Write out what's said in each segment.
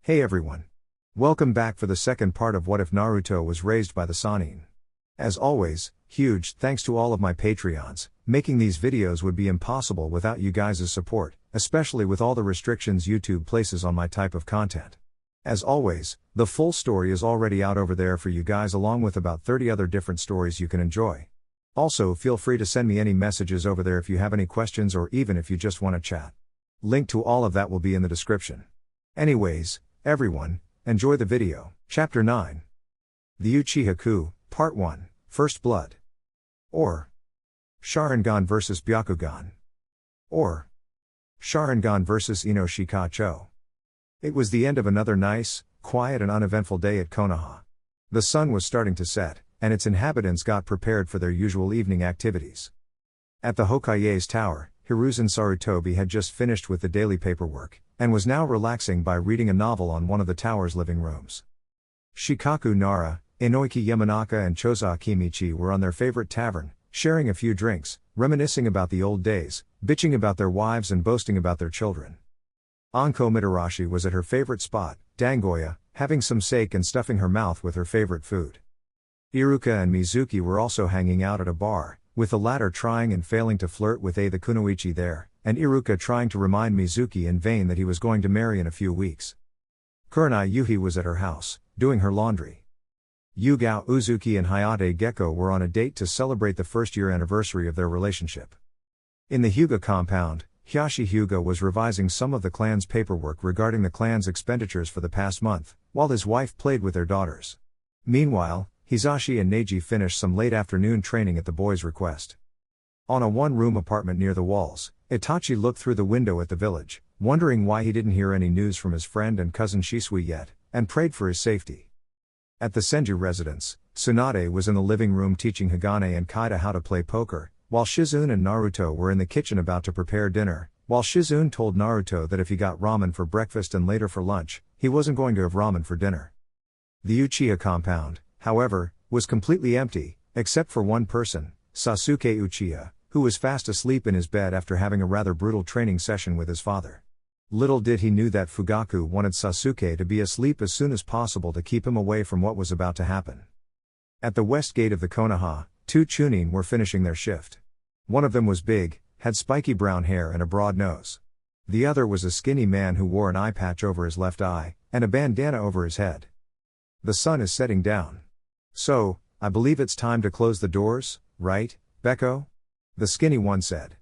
Hey everyone. Welcome back for the second part of What If Naruto Was Raised by the Sannin. As always, huge thanks to all of my Patreons. Making these videos would be impossible without you guys' support, especially with all the restrictions YouTube places on my type of content. As always, the full story is already out over there for you guys along with about 30 other different stories you can enjoy. Also, feel free to send me any messages over there if you have any questions or even if you just want to chat. Link to all of that will be in the description. Anyways, everyone, enjoy the video. Chapter 9. The Uchiha Coup, Part 1, First Blood. Or Sharingan vs Byakugan. Or Sharingan vs Ino Shikacho. It was the end of another nice, quiet and uneventful day at Konoha. The sun was starting to set, and its inhabitants got prepared for their usual evening activities. At the Hokage's tower, Hiruzen Sarutobi had just finished with the daily paperwork, and was now relaxing by reading a novel on one of the tower's living rooms. Shikaku Nara, Inoiki Yamanaka and Choza Kimichi were on their favorite tavern, sharing a few drinks, reminiscing about the old days, bitching about their wives and boasting about their children. Anko Mitarashi was at her favorite spot, Dangoya, having some sake and stuffing her mouth with her favorite food. Iruka and Mizuki were also hanging out at a bar, with the latter trying and failing to flirt with the kunoichi there, and Iruka trying to remind Mizuki in vain that he was going to marry in a few weeks. Kurenai Yuhi was at her house, doing her laundry. Yugao Uzuki and Hayate Gecko were on a date to celebrate the first-year anniversary of their relationship. In the Hyuga compound, Hiyashi Hyuga was revising some of the clan's paperwork regarding the clan's expenditures for the past month, while his wife played with their daughters. Meanwhile, Hizashi and Neji finished some late afternoon training at the boys' request. On a one-room apartment near the walls, Itachi looked through the window at the village, wondering why he didn't hear any news from his friend and cousin Shisui yet, and prayed for his safety. At the Senju residence, Tsunade was in the living room teaching Hagane and Kaida how to play poker, while Shizune and Naruto were in the kitchen about to prepare dinner, while Shizune told Naruto that if he got ramen for breakfast and later for lunch, he wasn't going to have ramen for dinner. The Uchiha compound, however, was completely empty, except for one person, Sasuke Uchiha, who was fast asleep in his bed after having a rather brutal training session with his father. Little did he know that Fugaku wanted Sasuke to be asleep as soon as possible to keep him away from what was about to happen. At the west gate of the Konoha, two Chunin were finishing their shift. One of them was big, had spiky brown hair and a broad nose. The other was a skinny man who wore an eye patch over his left eye, and a bandana over his head. The sun is setting down. So, I believe it's time to close the doors, right, Becco? The skinny one said.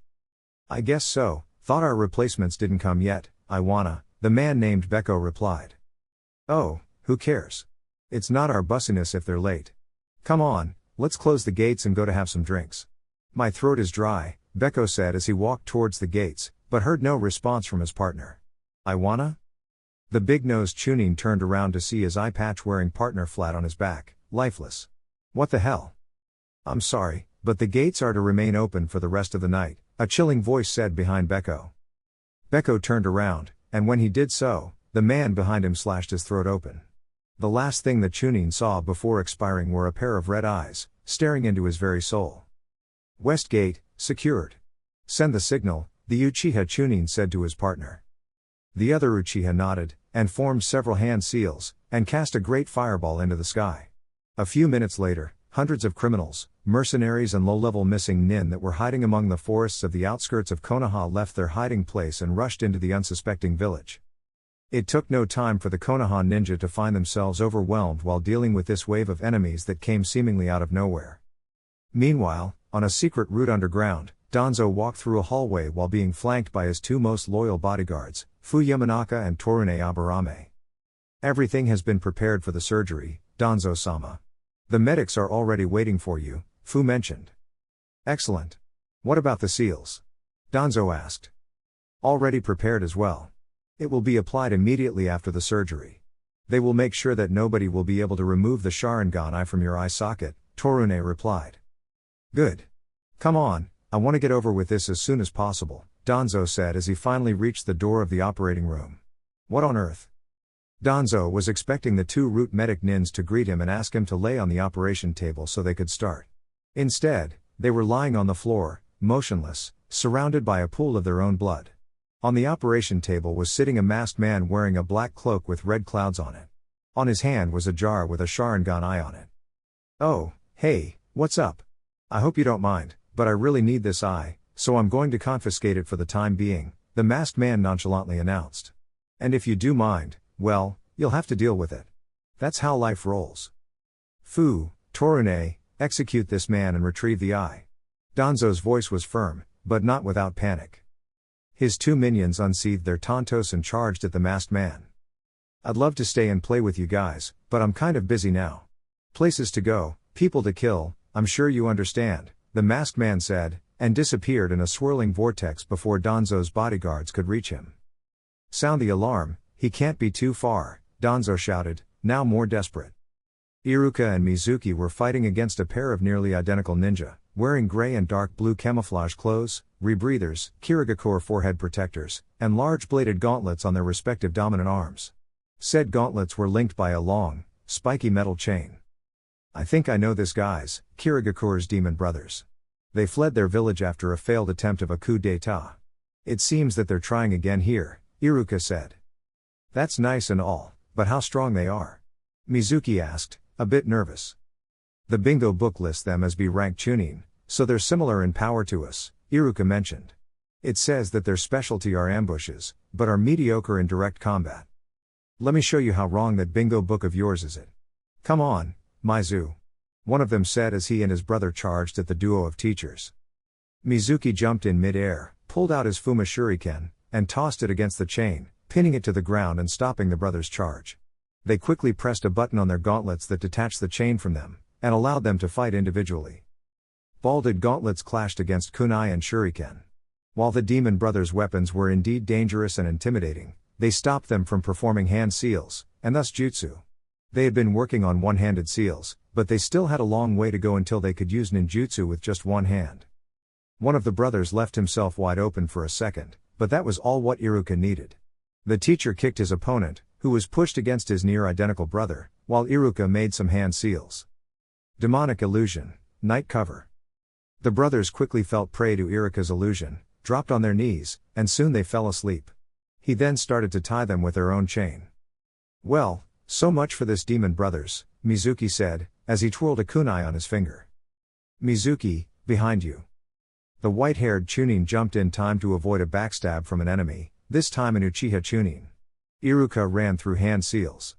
I guess so, thought our replacements didn't come yet, Iwana, the man named Becco replied. Oh, who cares? It's not our bussiness if they're late. Come on, let's close the gates and go to have some drinks. My throat is dry, Becco said as he walked towards the gates, but heard no response from his partner. Iwana? The big-nosed Chunin turned around to see his eye patch-wearing partner flat on his back, lifeless. What the hell? I'm sorry, but the gates are to remain open for the rest of the night, a chilling voice said behind Becco. Becco turned around, and when he did so, the man behind him slashed his throat open. The last thing the Chunin saw before expiring were a pair of red eyes, staring into his very soul. West Gate, secured. Send the signal, the Uchiha Chunin said to his partner. The other Uchiha nodded, and formed several hand seals, and cast a great fireball into the sky. A few minutes later, hundreds of criminals, mercenaries and low-level missing nin that were hiding among the forests of the outskirts of Konoha left their hiding place and rushed into the unsuspecting village. It took no time for the Konoha ninja to find themselves overwhelmed while dealing with this wave of enemies that came seemingly out of nowhere. Meanwhile, on a secret route underground, Danzo walked through a hallway while being flanked by his two most loyal bodyguards, Fu Yamanaka and Torune Aburame. Everything has been prepared for the surgery, Danzo-sama. The medics are already waiting for you, Fu mentioned. Excellent. What about the seals? Danzo asked. Already prepared as well. It will be applied immediately after the surgery. They will make sure that nobody will be able to remove the Sharingan eye from your eye socket, Torune replied. Good. Come on, I want to get over with this as soon as possible, Danzo said as he finally reached the door of the operating room. What on earth? Danzo was expecting the two root medic nins to greet him and ask him to lay on the operation table so they could start. Instead, they were lying on the floor, motionless, surrounded by a pool of their own blood. On the operation table was sitting a masked man wearing a black cloak with red clouds on it. On his hand was a jar with a Sharingan eye on it. "Oh, hey, what's up? I hope you don't mind, but I really need this eye, so I'm going to confiscate it for the time being," the masked man nonchalantly announced. "And if you do mind, well, you'll have to deal with it. That's how life rolls. Fu, Torune, execute this man and retrieve the eye." Danzo's voice was firm, but not without panic. His two minions unsheathed their tantos and charged at the masked man. "I'd love to stay and play with you guys, but I'm kind of busy now. Places to go, people to kill, I'm sure you understand," the masked man said, and disappeared in a swirling vortex before Danzo's bodyguards could reach him. "Sound the alarm, he can't be too far," Danzo shouted, now more desperate. Iruka and Mizuki were fighting against a pair of nearly identical ninja, wearing gray and dark blue camouflage clothes, rebreathers, Kirigakure forehead protectors, and large bladed gauntlets on their respective dominant arms. Said gauntlets were linked by a long, spiky metal chain. "I think I know this guys, Kirigakure's demon brothers. They fled their village after a failed attempt of a coup d'état. It seems that they're trying again here," Iruka said. "That's nice and all, but how strong they are?" Mizuki asked, a bit nervous. "The bingo book lists them as B-rank Chunin, so they're similar in power to us," Iruka mentioned. "It says that their specialty are ambushes, but are mediocre in direct combat. Let me show you how wrong that bingo book of yours is it. Come on, Mizu," one of them said as he and his brother charged at the duo of teachers. Mizuki jumped in mid-air, pulled out his Fuma Shuriken, and tossed it against the chain, pinning it to the ground and stopping the brothers' charge. They quickly pressed a button on their gauntlets that detached the chain from them, and allowed them to fight individually. Balded gauntlets clashed against kunai and shuriken. While the demon brothers' weapons were indeed dangerous and intimidating, they stopped them from performing hand seals, and thus jutsu. They had been working on one-handed seals, but they still had a long way to go until they could use ninjutsu with just one hand. One of the brothers left himself wide open for a second, but that was all what Iruka needed. The teacher kicked his opponent, who was pushed against his near-identical brother, while Iruka made some hand seals. Demonic illusion, night cover. The brothers quickly fell prey to Iruka's illusion, dropped on their knees, and soon they fell asleep. He then started to tie them with their own chain. "Well, so much for this demon brothers," Mizuki said, as he twirled a kunai on his finger. "Mizuki, behind you." The white-haired Chunin jumped in time to avoid a backstab from an enemy, this time an Uchiha Chunin. Iruka ran through hand seals.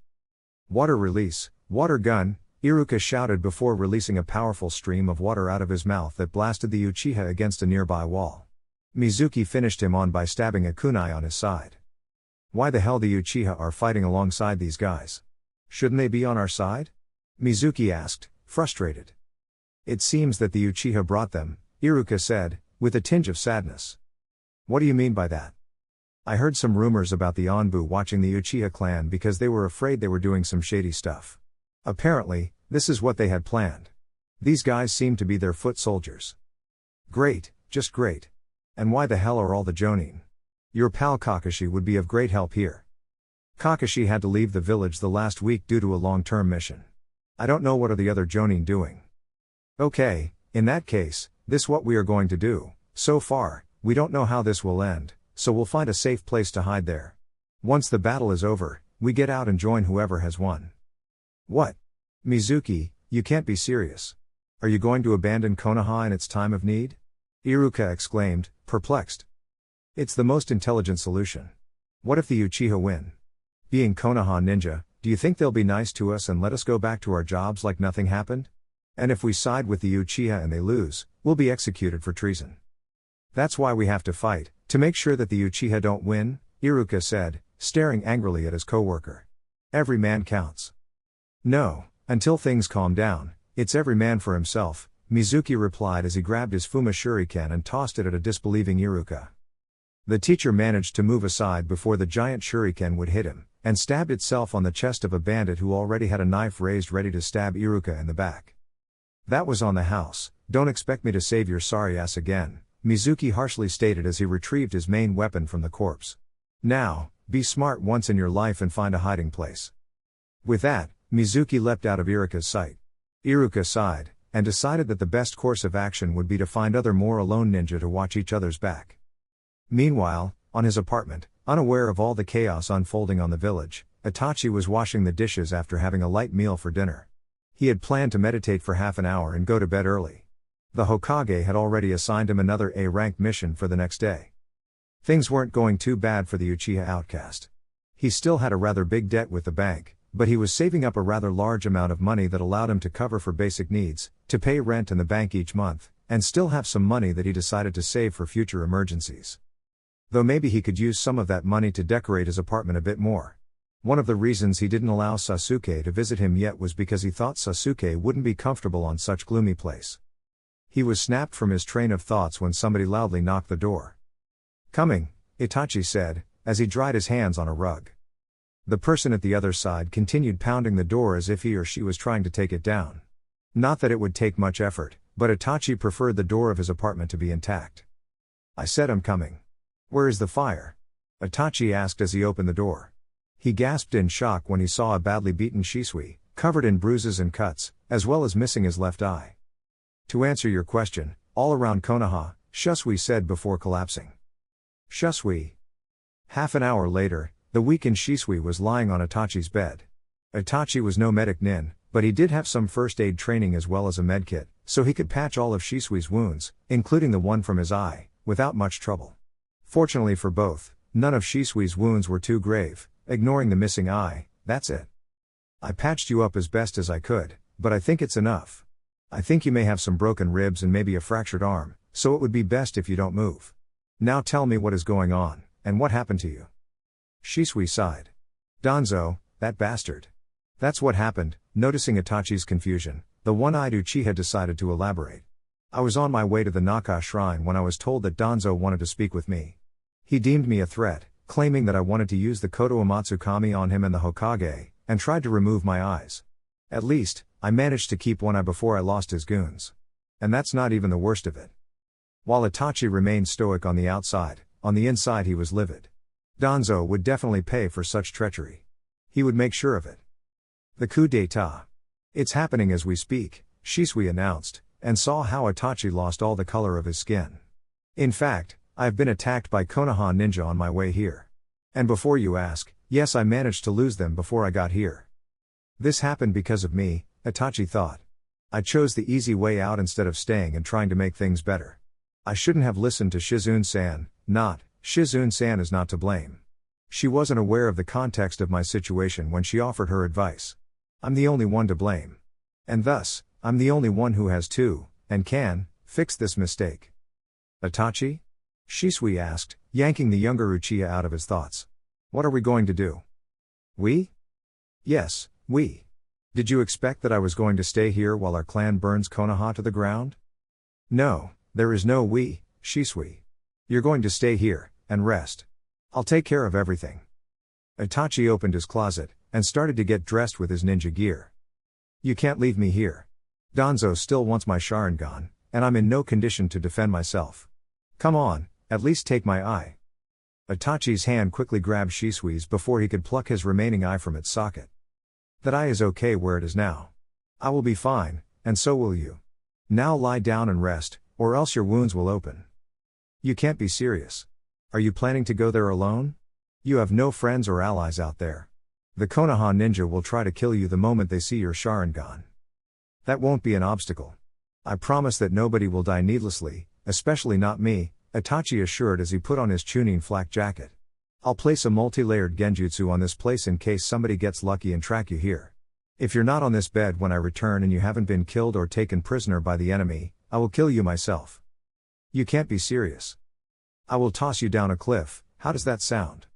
"Water release, water gun," Iruka shouted before releasing a powerful stream of water out of his mouth that blasted the Uchiha against a nearby wall. Mizuki finished him on by stabbing a kunai on his side. "Why the hell the Uchiha are fighting alongside these guys? Shouldn't they be on our side?" Mizuki asked, frustrated. "It seems that the Uchiha brought them," Iruka said, with a tinge of sadness. "What do you mean by that?" "I heard some rumors about the Anbu watching the Uchiha clan because they were afraid they were doing some shady stuff. Apparently, this is what they had planned. These guys seem to be their foot soldiers." "Great, just great. And why the hell are all the Jonin? Your pal Kakashi would be of great help here." "Kakashi had to leave the village the last week due to a long-term mission. I don't know what are the other Jonin doing." "Okay, in that case, this what we are going to do. So far, we don't know how this will end, so we'll find a safe place to hide there. Once the battle is over, we get out and join whoever has won." "What? Mizuki, you can't be serious. Are you going to abandon Konoha in its time of need?" Iruka exclaimed, perplexed. "It's the most intelligent solution. What if the Uchiha win? Being Konoha ninja, do you think they'll be nice to us and let us go back to our jobs like nothing happened? And if we side with the Uchiha and they lose, we'll be executed for treason. That's why we have to fight, to make sure that the Uchiha don't win," Iruka said, staring angrily at his coworker. "Every man counts." "No, until things calm down, it's every man for himself," Mizuki replied as he grabbed his Fuma Shuriken and tossed it at a disbelieving Iruka. The teacher managed to move aside before the giant Shuriken would hit him, and stabbed itself on the chest of a bandit who already had a knife raised ready to stab Iruka in the back. "That was on the house, don't expect me to save your sorry ass again," Mizuki harshly stated as he retrieved his main weapon from the corpse. "Now, be smart once in your life and find a hiding place." With that, Mizuki leapt out of Iruka's sight. Iruka sighed, and decided that the best course of action would be to find other more alone ninja to watch each other's back. Meanwhile, on his apartment, unaware of all the chaos unfolding on the village, Itachi was washing the dishes after having a light meal for dinner. He had planned to meditate for half an hour and go to bed early. The Hokage had already assigned him another A-rank mission for the next day. Things weren't going too bad for the Uchiha outcast. He still had a rather big debt with the bank, but he was saving up a rather large amount of money that allowed him to cover for basic needs, to pay rent in the bank each month, and still have some money that he decided to save for future emergencies. Though maybe he could use some of that money to decorate his apartment a bit more. One of the reasons he didn't allow Sasuke to visit him yet was because he thought Sasuke wouldn't be comfortable on such gloomy place. He was snapped from his train of thoughts when somebody loudly knocked the door. "Coming," Itachi said, as he dried his hands on a rug. The person at the other side continued pounding the door as if he or she was trying to take it down. Not that it would take much effort, but Itachi preferred the door of his apartment to be intact. "I said I'm coming. Where is the fire?" Itachi asked as he opened the door. He gasped in shock when he saw a badly beaten Shisui, covered in bruises and cuts, as well as missing his left eye. "To answer your question, all around Konoha," Shisui said before collapsing. Shisui. Half an hour later, the weakened Shisui was lying on Itachi's bed. Itachi was no medic nin, but he did have some first aid training as well as a medkit, so he could patch all of Shisui's wounds, including the one from his eye, without much trouble. Fortunately for both, none of Shisui's wounds were too grave, ignoring the missing eye. "That's it. I patched you up as best as I could, but I think it's enough. I think you may have some broken ribs and maybe a fractured arm, so it would be best if you don't move. Now tell me what is going on, and what happened to you." Shisui sighed. "Danzo, that bastard. That's what happened." Noticing Itachi's confusion, the one-eyed Uchiha decided to elaborate. "I was on my way to the Naka shrine when I was told that Danzo wanted to speak with me. He deemed me a threat, claiming that I wanted to use the Koto Uematsu Kami on him and the Hokage, and tried to remove my eyes. At least, I managed to keep one eye before I lost his goons. And that's not even the worst of it." While Itachi remained stoic on the outside, on the inside he was livid. Danzo would definitely pay for such treachery. He would make sure of it. "The coup d'état. It's happening as we speak," Shisui announced, and saw how Itachi lost all the color of his skin. "In fact, I have been attacked by Konoha ninja on my way here. And before you ask, yes, I managed to lose them before I got here. This happened because of me," Itachi thought. "I chose the easy way out instead of staying and trying to make things better. I shouldn't have listened to Shizune-san, Shizune-san is not to blame. She wasn't aware of the context of my situation when she offered her advice. I'm the only one to blame. And thus, I'm the only one who has to, and can, fix this mistake." "Itachi?" Shisui asked, yanking the younger Uchiha out of his thoughts. "What are we going to do?" "We?" "Yes, we. Did you expect that I was going to stay here while our clan burns Konoha to the ground?" "No, there is no we, Shisui. You're going to stay here, and rest. I'll take care of everything." Itachi opened his closet, and started to get dressed with his ninja gear. "You can't leave me here. Danzo still wants my Sharingan, and I'm in no condition to defend myself. Come on, at least take my eye." Itachi's hand quickly grabbed Shisui's before he could pluck his remaining eye from its socket. "That eye is okay where it is now. I will be fine, and so will you. Now lie down and rest, or else your wounds will open." "You can't be serious. Are you planning to go there alone? You have no friends or allies out there. The Konoha ninja will try to kill you the moment they see your Sharingan." "That won't be an obstacle. I promise that nobody will die needlessly, especially not me," Itachi assured as he put on his Chunin flak jacket. "I'll place a multi-layered genjutsu on this place in case somebody gets lucky and track you here. If you're not on this bed when I return and you haven't been killed or taken prisoner by the enemy, I will kill you myself." "You can't be serious. I will toss you down a cliff. How does that sound?"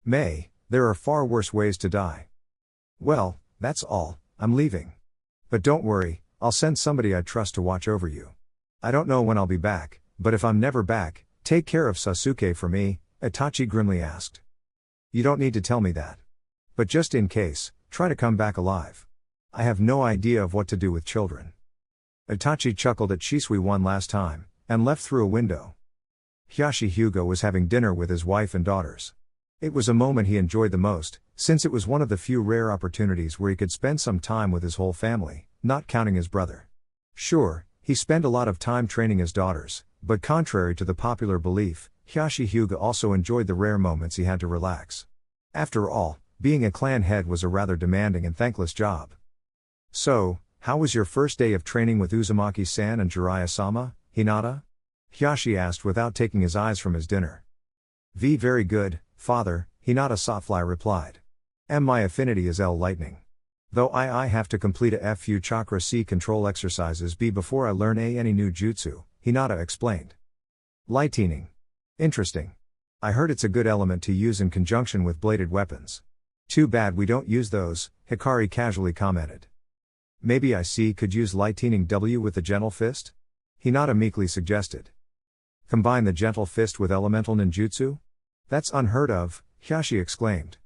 There are far worse ways to die." "Well, that's all, I'm leaving. But don't worry, I'll send somebody I trust to watch over you. I don't know when I'll be back, but if I'm never back, take care of Sasuke for me," Itachi grimly asked. "You don't need to tell me that. But just in case, try to come back alive. I have no idea of what to do with children." Itachi chuckled at Shisui one last time, and left through a window. Hiyashi Hyuga was having dinner with his wife and daughters. It was a moment he enjoyed the most, since it was one of the few rare opportunities where he could spend some time with his whole family, not counting his brother. Sure, he spent a lot of time training his daughters, but contrary to the popular belief, Hiyashi Hyuga also enjoyed the rare moments he had to relax. After all, being a clan head was a rather demanding and thankless job. So, how was your first day of training with Uzumaki-san and Jiraiya-sama, Hinata? Hiyashi asked without taking his eyes from his dinner. Very good, father, Hinata Sotfly replied. My affinity is L lightning. Though I have to complete a few Chakra C control exercises before I learn any new jutsu, Hinata explained. Lightning. Interesting. I heard it's a good element to use in conjunction with bladed weapons. Too bad we don't use those, Hikari casually commented. Maybe I could use lightning W with the gentle fist? Hinata meekly suggested. Combine the gentle fist with elemental ninjutsu? That's unheard of, Hiyashi exclaimed.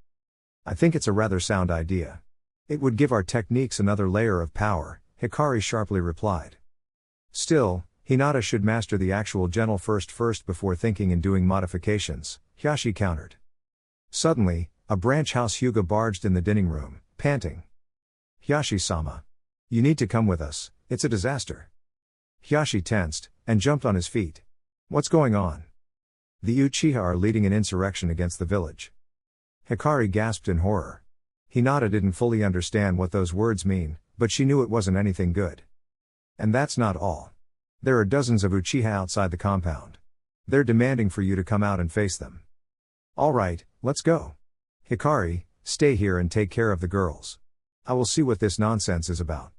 I think it's a rather sound idea. It would give our techniques another layer of power, Hikari sharply replied. Still, Hinata should master the actual gentle first before thinking and doing modifications, Hiyashi countered. Suddenly, a branch house Hyuga barged in the dining room, panting. Hiyashi-sama. You need to come with us, it's a disaster. Hiyashi tensed, and jumped on his feet. What's going on? The Uchiha are leading an insurrection against the village. Hikari gasped in horror. Hinata didn't fully understand what those words mean, but she knew it wasn't anything good. And that's not all. There are dozens of Uchiha outside the compound. They're demanding for you to come out and face them. Alright, let's go. Hikari, stay here and take care of the girls. I will see what this nonsense is about.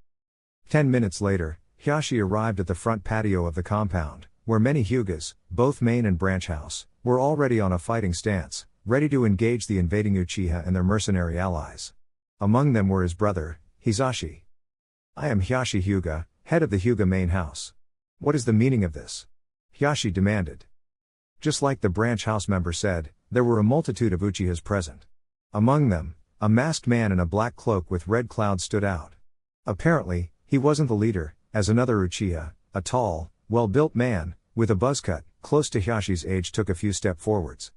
10 minutes later, Hiyashi arrived at the front patio of the compound, where many Hyugas, both main and branch house, were already on a fighting stance, ready to engage the invading Uchiha and their mercenary allies. Among them were his brother, Hizashi. I am Hiyashi Hyuga, head of the Hyuga main house. What is the meaning of this? Hiyashi demanded. Just like the branch house member said, there were a multitude of Uchihas present. Among them, a masked man in a black cloak with red clouds stood out. Apparently, he wasn't the leader, as another Uchiha, a tall, well-built man, with a buzz cut, close to Hiyashi's age took a few steps forwards.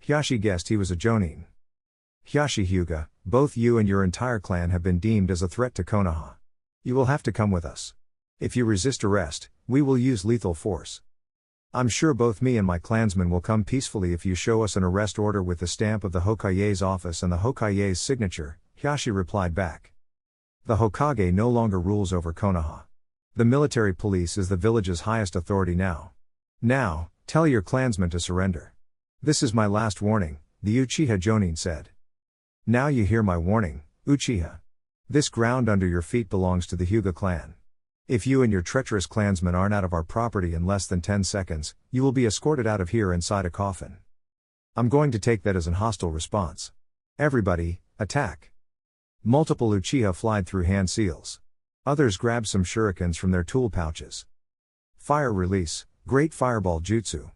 Hiyashi guessed he was a Jonin. Hiyashi Hyuga, both you and your entire clan have been deemed as a threat to Konoha. You will have to come with us. If you resist arrest, we will use lethal force. I'm sure both me and my clansmen will come peacefully if you show us an arrest order with the stamp of the Hokage's office and the Hokage's signature, Hiyashi replied back. The Hokage no longer rules over Konoha. The military police is the village's highest authority now. Now, tell your clansmen to surrender. This is my last warning, the Uchiha Jonin said. Now you hear my warning, Uchiha. This ground under your feet belongs to the Hyuga clan. If you and your treacherous clansmen aren't out of our property in less than 10 seconds, you will be escorted out of here inside a coffin. I'm going to take that as an hostile response. Everybody, attack. Multiple Uchiha flied through hand seals. Others grabbed some shurikens from their tool pouches. Fire release, Great Fireball Jutsu.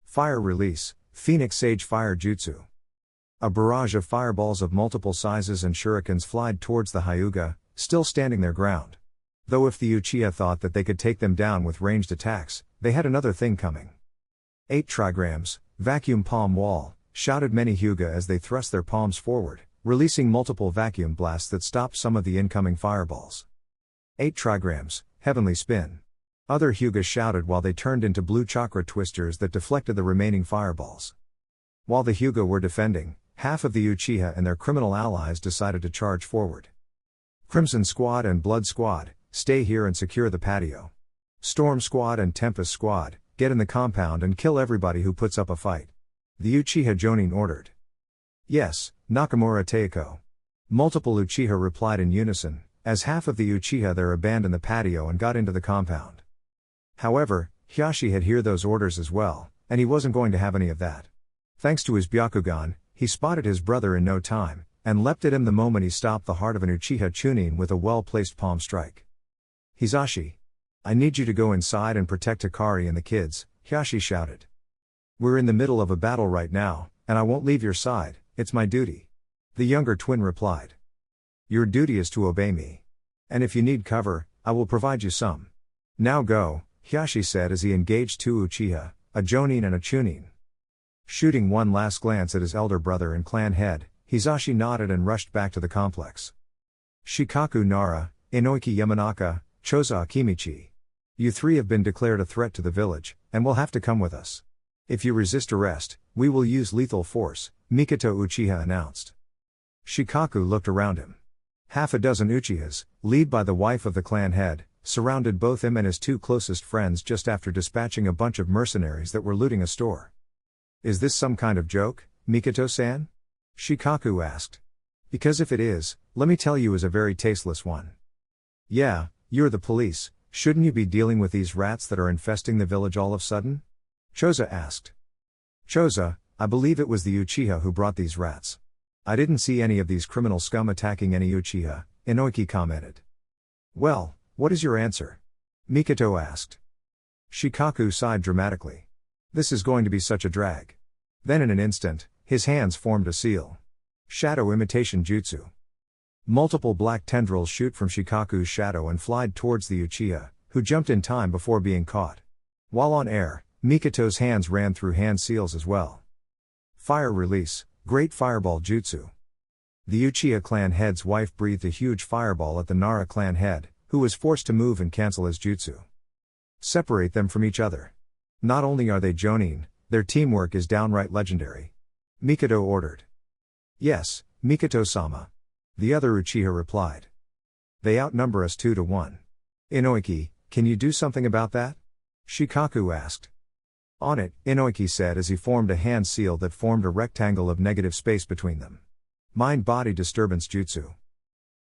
Fire release, Phoenix Sage Fire Jutsu. A barrage of fireballs of multiple sizes and shurikens flied towards the Hyuga, still standing their ground. Though if the Uchiha thought that they could take them down with ranged attacks, they had another thing coming. 8 trigrams, vacuum palm wall, shouted many Hyuga as they thrust their palms forward, releasing multiple vacuum blasts that stopped some of the incoming fireballs. 8 trigrams, heavenly spin. Other Hyuga shouted while they turned into blue chakra twisters that deflected the remaining fireballs. While the Hyuga were defending, half of the Uchiha and their criminal allies decided to charge forward. Crimson Squad and Blood Squad, stay here and secure the patio. Storm Squad and Tempest Squad, get in the compound and kill everybody who puts up a fight. The Uchiha Jonin ordered. Yes, Nakamura Teiko. Multiple Uchiha replied in unison, as half of the Uchiha there abandoned the patio and got into the compound. However, Hiyashi had heard those orders as well, and he wasn't going to have any of that. Thanks to his Byakugan, he spotted his brother in no time, and leapt at him the moment he stopped the heart of an Uchiha Chunin with a well-placed palm strike. Hizashi. I need you to go inside and protect Hikari and the kids, Hiyashi shouted. We're in the middle of a battle right now, and I won't leave your side, it's my duty. The younger twin replied. Your duty is to obey me. And if you need cover, I will provide you some. Now go, Hiyashi said as he engaged 2 Uchiha, a Jonin and a Chunin. Shooting one last glance at his elder brother and clan head, Hizashi nodded and rushed back to the complex. Shikaku Nara, Inoiki Yamanaka, Choza Akimichi. You 3 have been declared a threat to the village, and will have to come with us. If you resist arrest, we will use lethal force, Mikoto Uchiha announced. Shikaku looked around him. Half a dozen Uchihas, led by the wife of the clan head, surrounded both him and his two closest friends just after dispatching a bunch of mercenaries that were looting a store. Is this some kind of joke, Mikoto-san? Shikaku asked. Because if it is, let me tell you is a very tasteless one. Yeah, you're the police, shouldn't you be dealing with these rats that are infesting the village all of a sudden? Choza asked. Choza, I believe it was the Uchiha who brought these rats. I didn't see any of these criminal scum attacking any Uchiha, Inoiki commented. Well, what is your answer? Mikoto asked. Shikaku sighed dramatically. This is going to be such a drag. Then in an instant, his hands formed a seal. Shadow imitation jutsu. Multiple black tendrils shoot from Shikaku's shadow and fly towards the Uchiha, who jumped in time before being caught. While on air, Mikoto's hands ran through hand seals as well. Fire release, great fireball jutsu. The Uchiha clan head's wife breathed a huge fireball at the Nara clan head, who was forced to move and cancel his jutsu. Separate them from each other. Not only are they jonin, their teamwork is downright legendary. Mikoto ordered. Yes, Mikoto-sama. The other Uchiha replied. They outnumber us 2-1. Inoiki, can you do something about that? Shikaku asked. On it, Inoiki said as he formed a hand seal that formed a rectangle of negative space between them. Mind-body disturbance jutsu.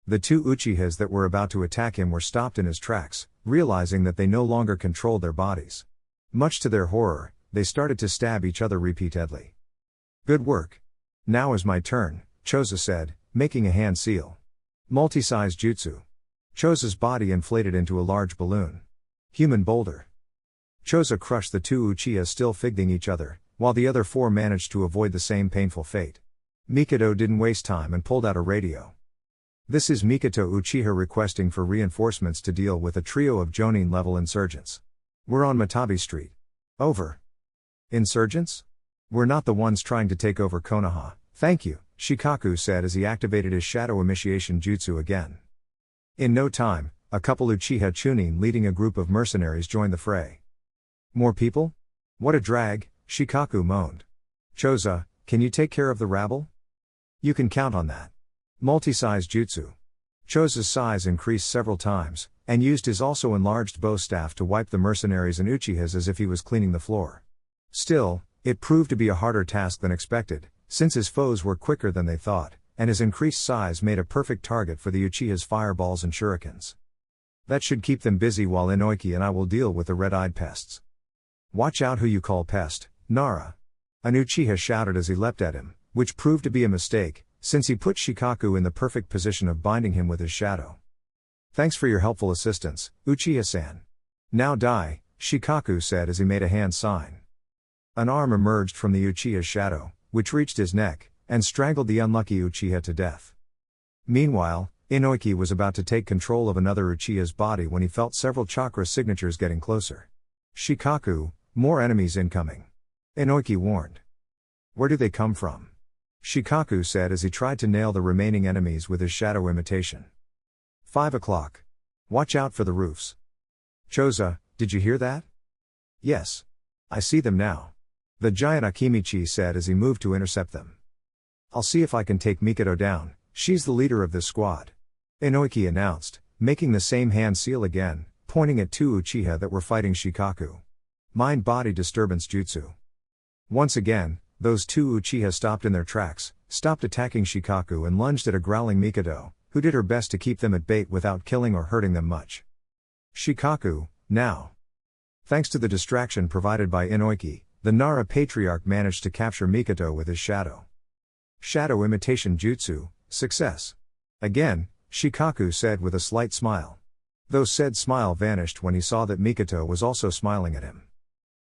The two Uchihas that were about to attack him were stopped in his tracks, realizing that they no longer controlled their bodies. Much to their horror, they started to stab each other repeatedly. Good work. Now is my turn, Choza said, making a hand seal. Multi-size jutsu. Choza's body inflated into a large balloon. Human boulder. Choza crushed the two Uchiha still fighting each other, while the other four managed to avoid the same painful fate. Mikoto didn't waste time and pulled out a radio. This is Mikoto Uchiha requesting for reinforcements to deal with a trio of Jonin-level insurgents. We're on Matabi Street. Over. Insurgents? We're not the ones trying to take over Konoha, thank you, Shikaku said as he activated his shadow initiation jutsu again. In no time, a couple Uchiha Chunin leading a group of mercenaries joined the fray. More people? What a drag, Shikaku moaned. Choza, can you take care of the rabble? You can count on that. Multi-size jutsu. Choza's size increased several times, and used his also enlarged bow staff to wipe the mercenaries and Uchihas as if he was cleaning the floor. Still, it proved to be a harder task than expected, since his foes were quicker than they thought, and his increased size made a perfect target for the Uchiha's fireballs and shurikens. That should keep them busy while Inoiki and I will deal with the red-eyed pests. Watch out who you call pest, Nara. An Uchiha shouted as he leapt at him, which proved to be a mistake, since he put Shikaku in the perfect position of binding him with his shadow. Thanks for your helpful assistance, Uchiha-san. Now die, Shikaku said as he made a hand sign. An arm emerged from the Uchiha's shadow, which reached his neck, and strangled the unlucky Uchiha to death. Meanwhile, Inoiki was about to take control of another Uchiha's body when he felt several chakra signatures getting closer. Shikaku, more enemies incoming. Inoiki warned. Where do they come from? Shikaku said as he tried to nail the remaining enemies with his shadow imitation. 5 o'clock. Watch out for the roofs. Choza, did you hear that? Yes. I see them now. The giant Akimichi said as he moved to intercept them. I'll see if I can take Mikoto down, she's the leader of this squad. Inoiki announced, making the same hand seal again, pointing at two Uchiha that were fighting Shikaku. Mind-body disturbance jutsu. Once again, those two Uchiha stopped in their tracks, stopped attacking Shikaku and lunged at a growling Mikoto, who did her best to keep them at bay without killing or hurting them much. Shikaku, now. Thanks to the distraction provided by Inoiki, the Nara patriarch managed to capture Mikoto with his shadow. Shadow imitation jutsu, success. Again, Shikaku said with a slight smile. Though said smile vanished when he saw that Mikoto was also smiling at him.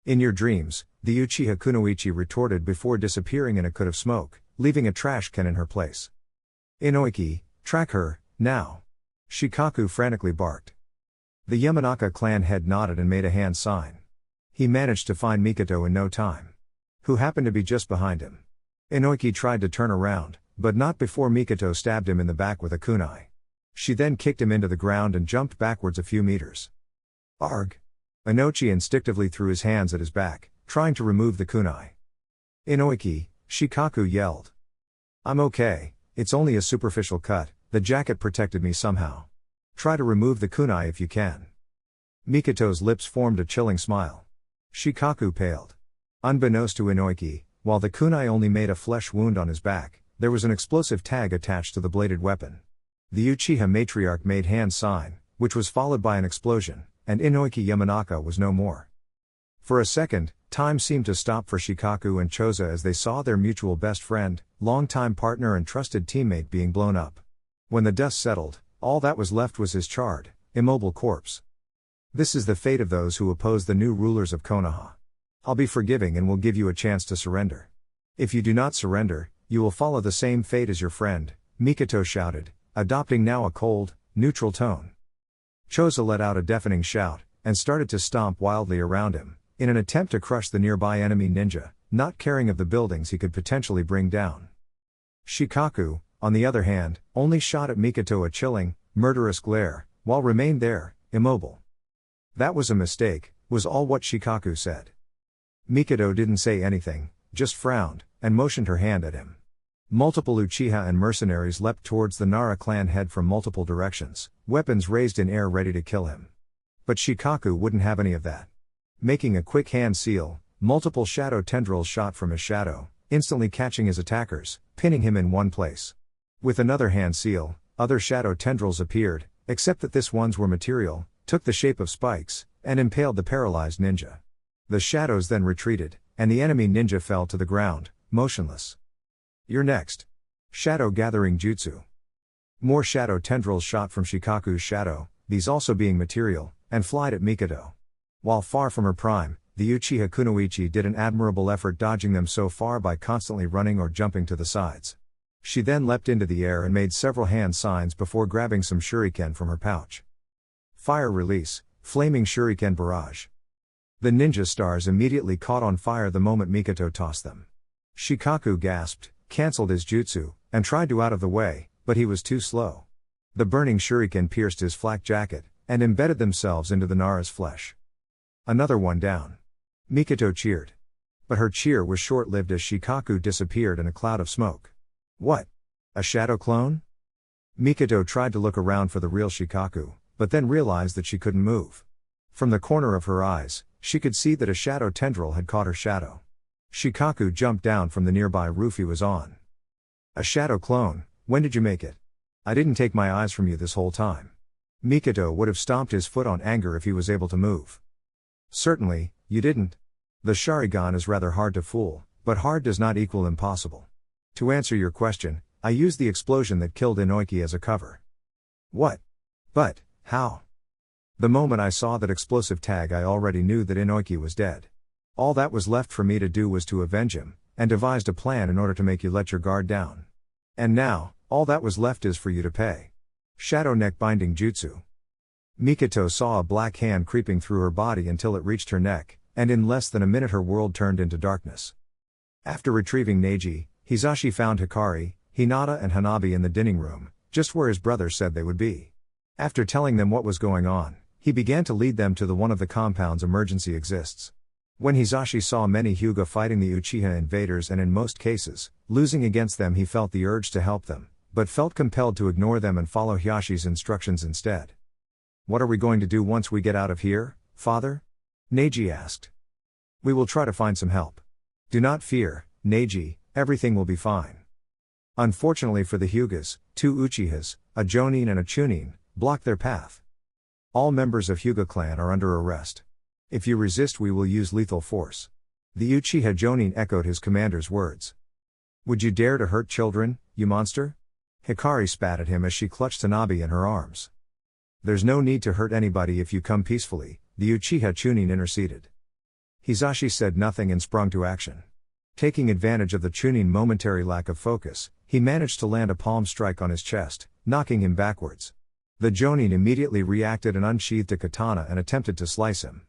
In your dreams, the Uchiha Kunoichi retorted before disappearing in a cloud of smoke, leaving a trash can in her place. Inoiki, track her, now. Shikaku frantically barked. The Yamanaka clan head nodded and made a hand sign. He managed to find Mikoto in no time. Who happened to be just behind him. Inoiki tried to turn around, but not before Mikoto stabbed him in the back with a kunai. She then kicked him into the ground and jumped backwards a few meters. Arg! Inochi instinctively threw his hands at his back, trying to remove the kunai. "Inoiki," Shikaku yelled. "I'm okay, it's only a superficial cut, the jacket protected me somehow. Try to remove the kunai if you can." Mikito's lips formed a chilling smile. Shikaku paled. Unbeknownst to Inoiki, while the kunai only made a flesh wound on his back, there was an explosive tag attached to the bladed weapon. The Uchiha matriarch made hand sign, which was followed by an explosion, and Inoiki Yamanaka was no more. For a second, time seemed to stop for Shikaku and Choza as they saw their mutual best friend, longtime partner and trusted teammate being blown up. When the dust settled, all that was left was his charred, immobile corpse. This is the fate of those who oppose the new rulers of Konoha. I'll be forgiving and will give you a chance to surrender. If you do not surrender, you will follow the same fate as your friend, Mikito shouted, adopting now a cold, neutral tone. Choza let out a deafening shout, and started to stomp wildly around him, in an attempt to crush the nearby enemy ninja, not caring of the buildings he could potentially bring down. Shikaku, on the other hand, only shot at Mikito a chilling, murderous glare, while remained there, immobile. "That was a mistake," was all what Shikaku said. Mikito didn't say anything, just frowned, and motioned her hand at him. Multiple Uchiha and mercenaries leapt towards the Nara clan head from multiple directions, weapons raised in air ready to kill him. But Shikaku wouldn't have any of that. Making a quick hand seal, multiple shadow tendrils shot from his shadow, instantly catching his attackers, pinning him in one place. With another hand seal, other shadow tendrils appeared, except that this ones were material, took the shape of spikes, and impaled the paralyzed ninja. The shadows then retreated, and the enemy ninja fell to the ground, motionless. "You're next." Shadow gathering jutsu. More shadow tendrils shot from Shikaku's shadow, these also being material, and flied at Mikito. While far from her prime, the Uchiha Kunoichi did an admirable effort dodging them so far by constantly running or jumping to the sides. She then leapt into the air and made several hand signs before grabbing some shuriken from her pouch. Fire release, flaming shuriken barrage. The ninja stars immediately caught on fire the moment Mikito tossed them. Shikaku gasped, cancelled his jutsu, and tried to out of the way, but he was too slow. The burning shuriken pierced his flak jacket, and embedded themselves into the Nara's flesh. Another one down. Mikito cheered. But her cheer was short-lived as Shikaku disappeared in a cloud of smoke. What? A shadow clone? Mikito tried to look around for the real Shikaku, but then realized that she couldn't move. From the corner of her eyes, she could see that a shadow tendril had caught her shadow. Shikaku jumped down from the nearby roof he was on. "A shadow clone, when did you make it? I didn't take my eyes from you this whole time." Mikito would have stomped his foot on anger if he was able to move. "Certainly, you didn't. The Sharingan is rather hard to fool, but hard does not equal impossible. To answer your question, I used the explosion that killed Inoiki as a cover." "What? But, how?" "The moment I saw that explosive tag I already knew that Inoiki was dead. All that was left for me to do was to avenge him, and devised a plan in order to make you let your guard down. And now, all that was left is for you to pay." Shadow neck binding jutsu. Mikito saw a black hand creeping through her body until it reached her neck, and in less than a minute her world turned into darkness. After retrieving Neji, Hisashi found Hikari, Hinata and Hanabi in the dining room, just where his brother said they would be. After telling them what was going on, he began to lead them to the one of the compound's emergency exists. When Hisashi saw many Hyuga fighting the Uchiha invaders and in most cases, losing against them, he felt the urge to help them, but felt compelled to ignore them and follow Hyashi's instructions instead. "What are we going to do once we get out of here, father?" Neji asked. "We will try to find some help. Do not fear, Neji, everything will be fine." Unfortunately for the Hyugas, 2 Uchihas, a Jonin and a Chunin, blocked their path. "All members of Hyuga clan are under arrest. If you resist, we will use lethal force." The Uchiha Jonin echoed his commander's words. "Would you dare to hurt children, you monster?" Hikari spat at him as she clutched Hanabi in her arms. "There's no need to hurt anybody if you come peacefully," the Uchiha Chunin interceded. Hisashi said nothing and sprung to action. Taking advantage of the Chunin momentary lack of focus, he managed to land a palm strike on his chest, knocking him backwards. The Jonin immediately reacted and unsheathed a katana and attempted to slice him.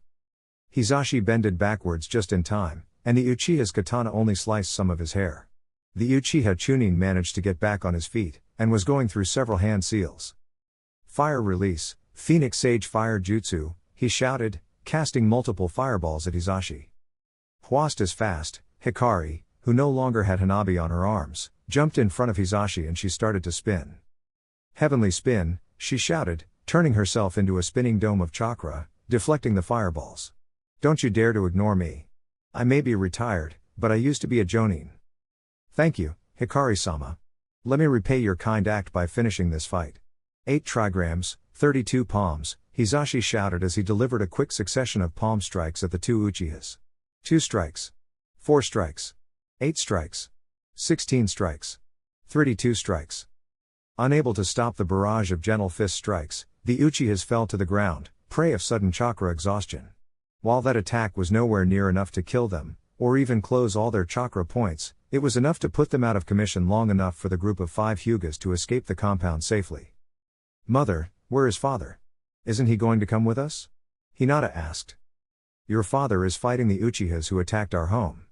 Hisashi bended backwards just in time, and the Uchiha's katana only sliced some of his hair. The Uchiha Chunin managed to get back on his feet, and was going through several hand seals. "Fire release, Phoenix Sage Fire Jutsu," he shouted, casting multiple fireballs at Hisashi. Whilst as fast, Hikari, who no longer had Hanabi on her arms, jumped in front of Hisashi and she started to spin. Heavenly spin, she shouted, turning herself into a spinning dome of chakra, deflecting the fireballs. Don't you dare to ignore me. I may be retired, but I used to be a jonin. Thank you, Hikari-sama. Let me repay your kind act by finishing this fight. 8 trigrams, 32 palms, Hisashi shouted as he delivered a quick succession of palm strikes at the 2 Uchihas. 2 strikes. 4 strikes. 8 strikes. 16 strikes. 32 strikes. Unable to stop the barrage of gentle fist strikes, the Uchihas fell to the ground, prey of sudden chakra exhaustion. While that attack was nowhere near enough to kill them, or even close all their chakra points, it was enough to put them out of commission long enough for the group of 5 Hyugas to escape the compound safely. Mother, where is father? Isn't he going to come with us? Hinata asked. Your father is fighting the Uchihas who attacked our home.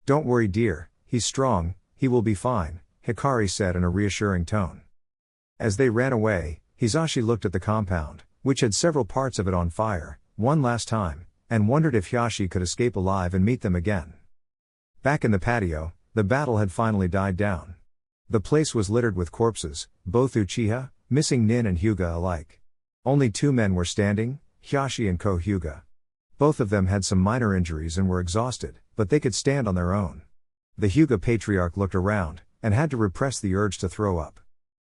Don't worry dear, he's strong, he will be fine, Hikari said in a reassuring tone. As they ran away, Hisashi looked at the compound, which had several parts of it on fire, one last time, and wondered if Hisashi could escape alive and meet them again. Back in the patio, the battle had finally died down. The place was littered with corpses, both Uchiha, missing Nin and Hyuga alike. Only 2 men were standing, Hisashi and Ko Hyuga. Both of them had some minor injuries and were exhausted, but they could stand on their own. The Hyuga patriarch looked around, and had to repress the urge to throw up.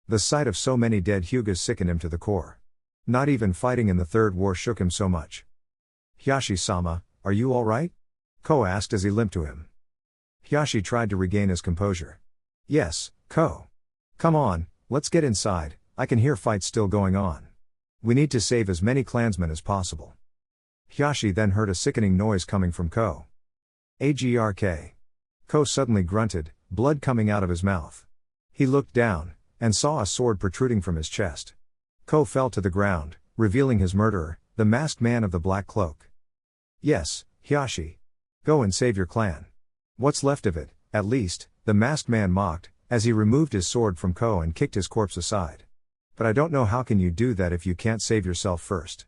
The sight of so many dead Hyugas sickened him to the core. Not even fighting in the Third War shook him so much. Hisashi-sama, are you alright? Ko asked as he limped to him. Hisashi tried to regain his composure. Yes, Ko. Come on, let's get inside, I can hear fights still going on. We need to save as many clansmen as possible. Hisashi then heard a sickening noise coming from Ko. Agrk. Ko suddenly grunted, blood coming out of his mouth. He looked down, and saw a sword protruding from his chest. Ko fell to the ground, revealing his murderer, the masked man of the black cloak. Yes, Hisashi. Go and save your clan. What's left of it, at least, the masked man mocked, as he removed his sword from Ko and kicked his corpse aside. But I don't know how can you do that if you can't save yourself first.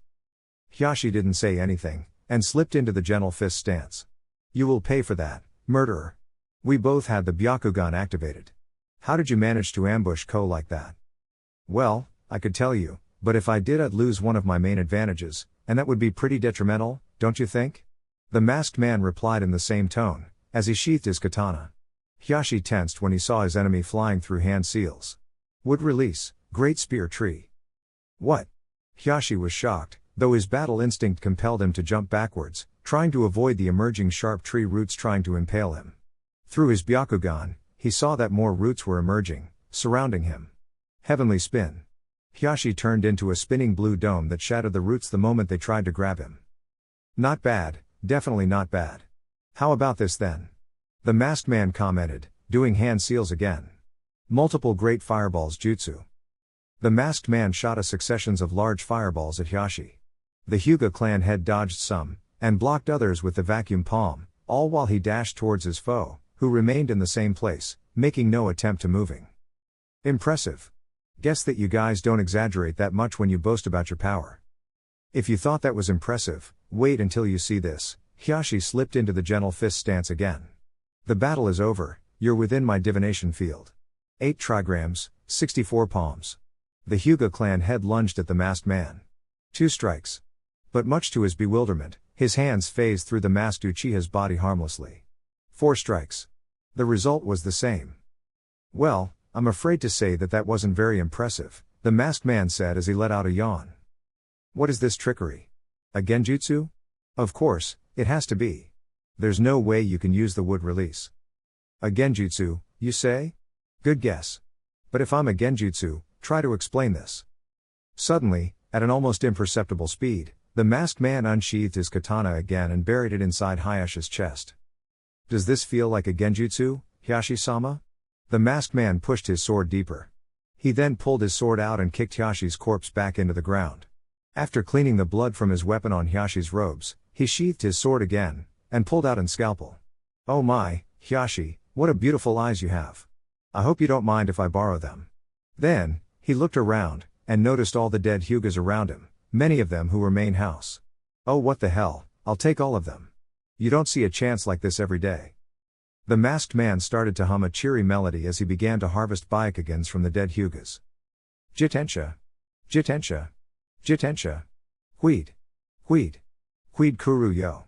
Hisashi didn't say anything, and slipped into the gentle fist stance. You will pay for that, murderer. We both had the Byakugan activated. How did you manage to ambush Ko like that? Well, I could tell you, but if I did I'd lose one of my main advantages, and that would be pretty detrimental, don't you think? The masked man replied in the same tone, as he sheathed his katana. Hisashi tensed when he saw his enemy flying through hand seals. Would release, great spear tree. What? Hisashi was shocked, though his battle instinct compelled him to jump backwards, trying to avoid the emerging sharp tree roots trying to impale him. Through his Byakugan, he saw that more roots were emerging, surrounding him. Heavenly spin. Hisashi turned into a spinning blue dome that shattered the roots the moment they tried to grab him. Not bad, definitely not bad. How about this then? The masked man commented, doing hand seals again. Multiple great fireballs jutsu. The masked man shot a successions of large fireballs at Hisashi. The Hyuga clan head dodged some, and blocked others with the vacuum palm, all while he dashed towards his foe, who remained in the same place, making no attempt to moving. Impressive. Guess that you guys don't exaggerate that much when you boast about your power. If you thought that was impressive, wait until you see this. Hisashi slipped into the gentle fist stance again. The battle is over, you're within my divination field. 8 trigrams, 64 palms. The Hyuga clan head lunged at the masked man. 2 strikes. But much to his bewilderment, his hands phased through the masked Uchiha's body harmlessly. 4 strikes. The result was the same. Well, I'm afraid to say that wasn't very impressive, the masked man said as he let out a yawn. What is this trickery? A genjutsu? Of course, it has to be. There's no way you can use the wood release. A genjutsu, you say? Good guess. But if I'm a genjutsu, try to explain this. Suddenly, at an almost imperceptible speed, the masked man unsheathed his katana again and buried it inside Hayashi's chest. Does this feel like a genjutsu, Hisashi-sama? The masked man pushed his sword deeper. He then pulled his sword out and kicked Hiyashi's corpse back into the ground. After cleaning the blood from his weapon on Hiyashi's robes, he sheathed his sword again, and pulled out an scalpel. Oh my, Hisashi, what a beautiful eyes you have. I hope you don't mind if I borrow them. Then, he looked around, and noticed all the dead Hyugas around him, many of them who were main house. Oh what the hell, I'll take all of them. You don't see a chance like this every day. The masked man started to hum a cheery melody as he began to harvest Byakugans from the dead Hyugas. Jitensha. Jitensha. Jitensha. Huid. Huid. Huid kuru yo.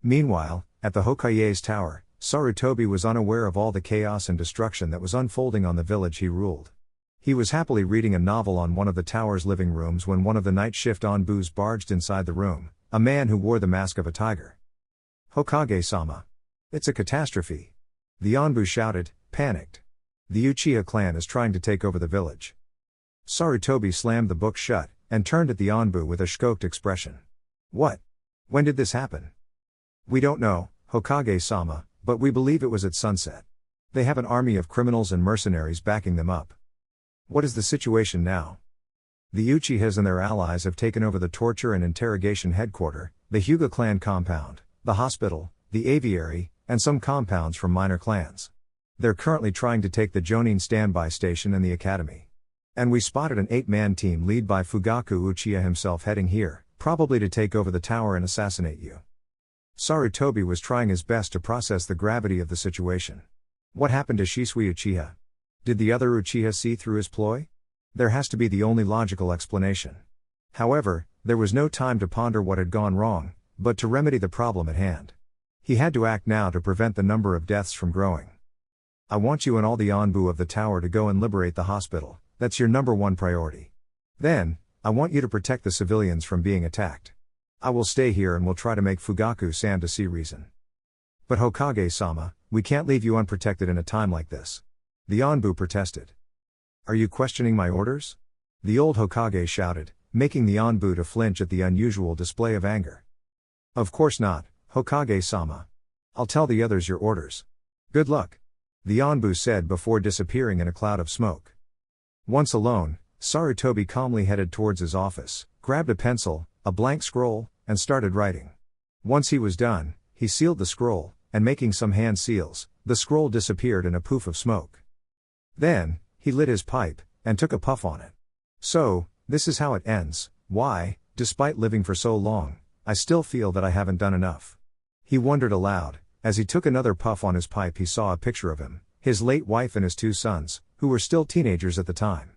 Meanwhile, at the Hokage's tower, Sarutobi was unaware of all the chaos and destruction that was unfolding on the village he ruled. He was happily reading a novel on one of the tower's living rooms when one of the night shift Onbus barged inside the room, a man who wore the mask of a tiger. Hokage-sama. It's a catastrophe. The Onbu shouted, panicked. The Uchiha clan is trying to take over the village. Sarutobi slammed the book shut, and turned at the Onbu with a shocked expression. What? When did this happen? We don't know, Hokage-sama, but we believe it was at sunset. They have an army of criminals and mercenaries backing them up. What is the situation now? The Uchihas and their allies have taken over the torture and interrogation headquarters, the Hyuga clan compound, the hospital, the aviary, and some compounds from minor clans. They're currently trying to take the Jonin standby station and the academy. And we spotted an 8-man team led by Fugaku Uchiha himself heading here, probably to take over the tower and assassinate you. Sarutobi was trying his best to process the gravity of the situation. What happened to Shisui Uchiha? Did the other Uchiha see through his ploy? There has to be the only logical explanation. However, there was no time to ponder what had gone wrong, but to remedy the problem at hand. He had to act now to prevent the number of deaths from growing. I want you and all the Onbu of the tower to go and liberate the hospital, that's your number one priority. Then, I want you to protect the civilians from being attacked. I will stay here and will try to make Fugaku-san to see reason. But Hokage-sama, we can't leave you unprotected in a time like this. The Onbu protested. Are you questioning my orders? The old Hokage shouted, making the Onbu to flinch at the unusual display of anger. Of course not, Hokage-sama. I'll tell the others your orders. Good luck. The Onbu said before disappearing in a cloud of smoke. Once alone, Sarutobi calmly headed towards his office, grabbed a pencil, a blank scroll, and started writing. Once he was done, he sealed the scroll, and making some hand seals, the scroll disappeared in a poof of smoke. Then, he lit his pipe, and took a puff on it. So, this is how it ends. Why, despite living for so long, I still feel that I haven't done enough. He wondered aloud. As he took another puff on his pipe, he saw a picture of him, his late wife and his 2 sons, who were still teenagers at the time.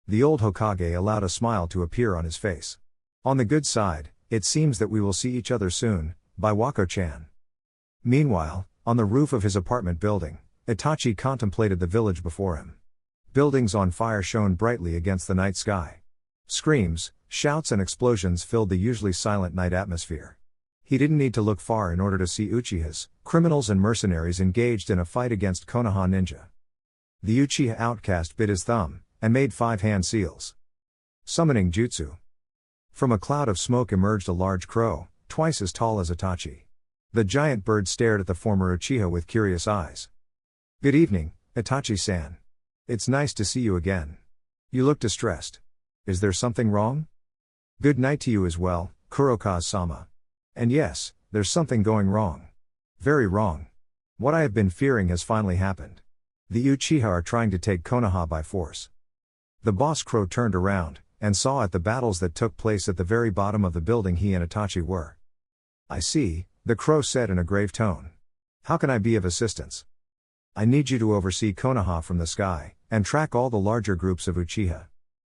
The old Hokage allowed a smile to appear on his face. On the good side, it seems that we will see each other soon, by Wako-chan. Meanwhile, on the roof of his apartment building, Itachi contemplated the village before him. Buildings on fire shone brightly against the night sky. Screams, shouts and explosions filled the usually silent night atmosphere. He didn't need to look far in order to see Uchihas, criminals and mercenaries engaged in a fight against Konoha ninja. The Uchiha outcast bit his thumb, and made 5 hand seals. Summoning Jutsu. From a cloud of smoke emerged a large crow, twice as tall as Itachi. The giant bird stared at the former Uchiha with curious eyes. Good evening, Itachi-san. It's nice to see you again. You look distressed. Is there something wrong? Good night to you as well, Kurokaze-sama. And yes, there's something going wrong. Very wrong. What I have been fearing has finally happened. The Uchiha are trying to take Konoha by force. The boss crow turned around, and saw at the battles that took place at the very bottom of the building he and Itachi were. I see, the crow said in a grave tone. How can I be of assistance? I need you to oversee Konoha from the sky, and track all the larger groups of Uchiha.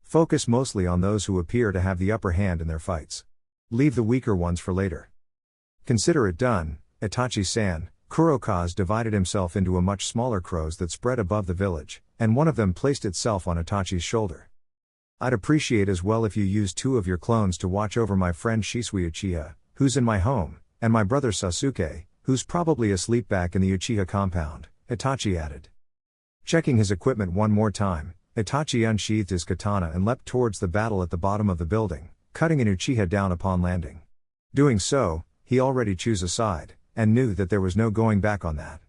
Focus mostly on those who appear to have the upper hand in their fights. Leave the weaker ones for later. Consider it done, Itachi-san. Kurokaze divided himself into a much smaller crows that spread above the village, and one of them placed itself on Itachi's shoulder. I'd appreciate as well if you used 2 of your clones to watch over my friend Shisui Uchiha, who's in my home, and my brother Sasuke, who's probably asleep back in the Uchiha compound, Itachi added. Checking his equipment one more time, Itachi unsheathed his katana and leapt towards the battle at the bottom of the building, cutting an Uchiha down upon landing. Doing so, he already chose a side, and knew that there was no going back on that.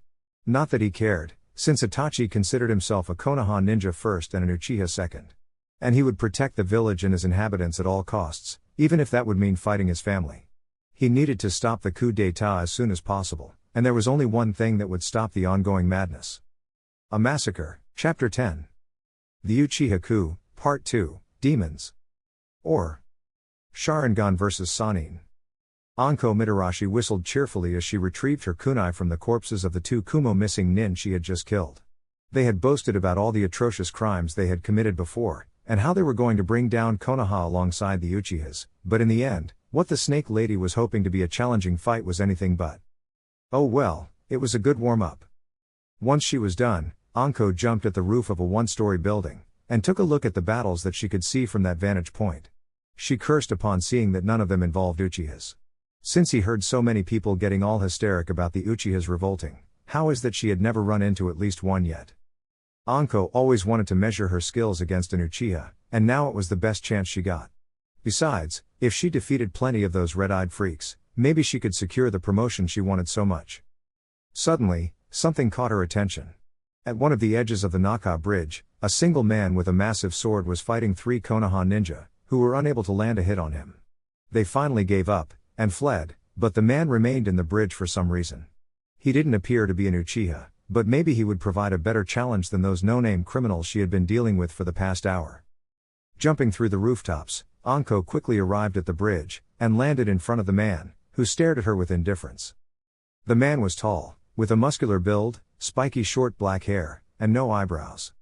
Not that he cared, since Itachi considered himself a Konoha ninja first and an Uchiha second. And he would protect the village and his inhabitants at all costs, even if that would mean fighting his family. He needed to stop the coup d'état as soon as possible, and there was only one thing that would stop the ongoing madness. A Massacre, Chapter 10. The Uchiha Coup, Part 2, Demons. Or Sharingan vs. Sannin. Anko Mitarashi whistled cheerfully as she retrieved her kunai from the corpses of the 2 Kumo missing nin she had just killed. They had boasted about all the atrocious crimes they had committed before, and how they were going to bring down Konoha alongside the Uchihas, but in the end, what the Snake Lady was hoping to be a challenging fight was anything but. Oh well, it was a good warm-up. Once she was done, Anko jumped at the roof of a 1-story building, and took a look at the battles that she could see from that vantage point. She cursed upon seeing that none of them involved Uchihas. Since he heard so many people getting all hysteric about the Uchihas revolting, how is that she had never run into at least one yet? Anko always wanted to measure her skills against an Uchiha, and now it was the best chance she got. Besides, if she defeated plenty of those red-eyed freaks, maybe she could secure the promotion she wanted so much. Suddenly, something caught her attention. At one of the edges of the Naka bridge, a single man with a massive sword was fighting 3 Konoha ninja, who were unable to land a hit on him. They finally gave up, and fled, but the man remained in the bridge for some reason. He didn't appear to be an Uchiha, but maybe he would provide a better challenge than those no-name criminals she had been dealing with for the past hour. Jumping through the rooftops, Anko quickly arrived at the bridge, and landed in front of the man, who stared at her with indifference. The man was tall, with a muscular build, spiky short black hair, and no eyebrows.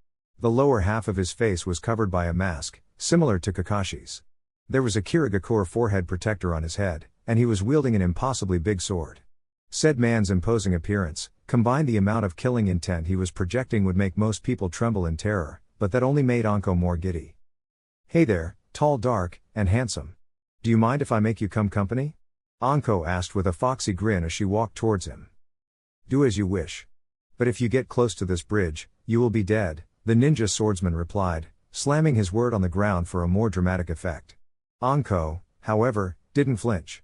The lower half of his face was covered by a mask, similar to Kakashi's. There was a Kirigakure forehead protector on his head, and he was wielding an impossibly big sword. Said man's imposing appearance, combined the amount of killing intent he was projecting would make most people tremble in terror, but that only made Anko more giddy. "Hey there, tall, dark, and handsome. Do you mind if I make you come company?" Anko asked with a foxy grin as she walked towards him. "Do as you wish. But if you get close to this bridge, you will be dead," the ninja swordsman replied, slamming his word on the ground for a more dramatic effect. Anko, however, didn't flinch.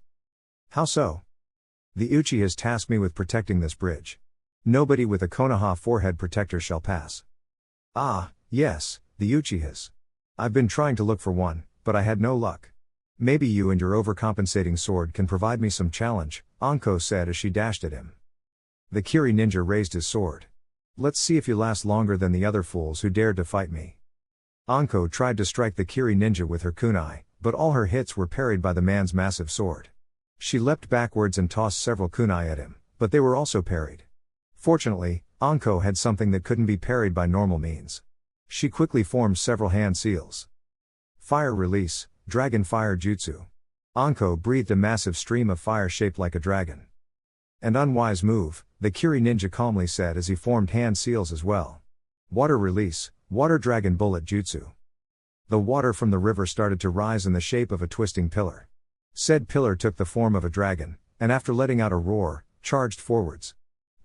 "How so?" "The Uchihas tasked me with protecting this bridge. Nobody with a Konoha forehead protector shall pass." "Ah, yes, the Uchihas. I've been trying to look for one, but I had no luck. Maybe you and your overcompensating sword can provide me some challenge," Anko said as she dashed at him. The Kiri ninja raised his sword. "Let's see if you last longer than the other fools who dared to fight me." Anko tried to strike the Kiri ninja with her kunai, but all her hits were parried by the man's massive sword. She leapt backwards and tossed several kunai at him, but they were also parried. Fortunately, Anko had something that couldn't be parried by normal means. She quickly formed several hand seals. Fire release, dragon fire jutsu. Anko breathed a massive stream of fire shaped like a dragon. "An unwise move," the Kiri ninja calmly said as he formed hand seals as well. Water release, water dragon bullet jutsu. The water from the river started to rise in the shape of a twisting pillar. Said pillar took the form of a dragon, and after letting out a roar, charged forwards.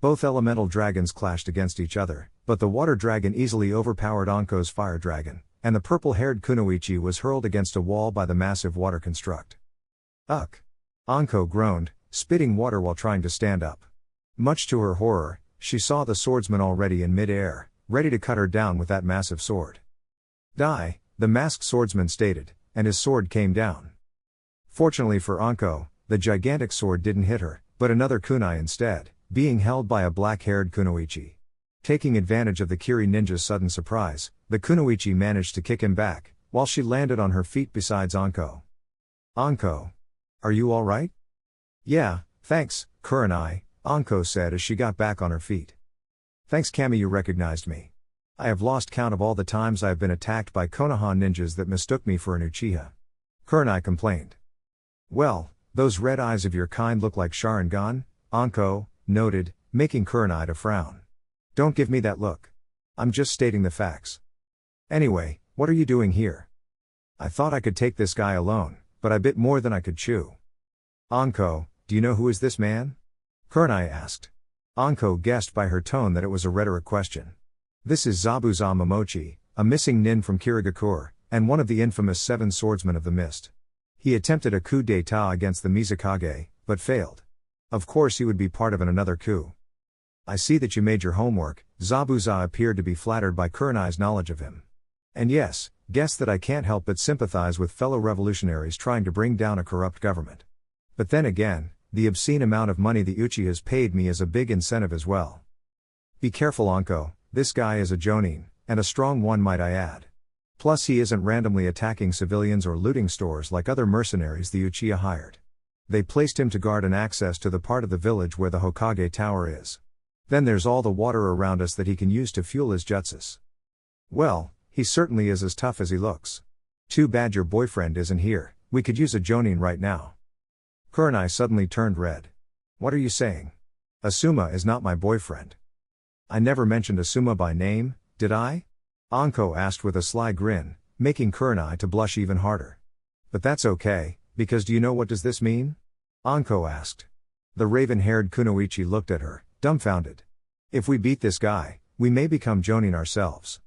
Both elemental dragons clashed against each other, but the water dragon easily overpowered Anko's fire dragon, and the purple-haired kunoichi was hurled against a wall by the massive water construct. "Ugh!" Anko groaned, spitting water while trying to stand up. Much to her horror, she saw the swordsman already in mid-air, ready to cut her down with that massive sword. "Die," the masked swordsman stated, and his sword came down. Fortunately for Anko, the gigantic sword didn't hit her, but another kunai instead, being held by a black-haired kunoichi. Taking advantage of the Kiri ninja's sudden surprise, the kunoichi managed to kick him back, while she landed on her feet beside Anko. "Anko. Are you alright?" "Yeah, thanks, Kurenai," Anko said as she got back on her feet. "Thanks Kami, you recognized me. I have lost count of all the times I have been attacked by Konoha ninjas that mistook me for an Uchiha," Kurenai complained. "Well, those red eyes of your kind look like Sharingan," Anko noted, making Kurenai to frown. "Don't give me that look. I'm just stating the facts. Anyway, what are you doing here?" "I thought I could take this guy alone, but I bit more than I could chew." "Anko, do you know who is this man?" Kurenai asked. Anko guessed by her tone that it was a rhetoric question. "This is Zabuza Momochi, a missing nin from Kirigakure, and one of the infamous 7 swordsmen of the mist. He attempted a coup d'état against the Mizukage, but failed. Of course he would be part of another coup." "I see that you made your homework." Zabuza appeared to be flattered by Kurenai's knowledge of him. "And yes, guess that I can't help but sympathize with fellow revolutionaries trying to bring down a corrupt government. But then again, the obscene amount of money the Uchihas paid me is a big incentive as well. Be careful Anko, this guy is a jonin, and a strong one might I add. Plus he isn't randomly attacking civilians or looting stores like other mercenaries the Uchiha hired. They placed him to guard an access to the part of the village where the Hokage tower is. Then there's all the water around us that he can use to fuel his jutsus. Well, he certainly is as tough as he looks. Too bad your boyfriend isn't here, we could use a jonin right now. Kurenai suddenly turned red. What are you saying? Asuma is not my boyfriend. I never mentioned Asuma by name, did I? Anko asked with a sly grin, making Kurenai to blush even harder. But that's okay, because do you know what does this mean? Anko asked. The raven-haired kunoichi looked at her, dumbfounded. If we beat this guy, we may become jonin ourselves.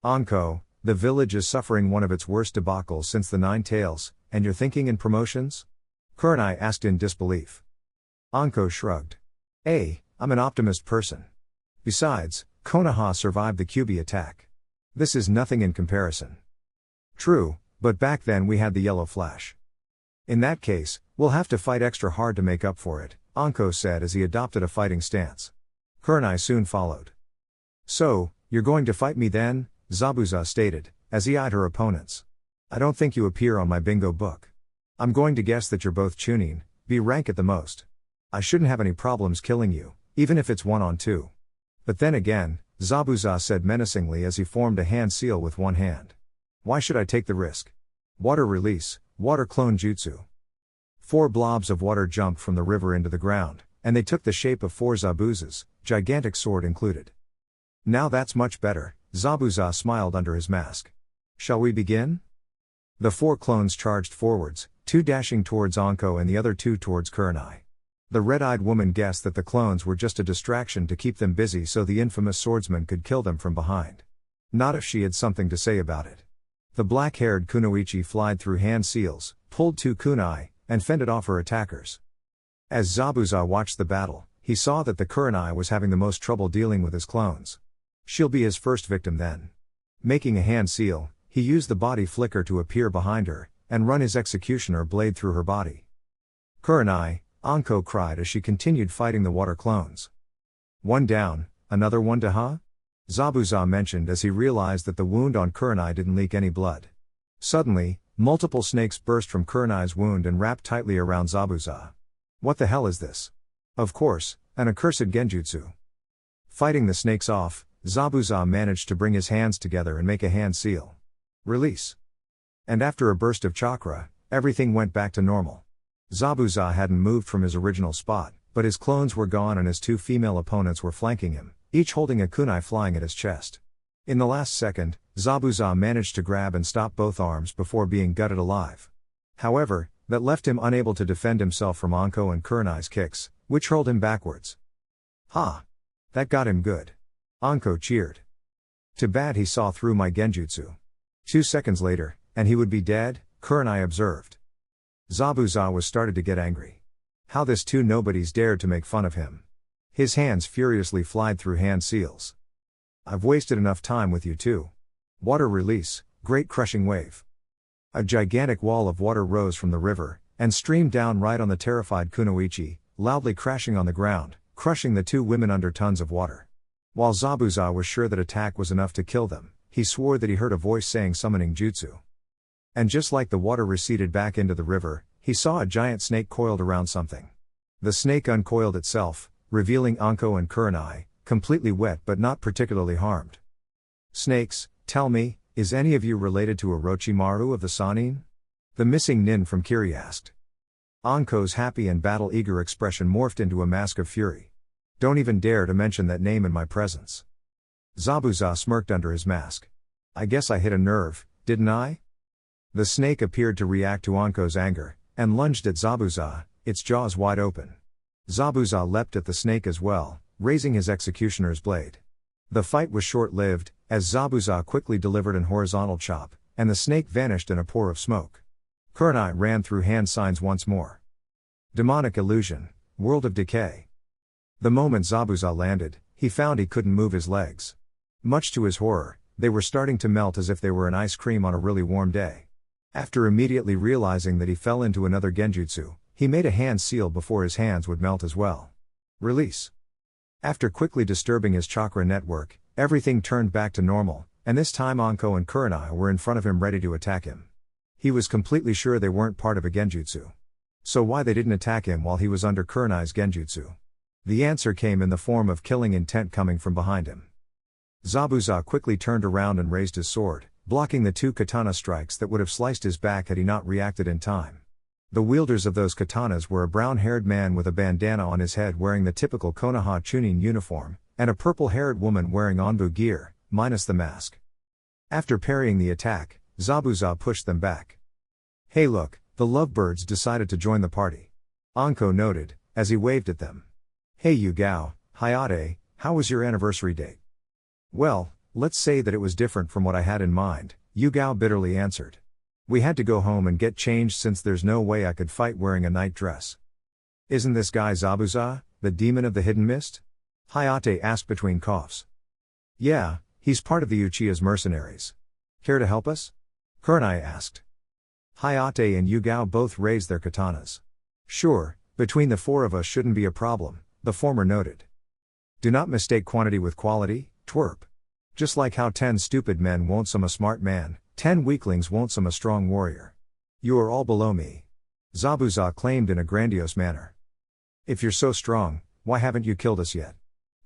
Anko, the village is suffering one of its worst debacles since the Nine Tails, and you're thinking in promotions? Kurenai asked in disbelief. Anko shrugged. I'm an optimist person. Besides, Konoha survived the Kyuubi attack. This is nothing in comparison. True, but back then we had the yellow flash. In that case, we'll have to fight extra hard to make up for it, Anko said as he adopted a fighting stance. Kurenai soon followed. So, you're going to fight me then? Zabuza stated, as he eyed her opponents. I don't think you appear on my bingo book. I'm going to guess that you're both Chunin, B rank at the most. I shouldn't have any problems killing you, even if it's 1-on-2. But then again, Zabuza said menacingly as he formed a hand seal with one hand. Why should I take the risk? Water release, water clone jutsu. 4 blobs of water jumped from the river into the ground, and they took the shape of 4 Zabuzas, gigantic sword included. Now that's much better, Zabuza smiled under his mask. Shall we begin? The 4 clones charged forwards, 2 dashing towards Anko and the other 2 towards Kurenai. The red-eyed woman guessed that the clones were just a distraction to keep them busy so the infamous swordsman could kill them from behind. Not if she had something to say about it. The black-haired kunoichi flied through hand seals, pulled 2 kunai, and fended off her attackers. As Zabuza watched the battle, he saw that the Kurenai was having the most trouble dealing with his clones. She'll be his first victim then. Making a hand seal, he used the body flicker to appear behind her, and run his executioner blade through her body. Kurenai, Anko cried as she continued fighting the water clones. One down, another one to huh? Zabuza mentioned as he realized that the wound on Kurenai didn't leak any blood. Suddenly, multiple snakes burst from Kurenai's wound and wrapped tightly around Zabuza. What the hell is this? Of course, an accursed genjutsu. Fighting the snakes off, Zabuza managed to bring his hands together and make a hand seal. Release. And after a burst of chakra, everything went back to normal. Zabuza hadn't moved from his original spot, but his clones were gone and his 2 female opponents were flanking him, each holding a kunai flying at his chest. In the last second, Zabuza managed to grab and stop both arms before being gutted alive. However, that left him unable to defend himself from Anko and Kurenai's kicks, which hurled him backwards. Ha! That got him good. Anko cheered. Too bad he saw through my genjutsu. 2 seconds later, and he would be dead, Kurenai observed. Zabuza was started to get angry. How this 2 nobodies dared to make fun of him. His hands furiously flied through hand seals. I've wasted enough time with you 2. Water release, great crushing wave. A gigantic wall of water rose from the river, and streamed down right on the terrified kunoichi, loudly crashing on the ground, crushing the 2 women under tons of water. While Zabuza was sure that attack was enough to kill them, he swore that he heard a voice saying summoning jutsu. And just like the water receded back into the river, he saw a giant snake coiled around something. The snake uncoiled itself, revealing Anko and Kurenai, completely wet but not particularly harmed. Snakes, tell me, is any of you related to Orochimaru of the Sannin? The missing nin from Kiri asked. Anko's happy and battle-eager expression morphed into a mask of fury. Don't even dare to mention that name in my presence. Zabuza smirked under his mask. I guess I hit a nerve, didn't I? The snake appeared to react to Anko's anger, and lunged at Zabuza, its jaws wide open. Zabuza leapt at the snake as well, raising his executioner's blade. The fight was short-lived, as Zabuza quickly delivered an horizontal chop, and the snake vanished in a pour of smoke. Kurenai ran through hand signs once more. Demonic illusion, world of decay. The moment Zabuza landed, he found he couldn't move his legs. Much to his horror, they were starting to melt as if they were an ice cream on a really warm day. After immediately realizing that he fell into another genjutsu, he made a hand seal before his hands would melt as well. Release. After quickly disturbing his chakra network, everything turned back to normal, and this time Anko and Kurenai were in front of him ready to attack him. He was completely sure they weren't part of a genjutsu. So why they didn't attack him while he was under Kurenai's genjutsu? The answer came in the form of killing intent coming from behind him. Zabuza quickly turned around and raised his sword, blocking the 2 katana strikes that would have sliced his back had he not reacted in time. The wielders of those katanas were a brown-haired man with a bandana on his head wearing the typical Konoha Chunin uniform, and a purple-haired woman wearing Onbu gear, minus the mask. After parrying the attack, Zabuza pushed them back. "Hey look, the lovebirds decided to join the party," Anko noted, as he waved at them. "Hey Yugao, Hayate, how was your anniversary date?" "Well, let's say that it was different from what I had in mind," Yugao bitterly answered. "We had to go home and get changed since there's no way I could fight wearing a night dress." "Isn't this guy Zabuza, the demon of the hidden mist?" Hayate asked between coughs. "Yeah, he's part of the Uchiha's mercenaries. Care to help us?" Kurenai asked. Hayate and Yugao both raised their katanas. "Sure, between the 4 of us shouldn't be a problem," the former noted. "Do not mistake quantity with quality, twerp. Just like how 10 stupid men won't some a smart man, 10 weaklings won't some a strong warrior. You are all below me," Zabuza claimed in a grandiose manner. "If you're so strong, why haven't you killed us yet?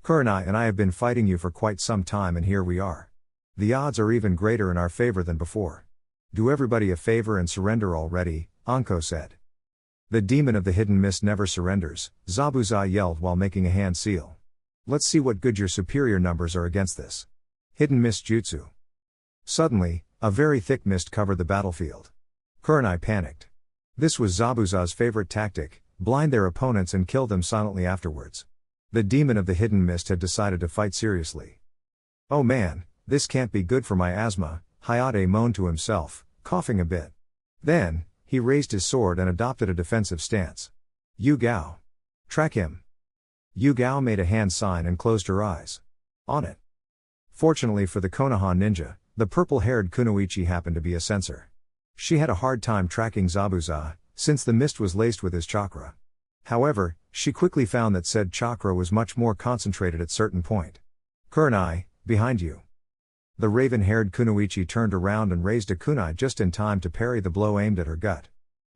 Kurenai and I have been fighting you for quite some time and here we are. The odds are even greater in our favor than before. Do everybody a favor and surrender already," Anko said. "The demon of the hidden mist never surrenders," Zabuza yelled while making a hand seal. "Let's see what good your superior numbers are against this hidden mist jutsu." Suddenly, a very thick mist covered the battlefield. Kurenai panicked. This was Zabuza's favorite tactic: blind their opponents and kill them silently afterwards. The demon of the hidden mist had decided to fight seriously. "Oh man, this can't be good for my asthma," Hayate moaned to himself, coughing a bit. Then, he raised his sword and adopted a defensive stance. "Yugao. Track him." Yugao made a hand sign and closed her eyes. "On it." Fortunately for the Konoha ninja, the purple-haired Kunoichi happened to be a sensor. She had a hard time tracking Zabuza, since the mist was laced with his chakra. However, she quickly found that said chakra was much more concentrated at certain point. "Kurenai, behind you." The raven-haired Kunoichi turned around and raised a kunai just in time to parry the blow aimed at her gut.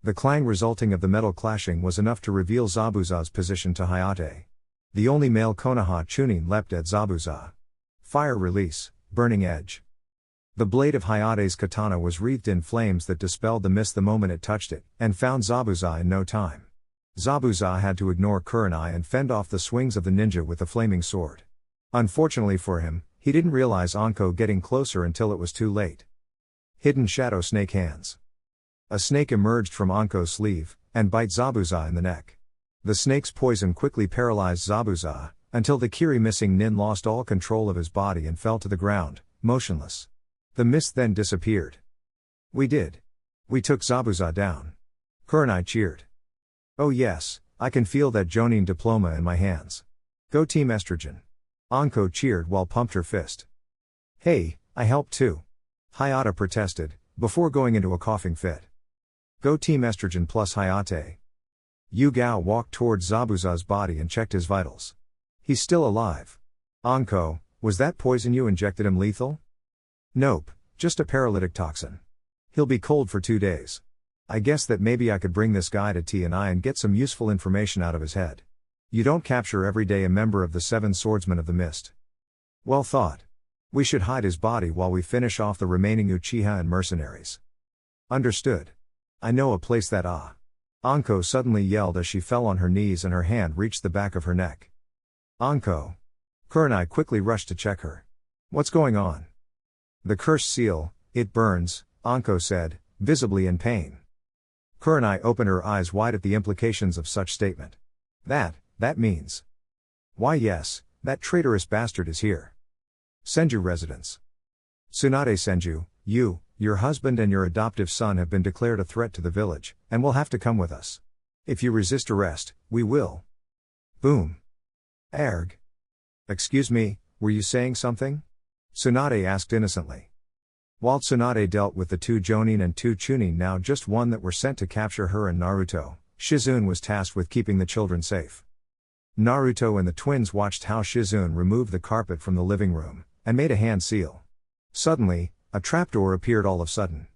The clang resulting of the metal clashing was enough to reveal Zabuza's position to Hayate. The only male Konoha Chunin leapt at Zabuza. Fire release, burning edge. The blade of Hayate's katana was wreathed in flames that dispelled the mist the moment it touched it, and found Zabuza in no time. Zabuza had to ignore Kurenai and fend off the swings of the ninja with the flaming sword. Unfortunately for him, he didn't realize Anko getting closer until it was too late. Hidden shadow snake hands. A snake emerged from Anko's sleeve, and bit Zabuza in the neck. The snake's poison quickly paralyzed Zabuza, until the Kiri missing nin lost all control of his body and fell to the ground, motionless. The mist then disappeared. "We did. We took Zabuza down." Kurenai cheered. "Oh yes, I can feel that Jonin diploma in my hands. Go Team Estrogen." Anko cheered while pumped her fist. "Hey, I helped too," Hayate protested, before going into a coughing fit. "Go Team Estrogen plus Hayate." Yugao walked towards Zabuza's body and checked his vitals. "He's still alive." "Anko, was that poison you injected him lethal?" "Nope, just a paralytic toxin. He'll be cold for 2 days. I guess that maybe I could bring this guy to T&I and get some useful information out of his head. You don't capture every day a member of the 7 Swordsmen of the Mist." "Well thought. We should hide his body while we finish off the remaining Uchiha and mercenaries." "Understood. I know a place that Anko suddenly yelled as she fell on her knees and her hand reached the back of her neck. "Anko." Kurenai quickly rushed to check her. "What's going on?" "The cursed seal, it burns," Anko said, visibly in pain. Kurenai opened her eyes wide at the implications of such statement. That means. Why yes, that traitorous bastard is here. Senju residence. Tsunade Senju, your husband and your adoptive son have been declared a threat to the village, and will have to come with us. If you resist arrest, we will. Boom. Erg. Excuse me, were you saying something? Tsunade asked innocently. While Tsunade dealt with the 2 Jonin and 2 Chunin, now just 1 that were sent to capture her and Naruto, Shizune was tasked with keeping the children safe. Naruto and the twins watched how Shizune removed the carpet from the living room, and made a hand seal. Suddenly, a trapdoor appeared all of a sudden.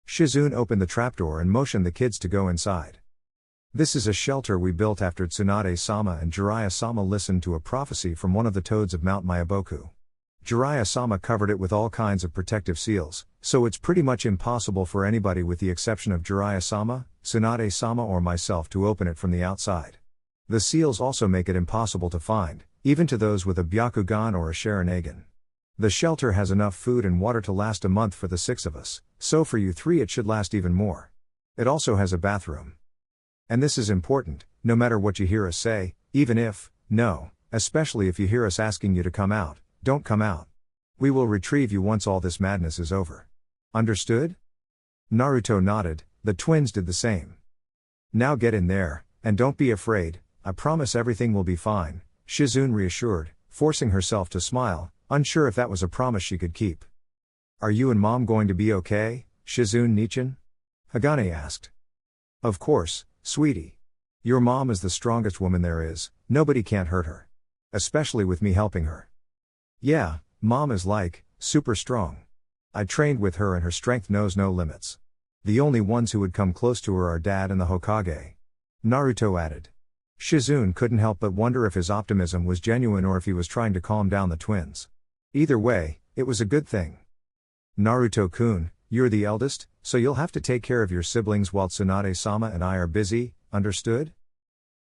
Shizune opened the trapdoor and motioned the kids to go inside. This is a shelter we built after Tsunade-sama and Jiraiya-sama listened to a prophecy from one of the toads of Mount Myaboku. Jiraiya-sama covered it with all kinds of protective seals, so it's pretty much impossible for anybody with the exception of Jiraiya-sama, Tsunade-sama or myself to open it from the outside. The seals also make it impossible to find, even to those with a Byakugan or a Sharingan. The shelter has enough food and water to last a month for the 6 of us, so for you 3 it should last even more. It also has a bathroom. And this is important, no matter what you hear us say, even if, no, especially if you hear us asking you to come out, don't come out. We will retrieve you once all this madness is over. Understood? Naruto nodded, the twins did the same. Now get in there, and don't be afraid, I promise everything will be fine, Shizune reassured, forcing herself to smile, unsure if that was a promise she could keep. Are you and Mom going to be okay, Shizune Nichin? Hagane asked. Of course, sweetie. Your mom is the strongest woman there is, nobody can't hurt her. Especially with me helping her. Yeah, Mom is super strong. I trained with her and her strength knows no limits. The only ones who would come close to her are Dad and the Hokage. Naruto added. Shizune couldn't help but wonder if his optimism was genuine or if he was trying to calm down the twins. Either way, it was a good thing. Naruto-kun, you're the eldest, so you'll have to take care of your siblings while Tsunade-sama and I are busy, understood?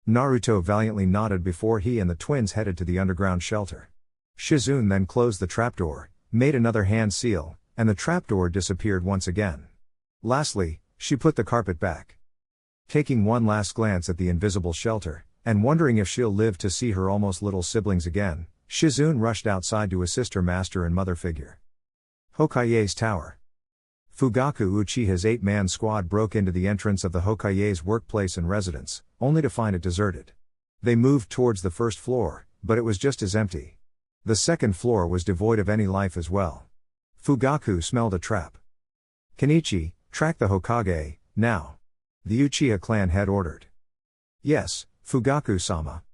Naruto valiantly nodded before he and the twins headed to the underground shelter. Shizune then closed the trapdoor, made another hand seal, and the trapdoor disappeared once again. Lastly, she put the carpet back. Taking one last glance at the invisible shelter, and wondering if she'll live to see her almost little siblings again, Shizune rushed outside to assist her master and mother figure. Hokage's Tower. Fugaku Uchiha's 8-man squad broke into the entrance of the Hokage's workplace and residence, only to find it deserted. They moved towards the first floor, but it was just as empty. The second floor was devoid of any life as well. Fugaku smelled a trap. Kenichi, track the Hokage, now. The Uchiha clan head ordered. Yes, Fugaku-sama.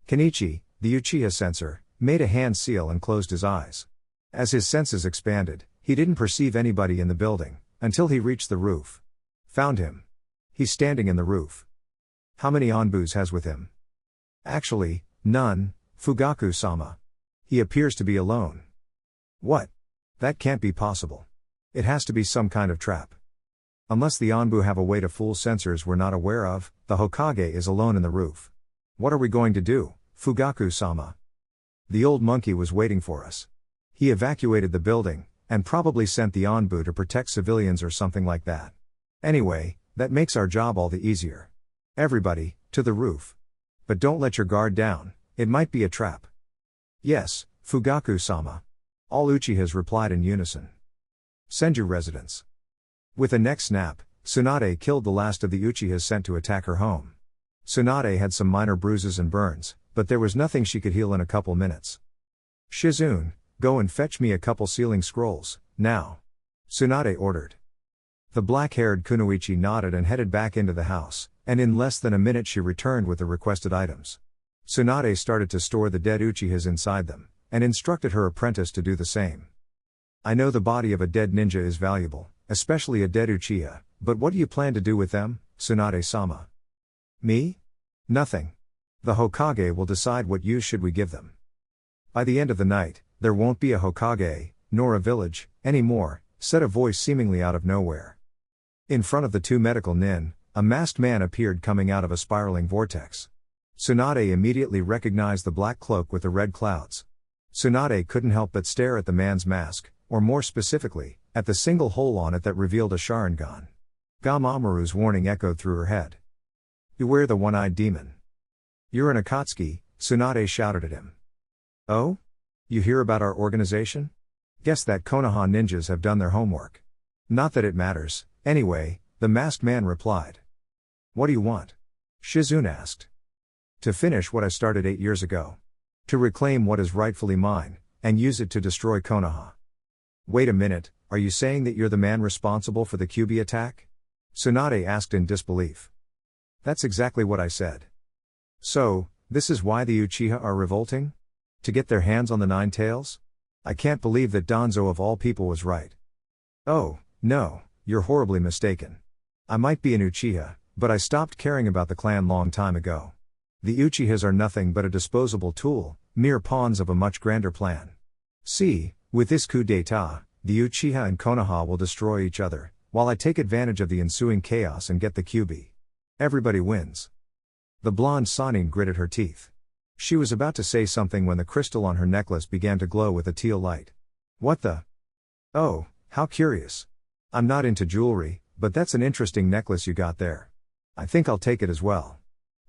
Kenichi, the Uchiha censor, made a hand seal and closed his eyes. As his senses expanded, he didn't perceive anybody in the building, until he reached the roof. Found him. He's standing in the roof. How many Onbus has with him? Actually, none, Fugaku-sama. He appears to be alone. What? That can't be possible. It has to be some kind of trap. Unless the Onbu have a way to fool sensors we're not aware of, the Hokage is alone in the roof. What are we going to do, Fugaku-sama? The old monkey was waiting for us. He evacuated the building, and probably sent the Onbu to protect civilians or something like that. Anyway, that makes our job all the easier. Everybody, to the roof. But don't let your guard down, it might be a trap. Yes, Fugaku-sama. All Uchihas replied in unison. Senju residence. With a neck snap, Tsunade killed the last of the Uchihas sent to attack her home. Tsunade had some minor bruises and burns, but there was nothing she could heal in a couple minutes. Shizune, go and fetch me a couple sealing scrolls, now. Tsunade ordered. The black-haired kunoichi nodded and headed back into the house, and in less than a minute she returned with the requested items. Tsunade started to store the dead Uchihas inside them, and instructed her apprentice to do the same. I know the body of a dead ninja is valuable, especially a dead Uchiha, but what do you plan to do with them, Tsunade-sama? Me? Nothing. The Hokage will decide what use should we give them. By the end of the night, there won't be a Hokage, nor a village, anymore, said a voice seemingly out of nowhere. In front of the 2 medical nin, a masked man appeared coming out of a spiraling vortex. Tsunade immediately recognized the black cloak with the red clouds. Tsunade couldn't help but stare at the man's mask, or more specifically, at the single hole on it that revealed a Sharingan. Gamamuru's warning echoed through her head. Beware the one-eyed demon. You're an Akatsuki, Tsunade shouted at him. Oh? You hear about our organization? Guess that Konoha ninjas have done their homework. Not that it matters, anyway, the masked man replied. What do you want? Shizune asked. To finish what I started 8 years ago. To reclaim what is rightfully mine, and use it to destroy Konoha. Wait a minute, are you saying that you're the man responsible for the Kyuubi attack? Tsunade asked in disbelief. That's exactly what I said. So, this is why the Uchiha are revolting? To get their hands on the 9 tails? I can't believe that Danzo of all people was right. Oh, no, you're horribly mistaken. I might be an Uchiha, but I stopped caring about the clan long time ago. The Uchihas are nothing but a disposable tool, mere pawns of a much grander plan. See, with this coup d'etat, the Uchiha and Konoha will destroy each other, while I take advantage of the ensuing chaos and get the Kyuubi. Everybody wins. The blonde Sannin gritted her teeth. She was about to say something when the crystal on her necklace began to glow with a teal light. What the? Oh, how curious. I'm not into jewelry, but that's an interesting necklace you got there. I think I'll take it as well.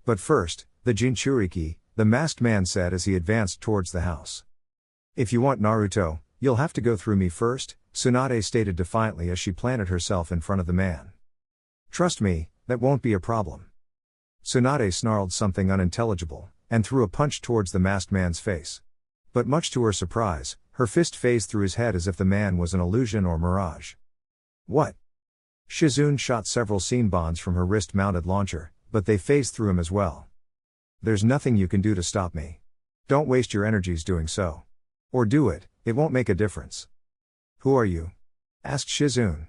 But first, the Jinchuriki, the masked man said as he advanced towards the house. If you want Naruto, you'll have to go through me first, Tsunade stated defiantly as she planted herself in front of the man. Trust me, that won't be a problem. Tsunade snarled something unintelligible, and threw a punch towards the masked man's face. But much to her surprise, her fist phased through his head as if the man was an illusion or mirage. What? Shizune shot several Senbons from her wrist-mounted launcher, but they phased through him as well. There's nothing you can do to stop me. Don't waste your energies doing so. Or do it, it won't make a difference. Who are you? Asked Shizune.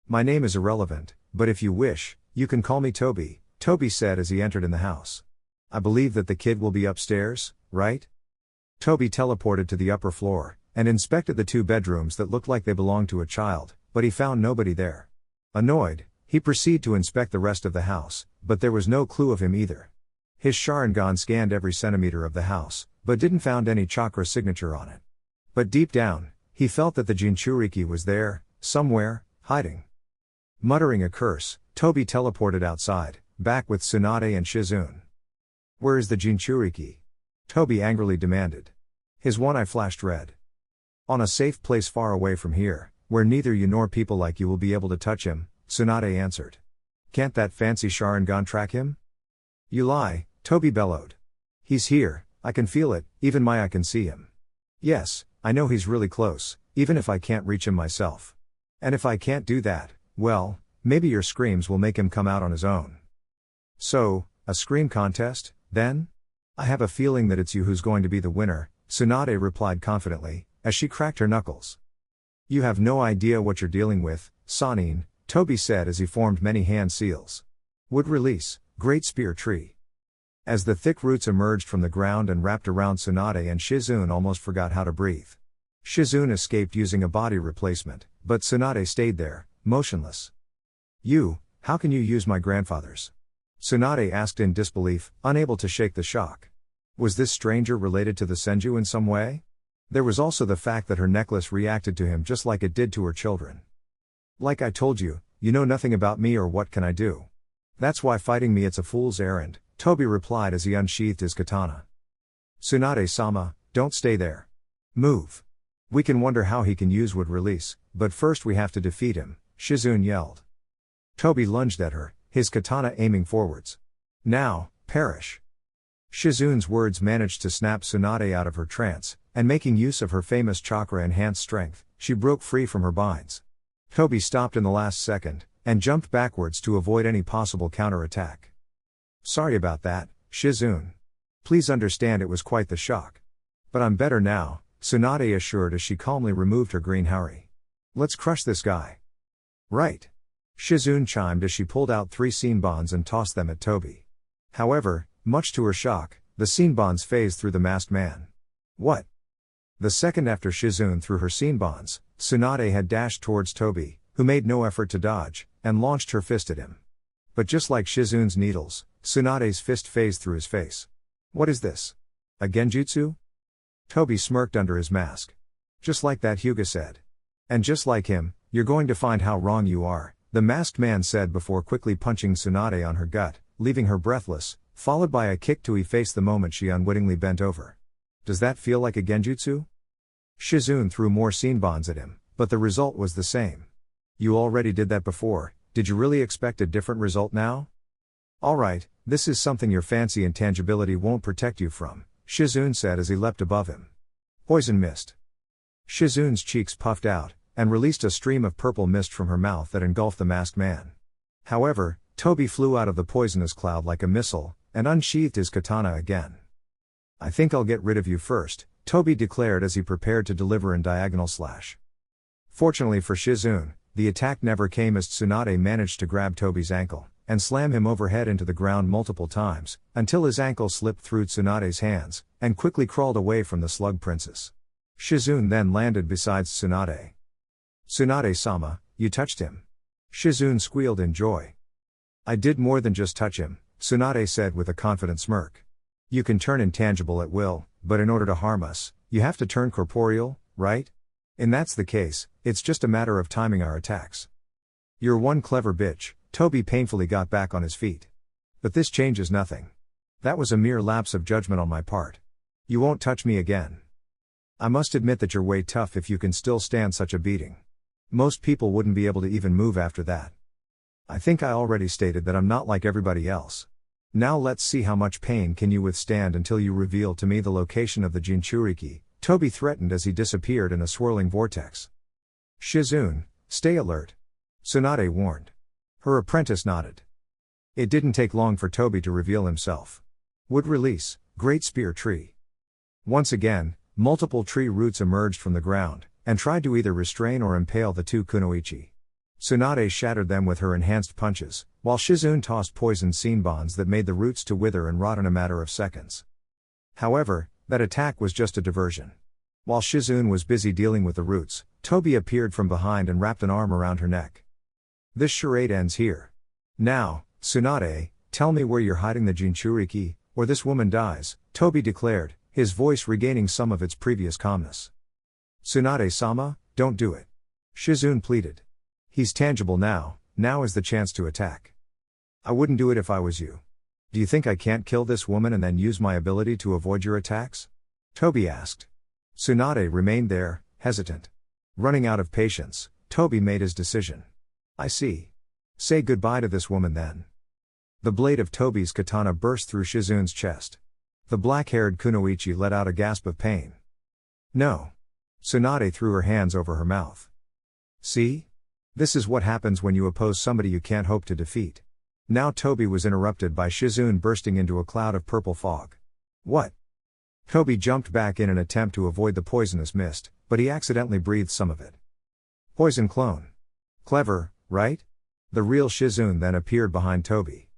My name is irrelevant, but if you wish, you can call me Toby, Toby said as he entered in the house. I believe that the kid will be upstairs, right? Toby teleported to the upper floor, and inspected the two bedrooms that looked like they belonged to a child, but he found nobody there. Annoyed, he proceeded to inspect the rest of the house, but there was no clue of him either. His Sharingan scanned every centimeter of the house, but didn't find any chakra signature on it. But deep down, he felt that the Jinchuriki was there, somewhere, hiding. Muttering a curse, Toby teleported outside, back with Tsunade and Shizune. Where is the Jinchuriki? Toby angrily demanded. His one eye flashed red. On a safe place far away from here, where neither you nor people like you will be able to touch him, Tsunade answered. Can't that fancy Sharingan track him? You lie, Toby bellowed. He's here, I can feel it, even my eye can see him. Yes, I know he's really close, even if I can't reach him myself. And if I can't do that, well, maybe your screams will make him come out on his own. So, a scream contest, then? I have a feeling that it's you who's going to be the winner, Tsunade replied confidently, as she cracked her knuckles. You have no idea what you're dealing with, Sannin, Toby said as he formed many hand seals. Would release, great spear tree. As the thick roots emerged from the ground and wrapped around Tsunade and Shizune almost forgot how to breathe. Shizune escaped using a body replacement, but Tsunade stayed there, motionless. You, how can you use my grandfather's? Tsunade asked in disbelief, unable to shake the shock. Was this stranger related to the Senju in some way? There was also the fact that her necklace reacted to him just like it did to her children. Like I told you, you know nothing about me or what can I do. That's why fighting me it's a fool's errand, Toby replied as he unsheathed his katana. Tsunade-sama, don't stay there. Move. We can wonder how he can use wood release, but first we have to defeat him, Shizune yelled. Toby lunged at her, his katana aiming forwards. Now, perish. Shizune's words managed to snap Tsunade out of her trance, and making use of her famous chakra-enhanced strength, she broke free from her binds. Toby stopped in the last second, and jumped backwards to avoid any possible counterattack. Sorry about that, Shizune. Please understand it was quite the shock. But I'm better now, Tsunade assured as she calmly removed her green hari. Let's crush this guy. Right. Shizune chimed as she pulled out 3 Senbons and tossed them at Toby. However, much to her shock, the Senbons phased through the masked man. What? The second after Shizune threw her Senbons, Tsunade had dashed towards Toby, who made no effort to dodge, and launched her fist at him. But just like Shizune's needles, Tsunade's fist phased through his face. What is this? A genjutsu? Toby smirked under his mask. Just like that, Hyuga said. And just like him, you're going to find how wrong you are, the masked man said before quickly punching Tsunade on her gut, leaving her breathless, followed by a kick to efface the moment she unwittingly bent over. Does that feel like a genjutsu? Shizune threw more Senbons at him, but the result was the same. You already did that before, did you really expect a different result now? Alright, this is something your fancy intangibility won't protect you from, Shizune said as he leapt above him. Poison mist. Shizune's cheeks puffed out, and released a stream of purple mist from her mouth that engulfed the masked man. However, Toby flew out of the poisonous cloud like a missile, and unsheathed his katana again. I think I'll get rid of you first, Toby declared as he prepared to deliver a diagonal slash. Fortunately for Shizune, the attack never came as Tsunade managed to grab Toby's ankle, and slam him overhead into the ground multiple times, until his ankle slipped through Tsunade's hands, and quickly crawled away from the Slug Princess. Shizune then landed beside Tsunade. "Tsunade-sama, you touched him." Shizune squealed in joy. "I did more than just touch him," Tsunade said with a confident smirk. "You can turn intangible at will, but in order to harm us, you have to turn corporeal, right? And that's the case, it's just a matter of timing our attacks." "You're one clever bitch," Toby painfully got back on his feet. "But this changes nothing. That was a mere lapse of judgment on my part. You won't touch me again. I must admit that you're way tough if you can still stand such a beating. Most people wouldn't be able to even move after that. I think I already stated that I'm not like everybody else. Now let's see how much pain can you withstand until you reveal to me the location of the Jinchuriki," Toby threatened as he disappeared in a swirling vortex. "Shizune, stay alert," Tsunade warned. Her apprentice nodded. It didn't take long for Toby to reveal himself. Wood release, Great Spear Tree. Once again, multiple tree roots emerged from the ground, and tried to either restrain or impale the two kunoichi. Tsunade shattered them with her enhanced punches, while Shizune tossed poisoned senbons that made the roots to wither and rot in a matter of seconds. However, that attack was just a diversion. While Shizune was busy dealing with the roots, Toby appeared from behind and wrapped an arm around her neck. "This charade ends here. Now, Tsunade, tell me where you're hiding the Jinchuriki, or this woman dies," Toby declared, his voice regaining some of its previous calmness. "Tsunade-sama, don't do it," Shizune pleaded. "He's tangible now is the chance to attack." "I wouldn't do it if I was you. Do you think I can't kill this woman and then use my ability to avoid your attacks?" Toby asked. Tsunade remained there, hesitant. Running out of patience, Toby made his decision. "I see. Say goodbye to this woman then." The blade of Toby's katana burst through Shizune's chest. The black-haired kunoichi let out a gasp of pain. "No." Tsunade threw her hands over her mouth. "See? This is what happens when you oppose somebody you can't hope to defeat." Now Toby was interrupted by Shizune bursting into a cloud of purple fog. "What?" Toby jumped back in an attempt to avoid the poisonous mist, but he accidentally breathed some of it. "Poison clone. Clever, right?" The real Shizune then appeared behind Toby.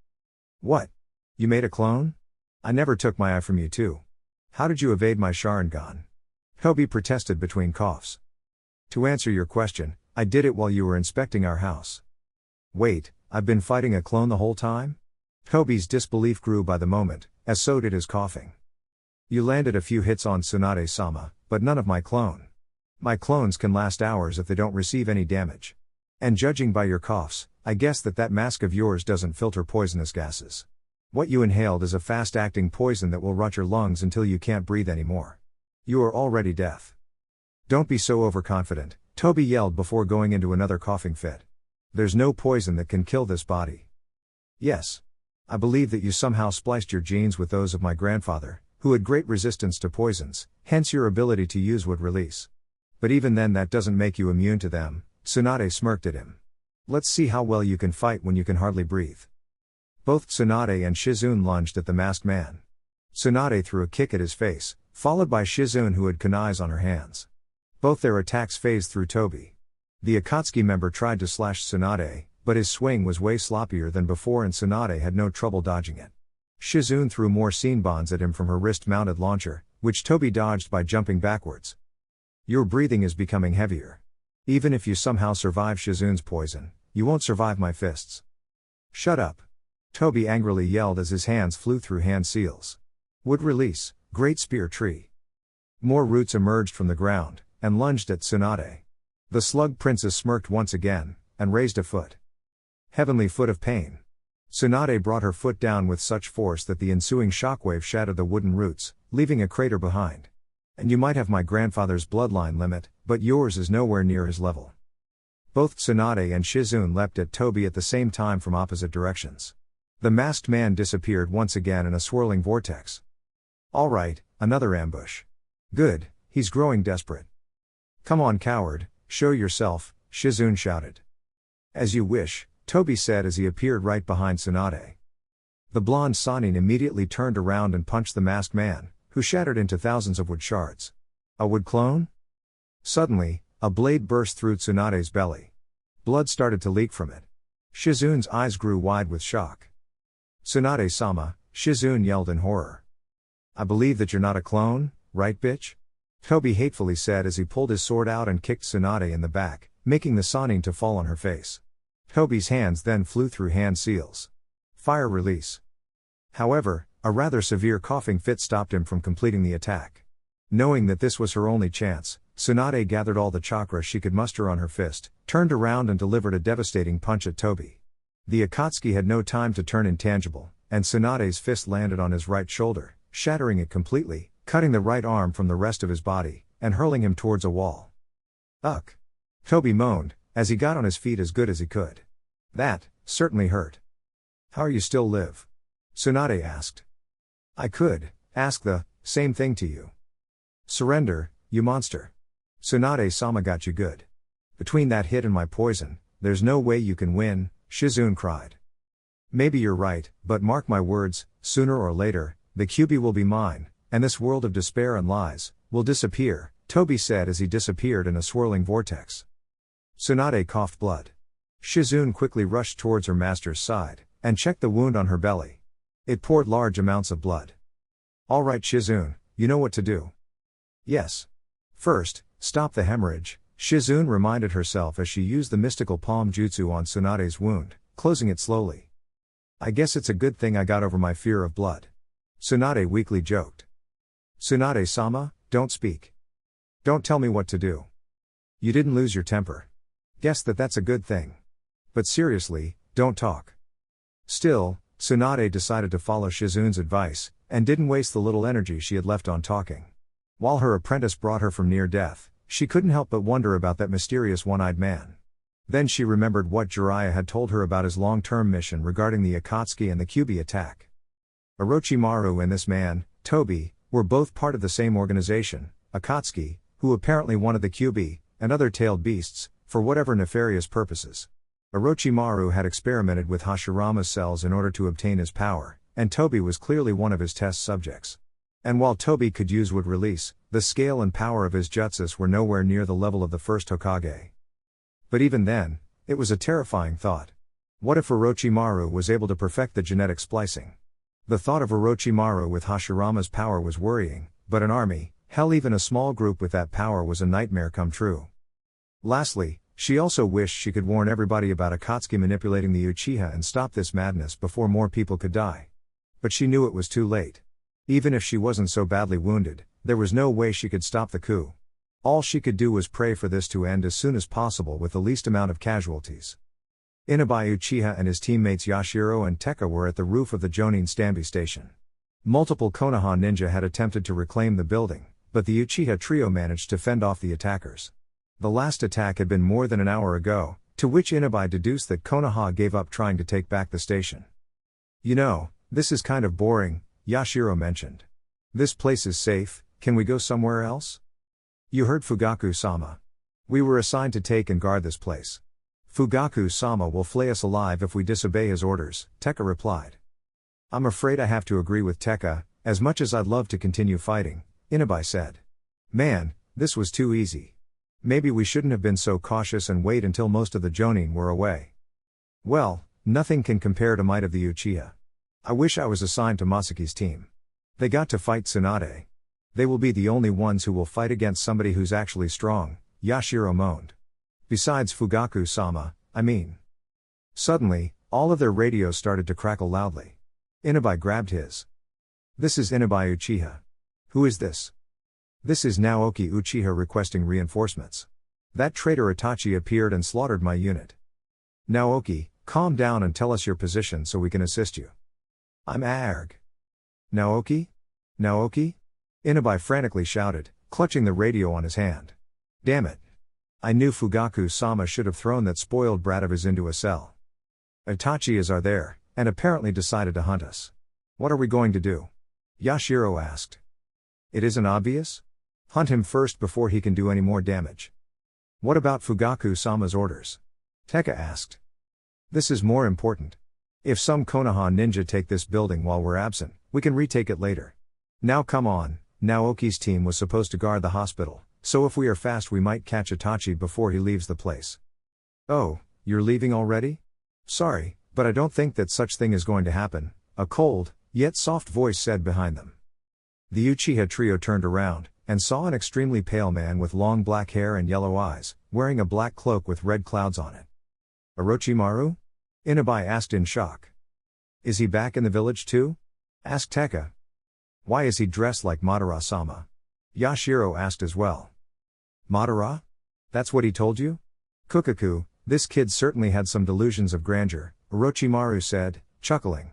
"What? You made a clone? I never took my eye from you too. How did you evade my Sharingan?" Toby protested between coughs. "To answer your question, I did it while you were inspecting our house." "Wait, I've been fighting a clone the whole time?" Toby's disbelief grew by the moment, as so did his coughing. "You landed a few hits on Tsunade-sama, but none of my clone. My clones can last hours if they don't receive any damage. And judging by your coughs, I guess that mask of yours doesn't filter poisonous gases. What you inhaled is a fast-acting poison that will rot your lungs until you can't breathe anymore. You are already deaf." "Don't be so overconfident," Toby yelled before going into another coughing fit. "There's no poison that can kill this body." "Yes. I believe that you somehow spliced your genes with those of my grandfather, who had great resistance to poisons, hence your ability to use wood release. But even then that doesn't make you immune to them," Tsunade smirked at him. "Let's see how well you can fight when you can hardly breathe." Both Tsunade and Shizune lunged at the masked man. Tsunade threw a kick at his face, followed by Shizune who had kunais on her hands. Both their attacks phased through Toby. The Akatsuki member tried to slash Tsunade, but his swing was way sloppier than before and Tsunade had no trouble dodging it. Shizune threw more senbons at him from her wrist-mounted launcher, which Toby dodged by jumping backwards. "Your breathing is becoming heavier. Even if you somehow survive Shizune's poison, you won't survive my fists." "Shut up," Toby angrily yelled as his hands flew through hand seals. Wood release, Great Spear Tree. More roots emerged from the ground, and lunged at Tsunade. The Slug Princess smirked once again, and raised a foot. Heavenly Foot of Pain. Tsunade brought her foot down with such force that the ensuing shockwave shattered the wooden roots, leaving a crater behind. "And you might have my grandfather's bloodline limit, but yours is nowhere near his level." Both Tsunade and Shizune leapt at Toby at the same time from opposite directions. The masked man disappeared once again in a swirling vortex. "All right, another ambush. Good, he's growing desperate." "Come on, coward, show yourself," Shizune shouted. "As you wish," Toby said as he appeared right behind Tsunade. The blonde Sannin immediately turned around and punched the masked man, who shattered into thousands of wood shards. A wood clone? Suddenly, a blade burst through Tsunade's belly. Blood started to leak from it. Shizune's eyes grew wide with shock. "Tsunade-sama," Shizune yelled in horror. "I believe that you're not a clone, right bitch?" Toby hatefully said as he pulled his sword out and kicked Tsunade in the back, making the Sannin to fall on her face. Toby's hands then flew through hand seals. Fire release. However, a rather severe coughing fit stopped him from completing the attack. Knowing that this was her only chance, Tsunade gathered all the chakra she could muster on her fist, turned around and delivered a devastating punch at Toby. The Akatsuki had no time to turn intangible, and Tsunade's fist landed on his right shoulder, shattering it completely, cutting the right arm from the rest of his body, and hurling him towards a wall. "Ugh!" Toby moaned, as he got on his feet as good as he could. "That certainly hurt." "How are you still live?" Tsunade asked. "I could ask the same thing to you." "Surrender, you monster. Tsunade-sama got you good. Between that hit and my poison, there's no way you can win," Shizune cried. "Maybe you're right, but mark my words, sooner or later, the Kyuubi will be mine, and this world of despair and lies will disappear," Toby said as he disappeared in a swirling vortex. Tsunade coughed blood. Shizune quickly rushed towards her master's side, and checked the wound on her belly. It poured large amounts of blood. "All right, Shizune, you know what to do." "Yes. First, stop the hemorrhage," Shizune reminded herself as she used the mystical palm jutsu on Tsunade's wound, closing it slowly. "I guess it's a good thing I got over my fear of blood." Tsunade weakly joked. "Tsunade-sama, don't speak. Don't tell me what to do. You didn't lose your temper. Guess that's a good thing. But seriously, don't talk." Still, Tsunade decided to follow Shizune's advice, and didn't waste the little energy she had left on talking. While her apprentice brought her from near death, she couldn't help but wonder about that mysterious one-eyed man. Then she remembered what Jiraiya had told her about his long-term mission regarding the Akatsuki and the Kyuubi attack. Orochimaru and this man, Toby, were both part of the same organization, Akatsuki, who apparently wanted the Kyuubi, and other tailed beasts, for whatever nefarious purposes. Orochimaru had experimented with Hashirama's cells in order to obtain his power, and Toby was clearly one of his test subjects. And while Toby could use wood release, the scale and power of his jutsus were nowhere near the level of the first Hokage. But even then, it was a terrifying thought. What if Orochimaru was able to perfect the genetic splicing? The thought of Orochimaru with Hashirama's power was worrying, but an army, hell even a small group with that power was a nightmare come true. Lastly, she also wished she could warn everybody about Akatsuki manipulating the Uchiha and stop this madness before more people could die. But she knew it was too late. Even if she wasn't so badly wounded, there was no way she could stop the coup. All she could do was pray for this to end as soon as possible with the least amount of casualties. Inabai Uchiha and his teammates Yashiro and Tekka were at the roof of the Jonin Stanby station. Multiple Konoha ninja had attempted to reclaim the building, but the Uchiha trio managed to fend off the attackers. The last attack had been more than an hour ago, to which Inabai deduced that Konoha gave up trying to take back the station. "You know, this is kind of boring," Yashiro mentioned. "This place is safe, can we go somewhere else?" "You heard Fugaku-sama. We were assigned to take and guard this place. Fugaku-sama will flay us alive if we disobey his orders," Tekka replied. "I'm afraid I have to agree with Tekka, as much as I'd love to continue fighting," Inabai said. "Man, this was too easy. Maybe we shouldn't have been so cautious and wait until most of the Jonin were away." "Well, nothing can compare to might of the Uchiha. I wish I was assigned to Masaki's team. They got to fight Tsunade. They will be the only ones who will fight against somebody who's actually strong," Yashiro moaned. "Besides Fugaku-sama, I mean." Suddenly, all of their radios started to crackle loudly. Inabai grabbed his. "This is Inabai Uchiha. Who is this?" "This is Naoki Uchiha requesting reinforcements. That traitor Itachi appeared and slaughtered my unit." "Naoki, calm down and tell us your position so we can assist you." "I'm Arg." "Naoki? Naoki?" Inabai frantically shouted, clutching the radio on his hand. "Damn it. I knew Fugaku-sama should have thrown that spoiled brat of his into a cell. Itachi is there, and apparently decided to hunt us. What are we going to do?" Yashiro asked. "It isn't obvious? Hunt him first before he can do any more damage." "What about Fugaku-sama's orders?" Tekka asked. "This is more important. If some Konoha ninja take this building while we're absent, we can retake it later. Now come on, Naoki's team was supposed to guard the hospital, so if we are fast we might catch Itachi before he leaves the place." "Oh, you're leaving already?" Sorry, but I don't think that such thing is going to happen, a cold, yet soft voice said behind them. The Uchiha trio turned around, and saw an extremely pale man with long black hair and yellow eyes, wearing a black cloak with red clouds on it. Orochimaru? Inabai asked in shock. Is he back in the village too? Asked Tekka. Why is he dressed like Madara-sama? Yashiro asked as well. Madara? That's what he told you? Kukaku, this kid certainly had some delusions of grandeur, Orochimaru said, chuckling.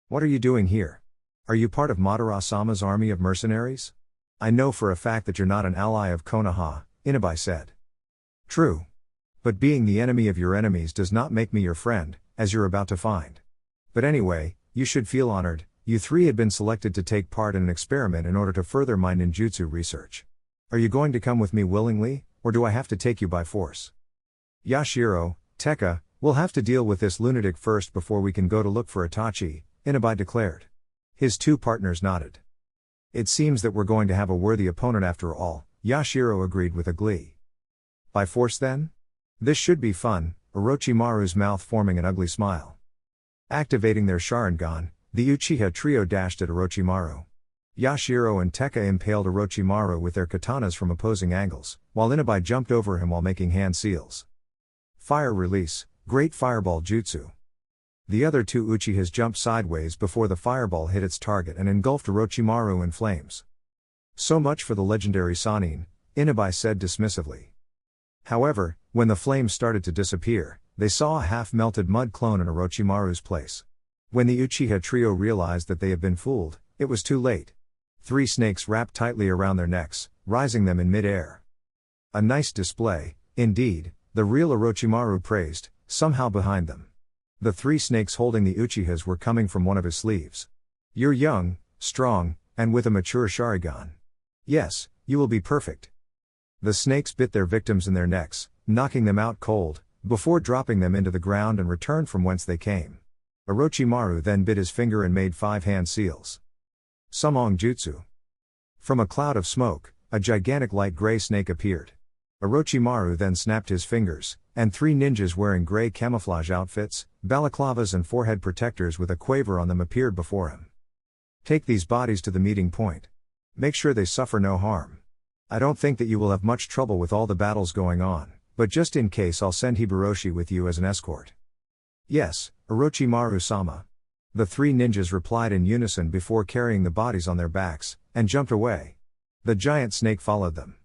What are you doing here? Are you part of Madara-sama's army of mercenaries? I know for a fact that you're not an ally of Konoha, Inabai said. True. But being the enemy of your enemies does not make me your friend, as you're about to find. But anyway, you should feel honored, you three had been selected to take part in an experiment in order to further my ninjutsu research. Are you going to come with me willingly, or do I have to take you by force? Yashiro, Tekka, we'll have to deal with this lunatic first before we can go to look for Itachi, Inabai declared. His two partners nodded. It seems that we're going to have a worthy opponent after all, Yashiro agreed with a glee. By force then? This should be fun, Orochimaru's mouth forming an ugly smile. Activating their Sharingan, the Uchiha trio dashed at Orochimaru. Yashiro and Tekka impaled Orochimaru with their katanas from opposing angles, while Inabai jumped over him while making hand seals. Fire release, Great Fireball Jutsu. The other two Uchihas jumped sideways before the fireball hit its target and engulfed Orochimaru in flames. So much for the legendary Sannin, Inabai said dismissively. However, when the flames started to disappear, they saw a half-melted mud clone in Orochimaru's place. When the Uchiha trio realized that they had been fooled, it was too late. 3 snakes wrapped tightly around their necks, rising them in mid-air. A nice display, indeed, the real Orochimaru praised, somehow behind them. The 3 snakes holding the Uchihas were coming from one of his sleeves. You're young, strong, and with a mature Sharingan. Yes, you will be perfect. The snakes bit their victims in their necks, knocking them out cold, before dropping them into the ground and returned from whence they came. Orochimaru then bit his finger and made 5 hand seals. Sumong Jutsu. From a cloud of smoke, a gigantic light gray snake appeared. Orochimaru then snapped his fingers, and 3 ninjas wearing gray camouflage outfits, balaclavas and forehead protectors with a quiver on them appeared before him. Take these bodies to the meeting point. Make sure they suffer no harm. I don't think that you will have much trouble with all the battles going on, but just in case I'll send Hiboroshi with you as an escort. Yes, Orochimaru-sama. The 3 ninjas replied in unison before carrying the bodies on their backs, and jumped away. The giant snake followed them.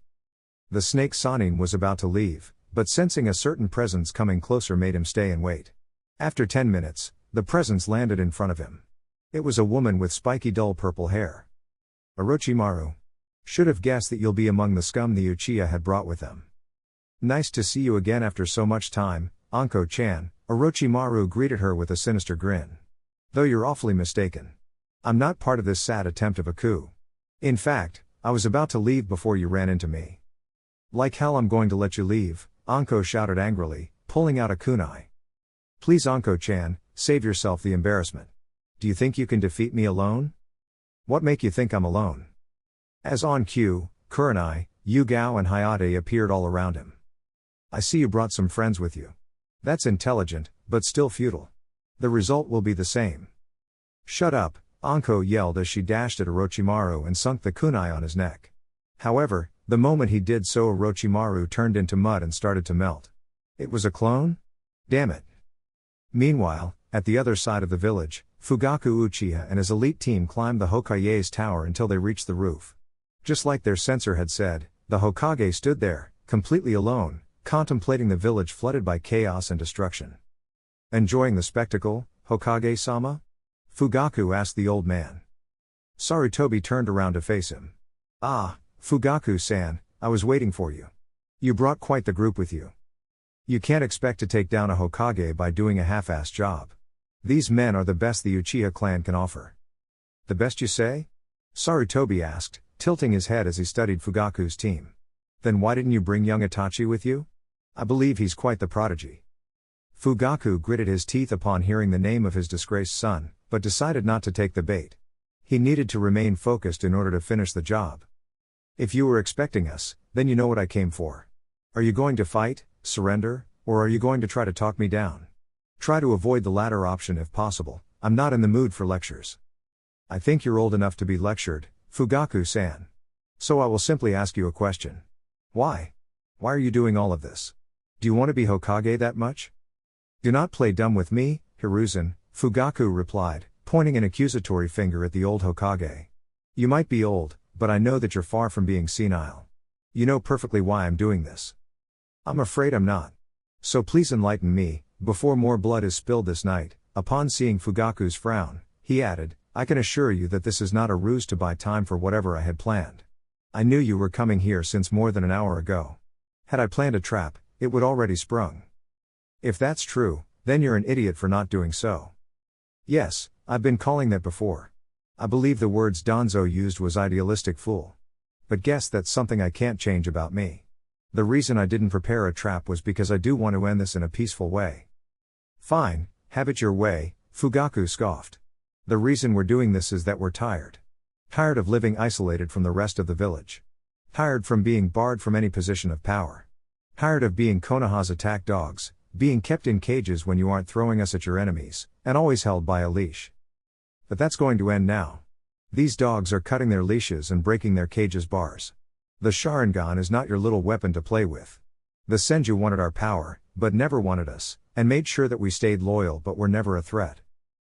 The snake Sannin was about to leave, but sensing a certain presence coming closer made him stay and wait. After 10 minutes, the presence landed in front of him. It was a woman with spiky dull purple hair. Orochimaru. Should have guessed that you'll be among the scum the Uchiha had brought with them. Nice to see you again after so much time, Anko-chan, Orochimaru greeted her with a sinister grin. Though you're awfully mistaken. I'm not part of this sad attempt of a coup. In fact, I was about to leave before you ran into me. Like hell I'm going to let you leave, Anko shouted angrily, pulling out a kunai. Please Anko-chan, save yourself the embarrassment. Do you think you can defeat me alone? What make you think I'm alone? As on cue, Kurenai, Yugao and Hayate appeared all around him. I see you brought some friends with you. That's intelligent, but still futile. The result will be the same. Shut up, Anko yelled as she dashed at Orochimaru and sunk the kunai on his neck. However, the moment he did so Orochimaru turned into mud and started to melt. It was a clone? Damn it. Meanwhile, at the other side of the village, Fugaku Uchiha and his elite team climbed the Hokage's tower until they reached the roof. Just like their censor had said, the Hokage stood there, completely alone, contemplating the village flooded by chaos and destruction. Enjoying the spectacle, Hokage-sama? Fugaku asked the old man. Sarutobi turned around to face him. Ah, Fugaku-san, I was waiting for you. You brought quite the group with you. You can't expect to take down a Hokage by doing a half-assed job. These men are the best the Uchiha clan can offer. The best you say? Sarutobi asked, tilting his head as he studied Fugaku's team. Then why didn't you bring young Itachi with you? I believe he's quite the prodigy. Fugaku gritted his teeth upon hearing the name of his disgraced son, but decided not to take the bait. He needed to remain focused in order to finish the job. If you were expecting us, then you know what I came for. Are you going to fight, surrender, or are you going to try to talk me down? Try to avoid the latter option if possible. I'm not in the mood for lectures. I think you're old enough to be lectured, Fugaku-san. So I will simply ask you a question. Why? Why are you doing all of this? Do you want to be Hokage that much? Do not play dumb with me, Hiruzen, Fugaku replied, pointing an accusatory finger at the old Hokage. You might be old, but I know that you're far from being senile. You know perfectly why I'm doing this. I'm afraid I'm not. So please enlighten me, before more blood is spilled this night. Upon seeing Fugaku's frown, he added, I can assure you that this is not a ruse to buy time for whatever I had planned. I knew you were coming here since more than an hour ago. Had I planned a trap, it would already sprung. If that's true, then you're an idiot for not doing so. Yes, I've been calling that before. I believe the words Danzo used was idealistic fool. But guess that's something I can't change about me. The reason I didn't prepare a trap was because I do want to end this in a peaceful way. Fine, have it your way, Fugaku scoffed. The reason we're doing this is that we're tired. Tired of living isolated from the rest of the village. Tired from being barred from any position of power. Tired of being Konoha's attack dogs, being kept in cages when you aren't throwing us at your enemies, and always held by a leash. But that's going to end now. These dogs are cutting their leashes and breaking their cages' bars. The Sharingan is not your little weapon to play with. The Senju wanted our power, but never wanted us, and made sure that we stayed loyal but were never a threat.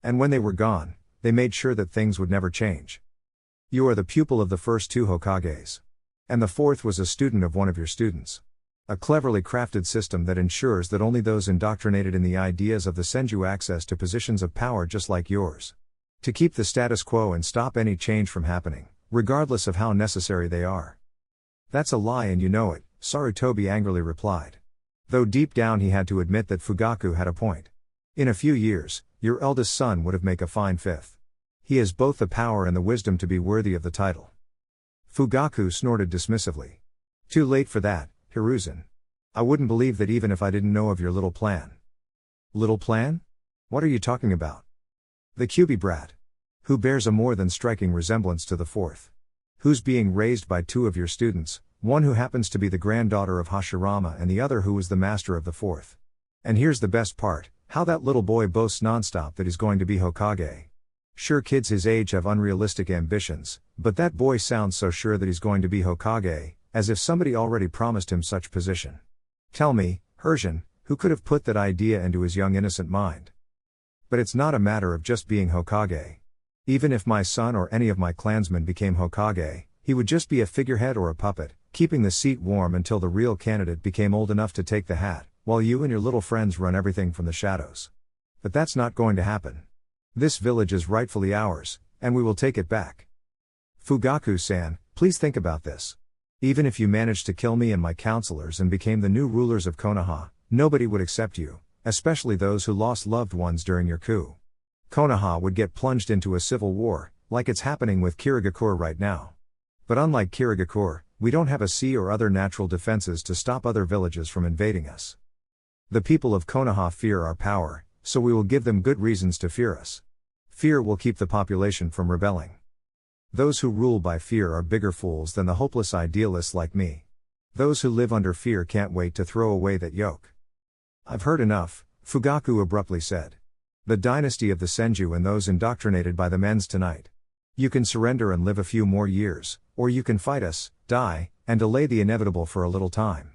And when they were gone, they made sure that things would never change. You are the pupil of the first two Hokages. And the fourth was a student of one of your students. A cleverly crafted system that ensures that only those indoctrinated in the ideas of the Senju access to positions of power just like yours. To keep the status quo and stop any change from happening, regardless of how necessary they are. That's a lie and you know it, Sarutobi angrily replied. Though deep down he had to admit that Fugaku had a point. In a few years, your eldest son would have made a fine fifth. He has both the power and the wisdom to be worthy of the title. Fugaku snorted dismissively. Too late for that, Hiruzen. I wouldn't believe that even if I didn't know of your little plan. Little plan? What are you talking about? The Kyuubi brat. Who bears a more than striking resemblance to the fourth. Who's being raised by two of your students, one who happens to be the granddaughter of Hashirama and the other who was the master of the fourth. And here's the best part, how that little boy boasts nonstop that he's going to be Hokage. Sure, kids his age have unrealistic ambitions, but that boy sounds so sure that he's going to be Hokage, as if somebody already promised him such position. Tell me, Hiruzen, who could have put that idea into his young innocent mind? But it's not a matter of just being Hokage. Even if my son or any of my clansmen became Hokage, he would just be a figurehead or a puppet, keeping the seat warm until the real candidate became old enough to take the hat, while you and your little friends run everything from the shadows. But that's not going to happen. This village is rightfully ours, and we will take it back. Fugaku-san, please think about this. Even if you managed to kill me and my counselors and became the new rulers of Konoha, nobody would accept you, especially those who lost loved ones during your coup. Konoha would get plunged into a civil war, like it's happening with Kirigakure right now. But unlike Kirigakure, we don't have a sea or other natural defenses to stop other villages from invading us. The people of Konoha fear our power, so we will give them good reasons to fear us. Fear will keep the population from rebelling. Those who rule by fear are bigger fools than the hopeless idealists like me. Those who live under fear can't wait to throw away that yoke. I've heard enough, Fugaku abruptly said. The dynasty of the Senju and those indoctrinated by them ends tonight. You can surrender and live a few more years, or you can fight us, die, and delay the inevitable for a little time.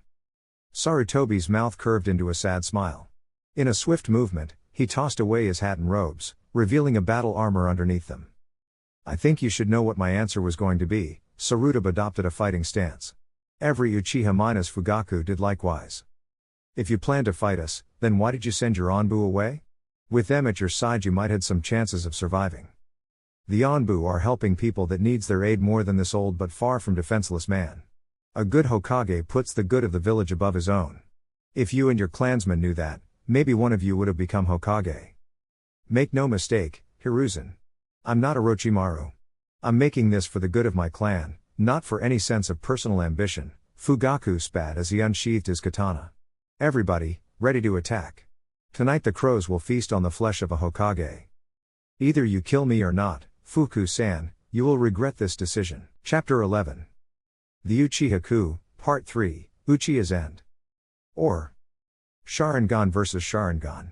Sarutobi's mouth curved into a sad smile. In a swift movement, he tossed away his hat and robes, revealing a battle armor underneath them. I think you should know what my answer was going to be. Sarutobi adopted a fighting stance. Every Uchiha minus Fugaku did likewise. If you planned to fight us, then why did you send your Anbu away? With them at your side you might had some chances of surviving. The Anbu are helping people that needs their aid more than this old but far from defenseless man. A good Hokage puts the good of the village above his own. If you and your clansmen knew that, maybe one of you would have become Hokage. Make no mistake, Hiruzen. I'm not Orochimaru. I'm making this for the good of my clan, not for any sense of personal ambition. Fugaku spat as he unsheathed his katana. Everybody, ready to attack. Tonight the crows will feast on the flesh of a Hokage. Either you kill me or not, Fuku-san, you will regret this decision. Chapter 11. The Uchiha Coup, Part 3, Uchiha's End. Or Sharingan vs. Sharingan.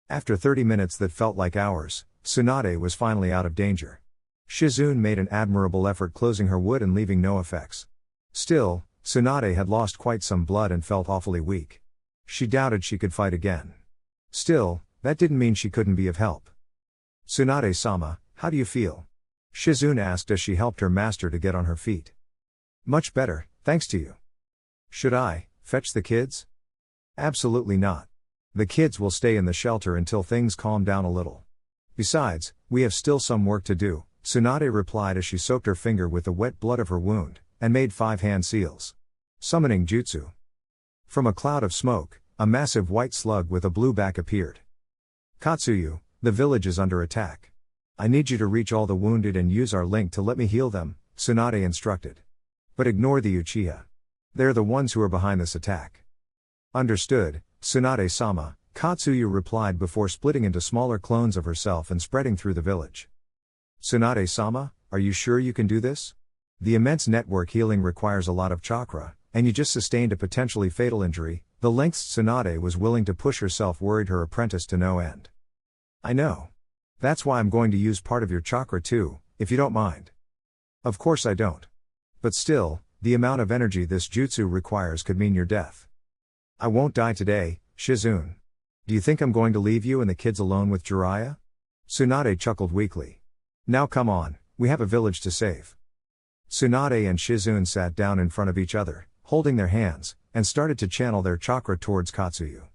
After 30 minutes that felt like hours, Tsunade was finally out of danger. Shizune made an admirable effort closing her wound and leaving no effects. Still, Tsunade had lost quite some blood and felt awfully weak. She doubted she could fight again. Still, that didn't mean she couldn't be of help. "Tsunade-sama, how do you feel?" Shizune asked as she helped her master to get on her feet. "Much better, thanks to you." "Should I fetch the kids?" "Absolutely not. The kids will stay in the shelter until things calm down a little. Besides, we have still some work to do," Tsunade replied as she soaked her finger with the wet blood of her wound, and made 5 hand seals. Summoning Jutsu. From a cloud of smoke, a massive white slug with a blue back appeared. "Katsuyu, the village is under attack. I need you to reach all the wounded and use our link to let me heal them," Tsunade instructed. "But ignore the Uchiha. They're the ones who are behind this attack." "Understood, Tsunade-sama," Katsuyu replied before splitting into smaller clones of herself and spreading through the village. "Tsunade-sama, are you sure you can do this? The immense network healing requires a lot of chakra, and you just sustained a potentially fatal injury." The lengths Tsunade was willing to push herself worried her apprentice to no end. "I know. That's why I'm going to use part of your chakra too, if you don't mind." "Of course I don't. But still, the amount of energy this jutsu requires could mean your death." "I won't die today, Shizune. Do you think I'm going to leave you and the kids alone with Jiraiya?" Tsunade chuckled weakly. "Now come on, we have a village to save." Tsunade and Shizune sat down in front of each other, holding their hands, and started to channel their chakra towards Katsuyu.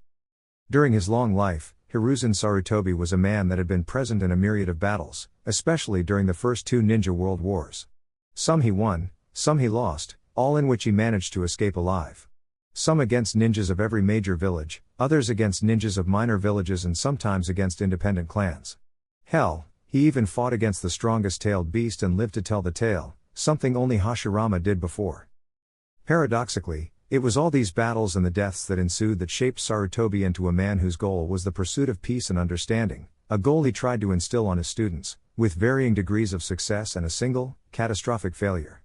During his long life, Hiruzen Sarutobi was a man that had been present in a myriad of battles, especially during the first 2 ninja world wars. Some he won, some he lost, all in which he managed to escape alive. Some against ninjas of every major village, others against ninjas of minor villages and sometimes against independent clans. Hell, he even fought against the strongest tailed beast and lived to tell the tale, something only Hashirama did before. Paradoxically, it was all these battles and the deaths that ensued that shaped Sarutobi into a man whose goal was the pursuit of peace and understanding, a goal he tried to instill on his students, with varying degrees of success and a single, catastrophic failure.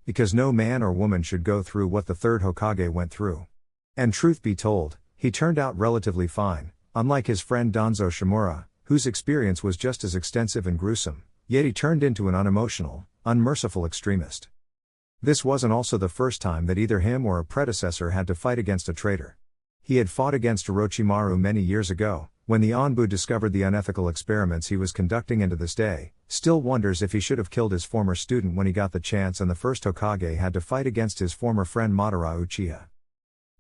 Because no man or woman should go through what the third Hokage went through. And truth be told, he turned out relatively fine, unlike his friend Danzo Shimura, whose experience was just as extensive and gruesome, yet he turned into an unemotional, unmerciful extremist. This wasn't also the first time that either him or a predecessor had to fight against a traitor. He had fought against Orochimaru many years ago, when the Anbu discovered the unethical experiments he was conducting, and to this day, still wonders if he should have killed his former student when he got the chance, and the first Hokage had to fight against his former friend Madara Uchiha.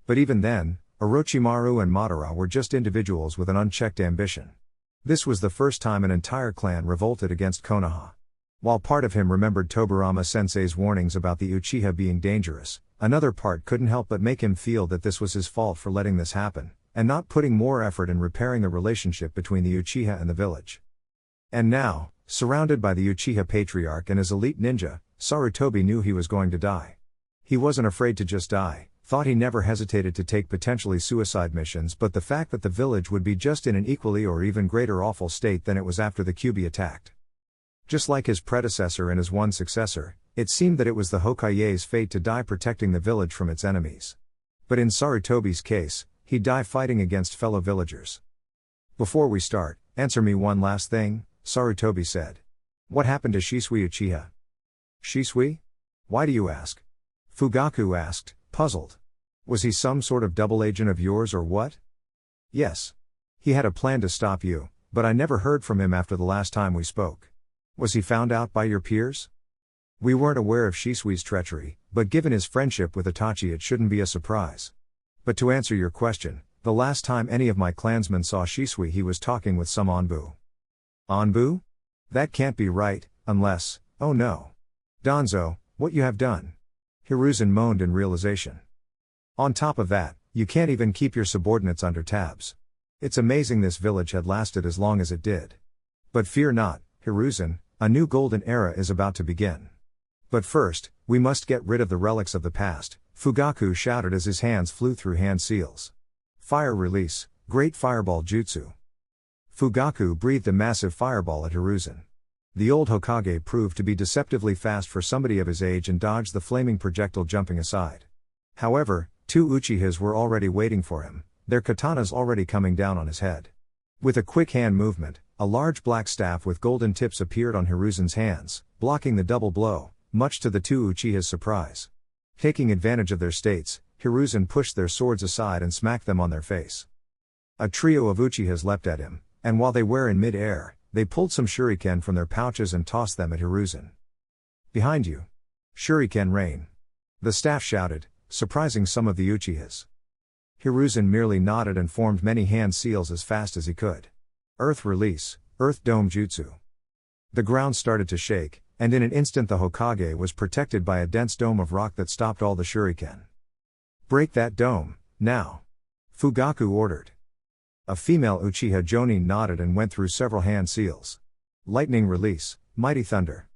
But even then, Orochimaru and Madara were just individuals with an unchecked ambition. This was the first time an entire clan revolted against Konoha. While part of him remembered Tobirama-sensei's warnings about the Uchiha being dangerous, another part couldn't help but make him feel that this was his fault for letting this happen, and not putting more effort in repairing the relationship between the Uchiha and the village. And now, surrounded by the Uchiha patriarch and his elite ninja, Sarutobi knew he was going to die. He wasn't afraid to just die, thought he never hesitated to take potentially suicide missions, but the fact that the village would be just in an equally or even greater awful state than it was after the Kyuubi attacked. Just like his predecessor and his one successor, it seemed that it was the Hokage's fate to die protecting the village from its enemies. But in Sarutobi's case, he'd die fighting against fellow villagers. "Before we start, answer me one last thing," Sarutobi said. "What happened to Shisui Uchiha?" "Shisui? Why do you ask?" Fugaku asked, puzzled. "Was he some sort of double agent of yours or what?" "Yes. He had a plan to stop you, but I never heard from him after the last time we spoke. Was he found out by your peers?" "We weren't aware of Shisui's treachery, but given his friendship with Itachi it shouldn't be a surprise. But to answer your question, the last time any of my clansmen saw Shisui he was talking with some Anbu." "Anbu? That can't be right, unless, oh no. Danzo, what you have done." Hiruzen moaned in realization. "On top of that, you can't even keep your subordinates under tabs. It's amazing this village had lasted as long as it did. But fear not, Hiruzen, a new golden era is about to begin. But first, we must get rid of the relics of the past," Fugaku shouted as his hands flew through hand seals. "Fire release, great fireball jutsu." Fugaku breathed a massive fireball at Hiruzen. The old Hokage proved to be deceptively fast for somebody of his age and dodged the flaming projectile, jumping aside. However, 2 Uchihas were already waiting for him, their katanas already coming down on his head. With a quick hand movement, a large black staff with golden tips appeared on Hiruzen's hands, blocking the double blow, much to the two Uchihas' surprise. Taking advantage of their states, Hiruzen pushed their swords aside and smacked them on their face. A trio of Uchihas leapt at him, and while they were in mid-air, they pulled some shuriken from their pouches and tossed them at Hiruzen. "Behind you! Shuriken rain!" the staff shouted, surprising some of the Uchihas. Hiruzen merely nodded and formed many hand seals as fast as he could. Earth release, Earth Dome Jutsu. The ground started to shake, and in an instant the Hokage was protected by a dense dome of rock that stopped all the shuriken. "Break that dome, now!" Fugaku ordered. A female Uchiha Jonin nodded and went through several hand seals. Lightning release, Mighty Thunder.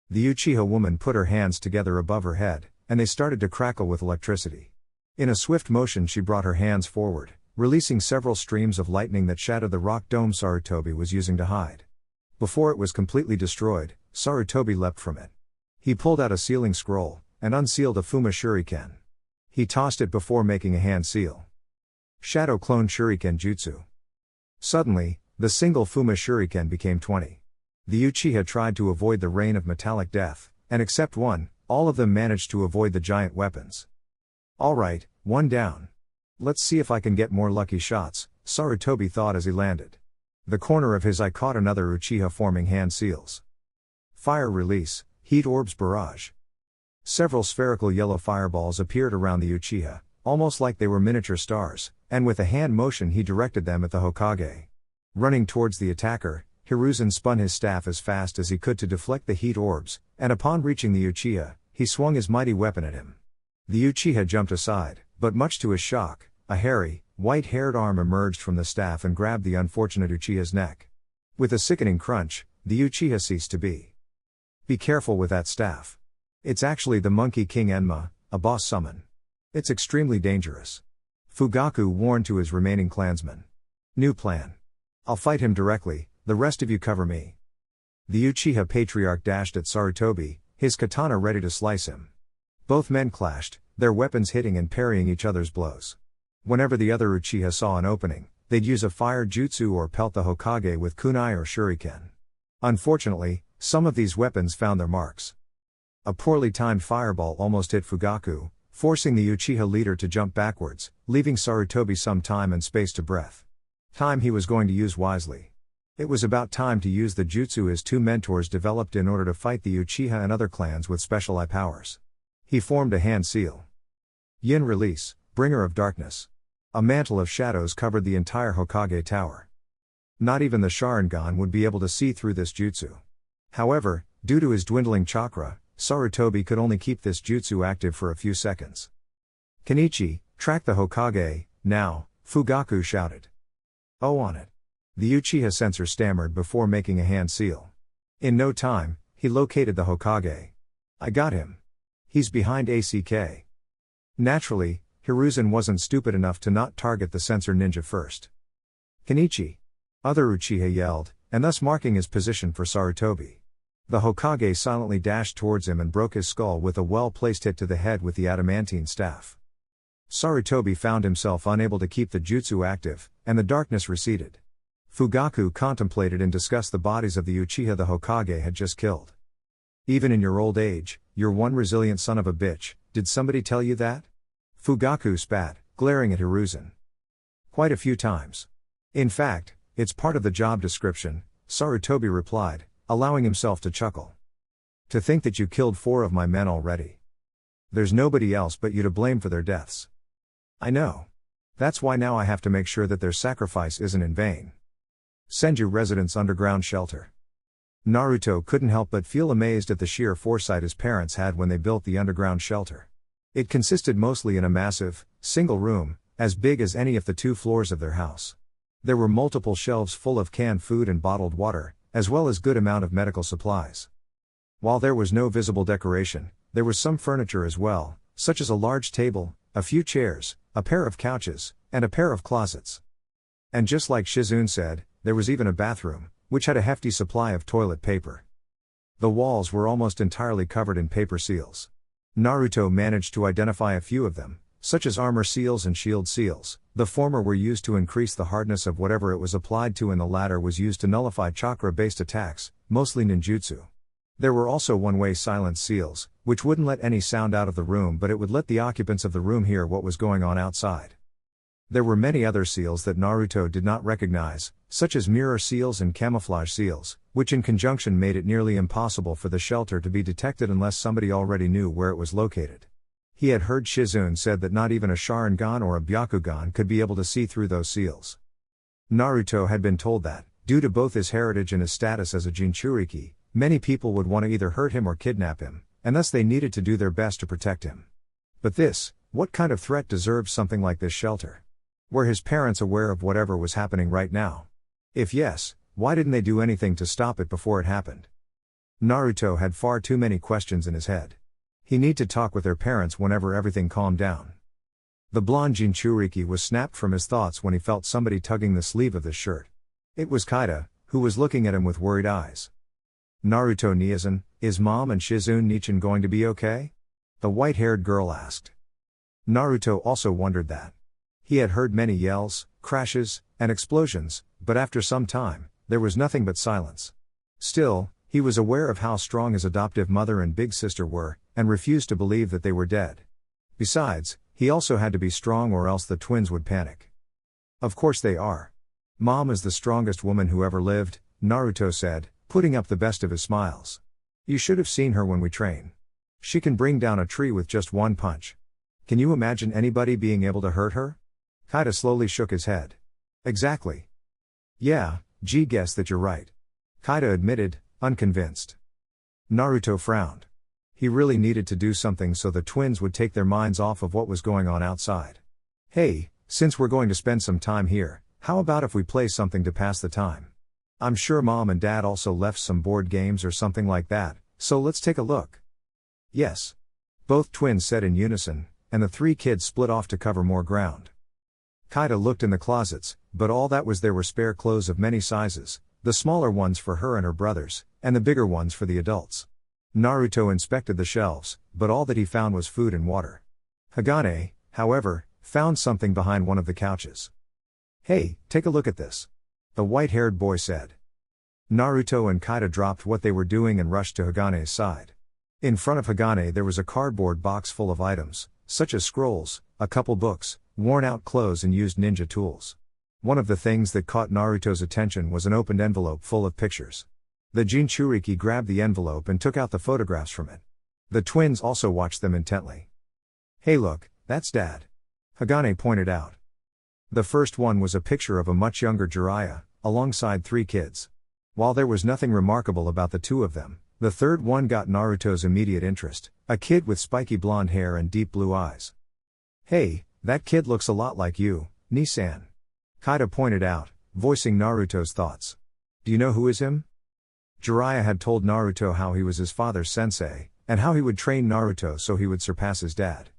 The Uchiha woman put her hands together above her head, and they started to crackle with electricity. In a swift motion she brought her hands forward, releasing several streams of lightning that shattered the rock dome Sarutobi was using to hide. Before it was completely destroyed, Sarutobi leapt from it. He pulled out a sealing scroll, and unsealed a Fuma Shuriken. He tossed it before making a hand seal. Shadow Clone Shuriken Jutsu. Suddenly, the single Fuma Shuriken became 20. The Uchiha tried to avoid the rain of metallic death, and except one, all of them managed to avoid the giant weapons. "Alright, one down. Let's see if I can get more lucky shots," Sarutobi thought as he landed. The corner of his eye caught another Uchiha forming hand seals. Fire release, Heat Orbs Barrage. Several spherical yellow fireballs appeared around the Uchiha, almost like they were miniature stars, and with a hand motion he directed them at the Hokage. Running towards the attacker, Hiruzen spun his staff as fast as he could to deflect the heat orbs, and upon reaching the Uchiha, he swung his mighty weapon at him. The Uchiha jumped aside, but much to his shock, a hairy, white-haired arm emerged from the staff and grabbed the unfortunate Uchiha's neck. With a sickening crunch, the Uchiha ceased to be. "Be careful with that staff. It's actually the Monkey King Enma, a boss summon. It's extremely dangerous." Fugaku warned to his remaining clansmen. "New plan. I'll fight him directly, the rest of you cover me." The Uchiha patriarch dashed at Sarutobi, his katana ready to slice him. Both men clashed, their weapons hitting and parrying each other's blows. Whenever the other Uchiha saw an opening, they'd use a fire jutsu or pelt the Hokage with kunai or shuriken. Unfortunately, some of these weapons found their marks. A poorly timed fireball almost hit Fugaku, forcing the Uchiha leader to jump backwards, leaving Sarutobi some time and space to breath. Time he was going to use wisely. It was about time to use the jutsu his two mentors developed in order to fight the Uchiha and other clans with special eye powers. He formed a hand seal. Yin release, Bringer of Darkness. A mantle of shadows covered the entire Hokage tower. Not even the Sharingan would be able to see through this jutsu. However, due to his dwindling chakra, Sarutobi could only keep this jutsu active for a few seconds. "Kenichi, track the Hokage, now," Fugaku shouted. "Oh, on it." The Uchiha sensor stammered before making a hand seal. In no time, he located the Hokage. "I got him. He's behind ACK." Naturally, Hiruzen wasn't stupid enough to not target the sensor ninja first. "Kenichi!" Other Uchiha yelled, and thus marking his position for Sarutobi. The Hokage silently dashed towards him and broke his skull with a well-placed hit to the head with the adamantine staff. Sarutobi found himself unable to keep the jutsu active, and the darkness receded. Fugaku contemplated in disgust the bodies of the Uchiha the Hokage had just killed. "Even in your old age, you're one resilient son of a bitch, did somebody tell you that?" Fugaku spat, glaring at Hiruzen. "Quite a few times. In fact, it's part of the job description," Sarutobi replied, allowing himself to chuckle. "To think that you killed 4 of my men already. There's nobody else but you to blame for their deaths." "I know. That's why now I have to make sure that their sacrifice isn't in vain. Senju Residence Underground Shelter." Naruto couldn't help but feel amazed at the sheer foresight his parents had when they built the underground shelter. It consisted mostly in a massive, single room, as big as any of the 2 floors of their house. There were multiple shelves full of canned food and bottled water, as well as good amount of medical supplies. While there was no visible decoration, there was some furniture as well, such as a large table, a few chairs, a pair of couches, and a pair of closets. And just like Shizune said, there was even a bathroom, which had a hefty supply of toilet paper. The walls were almost entirely covered in paper seals. Naruto managed to identify a few of them, such as armor seals and shield seals. The former were used to increase the hardness of whatever it was applied to, and the latter was used to nullify chakra-based attacks, mostly ninjutsu. There were also one-way silence seals, which wouldn't let any sound out of the room, but it would let the occupants of the room hear what was going on outside. There were many other seals that Naruto did not recognize, such as mirror seals and camouflage seals, which in conjunction made it nearly impossible for the shelter to be detected unless somebody already knew where it was located. He had heard Shizune said that not even a Sharingan or a Byakugan could be able to see through those seals. Naruto had been told that, due to both his heritage and his status as a Jinchuriki, many people would want to either hurt him or kidnap him, and thus they needed to do their best to protect him. But what kind of threat deserved something like this shelter? Were his parents aware of whatever was happening right now? If yes, why didn't they do anything to stop it before it happened? Naruto had far too many questions in his head. He needed to talk with their parents whenever everything calmed down. The blonde Jinchuriki was snapped from his thoughts when he felt somebody tugging the sleeve of his shirt. It was Kaida, who was looking at him with worried eyes. Naruto Niazan, is Mom and Shizune Nichan going to be okay? The white-haired girl asked. Naruto also wondered that. He had heard many yells, crashes, and explosions, but after some time, there was nothing but silence. Still, he was aware of how strong his adoptive mother and big sister were, and refused to believe that they were dead. Besides, he also had to be strong or else the twins would panic. Of course they are. Mom is the strongest woman who ever lived, Naruto said, putting up the best of his smiles. You should have seen her when we train. She can bring down a tree with just one punch. Can you imagine anybody being able to hurt her? Kaida slowly shook his head. Exactly. Yeah, guess that you're right. Kaida admitted, unconvinced. Naruto frowned. He really needed to do something so the twins would take their minds off of what was going on outside. Hey, since we're going to spend some time here, how about if we play something to pass the time? I'm sure Mom and Dad also left some board games or something like that, so let's take a look. Yes. Both twins said in unison, and the three kids split off to cover more ground. Kaida looked in the closets, but all that was there were spare clothes of many sizes, the smaller ones for her and her brothers, and the bigger ones for the adults. Naruto inspected the shelves, but all that he found was food and water. Hagane, however, found something behind one of the couches. Hey, take a look at this. The white-haired boy said. Naruto and Kaida dropped what they were doing and rushed to Hagane's side. In front of Hagane there was a cardboard box full of items, such as scrolls, a couple books, worn-out clothes and used ninja tools. One of the things that caught Naruto's attention was an opened envelope full of pictures. The Jinchuriki grabbed the envelope and took out the photographs from it. The twins also watched them intently. Hey look, that's Dad. Hagane pointed out. The first one was a picture of a much younger Jiraiya, alongside three kids. While there was nothing remarkable about the two of them, the third one got Naruto's immediate interest, a kid with spiky blonde hair and deep blue eyes. Hey, that kid looks a lot like you, Nisan. Kaida pointed out, voicing Naruto's thoughts. Do you know who is him? Jiraiya had told Naruto how he was his father's sensei, and how he would train Naruto so he would surpass his dad.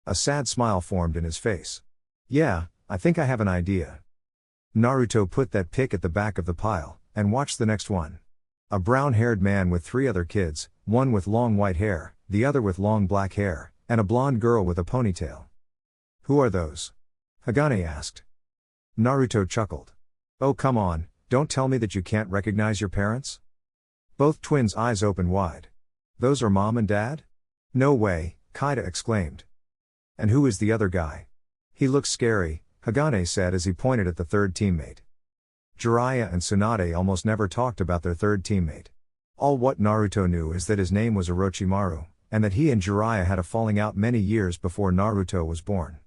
A sad smile formed in his face. Yeah, I think I have an idea. Naruto put that pic at the back of the pile, and watched the next one. A brown-haired man with three other kids, one with long white hair, the other with long black hair, and a blonde girl with a ponytail. Who are those? Hagane asked. Naruto chuckled. Oh come on, don't tell me that you can't recognize your parents? Both twins' eyes opened wide. Those are Mom and Dad? No way, Kaida exclaimed. And who is the other guy? He looks scary, Hagane said as he pointed at the third teammate. Jiraiya and Tsunade almost never talked about their third teammate. All what Naruto knew is that his name was Orochimaru, and that he and Jiraiya had a falling out many years before Naruto was born.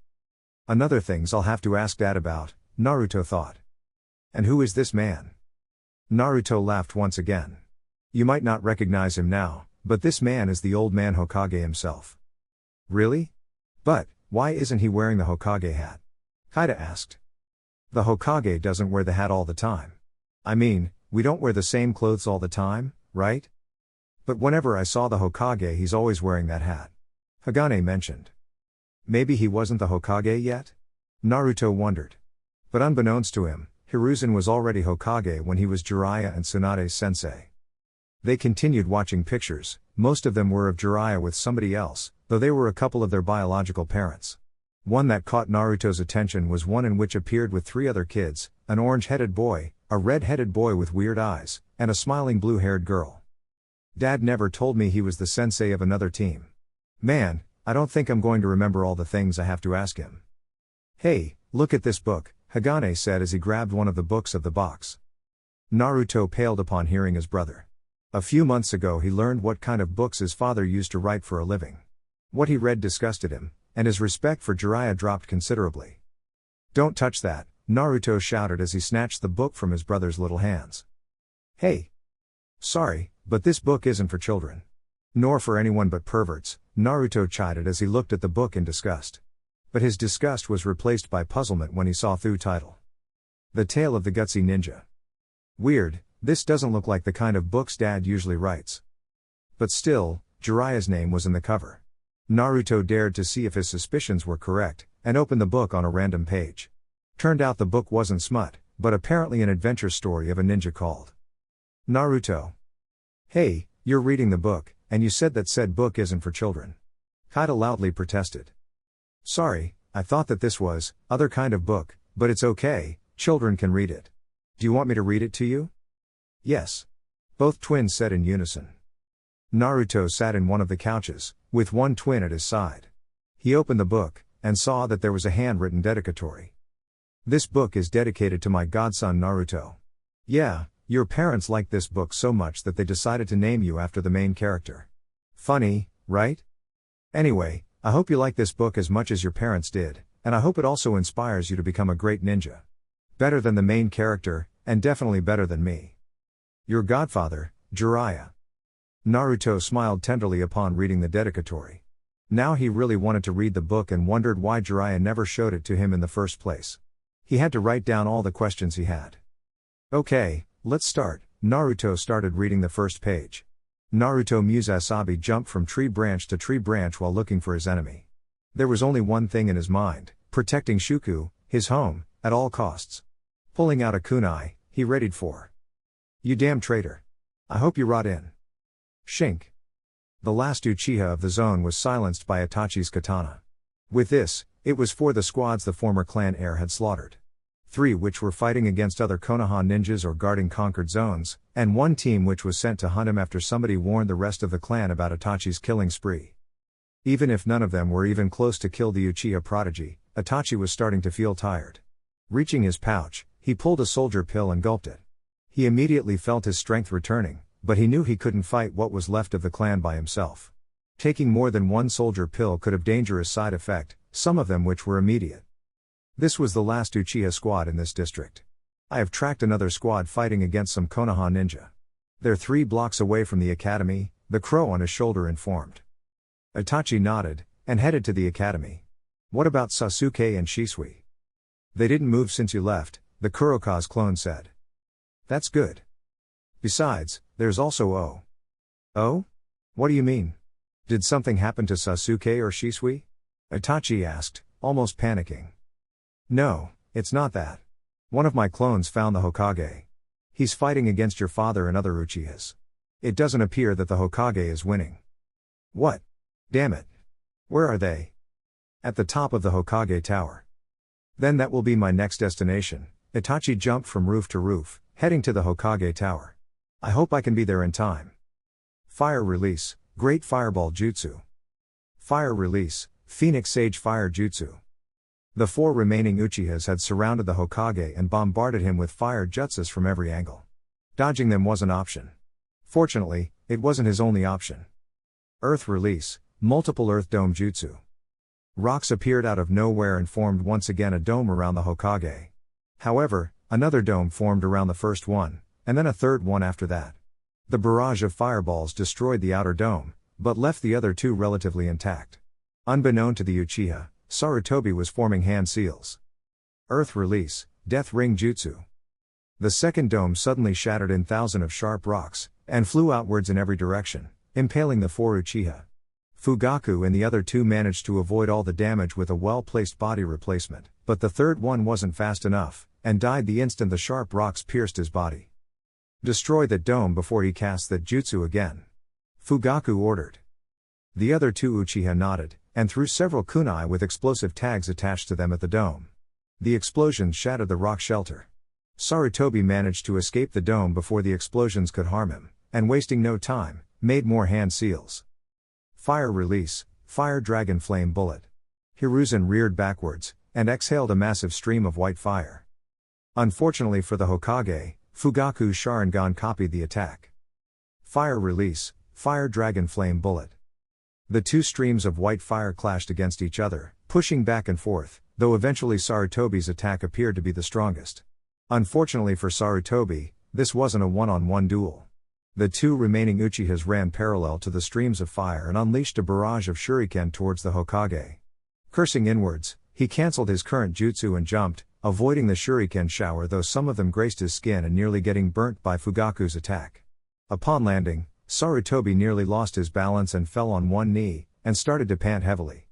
Another things I'll have to ask Dad about, Naruto thought. And who is this man? Naruto laughed once again. You might not recognize him now, but this man is the old man Hokage himself. Really? But, why isn't he wearing the Hokage hat? Kaida asked. The Hokage doesn't wear the hat all the time. I mean, we don't wear the same clothes all the time, right? But whenever I saw the Hokage he's always wearing that hat. Hagane mentioned. Maybe he wasn't the Hokage yet? Naruto wondered. But unbeknownst to him, Hiruzen was already Hokage when he was Jiraiya and Tsunade's sensei. They continued watching pictures, most of them were of Jiraiya with somebody else, though they were a couple of their biological parents. One that caught Naruto's attention was one in which appeared with 3 other kids, an orange-headed boy, a red-headed boy with weird eyes, and a smiling blue-haired girl. Dad never told me he was the sensei of another team. Man, I don't think I'm going to remember all the things I have to ask him. Hey, look at this book, Hagane said as he grabbed one of the books of the box. Naruto paled upon hearing his brother. A few months ago he learned what kind of books his father used to write for a living. What he read disgusted him, and his respect for Jiraiya dropped considerably. Don't touch that, Naruto shouted as he snatched the book from his brother's little hands. Hey! Sorry, but this book isn't for children. Nor for anyone but perverts, Naruto chided as he looked at the book in disgust. But his disgust was replaced by puzzlement when he saw the title. The Tale of the Gutsy Ninja. Weird, this doesn't look like the kind of books Dad usually writes. But still, Jiraiya's name was in the cover. Naruto dared to see if his suspicions were correct, and opened the book on a random page. Turned out the book wasn't smut, but apparently an adventure story of a ninja called Naruto. Hey, you're reading the book, and you said that said book isn't for children. Kaida loudly protested. Sorry, I thought that this was other kind of book, but it's okay, children can read it. Do you want me to read it to you? Yes. Both twins said in unison. Naruto sat in one of the couches, with one twin at his side. He opened the book, and saw that there was a handwritten dedicatory. This book is dedicated to my godson Naruto. Yeah, your parents liked this book so much that they decided to name you after the main character. Funny, right? Anyway, I hope you like this book as much as your parents did, and I hope it also inspires you to become a great ninja. Better than the main character, and definitely better than me. Your godfather, Jiraiya. Naruto smiled tenderly upon reading the dedicatory. Now he really wanted to read the book and wondered why Jiraiya never showed it to him in the first place. He had to write down all the questions he had. Okay, let's start. Naruto started reading the first page. Naruto Musasabi jumped from tree branch to tree branch while looking for his enemy. There was only one thing in his mind, protecting Shuku, his home, at all costs. Pulling out a kunai, he readied for. You damn traitor. I hope you rot in. Shink. The last Uchiha of the zone was silenced by Itachi's katana. With this, it was 4 the squads the former clan heir had slaughtered. 3 which were fighting against other Konoha ninjas or guarding conquered zones, and 1 team which was sent to hunt him after somebody warned the rest of the clan about Itachi's killing spree. Even if none of them were even close to kill the Uchiha prodigy, Itachi was starting to feel tired. Reaching his pouch, he pulled a soldier pill and gulped it. He immediately felt his strength returning, but he knew he couldn't fight what was left of the clan by himself. Taking more than 1 soldier pill could have dangerous side effect, some of them which were immediate. This was the last Uchiha squad in this district. I have tracked another squad fighting against some Konoha ninja. They're 3 blocks away from the academy, the crow on his shoulder informed. Itachi nodded, and headed to the academy. What about Sasuke and Shisui? They didn't move since you left, the Kurokaze clone said. That's good. Besides, there's also O. Oh? What do you mean? Did something happen to Sasuke or Shisui? Itachi asked, almost panicking. No, it's not that. One of my clones found the Hokage. He's fighting against your father and other Uchihas. It doesn't appear that the Hokage is winning. What? Damn it. Where are they? At the top of the Hokage tower. Then that will be my next destination. Itachi jumped from roof to roof, heading to the Hokage tower. I hope I can be there in time. Fire release, Great Fireball Jutsu. Fire release, Phoenix Sage Fire Jutsu. The 4 remaining Uchihas had surrounded the Hokage and bombarded him with fire jutsus from every angle. Dodging them was an option. Fortunately, it wasn't his only option. Earth release, Multiple Earth Dome Jutsu. Rocks appeared out of nowhere and formed once again a dome around the Hokage. However, another dome formed around the first one, and then a third one after that. The barrage of fireballs destroyed the outer dome, but left the other 2 relatively intact. Unbeknown to the Uchiha, Sarutobi was forming hand seals. Earth release, Death Ring Jutsu. The second dome suddenly shattered in thousands of sharp rocks, and flew outwards in every direction, impaling the 4 Uchiha. Fugaku and the other 2 managed to avoid all the damage with a well-placed body replacement, but the third one wasn't fast enough, and died the instant the sharp rocks pierced his body. Destroy that dome before he casts that jutsu again. Fugaku ordered. The other 2 Uchiha nodded, and threw several kunai with explosive tags attached to them at the dome. The explosions shattered the rock shelter. Sarutobi managed to escape the dome before the explosions could harm him, and wasting no time, made more hand seals. Fire release, fire dragon flame bullet. Hiruzen reared backwards, and exhaled a massive stream of white fire. Unfortunately for the Hokage, Fugaku's Sharingan copied the attack. Fire release, fire dragon flame bullet. The two streams of white fire clashed against each other, pushing back and forth, though eventually Sarutobi's attack appeared to be the strongest. Unfortunately for Sarutobi, this wasn't a one-on-one duel. The two remaining Uchihas ran parallel to the streams of fire and unleashed a barrage of shuriken towards the Hokage. Cursing inwards, he cancelled his current jutsu and jumped, avoiding the shuriken shower, though some of them grazed his skin and nearly getting burnt by Fugaku's attack. Upon landing, Sarutobi nearly lost his balance and fell on one knee, and started to pant heavily.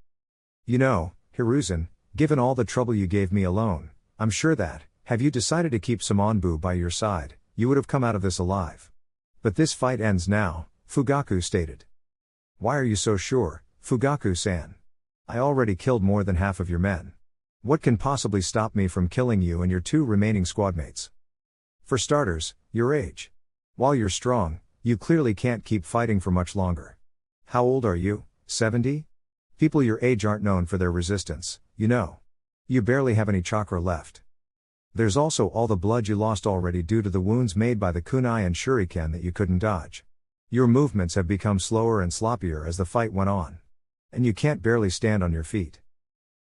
"You know, Hiruzen, given all the trouble you gave me alone, I'm sure that, have you decided to keep Samonbu by your side, you would have come out of this alive. But this fight ends now," Fugaku stated. "Why are you so sure, Fugaku-san? I already killed more than half of your men. What can possibly stop me from killing you and your two remaining squadmates? For starters, your age. While you're strong, you clearly can't keep fighting for much longer. How old are you, 70? People your age aren't known for their resistance, you know. You barely have any chakra left. There's also all the blood you lost already due to the wounds made by the kunai and shuriken that you couldn't dodge. Your movements have become slower and sloppier as the fight went on. And you can't barely stand on your feet.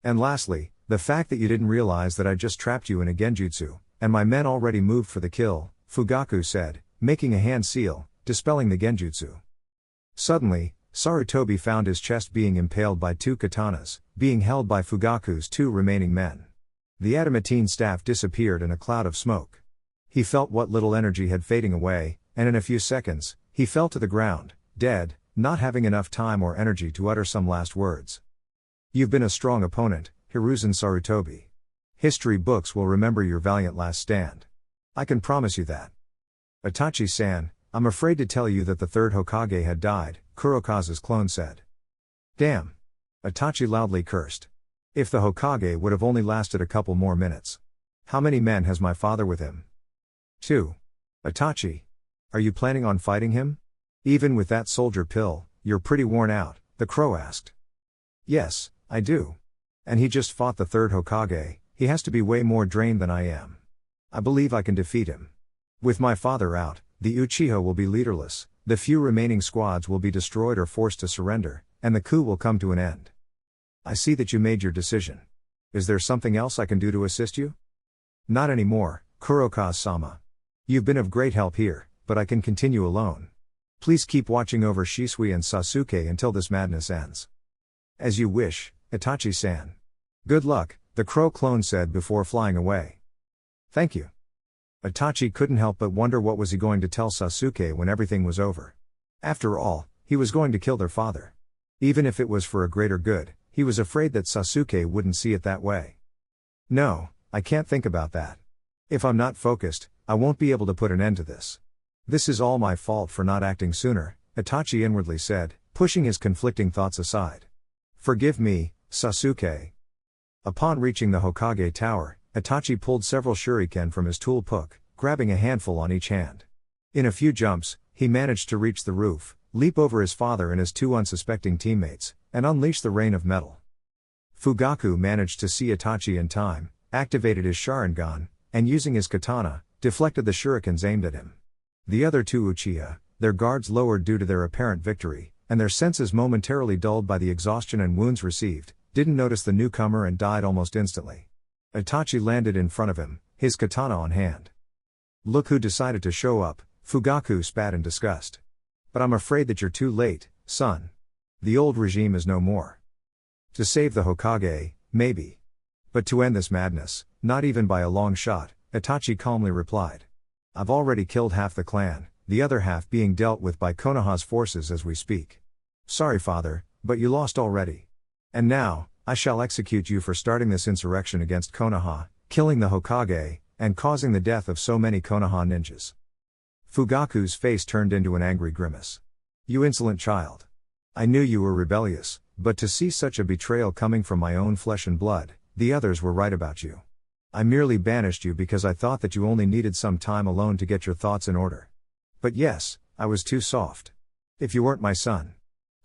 And lastly, the fact that you didn't realize that I just trapped you in a genjutsu, and my men already moved for the kill," Fugaku said, making a hand seal, dispelling the genjutsu. Suddenly, Sarutobi found his chest being impaled by two katanas, being held by Fugaku's two remaining men. The adamantine staff disappeared in a cloud of smoke. He felt what little energy had fading away, and in a few seconds, he fell to the ground, dead, not having enough time or energy to utter some last words. "You've been a strong opponent, Hiruzen Sarutobi. History books will remember your valiant last stand. I can promise you that. Itachi-san, I'm afraid to tell you that the third Hokage had died," Kurokazu's clone said. "Damn!" Itachi loudly cursed. "If the Hokage would have only lasted a couple more minutes. How many men has my father with him?" "2. Itachi. Are you planning on fighting him? Even with that soldier pill, you're pretty worn out," the crow asked. "Yes, I do. And he just fought the third Hokage, he has to be way more drained than I am. I believe I can defeat him. With my father out, the Uchiha will be leaderless, the few remaining squads will be destroyed or forced to surrender, and the coup will come to an end. I see that you made your decision. Is there something else I can do to assist you?" "Not anymore, Kurokazu-sama. You've been of great help here, but I can continue alone. Please keep watching over Shisui and Sasuke until this madness ends." "As you wish, Itachi-san. Good luck," the crow clone said before flying away. "Thank you." Itachi couldn't help but wonder what was he going to tell Sasuke when everything was over. After all, he was going to kill their father. Even if it was for a greater good, he was afraid that Sasuke wouldn't see it that way. "No, I can't think about that. If I'm not focused, I won't be able to put an end to this. This is all my fault for not acting sooner," Itachi inwardly said, pushing his conflicting thoughts aside. "Forgive me, Sasuke." Upon reaching the Hokage tower, Itachi pulled several shuriken from his tool puck, grabbing a handful on each hand. In a few jumps, he managed to reach the roof, leap over his father and his two unsuspecting teammates, and unleash the rain of metal. Fugaku managed to see Itachi in time, activated his Sharingan, and using his katana, deflected the shurikens aimed at him. The other two Uchiha, their guards lowered due to their apparent victory, and their senses momentarily dulled by the exhaustion and wounds received, didn't notice the newcomer and died almost instantly. Itachi landed in front of him, his katana on hand. "Look who decided to show up," Fugaku spat in disgust. "But I'm afraid that you're too late, son. The old regime is no more. To save the Hokage, maybe. But to end this madness, not even by a long shot," Itachi calmly replied. "I've already killed half the clan, the other half being dealt with by Konoha's forces as we speak. Sorry father, but you lost already. And now, I shall execute you for starting this insurrection against Konoha, killing the Hokage, and causing the death of so many Konoha ninjas." Fugaku's face turned into an angry grimace. "You insolent child. I knew you were rebellious, but to see such a betrayal coming from my own flesh and blood, the others were right about you. I merely banished you because I thought that you only needed some time alone to get your thoughts in order. But yes, I was too soft. If you weren't my son,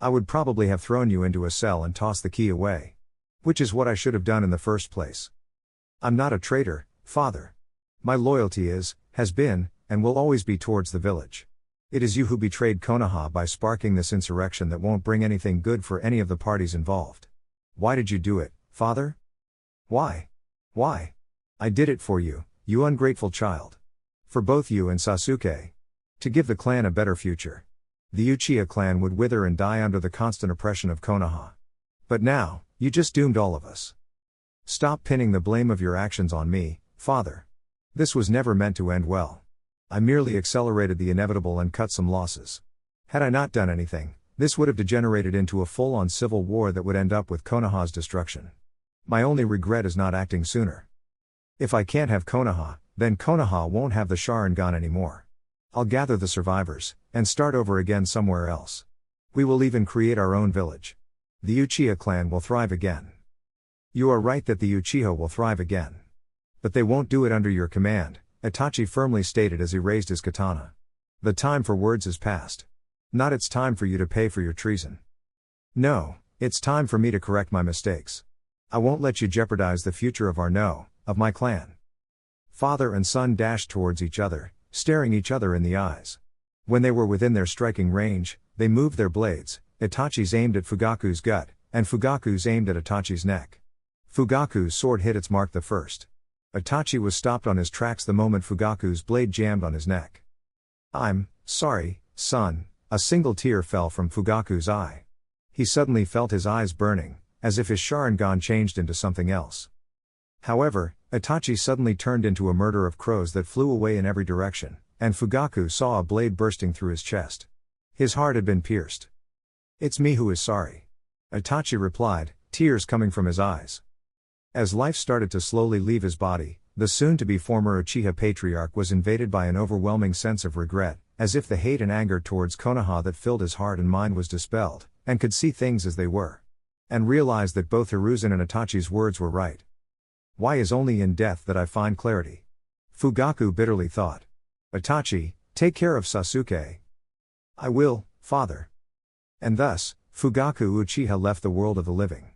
I would probably have thrown you into a cell and tossed the key away. Which is what I should have done in the first place. I'm not a traitor, father. My loyalty has been, and will always be towards the village. It is you who betrayed Konoha by sparking this insurrection that won't bring anything good for any of the parties involved. Why did you do it, father? Why? Why? I did it for you, you ungrateful child. For both you and Sasuke. To give the clan a better future. The Uchiha clan would wither and die under the constant oppression of Konoha. But now, you just doomed all of us. Stop pinning the blame of your actions on me, father. This was never meant to end well. I merely accelerated the inevitable and cut some losses. Had I not done anything, this would have degenerated into a full-on civil war that would end up with Konoha's destruction. My only regret is not acting sooner. If I can't have Konoha, then Konoha won't have the Sharingan anymore. I'll gather the survivors, and start over again somewhere else. We will even create our own village. The Uchiha clan will thrive again. You are right that the Uchiha will thrive again. But they won't do it under your command, Itachi firmly stated as he raised his katana. The time for words is past. Not it's time for you to pay for your treason. No, it's time for me to correct my mistakes. I won't let you jeopardize the future of of my clan. Father and son dashed towards each other, staring each other in the eyes. When they were within their striking range, they moved their blades. Itachi's aimed at Fugaku's gut, and Fugaku's aimed at Itachi's neck. Fugaku's sword hit its mark the first. Itachi was stopped on his tracks the moment Fugaku's blade jammed on his neck. I'm sorry, son. A single tear fell from Fugaku's eye. He suddenly felt his eyes burning, as if his Sharingan changed into something else. However, Itachi suddenly turned into a murder of crows that flew away in every direction, and Fugaku saw a blade bursting through his chest. His heart had been pierced. It's me who is sorry. Itachi replied, tears coming from his eyes. As life started to slowly leave his body, the soon-to-be former Uchiha patriarch was invaded by an overwhelming sense of regret, as if the hate and anger towards Konoha that filled his heart and mind was dispelled, and could see things as they were. And realized that both Hiruzen and Itachi's words were right. Why is only in death that I find clarity? Fugaku bitterly thought. Itachi, take care of Sasuke. I will, father. And thus, Fugaku Uchiha left the world of the living.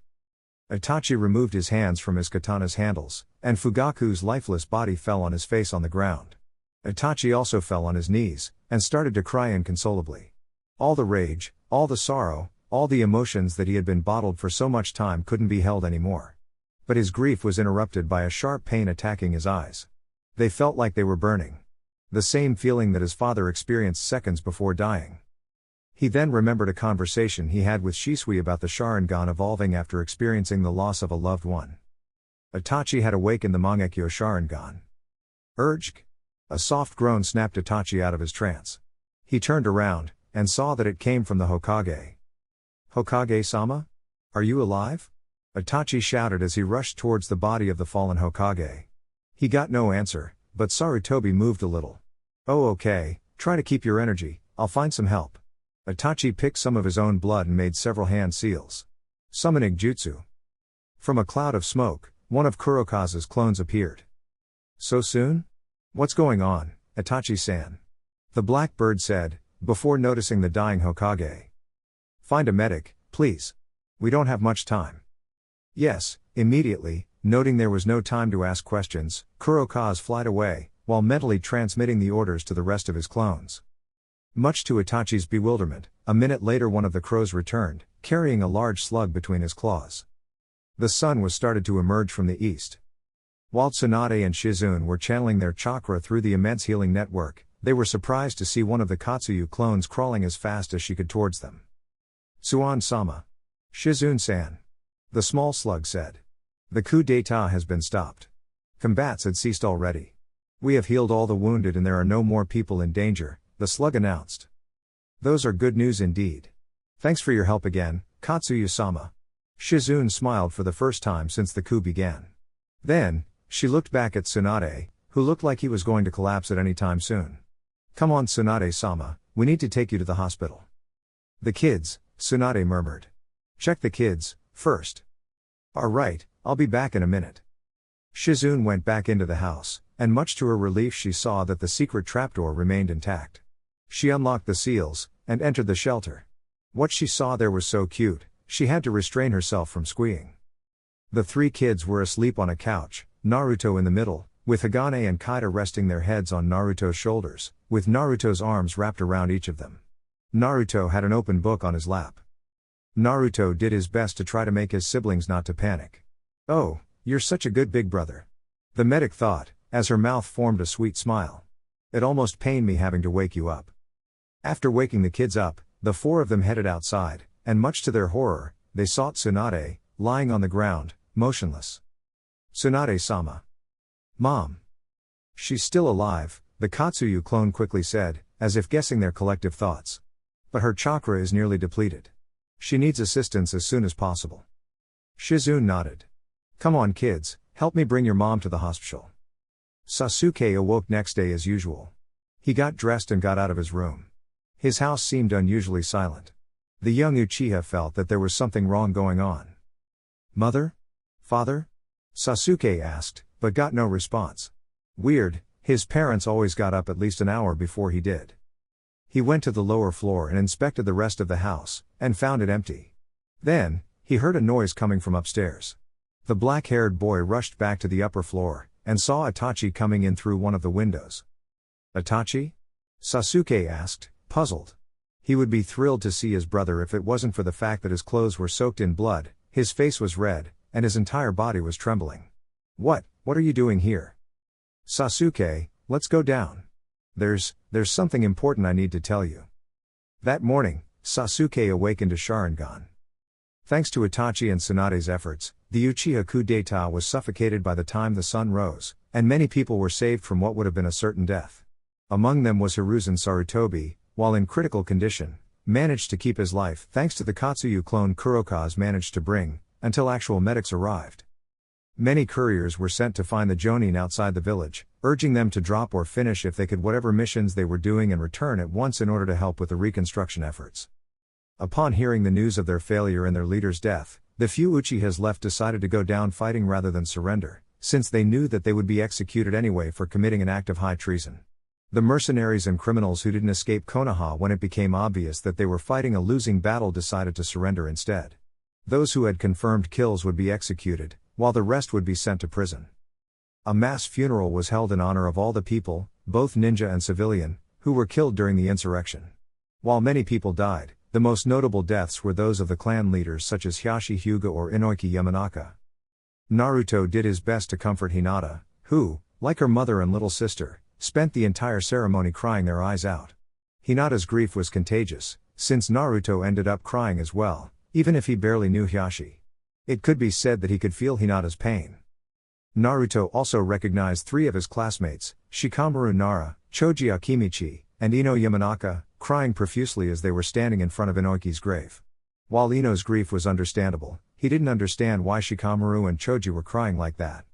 Itachi removed his hands from his katana's handles, and Fugaku's lifeless body fell on his face on the ground. Itachi also fell on his knees, and started to cry inconsolably. All the rage, all the sorrow, all the emotions that he had been bottled for so much time couldn't be held anymore. But his grief was interrupted by a sharp pain attacking his eyes. They felt like they were burning. The same feeling that his father experienced seconds before dying. He then remembered a conversation he had with Shisui about the Sharingan evolving after experiencing the loss of a loved one. Itachi had awakened the Mangekyo Sharingan. Urged? A soft groan snapped Itachi out of his trance. He turned around, and saw that it came from the Hokage. Hokage-sama? Are you alive? Itachi shouted as he rushed towards the body of the fallen Hokage. He got no answer, but Sarutobi moved a little. Oh okay, try to keep your energy, I'll find some help. Itachi picked some of his own blood and made several hand seals. Summoning Jutsu. From a cloud of smoke, one of Kurokazu's clones appeared. So soon? What's going on, Itachi-san? The black bird said, before noticing the dying Hokage. Find a medic, please. We don't have much time. Yes, immediately, noting there was no time to ask questions, Kurokazu flied away, while mentally transmitting the orders to the rest of his clones. Much to Itachi's bewilderment, a minute later one of the crows returned, carrying a large slug between his claws. The sun was started to emerge from the east. While Tsunade and Shizune were channeling their chakra through the immense healing network, they were surprised to see one of the Katsuyu clones crawling as fast as she could towards them. Suan-sama. Shizune-san. The small slug said. The coup d'état has been stopped. Combats had ceased already. We have healed all the wounded and there are no more people in danger, the slug announced. Those are good news indeed. Thanks for your help again, Katsuyu-sama. Shizune smiled for the first time since the coup began. Then, she looked back at Tsunade, who looked like he was going to collapse at any time soon. Come on Tsunade-sama, we need to take you to the hospital. The kids, Tsunade murmured. Check the kids, first. Alright, I'll be back in a minute. Shizune went back into the house, and much to her relief she saw that the secret trapdoor remained intact. She unlocked the seals, and entered the shelter. What she saw there was so cute, she had to restrain herself from squeeing. The three kids were asleep on a couch, Naruto in the middle, with Hagane and Kaida resting their heads on Naruto's shoulders, with Naruto's arms wrapped around each of them. Naruto had an open book on his lap. Naruto did his best to try to make his siblings not to panic. "Oh, you're such a good big brother," the medic thought, as her mouth formed a sweet smile. "It almost pained me having to wake you up." After waking the kids up, the four of them headed outside, and much to their horror, they saw Tsunade, lying on the ground, motionless. "Tsunade-sama. Mom. She's still alive," the Katsuyu clone quickly said, as if guessing their collective thoughts. "But her chakra is nearly depleted. She needs assistance as soon as possible." Shizune nodded. "Come on kids, help me bring your mom to the hospital." Sasuke awoke next day as usual. He got dressed and got out of his room. His house seemed unusually silent. The young Uchiha felt that there was something wrong going on. "Mother? Father?" Sasuke asked, but got no response. Weird, his parents always got up at least an hour before he did. He went to the lower floor and inspected the rest of the house, and found it empty. Then, he heard a noise coming from upstairs. The black-haired boy rushed back to the upper floor, and saw Itachi coming in through one of the windows. "Itachi?" Sasuke asked, puzzled. He would be thrilled to see his brother if it wasn't for the fact that his clothes were soaked in blood, his face was red, and his entire body was trembling. What are you doing here?" "Sasuke, let's go down. There's something important I need to tell you." That morning, Sasuke awakened to Sharingan. Thanks to Itachi and Tsunade's efforts, the Uchiha coup d'état was suffocated by the time the sun rose, and many people were saved from what would have been a certain death. Among them was Hiruzen Sarutobi, while in critical condition, managed to keep his life thanks to the Katsuyu clone Kurokaze managed to bring, until actual medics arrived. Many couriers were sent to find the Jonin outside the village, urging them to drop or finish if they could whatever missions they were doing and return at once in order to help with the reconstruction efforts. Upon hearing the news of their failure and their leader's death, the few Uchihas left decided to go down fighting rather than surrender, since they knew that they would be executed anyway for committing an act of high treason. The mercenaries and criminals who didn't escape Konoha when it became obvious that they were fighting a losing battle decided to surrender instead. Those who had confirmed kills would be executed, while the rest would be sent to prison. A mass funeral was held in honor of all the people, both ninja and civilian, who were killed during the insurrection. While many people died, the most notable deaths were those of the clan leaders such as Hiashi Hyuga or Inoki Yamanaka. Naruto did his best to comfort Hinata, who, like her mother and little sister, spent the entire ceremony crying their eyes out. Hinata's grief was contagious, since Naruto ended up crying as well, even if he barely knew Hiashi. It could be said that he could feel Hinata's pain. Naruto also recognized three of his classmates, Shikamaru Nara, Choji Akimichi, and Ino Yamanaka, crying profusely as they were standing in front of Inoki's grave. While Ino's grief was understandable, he didn't understand why Shikamaru and Choji were crying like that.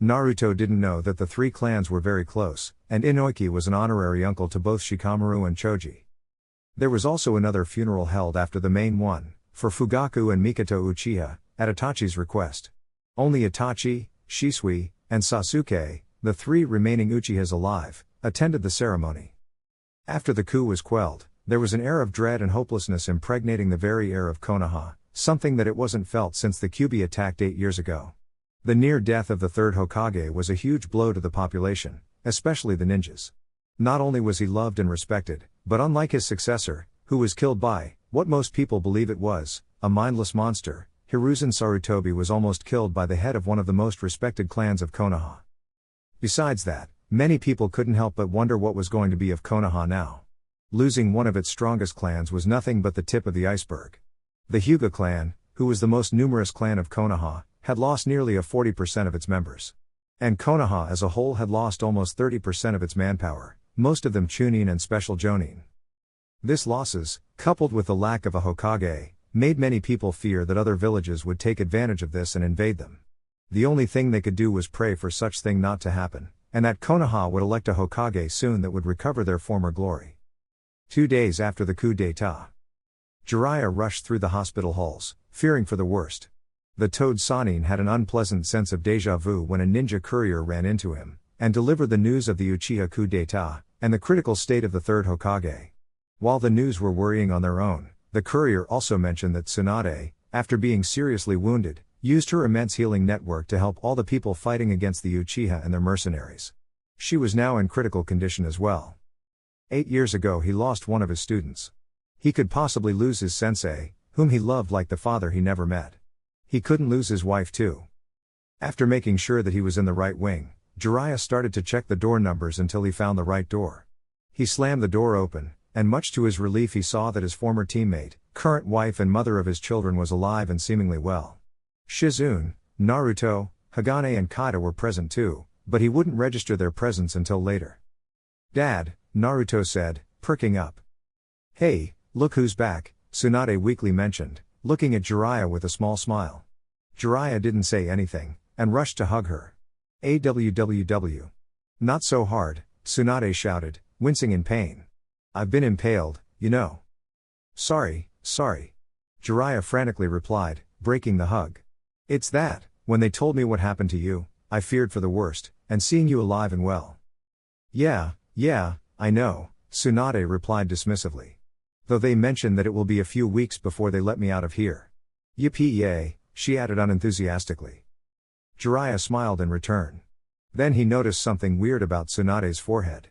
Naruto didn't know that the three clans were very close, and Inoki was an honorary uncle to both Shikamaru and Choji. There was also another funeral held after the main one, for Fugaku and Mikoto Uchiha, at Itachi's request. Only Itachi, Shisui, and Sasuke, the three remaining Uchihas alive, attended the ceremony. After the coup was quelled, there was an air of dread and hopelessness impregnating the very air of Konoha, something that it wasn't felt since the Kyuubi attacked 8 years ago. The near death of the third Hokage was a huge blow to the population, especially the ninjas. Not only was he loved and respected, but unlike his successor, who was killed by, what most people believe it was, a mindless monster, Hiruzen Sarutobi was almost killed by the head of one of the most respected clans of Konoha. Besides that, many people couldn't help but wonder what was going to be of Konoha now. Losing one of its strongest clans was nothing but the tip of the iceberg. The Hyuga clan, who was the most numerous clan of Konoha, had lost nearly 40% of its members. And Konoha as a whole had lost almost 30% of its manpower, most of them Chunin and special Jonin. This losses, coupled with the lack of a Hokage, made many people fear that other villages would take advantage of this and invade them. The only thing they could do was pray for such thing not to happen, and that Konoha would elect a Hokage soon that would recover their former glory. 2 days after the coup d'état. Jiraiya rushed through the hospital halls, fearing for the worst. The toad Sannin had an unpleasant sense of déjà vu when a ninja courier ran into him, and delivered the news of the Uchiha coup d'état, and the critical state of the third Hokage. While the news were worrying on their own, the courier also mentioned that Tsunade, after being seriously wounded, used her immense healing network to help all the people fighting against the Uchiha and their mercenaries. She was now in critical condition as well. 8 years ago he lost one of his students. He could possibly lose his sensei, whom he loved like the father he never met. He couldn't lose his wife too. After making sure that he was in the right wing, Jiraiya started to check the door numbers until he found the right door. He slammed the door open, and much to his relief he saw that his former teammate, current wife and mother of his children was alive and seemingly well. Shizune, Naruto, Hagane and Kaida were present too, but he wouldn't register their presence until later. "Dad," Naruto said, perking up. "Hey, look who's back," Tsunade weakly mentioned, looking at Jiraiya with a small smile. Jiraiya didn't say anything, and rushed to hug her. "AWWW. Not so hard," Tsunade shouted, wincing in pain. "I've been impaled, you know." Sorry. Jiraiya frantically replied, breaking the hug. "It's that, when they told me what happened to you, I feared for the worst, and seeing you alive and well." Yeah, I know," Tsunade replied dismissively. "Though they mentioned that it will be a few weeks before they let me out of here." "Yippee-yay," she added unenthusiastically. Jiraiya smiled in return. Then he noticed something weird about Tsunade's forehead.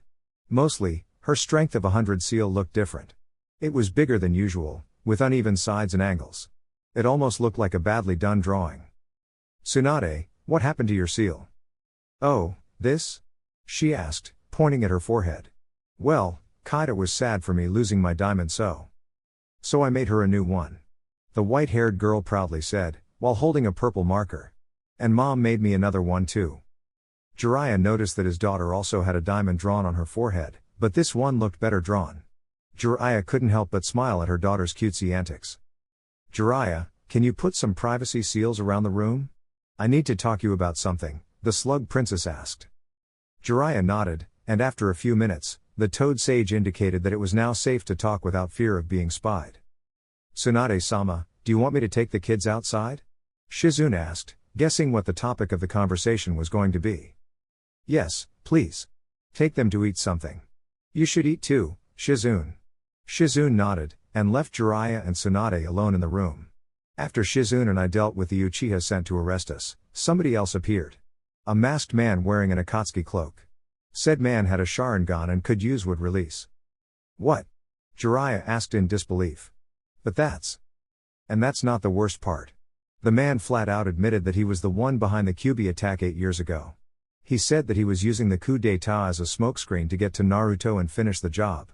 Mostly, her strength of 100 seal looked different. It was bigger than usual, with uneven sides and angles. It almost looked like a badly done drawing. "Tsunade, what happened to your seal?" "Oh, this?" she asked, pointing at her forehead. "Well, Kaida was sad for me losing my diamond so I made her a new one," the white-haired girl proudly said, while holding a purple marker. "And Mom made me another one too." Jiraiya noticed that his daughter also had a diamond drawn on her forehead, but this one looked better drawn. Jiraiya couldn't help but smile at her daughter's cutesy antics. "Jiraiya, can you put some privacy seals around the room? I need to talk to you about something," the slug princess asked. Jiraiya nodded, and after a few minutes, the toad sage indicated that it was now safe to talk without fear of being spied. "Tsunade-sama, do you want me to take the kids outside?" Shizune asked, guessing what the topic of the conversation was going to be. "Yes, please. Take them to eat something. You should eat too, Shizune." Shizune nodded, and left Jiraiya and Tsunade alone in the room. After Shizune and I dealt with the Uchiha sent to arrest us, somebody else appeared. A masked man wearing an Akatsuki cloak. Said man had a Sharingan and could use would release. "What?" Jiraiya asked in disbelief. And that's not the worst part. The man flat out admitted that he was the one behind the Kyuubi attack 8 years ago. He said that he was using the coup d'état as a smokescreen to get to Naruto and finish the job.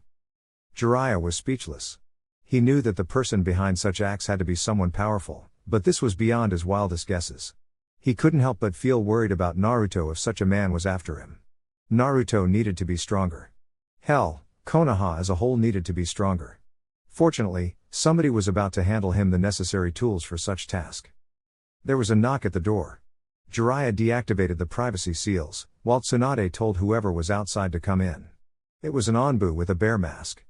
Jiraiya was speechless. He knew that the person behind such acts had to be someone powerful, but this was beyond his wildest guesses. He couldn't help but feel worried about Naruto if such a man was after him. Naruto needed to be stronger. Hell, Konoha as a whole needed to be stronger. Fortunately, somebody was about to handle him the necessary tools for such task. There was a knock at the door. Jiraiya deactivated the privacy seals, while Tsunade told whoever was outside to come in. It was an Anbu with a bear mask.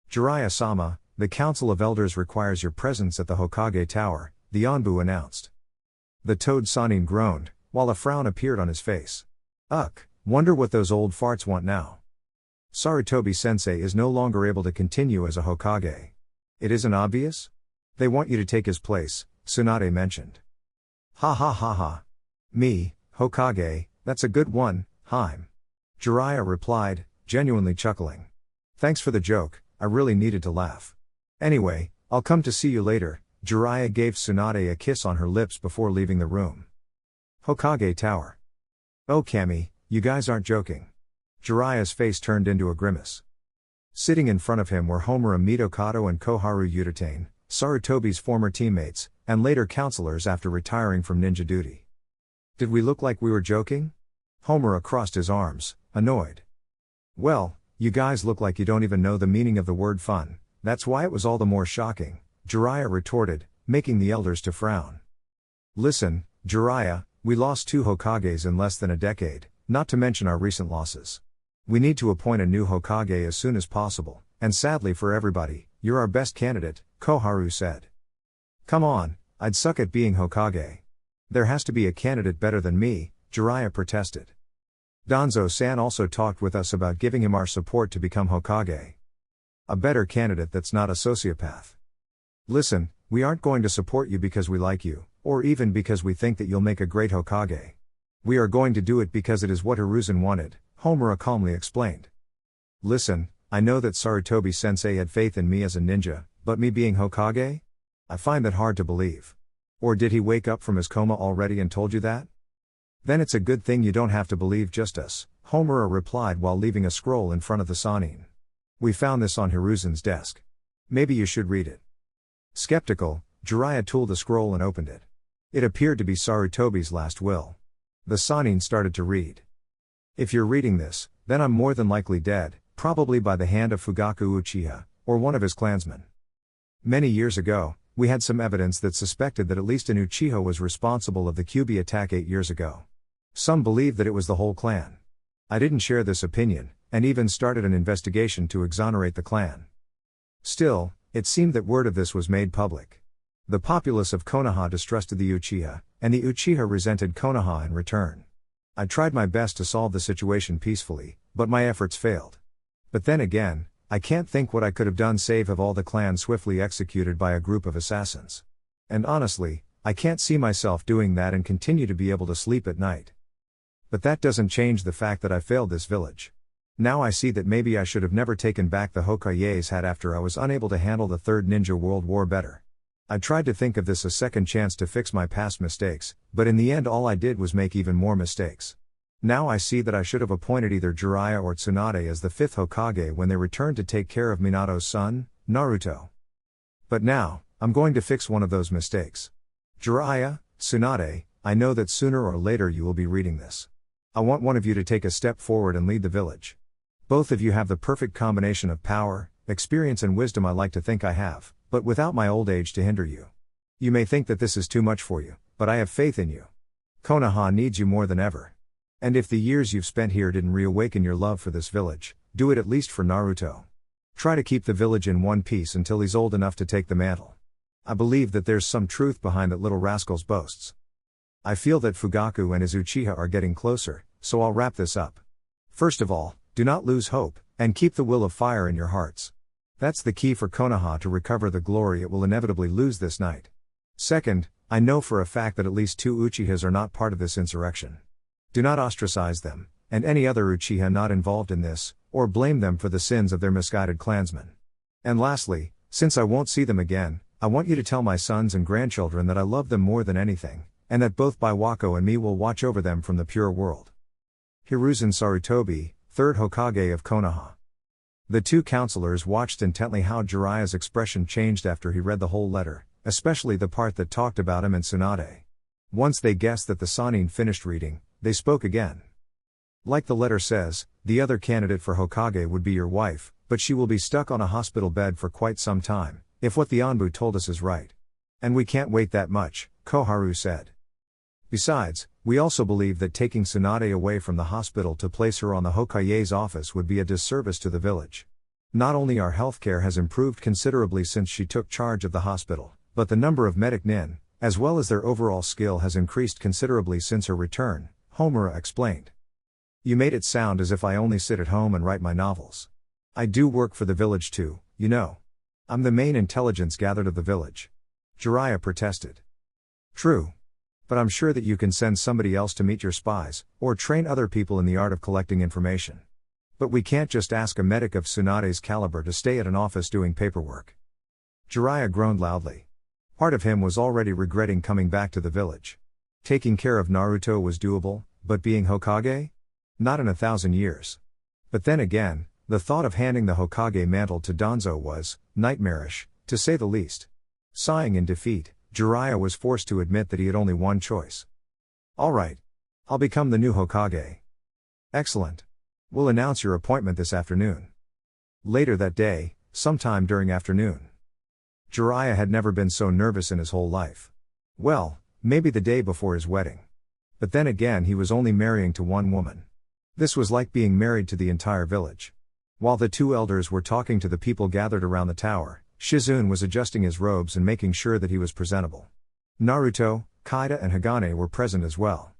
"Jiraiya-sama, the Council of Elders requires your presence at the Hokage Tower," the Anbu announced. The toad Sannin groaned, while a frown appeared on his face. Wonder what those old farts want now. Sarutobi-sensei is no longer able to continue as a Hokage. It isn't obvious? They want you to take his place, Tsunade mentioned. Ha. Me, Hokage, that's a good one, Haim. Jiraiya replied, genuinely chuckling. Thanks for the joke, I really needed to laugh. Anyway, I'll come to see you later. Jiraiya gave Tsunade a kiss on her lips before leaving the room. Hokage Tower. Oh Kami, you guys aren't joking. Jiraiya's face turned into a grimace. Sitting in front of him were Homura Mitokado and Koharu Yutane, Sarutobi's former teammates, and later counselors after retiring from ninja duty. Did we look like we were joking? Homura crossed his arms, annoyed. Well, you guys look like you don't even know the meaning of the word fun, that's why it was all the more shocking, Jiraiya retorted, making the elders to frown. Listen, Jiraiya, we lost 2 Hokages in less than a decade, not to mention our recent losses. We need to appoint a new Hokage as soon as possible, and sadly for everybody, you're our best candidate, Koharu said. Come on, I'd suck at being Hokage. There has to be a candidate better than me, Jiraiya protested. Danzo-san also talked with us about giving him our support to become Hokage. A better candidate that's not a sociopath. Listen, we aren't going to support you because we like you, or even because we think that you'll make a great Hokage. We are going to do it because it is what Hiruzen wanted, Homura calmly explained. Listen, I know that Sarutobi-sensei had faith in me as a ninja, but me being Hokage? I find that hard to believe. Or did he wake up from his coma already and told you that? Then it's a good thing you don't have to believe just us, Homura replied while leaving a scroll in front of the Sannin. We found this on Hiruzen's desk. Maybe you should read it. Skeptical, Jiraiya tooled the scroll and opened it. It appeared to be Sarutobi's last will. The Sannin started to read. If you're reading this, then I'm more than likely dead, probably by the hand of Fugaku Uchiha, or one of his clansmen. Many years ago, we had some evidence that suspected that at least an Uchiha was responsible of the Kyuubi attack 8 years ago. Some believed that it was the whole clan. I didn't share this opinion, and even started an investigation to exonerate the clan. Still, it seemed that word of this was made public. The populace of Konoha distrusted the Uchiha, and the Uchiha resented Konoha in return. I tried my best to solve the situation peacefully, but my efforts failed. But then again, I can't think what I could have done save have all the clan swiftly executed by a group of assassins. And honestly, I can't see myself doing that and continue to be able to sleep at night. But that doesn't change the fact that I failed this village. Now I see that maybe I should have never taken back the Hokage's hat after I was unable to handle the Third Ninja World War better. I tried to think of this a second chance to fix my past mistakes, but in the end all I did was make even more mistakes. Now I see that I should have appointed either Jiraiya or Tsunade as the 5th Hokage when they returned to take care of Minato's son, Naruto. But now, I'm going to fix one of those mistakes. Jiraiya, Tsunade, I know that sooner or later you will be reading this. I want one of you to take a step forward and lead the village. Both of you have the perfect combination of power, experience and wisdom I like to think I have, but without my old age to hinder you. You may think that this is too much for you, but I have faith in you. Konoha needs you more than ever. And if the years you've spent here didn't reawaken your love for this village, do it at least for Naruto. Try to keep the village in one piece until he's old enough to take the mantle. I believe that there's some truth behind that little rascal's boasts. I feel that Fugaku and his Uchiha are getting closer, so I'll wrap this up. First of all, do not lose hope, and keep the will of fire in your hearts. That's the key for Konoha to recover the glory it will inevitably lose this night. Second, I know for a fact that at least 2 Uchihas are not part of this insurrection. Do not ostracize them, and any other Uchiha not involved in this, or blame them for the sins of their misguided clansmen. And lastly, since I won't see them again, I want you to tell my sons and grandchildren that I love them more than anything, and that both Baiwako and me will watch over them from the pure world. Hiruzen Sarutobi, 3rd Hokage of Konoha. The 2 counselors watched intently how Jiraiya's expression changed after he read the whole letter, especially the part that talked about him and Tsunade. Once they guessed that the Sannin finished reading, they spoke again. Like the letter says, the other candidate for Hokage would be your wife, but she will be stuck on a hospital bed for quite some time, if what the Anbu told us is right. And we can't wait that much, Koharu said. Besides, we also believe that taking Tsunade away from the hospital to place her on the Hokage's office would be a disservice to the village. Not only our healthcare has improved considerably since she took charge of the hospital, but the number of medic nin, as well as their overall skill has increased considerably since her return, Homura explained. You made it sound as if I only sit at home and write my novels. I do work for the village too, you know. I'm the main intelligence gathered of the village. Jiraiya protested. True. But I'm sure that you can send somebody else to meet your spies, or train other people in the art of collecting information. But we can't just ask a medic of Tsunade's caliber to stay at an office doing paperwork. Jiraiya groaned loudly. Part of him was already regretting coming back to the village. Taking care of Naruto was doable, but being Hokage? Not in 1,000 years. But then again, the thought of handing the Hokage mantle to Danzo was nightmarish, to say the least. Sighing in defeat, Jiraiya was forced to admit that he had only one choice. All right. I'll become the new Hokage. Excellent. We'll announce your appointment this afternoon. Later that day, sometime during afternoon. Jiraiya had never been so nervous in his whole life. Well, maybe the day before his wedding. But then again he was only marrying to one woman. This was like being married to the entire village. While the two elders were talking to the people gathered around the tower, Shizune was adjusting his robes and making sure that he was presentable. Naruto, Kaida and Hagane were present as well.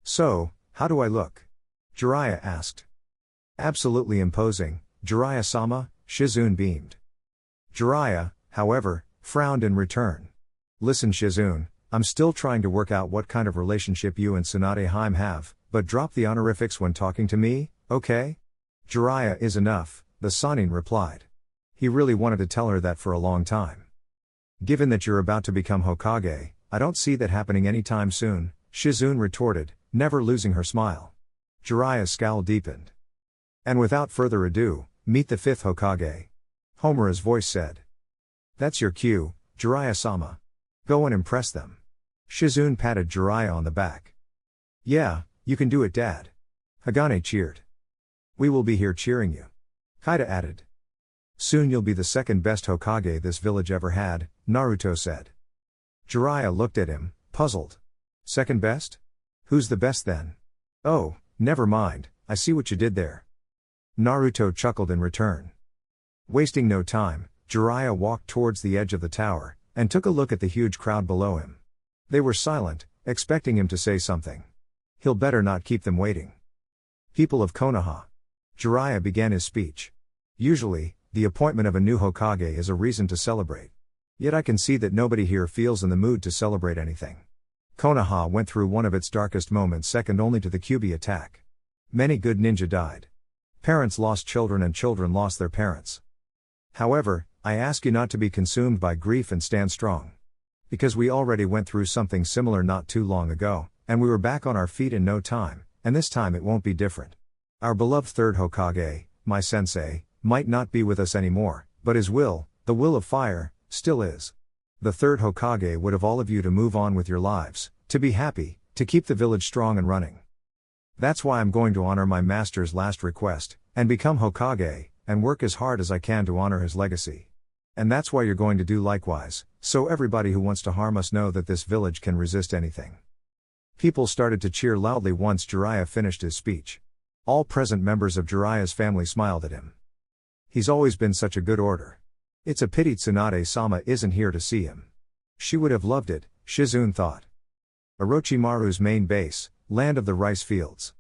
"So, how do I look?" Jiraiya asked. "Absolutely imposing, Jiraiya-sama," Shizune beamed. Jiraiya, however, frowned in return. "Listen Shizune, I'm still trying to work out what kind of relationship you and Tsunade have, but drop the honorifics when talking to me, okay?" "Jiraiya is enough," the Sannin replied. He really wanted to tell her that for a long time. "Given that you're about to become Hokage, I don't see that happening anytime soon," Shizune retorted, never losing her smile. Jiraiya's scowl deepened. "And without further ado, meet the 5th Hokage," Homura's voice said. "That's your cue, Jiraiya-sama. Go and impress them." Shizune patted Jiraiya on the back. "Yeah, you can do it Dad." Hagane cheered. "We will be here cheering you," Kaida added. "Soon you'll be the second best Hokage this village ever had," Naruto said. Jiraiya looked at him, puzzled. "Second best? Who's the best then?" "Oh, never mind, I see what you did there." Naruto chuckled in return. Wasting no time, Jiraiya walked towards the edge of the tower, and took a look at the huge crowd below him. They were silent, expecting him to say something. He'll better not keep them waiting. "People of Konoha." Jiraiya began his speech. "Usually, the appointment of a new Hokage is a reason to celebrate. Yet I can see that nobody here feels in the mood to celebrate anything. Konoha went through one of its darkest moments, second only to the Kyuubi attack. Many good ninja died. Parents lost children and children lost their parents. However, I ask you not to be consumed by grief and stand strong. Because we already went through something similar not too long ago, and we were back on our feet in no time, and this time it won't be different. Our beloved 3rd Hokage, my sensei, might not be with us anymore, but his will, the will of fire, still is. The 3rd Hokage would have all of you to move on with your lives, to be happy, to keep the village strong and running. That's why I'm going to honor my master's last request, and become Hokage, and work as hard as I can to honor his legacy. And that's why you're going to do likewise, so everybody who wants to harm us know that this village can resist anything." People started to cheer loudly once Jiraiya finished his speech. All present members of Jiraiya's family smiled at him. He's always been such a good order. It's a pity Tsunade-sama isn't here to see him. She would have loved it, Shizune thought. Orochimaru's main base, land of the rice fields.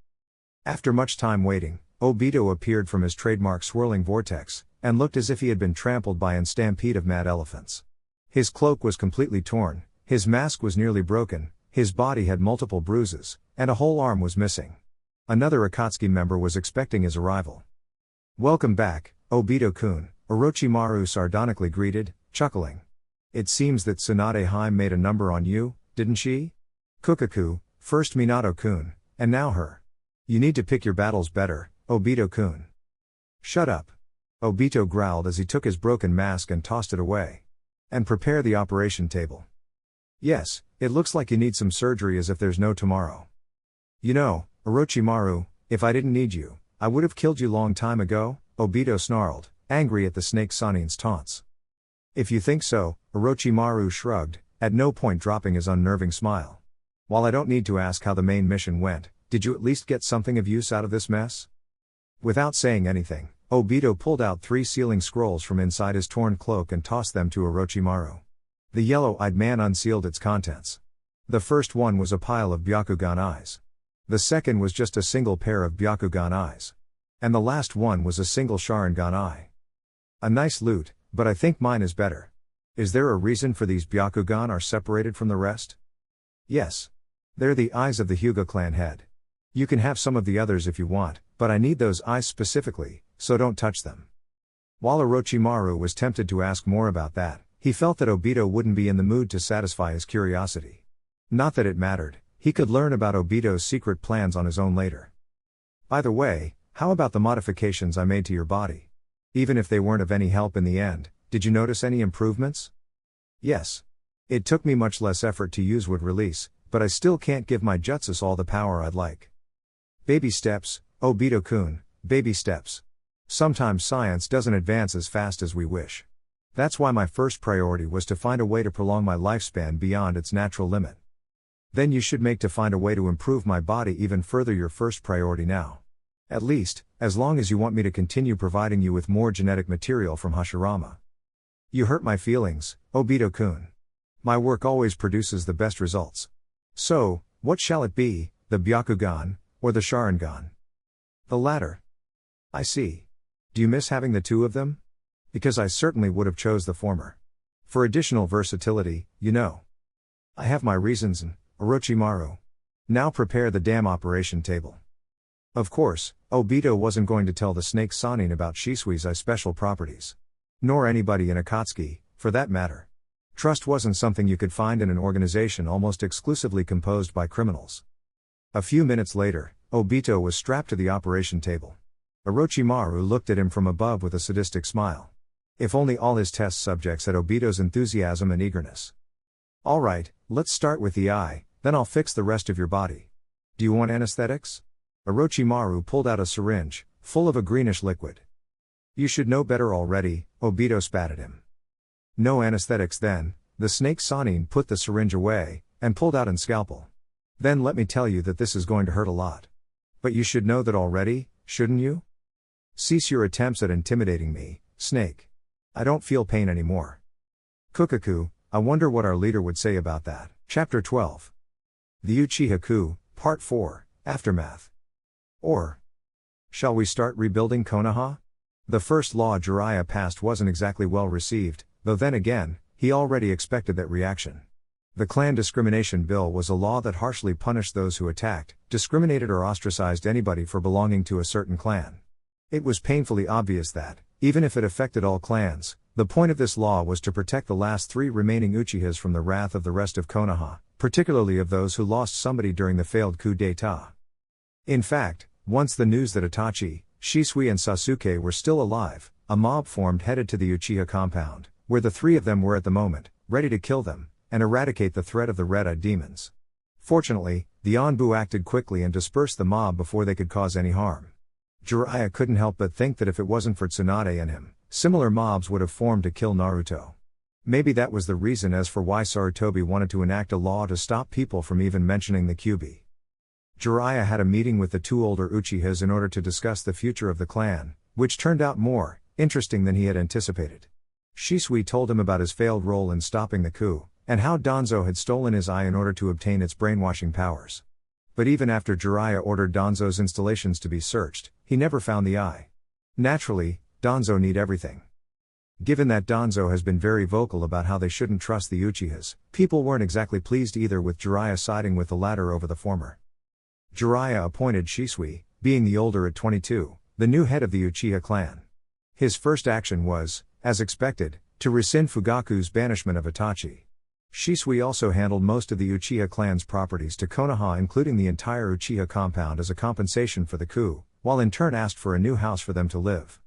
After much time waiting, Obito appeared from his trademark swirling vortex, and looked as if he had been trampled by an stampede of mad elephants. His cloak was completely torn, his mask was nearly broken, his body had multiple bruises, and a whole arm was missing. Another Akatsuki member was expecting his arrival. "Welcome back, Obito-kun," Orochimaru sardonically greeted, chuckling. "It seems that Tsunade made a number on you, didn't she? Kukaku, first Minato-kun, and now her. You need to pick your battles better, Obito-kun." "Shut up." Obito growled as he took his broken mask and tossed it away. "And prepare the operation table. Yes, it looks like you need some surgery as if there's no tomorrow. You know, Orochimaru, if I didn't need you, I would have killed you long time ago," Obito snarled, angry at the snake Sannin's taunts. "If you think so," Orochimaru shrugged, at no point dropping his unnerving smile. "While I don't need to ask how the main mission went, did you at least get something of use out of this mess?" Without saying anything, Obito pulled out 3 sealing scrolls from inside his torn cloak and tossed them to Orochimaru. The yellow-eyed man unsealed its contents. The first one was a pile of Byakugan eyes. The second was just a single pair of Byakugan eyes. And the last one was a single Sharingan eye. "A nice loot, but I think mine is better. Is there a reason for these Byakugan are separated from the rest?" "Yes. They're the eyes of the Hyuga clan head. You can have some of the others if you want, but I need those eyes specifically, so don't touch them." While Orochimaru was tempted to ask more about that, he felt that Obito wouldn't be in the mood to satisfy his curiosity. Not that it mattered, he could learn about Obito's secret plans on his own later. "By the way, how about the modifications I made to your body? Even if they weren't of any help in the end, did you notice any improvements?" "Yes. It took me much less effort to use wood release, but I still can't give my jutsus all the power I'd like. Baby steps, Obito-kun, baby steps. Sometimes science doesn't advance as fast as we wish. That's why my first priority was to find a way to prolong my lifespan beyond its natural limit. Then you should make to find a way to improve my body even further your first priority now. At least, as long as you want me to continue providing you with more genetic material from Hashirama. You hurt my feelings, Obito-kun. My work always produces the best results. So, what shall it be, the Byakugan, or the Sharingan? The latter. I see. Do you miss having the two of them? Because I certainly would have chose the former. For additional versatility, you know. I have my reasons and, Orochimaru. Now prepare the damn operation table. Of course, Obito wasn't going to tell the snake Sannin about Shisui's special properties. Nor anybody in Akatsuki, for that matter. Trust wasn't something you could find in an organization almost exclusively composed by criminals. A few minutes later, Obito was strapped to the operation table. Orochimaru looked at him from above with a sadistic smile. If only all his test subjects had Obito's enthusiasm and eagerness. Alright, let's start with the eye, then I'll fix the rest of your body. Do you want anesthetics? Orochimaru pulled out a syringe, full of a greenish liquid. You should know better already, Obito spat at him. No anesthetics then, the snake Sannin put the syringe away, and pulled out an scalpel. Then let me tell you that this is going to hurt a lot. But you should know that already, shouldn't you? Cease your attempts at intimidating me, snake. I don't feel pain anymore. Kukaku, I wonder what our leader would say about that. Chapter 12. The Uchiha Coup, Part 4, Aftermath. Or, shall we start rebuilding Konoha? The first law Jiraiya passed wasn't exactly well received, though then again, he already expected that reaction. The clan discrimination bill was a law that harshly punished those who attacked, discriminated or ostracized anybody for belonging to a certain clan. It was painfully obvious that, even if it affected all clans, the point of this law was to protect the last 3 remaining Uchihas from the wrath of the rest of Konoha, particularly of those who lost somebody during the failed coup d'état. In fact, once the news that Itachi, Shisui and Sasuke were still alive, a mob formed headed to the Uchiha compound, where the 3 of them were at the moment, ready to kill them, and eradicate the threat of the red-eyed demons. Fortunately, the Anbu acted quickly and dispersed the mob before they could cause any harm. Jiraiya couldn't help but think that if it wasn't for Tsunade and him, similar mobs would have formed to kill Naruto. Maybe that was the reason as for why Sarutobi wanted to enact a law to stop people from even mentioning the Kyuubi. Jiraiya had a meeting with the 2 older Uchihas in order to discuss the future of the clan, which turned out more interesting than he had anticipated. Shisui told him about his failed role in stopping the coup, and how Danzo had stolen his eye in order to obtain its brainwashing powers. But even after Jiraiya ordered Danzo's installations to be searched, he never found the eye. Naturally, Danzo need everything. Given that Danzo has been very vocal about how they shouldn't trust the Uchihas, people weren't exactly pleased either with Jiraiya siding with the latter over the former. Jiraiya appointed Shisui, being the older at 22, the new head of the Uchiha clan. His first action was, as expected, to rescind Fugaku's banishment of Itachi. Shisui also handled most of the Uchiha clan's properties to Konoha, including the entire Uchiha compound, as a compensation for the coup, while in turn asked for a new house for them to live.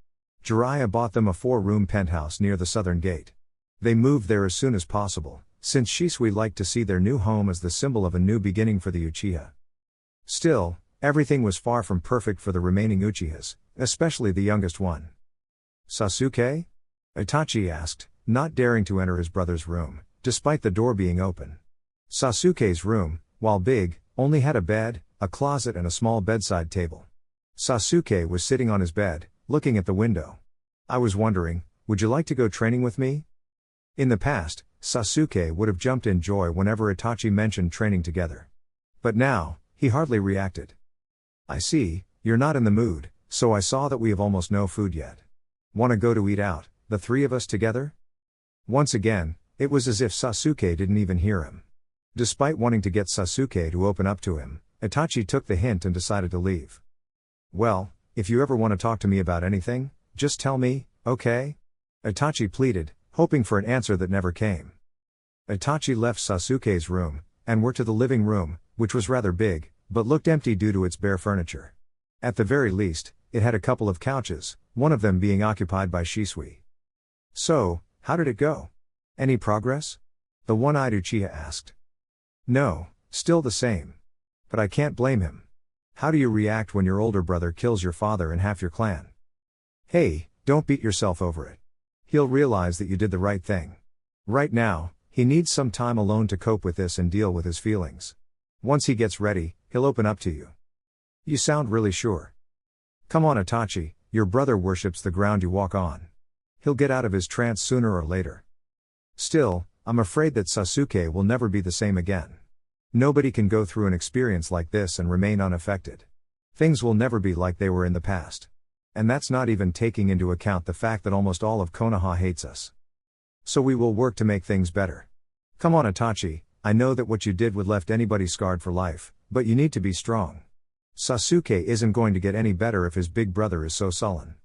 Jiraiya bought them a 4-room penthouse near the southern gate. They moved there as soon as possible, since Shisui liked to see their new home as the symbol of a new beginning for the Uchiha. Still, everything was far from perfect for the remaining Uchihas, especially the youngest one. Sasuke? Itachi asked, not daring to enter his brother's room, despite the door being open. Sasuke's room, while big, only had a bed, a closet and a small bedside table. Sasuke was sitting on his bed, looking at the window. I was wondering, would you like to go training with me? In the past, Sasuke would have jumped in joy whenever Itachi mentioned training together. But now, he hardly reacted. I see, you're not in the mood, so I saw that we have almost no food yet. Wanna go to eat out, the 3 of us together? Once again, it was as if Sasuke didn't even hear him. Despite wanting to get Sasuke to open up to him, Itachi took the hint and decided to leave. Well, if you ever want to talk to me about anything, just tell me, okay? Itachi pleaded, hoping for an answer that never came. Itachi left Sasuke's room, and went to the living room, which was rather big, but looked empty due to its bare furniture. At the very least, it had a couple of couches, one of them being occupied by Shisui. So, how did it go? Any progress? The one-eyed Uchiha asked. No, still the same. But I can't blame him. How do you react when your older brother kills your father and half your clan? Hey, don't beat yourself over it. He'll realize that you did the right thing. Right now, he needs some time alone to cope with this and deal with his feelings. Once he gets ready, he'll open up to you. You sound really sure. Come on Itachi, your brother worships the ground you walk on. He'll get out of his trance sooner or later. Still, I'm afraid that Sasuke will never be the same again. Nobody can go through an experience like this and remain unaffected. Things will never be like they were in the past. And that's not even taking into account the fact that almost all of Konoha hates us. So we will work to make things better. Come on Itachi, I know that what you did would left anybody scarred for life, but you need to be strong. Sasuke isn't going to get any better if his big brother is so sullen.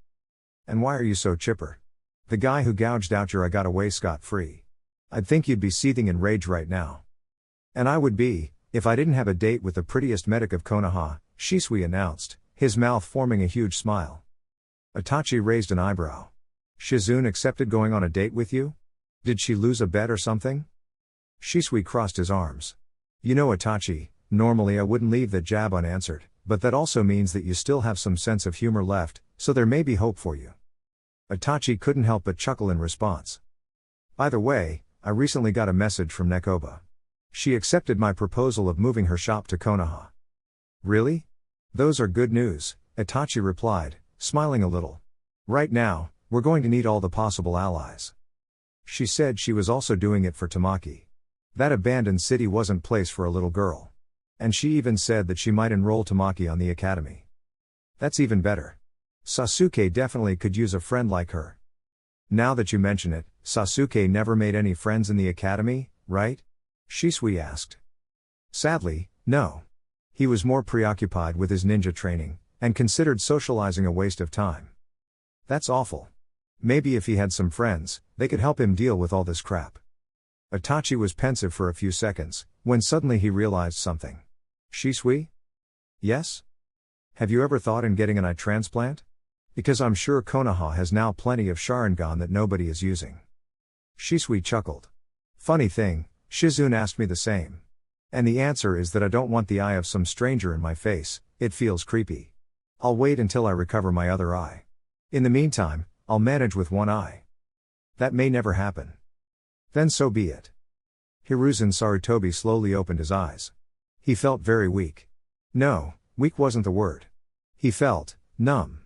And why are you so chipper? The guy who gouged out your eye got away scot-free. I'd think you'd be seething in rage right now. And I would be, if I didn't have a date with the prettiest medic of Konoha, Shisui announced, his mouth forming a huge smile. Itachi raised an eyebrow. Shizune accepted going on a date with you? Did she lose a bet or something? Shisui crossed his arms. You know Itachi, normally I wouldn't leave that jab unanswered, but that also means that you still have some sense of humor left, so there may be hope for you. Itachi couldn't help but chuckle in response. By the way, I recently got a message from Nekoba. She accepted my proposal of moving her shop to Konoha. Really? Those are good news, Itachi replied, smiling a little. Right now, we're going to need all the possible allies. She said she was also doing it for Tamaki. That abandoned city wasn't place for a little girl. And she even said that she might enroll Tamaki on the academy. That's even better. Sasuke definitely could use a friend like her. Now that you mention it, Sasuke never made any friends in the academy, right? Shisui asked. Sadly, no. He was more preoccupied with his ninja training, and considered socializing a waste of time. That's awful. Maybe if he had some friends, they could help him deal with all this crap. Itachi was pensive for a few seconds, when suddenly he realized something. Shisui? Yes? Have you ever thought in getting an eye transplant? Because I'm sure Konoha has now plenty of Sharingan that nobody is using. Shisui chuckled. Funny thing, Shizune asked me the same. And the answer is that I don't want the eye of some stranger in my face, it feels creepy. I'll wait until I recover my other eye. In the meantime, I'll manage with one eye. That may never happen. Then so be it. Hiruzen Sarutobi slowly opened his eyes. He felt very weak. No, weak wasn't the word. He felt numb.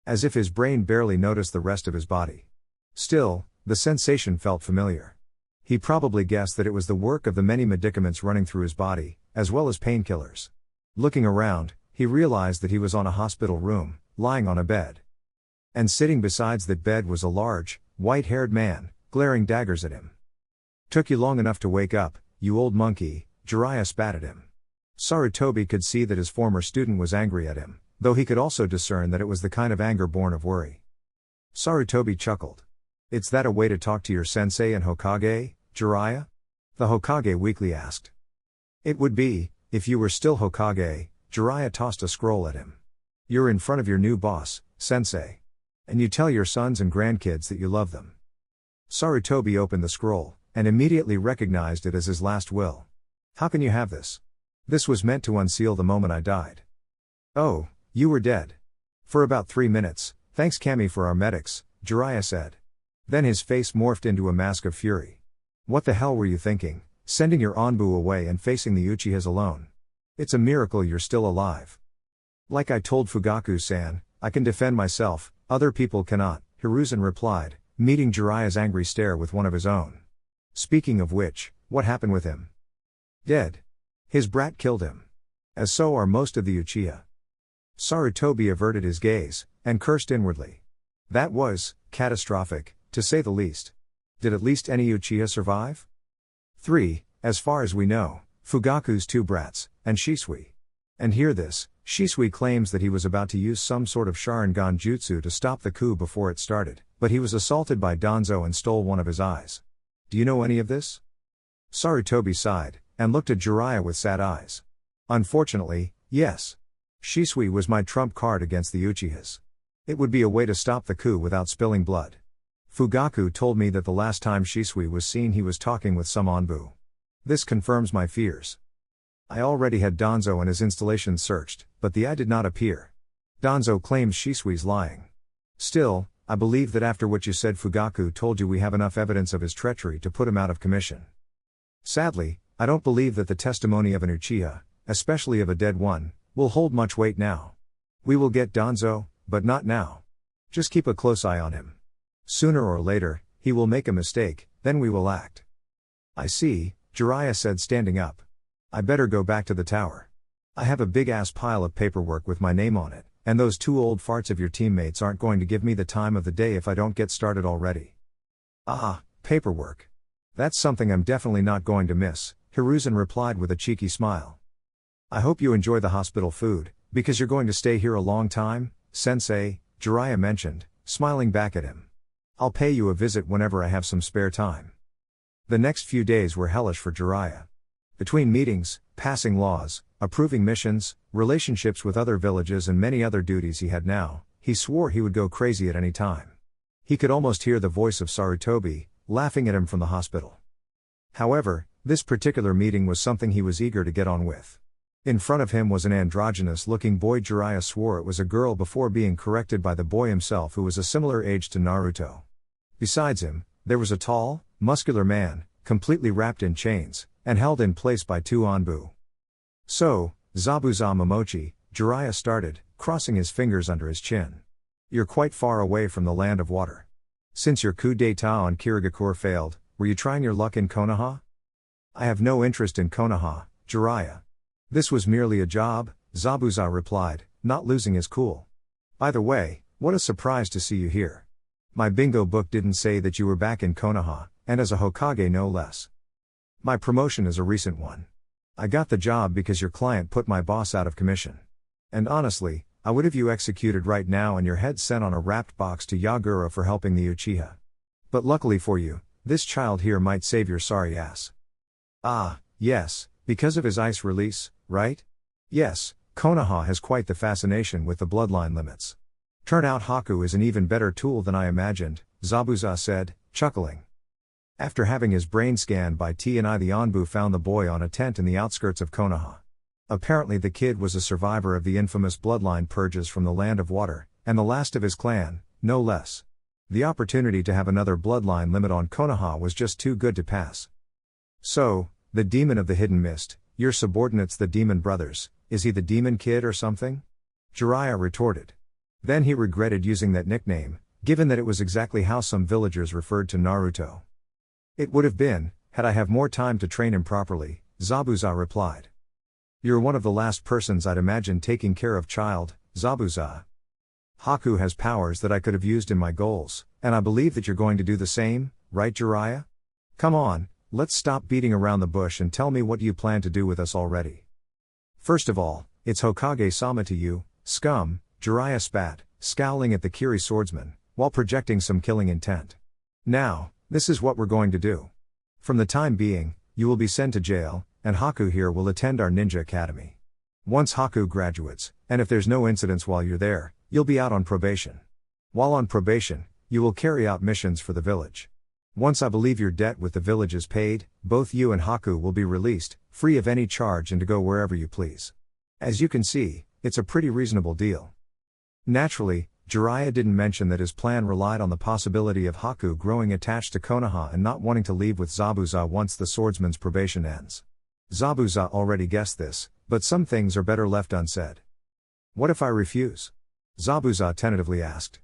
As if his brain barely noticed the rest of his body. Still, the sensation felt familiar. He probably guessed that it was the work of the many medicaments running through his body, as well as painkillers. Looking around, he realized that he was on a hospital room, lying on a bed. And sitting beside that bed was a large, white-haired man, glaring daggers at him. Took you long enough to wake up, you old monkey, Jiraiya spat at him. Sarutobi could see that his former student was angry at him, though he could also discern that it was the kind of anger born of worry. Sarutobi chuckled. It's that a way to talk to your sensei and Hokage, Jiraiya? The Hokage weakly asked. It would be, if you were still Hokage, Jiraiya tossed a scroll at him. You're in front of your new boss, sensei. And you tell your sons and grandkids that you love them. Sarutobi opened the scroll, and immediately recognized it as his last will. How can you have this? This was meant to unseal the moment I died. Oh, you were dead. For about 3 minutes, thanks Kami for our medics, Jiraiya said. Then his face morphed into a mask of fury. What the hell were you thinking, sending your Anbu away and facing the Uchihas alone? It's a miracle you're still alive. Like I told Fugaku-san, I can defend myself, other people cannot, Hiruzen replied, meeting Jiraiya's angry stare with one of his own. Speaking of which, what happened with him? Dead. His brat killed him. As so are most of the Uchiha. Sarutobi averted his gaze, and cursed inwardly. That was catastrophic, to say the least. Did at least any Uchiha survive? 3, as far as we know, Fugaku's 2 brats, and Shisui. And hear this, Shisui claims that he was about to use some sort of Sharingan jutsu to stop the coup before it started, but he was assaulted by Danzo and stole one of his eyes. Do you know any of this? Sarutobi sighed, and looked at Jiraiya with sad eyes. Unfortunately, yes. Shisui was my trump card against the Uchihas. It would be a way to stop the coup without spilling blood. Fugaku told me that the last time Shisui was seen he was talking with some Anbu. This confirms my fears. I already had Danzo and his installation searched, but the eye did not appear. Danzo claims Shisui's lying. Still, I believe that after what you said Fugaku told you we have enough evidence of his treachery to put him out of commission. Sadly, I don't believe that the testimony of an Uchiha, especially of a dead one, will hold much weight now. We will get Danzo, but not now. Just keep a close eye on him. Sooner or later, he will make a mistake, then we will act. I see, Jiraiya said, standing up. I better go back to the tower. I have a big-ass pile of paperwork with my name on it, and those two old farts of your teammates aren't going to give me the time of the day if I don't get started already. Ah, paperwork. That's something I'm definitely not going to miss, Hiruzen replied with a cheeky smile. I hope you enjoy the hospital food, because you're going to stay here a long time, Sensei, Jiraiya mentioned, smiling back at him. I'll pay you a visit whenever I have some spare time. The next few days were hellish for Jiraiya. Between meetings, passing laws, approving missions, relationships with other villages and many other duties he had now, he swore he would go crazy at any time. He could almost hear the voice of Sarutobi, laughing at him from the hospital. However, this particular meeting was something he was eager to get on with. In front of him was an androgynous-looking boy. Jiraiya swore it was a girl before being corrected by the boy himself, who was a similar age to Naruto. Besides him, there was a tall, muscular man, completely wrapped in chains, and held in place by two Anbu. So, Zabuza Momochi, Jiraiya started, crossing his fingers under his chin. You're quite far away from the land of water. Since your coup d'état on Kirigakure failed, were you trying your luck in Konoha? I have no interest in Konoha, Jiraiya. This was merely a job, Zabuza replied, not losing his cool. By the way, what a surprise to see you here. My bingo book didn't say that you were back in Konoha, and as a Hokage no less. My promotion is a recent one. I got the job because your client put my boss out of commission. And honestly, I would have you executed right now and your head sent on a wrapped box to Yagura for helping the Uchiha. But luckily for you, this child here might save your sorry ass. Ah, yes, because of his ice release, right? Yes, Konoha has quite the fascination with the bloodline limits. Turn out Haku is an even better tool than I imagined, Zabuza said, chuckling. After having his brain scanned by T&I, the Anbu found the boy on a tent in the outskirts of Konoha. Apparently the kid was a survivor of the infamous bloodline purges from the Land of Water, and the last of his clan, no less. The opportunity to have another bloodline limit on Konoha was just too good to pass. So, the demon of the hidden mist, your subordinate's the demon brothers, is he the demon kid or something? Jiraiya retorted. Then he regretted using that nickname, given that it was exactly how some villagers referred to Naruto. It would have been, had I have more time to train him properly, Zabuza replied. You're one of the last persons I'd imagine taking care of child, Zabuza. Haku has powers that I could have used in my goals, and I believe that you're going to do the same, right Jiraiya? Come on, let's stop beating around the bush and tell me what you plan to do with us already. First of all, it's Hokage-sama to you, scum, Jiraiya spat, scowling at the Kiri swordsman, while projecting some killing intent. Now, this is what we're going to do. From the time being, you will be sent to jail, and Haku here will attend our ninja academy. Once Haku graduates, and if there's no incidents while you're there, you'll be out on probation. While on probation, you will carry out missions for the village. Once I believe your debt with the village is paid, both you and Haku will be released, free of any charge and to go wherever you please. As you can see, it's a pretty reasonable deal. Naturally, Jiraiya didn't mention that his plan relied on the possibility of Haku growing attached to Konoha and not wanting to leave with Zabuza once the swordsman's probation ends. Zabuza already guessed this, but some things are better left unsaid. What if I refuse? Zabuza tentatively asked.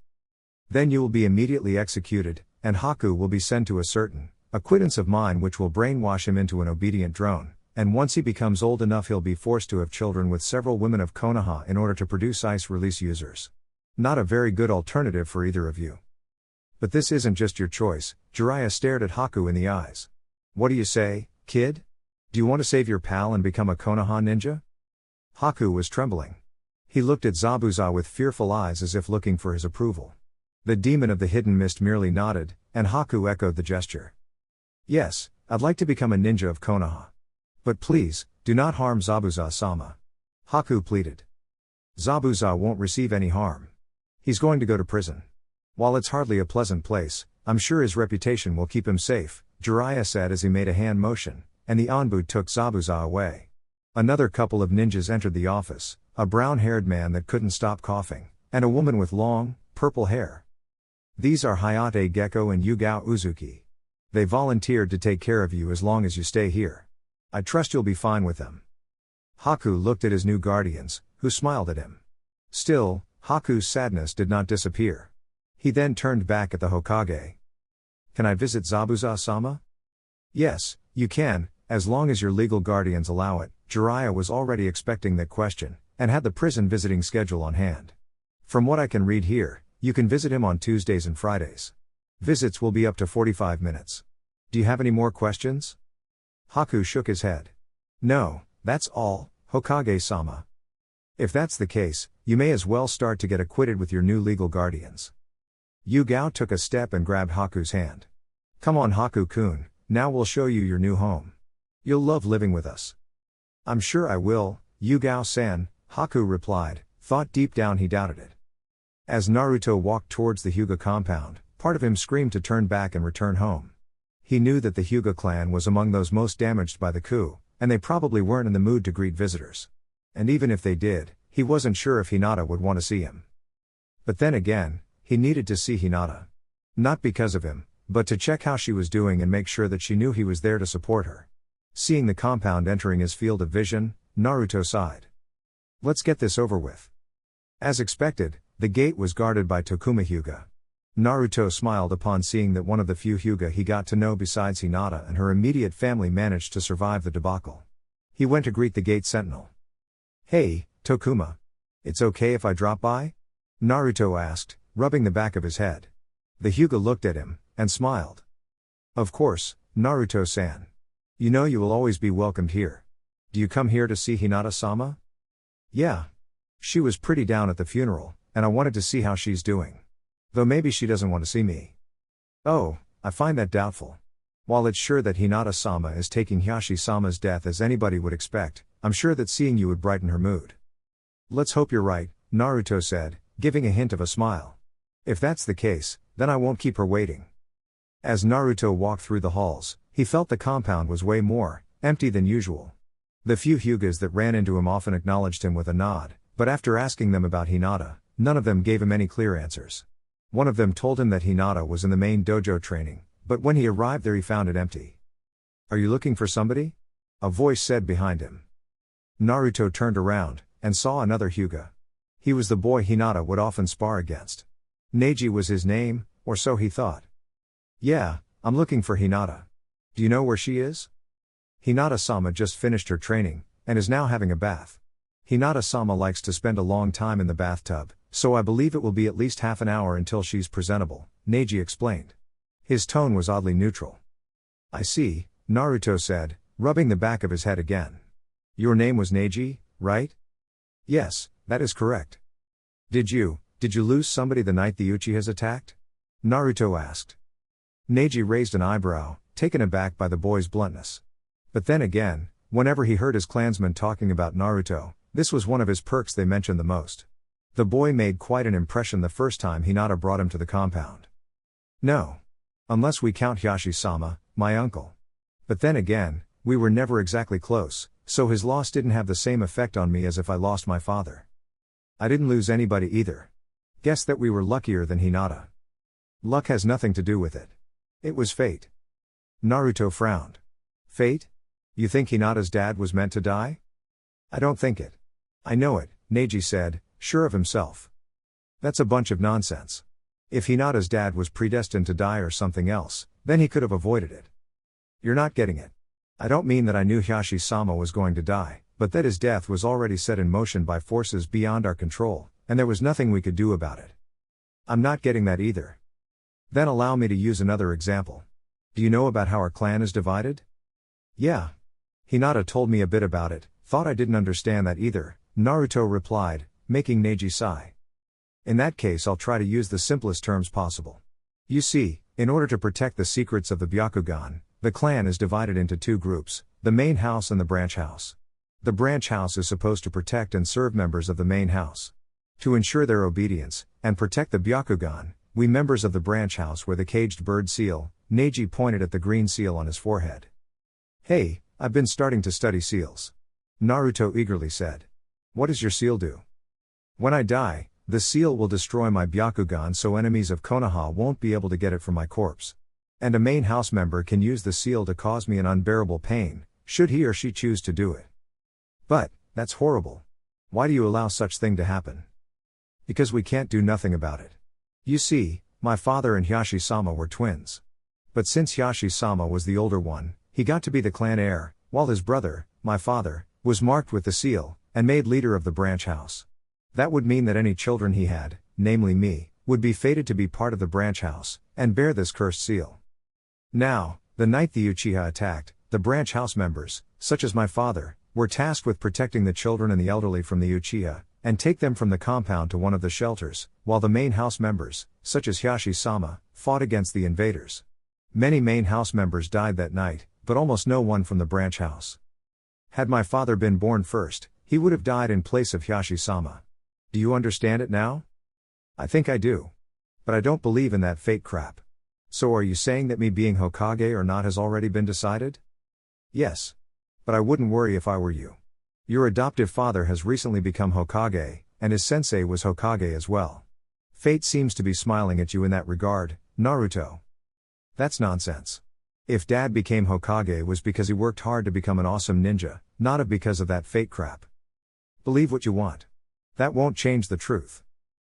Then you will be immediately executed, and Haku will be sent to a certain acquittance of mine which will brainwash him into an obedient drone, and once he becomes old enough he'll be forced to have children with several women of Konoha in order to produce ice release users. Not a very good alternative for either of you. But this isn't just your choice, Jiraiya stared at Haku in the eyes. What do you say, kid? Do you want to save your pal and become a Konoha ninja? Haku was trembling. He looked at Zabuza with fearful eyes as if looking for his approval. The demon of the hidden mist merely nodded, and Haku echoed the gesture. Yes, I'd like to become a ninja of Konoha. But please, do not harm Zabuza-sama. Haku pleaded. Zabuza won't receive any harm. He's going to go to prison. While it's hardly a pleasant place, I'm sure his reputation will keep him safe, Jiraiya said as he made a hand motion, and the Anbu took Zabuza away. Another couple of ninjas entered the office, a brown-haired man that couldn't stop coughing, and a woman with long, purple hair. These are Hayate Gecko and Yugao Uzuki. They volunteered to take care of you as long as you stay here. I trust you'll be fine with them. Haku looked at his new guardians, who smiled at him. Still, Haku's sadness did not disappear. He then turned back at the Hokage. Can I visit Zabuza-sama? Yes, you can, as long as your legal guardians allow it. Jiraiya was already expecting that question, and had the prison visiting schedule on hand. From what I can read here, you can visit him on Tuesdays and Fridays. Visits will be up to 45 minutes. Do you have any more questions? Haku shook his head. No, that's all, Hokage-sama. If that's the case, you may as well start to get acquitted with your new legal guardians. Yugao took a step and grabbed Haku's hand. Come on Haku-kun, now we'll show you your new home. You'll love living with us. I'm sure I will, Yugao-san, Haku replied, thought deep down he doubted it. As Naruto walked towards the Hyuga compound, part of him screamed to turn back and return home. He knew that the Hyuga clan was among those most damaged by the coup, and they probably weren't in the mood to greet visitors. And even if they did, he wasn't sure if Hinata would want to see him. But then again, he needed to see Hinata. Not because of him, but to check how she was doing and make sure that she knew he was there to support her. Seeing the compound entering his field of vision, Naruto sighed. Let's get this over with. As expected, the gate was guarded by Tokuma Hyuga. Naruto smiled upon seeing that one of the few Hyuga he got to know besides Hinata and her immediate family managed to survive the debacle. He went to greet the gate sentinel. Hey, Tokuma. It's okay if I drop by? Naruto asked, rubbing the back of his head. The Hyuga looked at him, and smiled. Of course, Naruto-san. You know you will always be welcomed here. Do you come here to see Hinata-sama? Yeah. She was pretty down at the funeral, and I wanted to see how she's doing. Though maybe she doesn't want to see me. Oh, I find that doubtful. While it's sure that Hinata-sama is taking Hiashi-sama's death as anybody would expect, I'm sure that seeing you would brighten her mood. Let's hope you're right, Naruto said, giving a hint of a smile. If that's the case, then I won't keep her waiting. As Naruto walked through the halls, he felt the compound was way more empty than usual. The few Hyugas that ran into him often acknowledged him with a nod, but after asking them about Hinata, none of them gave him any clear answers. One of them told him that Hinata was in the main dojo training, but when he arrived there he found it empty. Are you looking for somebody? A voice said behind him. Naruto turned around, and saw another Hyuga. He was the boy Hinata would often spar against. Neji was his name, or so he thought. Yeah, I'm looking for Hinata. Do you know where she is? Hinata-sama just finished her training, and is now having a bath. Hinata-sama likes to spend a long time in the bathtub, so I believe it will be at least half an hour until she's presentable, Neji explained. His tone was oddly neutral. I see, Naruto said, rubbing the back of his head again. Your name was Neji, right? Yes, that is correct. Did you lose somebody the night the Uchihas attacked? Naruto asked. Neji raised an eyebrow, taken aback by the boy's bluntness. But then again, whenever he heard his clansmen talking about Naruto, this was one of his perks they mentioned the most. The boy made quite an impression the first time Hinata brought him to the compound. No. Unless we count Hiashi-sama, my uncle. But then again, we were never exactly close, so his loss didn't have the same effect on me as if I lost my father. I didn't lose anybody either. Guess that we were luckier than Hinata. Luck has nothing to do with it. It was fate. Naruto frowned. Fate? You think Hinata's dad was meant to die? I don't think it. I know it, Neji said, sure of himself. That's a bunch of nonsense. If Hinata's dad was predestined to die or something else, then he could have avoided it. You're not getting it. I don't mean that I knew Hiashi-sama was going to die, but that his death was already set in motion by forces beyond our control, and there was nothing we could do about it. I'm not getting that either. Then allow me to use another example. Do you know about how our clan is divided? Yeah. Hinata told me a bit about it, thought I didn't understand that either, Naruto replied, making Neji sigh. In that case I'll try to use the simplest terms possible. You see, in order to protect the secrets of the Byakugan, the clan is divided into two groups, the main house and the branch house. The branch house is supposed to protect and serve members of the main house. To ensure their obedience, and protect the Byakugan, we members of the branch house wear the caged bird seal, Neji pointed at the green seal on his forehead. Hey, I've been starting to study seals. Naruto eagerly said. What does your seal do? When I die, the seal will destroy my Byakugan so enemies of Konoha won't be able to get it from my corpse. And a main house member can use the seal to cause me an unbearable pain, should he or she choose to do it. But, that's horrible. Why do you allow such thing to happen? Because we can't do nothing about it. You see, my father and Hyashi-sama were twins. But since Hyashi-sama was the older one, he got to be the clan heir, while his brother, my father, was marked with the seal, and made leader of the branch house. That would mean that any children he had, namely me, would be fated to be part of the branch house, and bear this cursed seal. Now, the night the Uchiha attacked, the branch house members, such as my father, were tasked with protecting the children and the elderly from the Uchiha, and take them from the compound to one of the shelters, while the main house members, such as Hyashi-sama, fought against the invaders. Many main house members died that night, but almost no one from the branch house. Had my father been born first, he would have died in place of Hyashi-sama. Do you understand it now? I think I do. But I don't believe in that fate crap. So are you saying that me being Hokage or not has already been decided? Yes. But I wouldn't worry if I were you. Your adoptive father has recently become Hokage, and his sensei was Hokage as well. Fate seems to be smiling at you in that regard, Naruto. That's nonsense. If Dad became Hokage it was because he worked hard to become an awesome ninja, not because of that fate crap. Believe what you want. That won't change the truth.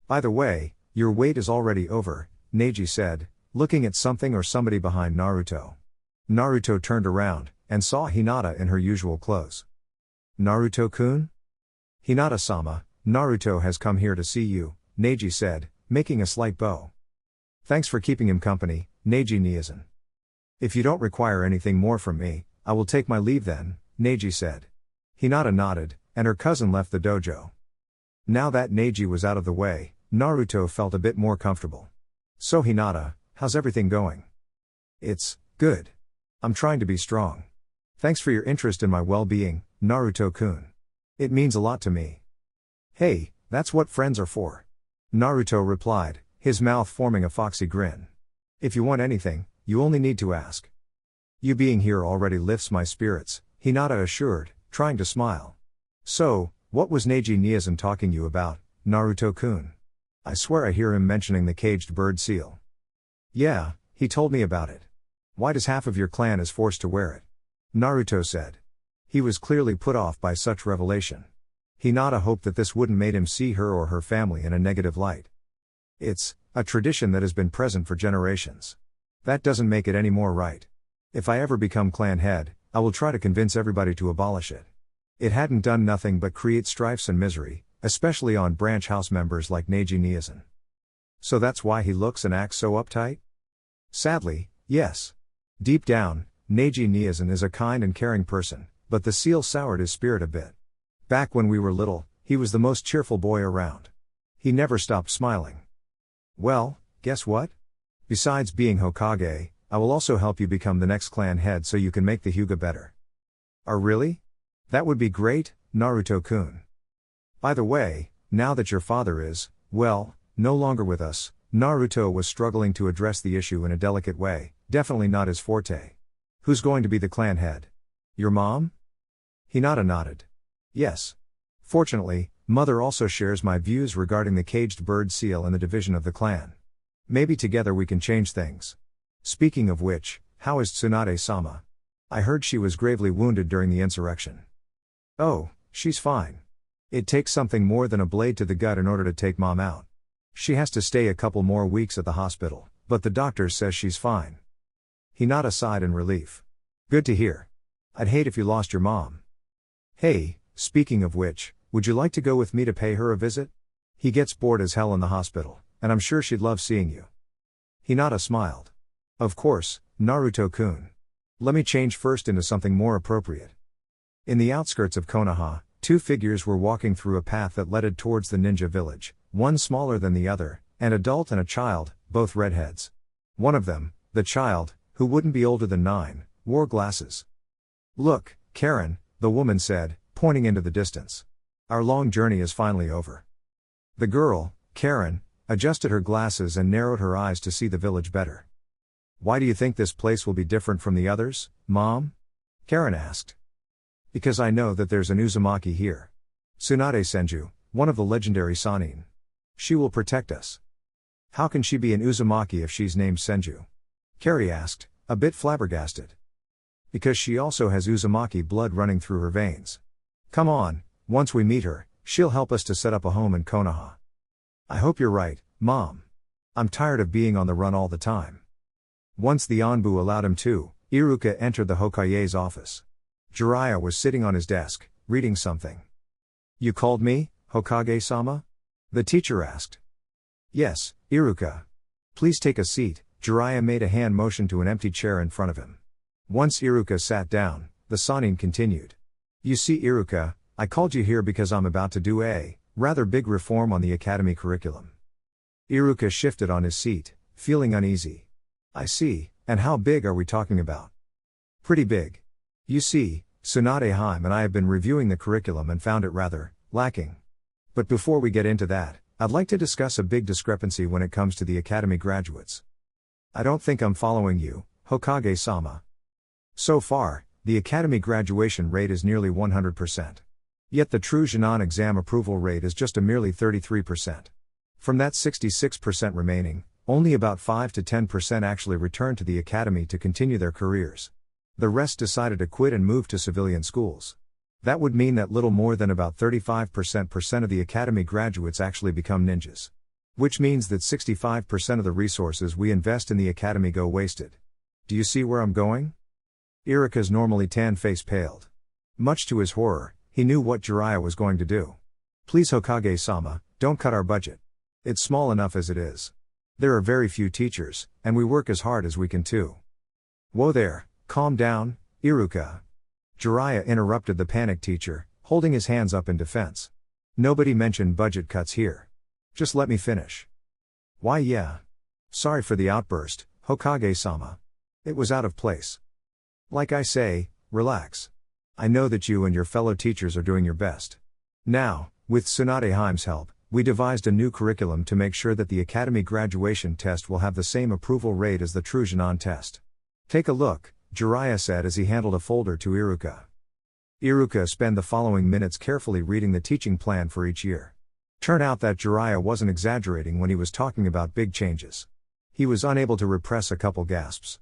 By the way, your wait is already over, Neji said, looking at something or somebody behind Naruto. Naruto turned around, and saw Hinata in her usual clothes. Naruto-kun? Hinata-sama, Naruto has come here to see you, Neji said, making a slight bow. Thanks for keeping him company, Neji Niizen. If you don't require anything more from me, I will take my leave then, Neji said. Hinata nodded, and her cousin left the dojo. Now that Neji was out of the way, Naruto felt a bit more comfortable. So Hinata, how's everything going? It's good. I'm trying to be strong. Thanks for your interest in my well-being, Naruto-kun. It means a lot to me. Hey, that's what friends are for. Naruto replied, his mouth forming a foxy grin. If you want anything, you only need to ask. You being here already lifts my spirits, Hinata assured, trying to smile. So, what was Neji Niizen talking you about, Naruto-kun? I swear I hear him mentioning the caged bird seal. Yeah, he told me about it. Why does half of your clan is forced to wear it? Naruto said. He was clearly put off by such revelation. Hinata hoped that this wouldn't make him see her or her family in a negative light. It's a tradition that has been present for generations. That doesn't make it any more right. If I ever become clan head, I will try to convince everybody to abolish it. It hadn't done nothing but create strifes and misery, especially on branch house members like Neji Niizen. So that's why he looks and acts so uptight? Sadly, yes. Deep down, Neji Niizen is a kind and caring person, but the seal soured his spirit a bit. Back when we were little, he was the most cheerful boy around. He never stopped smiling. Well, guess what? Besides being Hokage, I will also help you become the next clan head so you can make the Hyuga better. Oh really? That would be great, Naruto-kun. By the way, now that your father is, well, no longer with us, Naruto was struggling to address the issue in a delicate way, definitely not his forte. Who's going to be the clan head? Your mom? Hinata nodded. Yes. Fortunately, mother also shares my views regarding the caged bird seal and the division of the clan. Maybe together we can change things. Speaking of which, how is Tsunade-sama? I heard she was gravely wounded during the insurrection. Oh, she's fine. It takes something more than a blade to the gut in order to take mom out. She has to stay a couple more weeks at the hospital, but the doctor says she's fine. Hinata sighed in relief. Good to hear. I'd hate if you lost your mom. Hey, speaking of which, would you like to go with me to pay her a visit? He gets bored as hell in the hospital, and I'm sure she'd love seeing you. Hinata smiled. Of course, Naruto-kun. Let me change first into something more appropriate. In the outskirts of Konoha, two figures were walking through a path that led towards the ninja village, one smaller than the other, an adult and a child, both redheads. One of them, the child, who wouldn't be older than 9, wore glasses. Look, Karen, the woman said, pointing into the distance. Our long journey is finally over. The girl, Karen, adjusted her glasses and narrowed her eyes to see the village better. Why do you think this place will be different from the others, Mom? Karen asked. Because I know that there's an Uzumaki here. Tsunade Senju, one of the legendary Sannin. She will protect us. How can she be an Uzumaki if she's named Senju? Carrie asked, a bit flabbergasted. Because she also has Uzumaki blood running through her veins. Come on, once we meet her, she'll help us to set up a home in Konoha. I hope you're right, Mom. I'm tired of being on the run all the time. Once the Anbu allowed him to, Iruka entered the Hokage's office. Jiraiya was sitting on his desk, reading something. You called me, Hokage-sama? The teacher asked. Yes, Iruka. Please take a seat. Jiraiya made a hand motion to an empty chair in front of him. Once Iruka sat down, the Sannin continued. You see, Iruka, I called you here because I'm about to do a rather big reform on the academy curriculum. Iruka shifted on his seat, feeling uneasy. I see, and how big are we talking about? Pretty big. You see, Tsunade and I have been reviewing the curriculum and found it rather lacking. But before we get into that, I'd like to discuss a big discrepancy when it comes to the academy graduates. I don't think I'm following you, Hokage-sama. So far, the academy graduation rate is nearly 100%. Yet the true Jinan exam approval rate is just a merely 33%. From that 66% remaining, only about 5 to 10% actually return to the academy to continue their careers. The rest decided to quit and move to civilian schools. That would mean that little more than about 35% of the academy graduates actually become ninjas. Which means that 65% of the resources we invest in the academy go wasted. Do you see where I'm going? Iruka's normally tan face paled. Much to his horror, he knew what Jiraiya was going to do. Please Hokage-sama, don't cut our budget. It's small enough as it is. There are very few teachers, and we work as hard as we can too. Whoa there, calm down, Iruka. Jiraiya interrupted the panicked teacher, holding his hands up in defense. Nobody mentioned budget cuts here. Just let me finish. Why yeah. Sorry for the outburst, Hokage-sama. It was out of place. Like I say, relax. I know that you and your fellow teachers are doing your best. Now, with Tsunade's help, we devised a new curriculum to make sure that the academy graduation test will have the same approval rate as the true Jinan test. Take a look, Jiraiya said as he handled a folder to Iruka. Iruka spent the following minutes carefully reading the teaching plan for each year. Turned out that Jiraiya wasn't exaggerating when he was talking about big changes. He was unable to repress a couple gasps.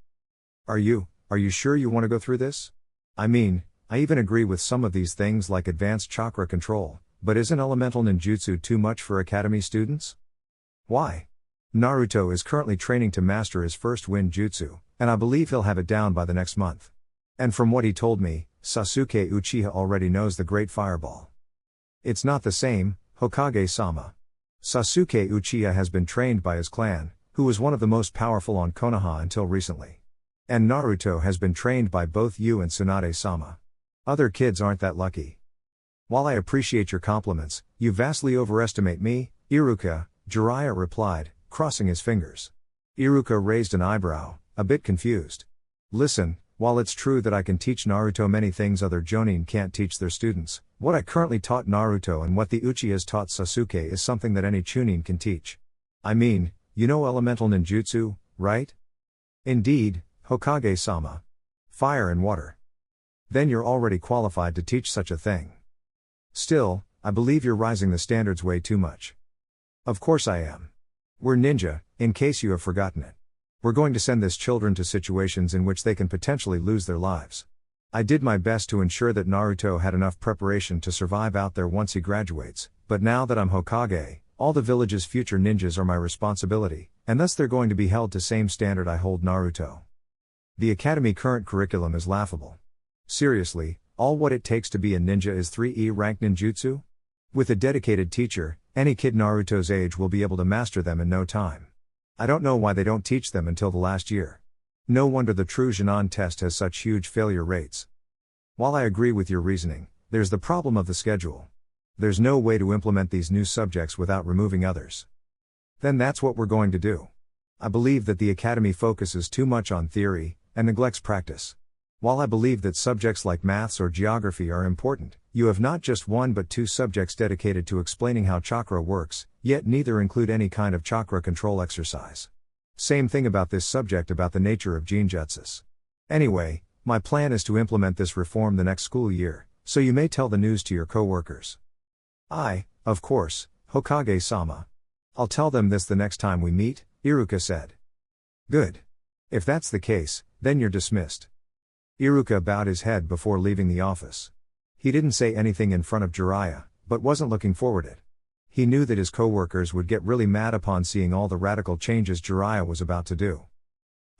Are you sure you want to go through this? I mean, I even agree with some of these things like advanced chakra control, but isn't elemental ninjutsu too much for academy students? Why? Naruto is currently training to master his first wind jutsu, and I believe he'll have it down by the next month. And from what he told me, Sasuke Uchiha already knows the Great Fireball. It's not the same, Hokage-sama. Sasuke Uchiha has been trained by his clan, who was one of the most powerful on Konoha until recently. And Naruto has been trained by both you and Tsunade-sama. Other kids aren't that lucky. While I appreciate your compliments, you vastly overestimate me, Iruka, Jiraiya replied, crossing his fingers. Iruka raised an eyebrow, a bit confused. Listen, while it's true that I can teach Naruto many things other Jonin can't teach their students, what I currently taught Naruto and what the Uchihas taught Sasuke is something that any Chunin can teach. I mean, you know elemental ninjutsu, right? Indeed, Hokage-sama. Fire and water. Then you're already qualified to teach such a thing. Still, I believe you're rising the standards way too much. Of course I am. We're ninja, in case you have forgotten it. We're going to send these children to situations in which they can potentially lose their lives. I did my best to ensure that Naruto had enough preparation to survive out there once he graduates, but now that I'm Hokage, all the village's future ninjas are my responsibility, and thus they're going to be held to same standard I hold Naruto. The academy current curriculum is laughable. Seriously, all what it takes to be a ninja is 3E ranked ninjutsu? With a dedicated teacher, any kid Naruto's age will be able to master them in no time. I don't know why they don't teach them until the last year. No wonder the true Jinan test has such huge failure rates. While I agree with your reasoning, there's the problem of the schedule. There's no way to implement these new subjects without removing others. Then that's what we're going to do. I believe that the academy focuses too much on theory, and neglects practice. While I believe that subjects like maths or geography are important, you have not just one but two subjects dedicated to explaining how chakra works, yet neither include any kind of chakra control exercise. Same thing about this subject about the nature of genjutsus. Anyway, my plan is to implement this reform the next school year, so you may tell the news to your co-workers. Of course, Hokage-sama. I'll tell them this the next time we meet, Iruka said. Good. If that's the case, then you're dismissed. Iruka bowed his head before leaving the office. He didn't say anything in front of Jiraiya, but wasn't looking forward it. He knew that his co-workers would get really mad upon seeing all the radical changes Jiraiya was about to do.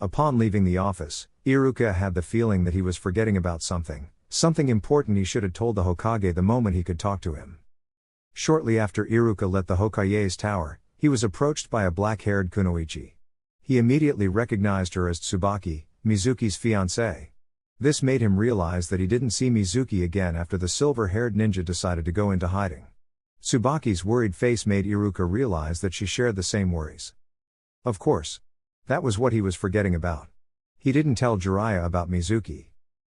Upon leaving the office, Iruka had the feeling that he was forgetting about something important he should have told the Hokage the moment he could talk to him. Shortly after Iruka left the Hokage's tower, he was approached by a black-haired kunoichi. He immediately recognized her as Tsubaki, Mizuki's fiancée. This made him realize that he didn't see Mizuki again after the silver-haired ninja decided to go into hiding. Tsubaki's worried face made Iruka realize that she shared the same worries. Of course. That was what he was forgetting about. He didn't tell Jiraiya about Mizuki.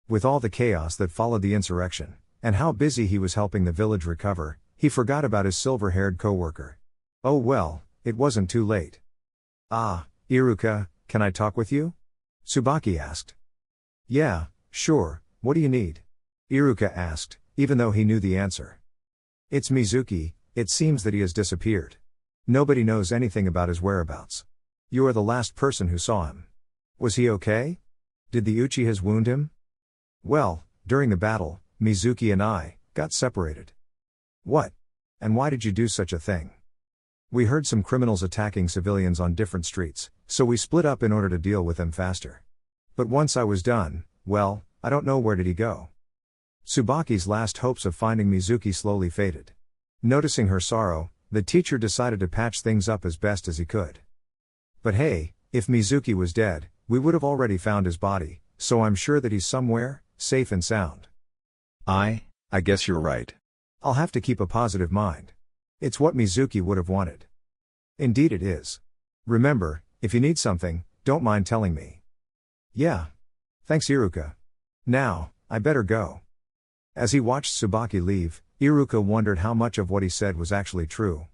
With all the chaos that followed the insurrection, and how busy he was helping the village recover, he forgot about his silver-haired co-worker. Oh well, it wasn't too late. Ah, Iruka, can I talk with you? Tsubaki asked. Yeah, sure, what do you need? Iruka asked, even though he knew the answer. It's Mizuki, it seems that he has disappeared. Nobody knows anything about his whereabouts. You are the last person who saw him. Was he okay? Did the Uchihas wound him? Well, during the battle, Mizuki and I got separated. What? And why did you do such a thing? We heard some criminals attacking civilians on different streets, so we split up in order to deal with them faster. But once I was done, well, I don't know where did he go. Tsubaki's last hopes of finding Mizuki slowly faded. Noticing her sorrow, the teacher decided to patch things up as best as he could. But hey, if Mizuki was dead, we would have already found his body, so I'm sure that he's somewhere, safe and sound. I guess you're right. I'll have to keep a positive mind. It's what Mizuki would have wanted. Indeed it is. Remember, if you need something, don't mind telling me. Yeah. Thanks Iruka. Now, I better go. As he watched Tsubaki leave, Iruka wondered how much of what he said was actually true.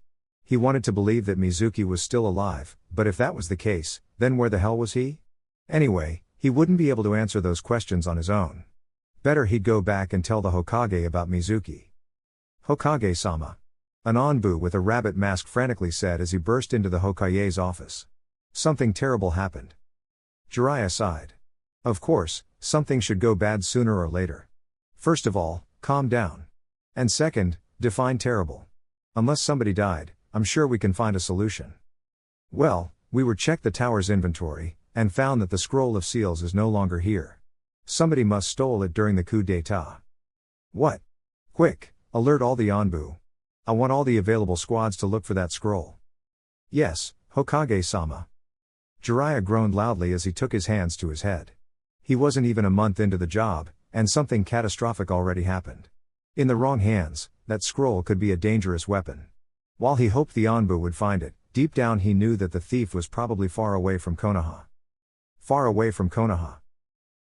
He wanted to believe that Mizuki was still alive, but if that was the case, then where the hell was he? Anyway, he wouldn't be able to answer those questions on his own. Better he'd go back and tell the Hokage about Mizuki. Hokage-sama. An Anbu with a rabbit mask frantically said as he burst into the Hokage's office. Something terrible happened. Jiraiya sighed. Of course, something should go bad sooner or later. First of all, calm down. And second, define terrible. Unless somebody died, I'm sure we can find a solution. Well, we checked the tower's inventory, and found that the scroll of seals is no longer here. Somebody must stole it during the coup d'état. What? Quick, alert all the Anbu. I want all the available squads to look for that scroll. Yes, Hokage-sama. Jiraiya groaned loudly as he took his hands to his head. He wasn't even a month into the job, and something catastrophic already happened. In the wrong hands, that scroll could be a dangerous weapon. While he hoped the Anbu would find it, deep down he knew that the thief was probably far away from Konoha. Far away from Konoha.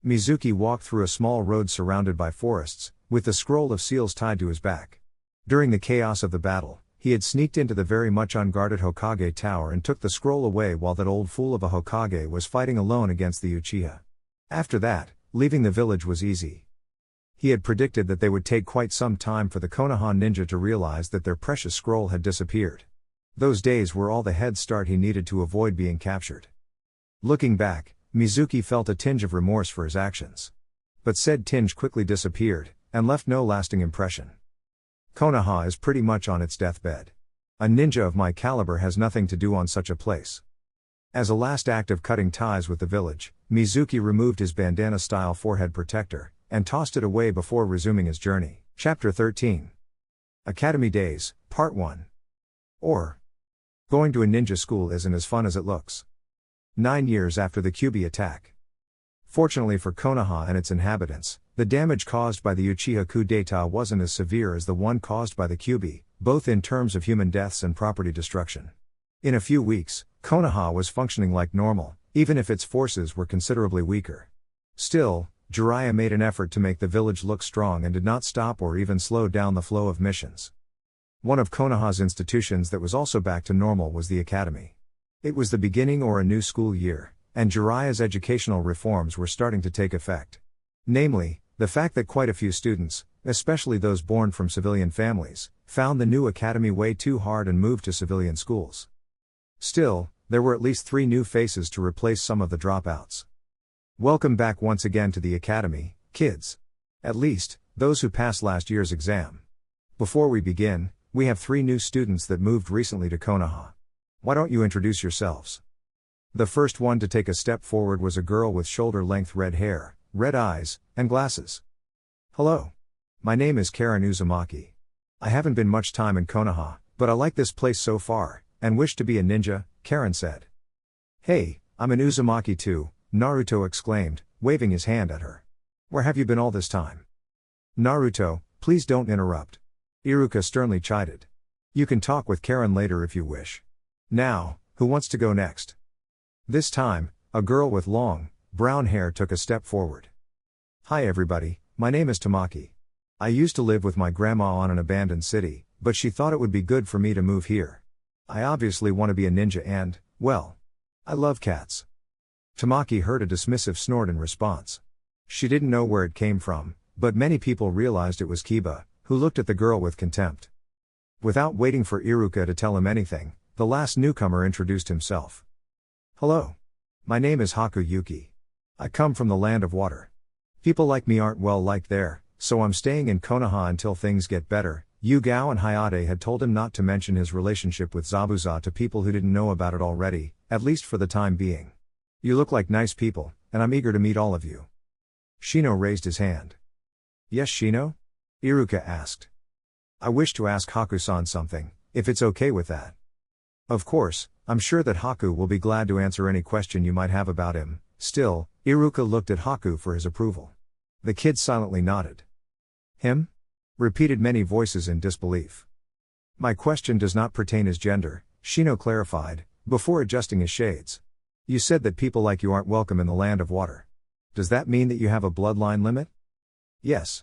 Mizuki walked through a small road surrounded by forests, with the scroll of seals tied to his back. During the chaos of the battle, he had sneaked into the very much unguarded Hokage tower and took the scroll away while that old fool of a Hokage was fighting alone against the Uchiha. After that, leaving the village was easy. He had predicted that they would take quite some time for the Konoha ninja to realize that their precious scroll had disappeared. Those days were all the head start he needed to avoid being captured. Looking back, Mizuki felt a tinge of remorse for his actions. But said tinge quickly disappeared, and left no lasting impression. Konoha is pretty much on its deathbed. A ninja of my caliber has nothing to do on such a place. As a last act of cutting ties with the village, Mizuki removed his bandana-style forehead protector, and tossed it away before resuming his journey. Chapter 13. Academy Days, Part 1. Going to a ninja school isn't as fun as it looks. 9 years after the Kyuubi attack. Fortunately for Konoha and its inhabitants, the damage caused by the Uchiha coup d'état wasn't as severe as the one caused by the Kyuubi, both in terms of human deaths and property destruction. In a few weeks, Konoha was functioning like normal, even if its forces were considerably weaker. Still, Jiraiya made an effort to make the village look strong and did not stop or even slow down the flow of missions. One of Konoha's institutions that was also back to normal was the academy. It was the beginning or a new school year, and Jiraiya's educational reforms were starting to take effect. Namely, the fact that quite a few students, especially those born from civilian families, found the new academy way too hard and moved to civilian schools. Still, there were at least 3 new faces to replace some of the dropouts. Welcome back once again to the academy, kids. At least, those who passed last year's exam. Before we begin, we have 3 new students that moved recently to Konoha. Why don't you introduce yourselves? The first one to take a step forward was a girl with shoulder-length red hair, red eyes, and glasses. Hello. My name is Karen Uzumaki. I haven't been much time in Konoha, but I like this place so far, and wish to be a ninja, Karen said. Hey, I'm an Uzumaki too, Naruto exclaimed, waving his hand at her. Where have you been all this time? Naruto, please don't interrupt. Iruka sternly chided. You can talk with Karen later if you wish. Now, who wants to go next? This time, a girl with long, brown hair took a step forward. Hi everybody, my name is Tamaki. I used to live with my grandma on an abandoned city, but she thought it would be good for me to move here. I obviously want to be a ninja and, well, I love cats. Tamaki heard a dismissive snort in response. She didn't know where it came from, but many people realized it was Kiba, who looked at the girl with contempt. Without waiting for Iruka to tell him anything, the last newcomer introduced himself. Hello. My name is Haku Yuki. I come from the land of water. People like me aren't well liked there, so I'm staying in Konoha until things get better. Yugao and Hayate had told him not to mention his relationship with Zabuza to people who didn't know about it already, at least for the time being. You look like nice people, and I'm eager to meet all of you. Shino raised his hand. Yes, Shino? Iruka asked. I wish to ask Haku-san something, if it's okay with that. Of course, I'm sure that Haku will be glad to answer any question you might have about him. Still, Iruka looked at Haku for his approval. The kid silently nodded. Him? Repeated many voices in disbelief. My question does not pertain his gender, Shino clarified, before adjusting his shades. You said that people like you aren't welcome in the land of water. Does that mean that you have a bloodline limit? Yes.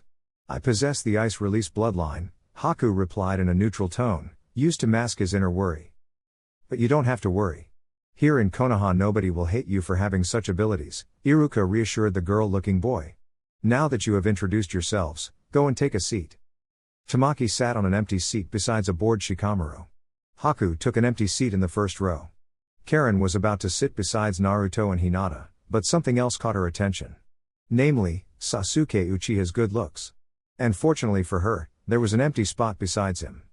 I possess the ice release bloodline, Haku replied in a neutral tone, used to mask his inner worry. But you don't have to worry. Here in Konoha nobody will hate you for having such abilities, Iruka reassured the girl-looking boy. Now that you have introduced yourselves, go and take a seat. Tamaki sat on an empty seat besides a bored Shikamaru. Haku took an empty seat in the first row. Karen was about to sit beside Naruto and Hinata, but something else caught her attention. Namely, Sasuke Uchiha's good looks. And fortunately for her, there was an empty spot besides him.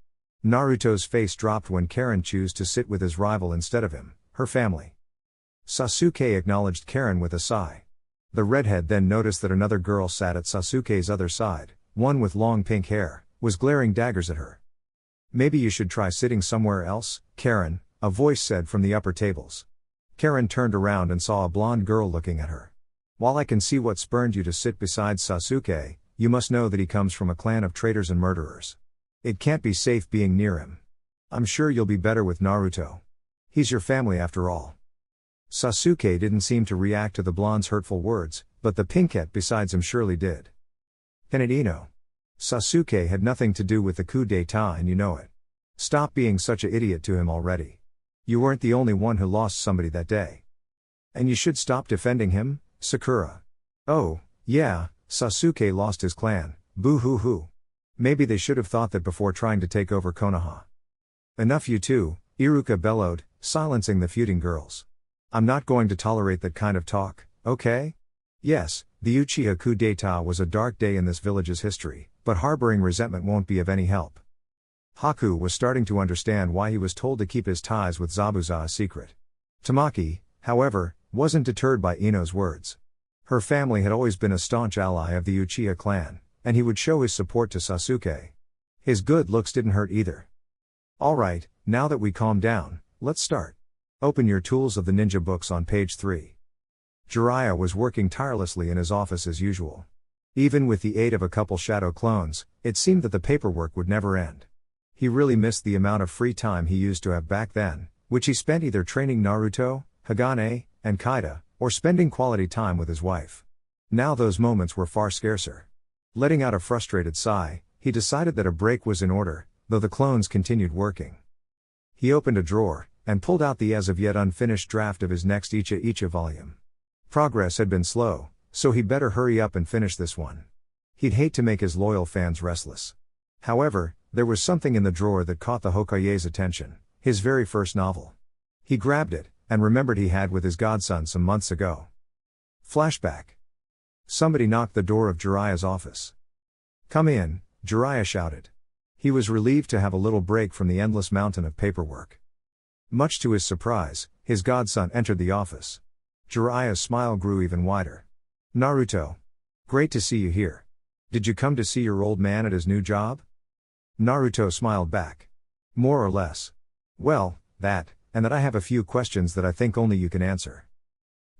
Naruto's face dropped when Karen chose to sit with his rival instead of him, her family. Sasuke acknowledged Karen with a sigh. The redhead then noticed that another girl sat at Sasuke's other side, one with long pink hair, was glaring daggers at her. Maybe you should try sitting somewhere else, Karen, a voice said from the upper tables. Karen turned around and saw a blonde girl looking at her. While I can see what spurned you to sit beside Sasuke, you must know that he comes from a clan of traitors and murderers. It can't be safe being near him. I'm sure you'll be better with Naruto. He's your family after all. Sasuke didn't seem to react to the blonde's hurtful words, but the pinkette besides him surely did. Kanedino. Sasuke had nothing to do with the coup d'état and you know it. Stop being such an idiot to him already. You weren't the only one who lost somebody that day. And you should stop defending him, Sakura. Oh, yeah, Sasuke lost his clan, boo-hoo-hoo. Maybe they should have thought that before trying to take over Konoha. Enough you two, Iruka bellowed, silencing the feuding girls. I'm not going to tolerate that kind of talk, okay? Yes, the Uchiha coup d'état was a dark day in this village's history, but harboring resentment won't be of any help. Haku was starting to understand why he was told to keep his ties with Zabuza a secret. Tamaki, however, wasn't deterred by Ino's words. Her family had always been a staunch ally of the Uchiha clan, and he would show his support to Sasuke. His good looks didn't hurt either. Alright, now that we calmed down, let's start. Open your Tools of the Ninja books on page 3. Jiraiya was working tirelessly in his office as usual. Even with the aid of a couple shadow clones, it seemed that the paperwork would never end. He really missed the amount of free time he used to have back then, which he spent either training Naruto, Hagane, and Kaida, or spending quality time with his wife. Now those moments were far scarcer. Letting out a frustrated sigh, he decided that a break was in order, though the clones continued working. He opened a drawer, and pulled out the as of yet unfinished draft of his next Icha volume. Progress had been slow, so he'd better hurry up and finish this one. He'd hate to make his loyal fans restless. However, there was something in the drawer that caught the Hokage's attention, his very first novel. He grabbed it, and remembered he had with his godson some months ago. Flashback. Somebody knocked the door of Jiraiya's office. Come in, Jiraiya shouted. He was relieved to have a little break from the endless mountain of paperwork. Much to his surprise, his godson entered the office. Jiraiya's smile grew even wider. Naruto. Great to see you here. Did you come to see your old man at his new job? Naruto smiled back. More or less. Well, that, and that I have a few questions that I think only you can answer.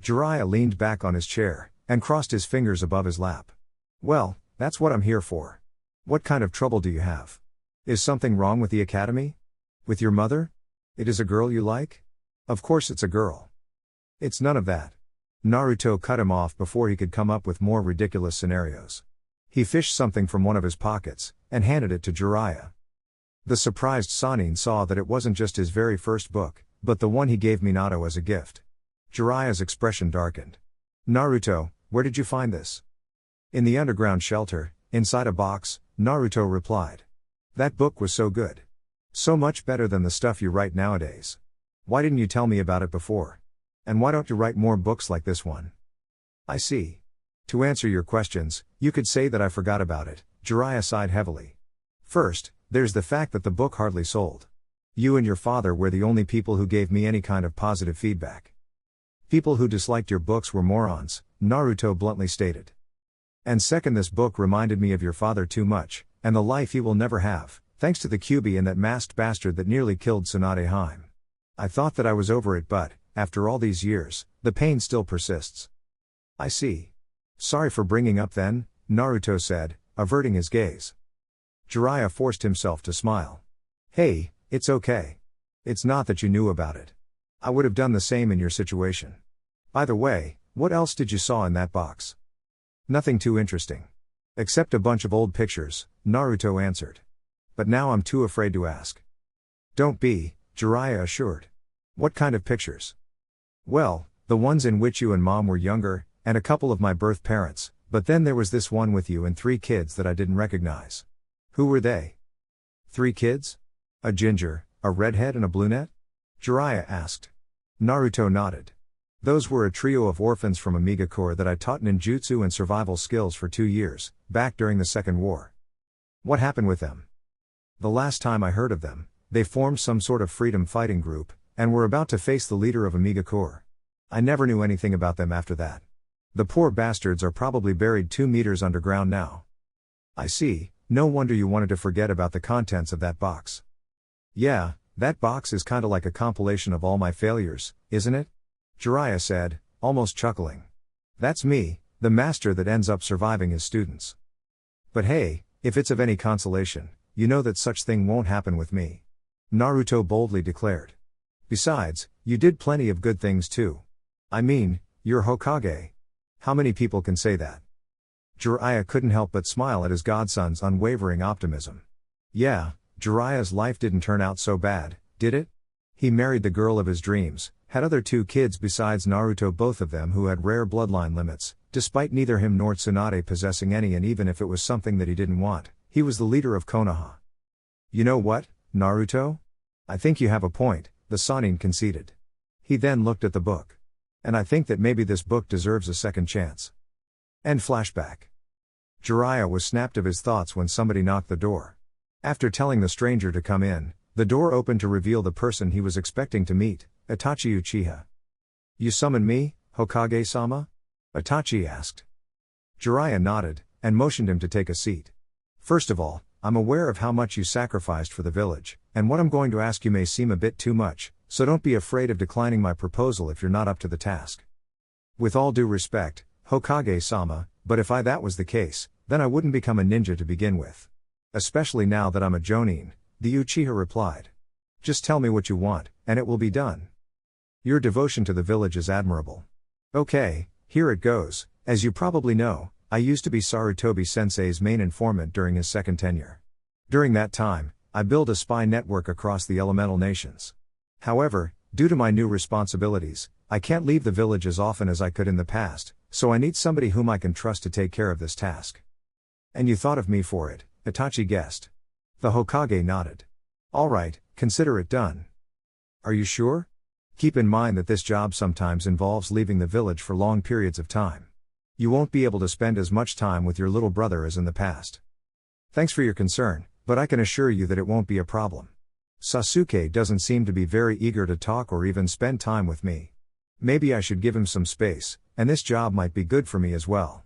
Jiraiya leaned back on his chair, and crossed his fingers above his lap. Well, that's what I'm here for. What kind of trouble do you have? Is something wrong with the academy? With your mother? It is a girl you like? Of course it's a girl. It's none of that. Naruto cut him off before he could come up with more ridiculous scenarios. He fished something from one of his pockets, and handed it to Jiraiya. The surprised Sannin saw that it wasn't just his very first book, but the one he gave Minato as a gift. Jiraiya's expression darkened. Naruto, where did you find this? In the underground shelter, inside a box, Naruto replied. That book was so good. So much better than the stuff you write nowadays. Why didn't you tell me about it before? And why don't you write more books like this one? I see. To answer your questions, you could say that I forgot about it, Jiraiya sighed heavily. First, there's the fact that the book hardly sold. You and your father were the only people who gave me any kind of positive feedback. People who disliked your books were morons, Naruto bluntly stated. And second, this book reminded me of your father too much, and the life he will never have, thanks to the Kyuubi and that masked bastard that nearly killed Tsunade. I thought that I was over it, but, after all these years, the pain still persists. I see. Sorry for bringing up then, Naruto said, averting his gaze. Jiraiya forced himself to smile. Hey, it's okay. It's not that you knew about it. I would have done the same in your situation. By the way, what else did you saw in that box? Nothing too interesting. Except a bunch of old pictures, Naruto answered. But now I'm too afraid to ask. Don't be, Jiraiya assured. What kind of pictures? Well, the ones in which you and mom were younger, and a couple of my birth parents, but then there was this one with you and 3 kids that I didn't recognize. Who were they? 3 kids? A ginger, a redhead and a brunette? Jiraiya asked. Naruto nodded. Those were a trio of orphans from Omega Corps that I taught ninjutsu and survival skills for 2 years, back during the Second War. What happened with them? The last time I heard of them, they formed some sort of freedom fighting group, and were about to face the leader of Omega Corps. I never knew anything about them after that. The poor bastards are probably buried 2 meters underground now. I see, no wonder you wanted to forget about the contents of that box. Yeah, that box is kinda like a compilation of all my failures, isn't it? Jiraiya said, almost chuckling. That's me, the master that ends up surviving his students. But hey, if it's of any consolation, you know that such thing won't happen with me. Naruto boldly declared. Besides, you did plenty of good things too. I mean, you're Hokage. How many people can say that? Jiraiya couldn't help but smile at his godson's unwavering optimism. Yeah, Jiraiya's life didn't turn out so bad, did it? He married the girl of his dreams, had other 2 kids besides Naruto, both of them who had rare bloodline limits, despite neither him nor Tsunade possessing any, and even if it was something that he didn't want, he was the leader of Konoha. You know what, Naruto? I think you have a point, the Sannin conceded. He then looked at the book. And I think that maybe this book deserves a second chance. End flashback. Jiraiya was snapped of his thoughts when somebody knocked the door. After telling the stranger to come in, the door opened to reveal the person he was expecting to meet, Itachi Uchiha. You summoned me, Hokage-sama? Itachi asked. Jiraiya nodded, and motioned him to take a seat. First of all, I'm aware of how much you sacrificed for the village, and what I'm going to ask you may seem a bit too much, so don't be afraid of declining my proposal if you're not up to the task. With all due respect, Hokage-sama, but if that was the case, then I wouldn't become a ninja to begin with. Especially now that I'm a jonin, the Uchiha replied. Just tell me what you want, and it will be done. Your devotion to the village is admirable. Okay, here it goes. As you probably know, I used to be Sarutobi-sensei's main informant during his second tenure. During that time, I built a spy network across the elemental nations. However, due to my new responsibilities, I can't leave the village as often as I could in the past, so I need somebody whom I can trust to take care of this task. And you thought of me for it, Itachi guessed. The Hokage nodded. Alright, consider it done. Are you sure? Keep in mind that this job sometimes involves leaving the village for long periods of time. You won't be able to spend as much time with your little brother as in the past. Thanks for your concern, but I can assure you that it won't be a problem. Sasuke doesn't seem to be very eager to talk or even spend time with me. Maybe I should give him some space, and this job might be good for me as well.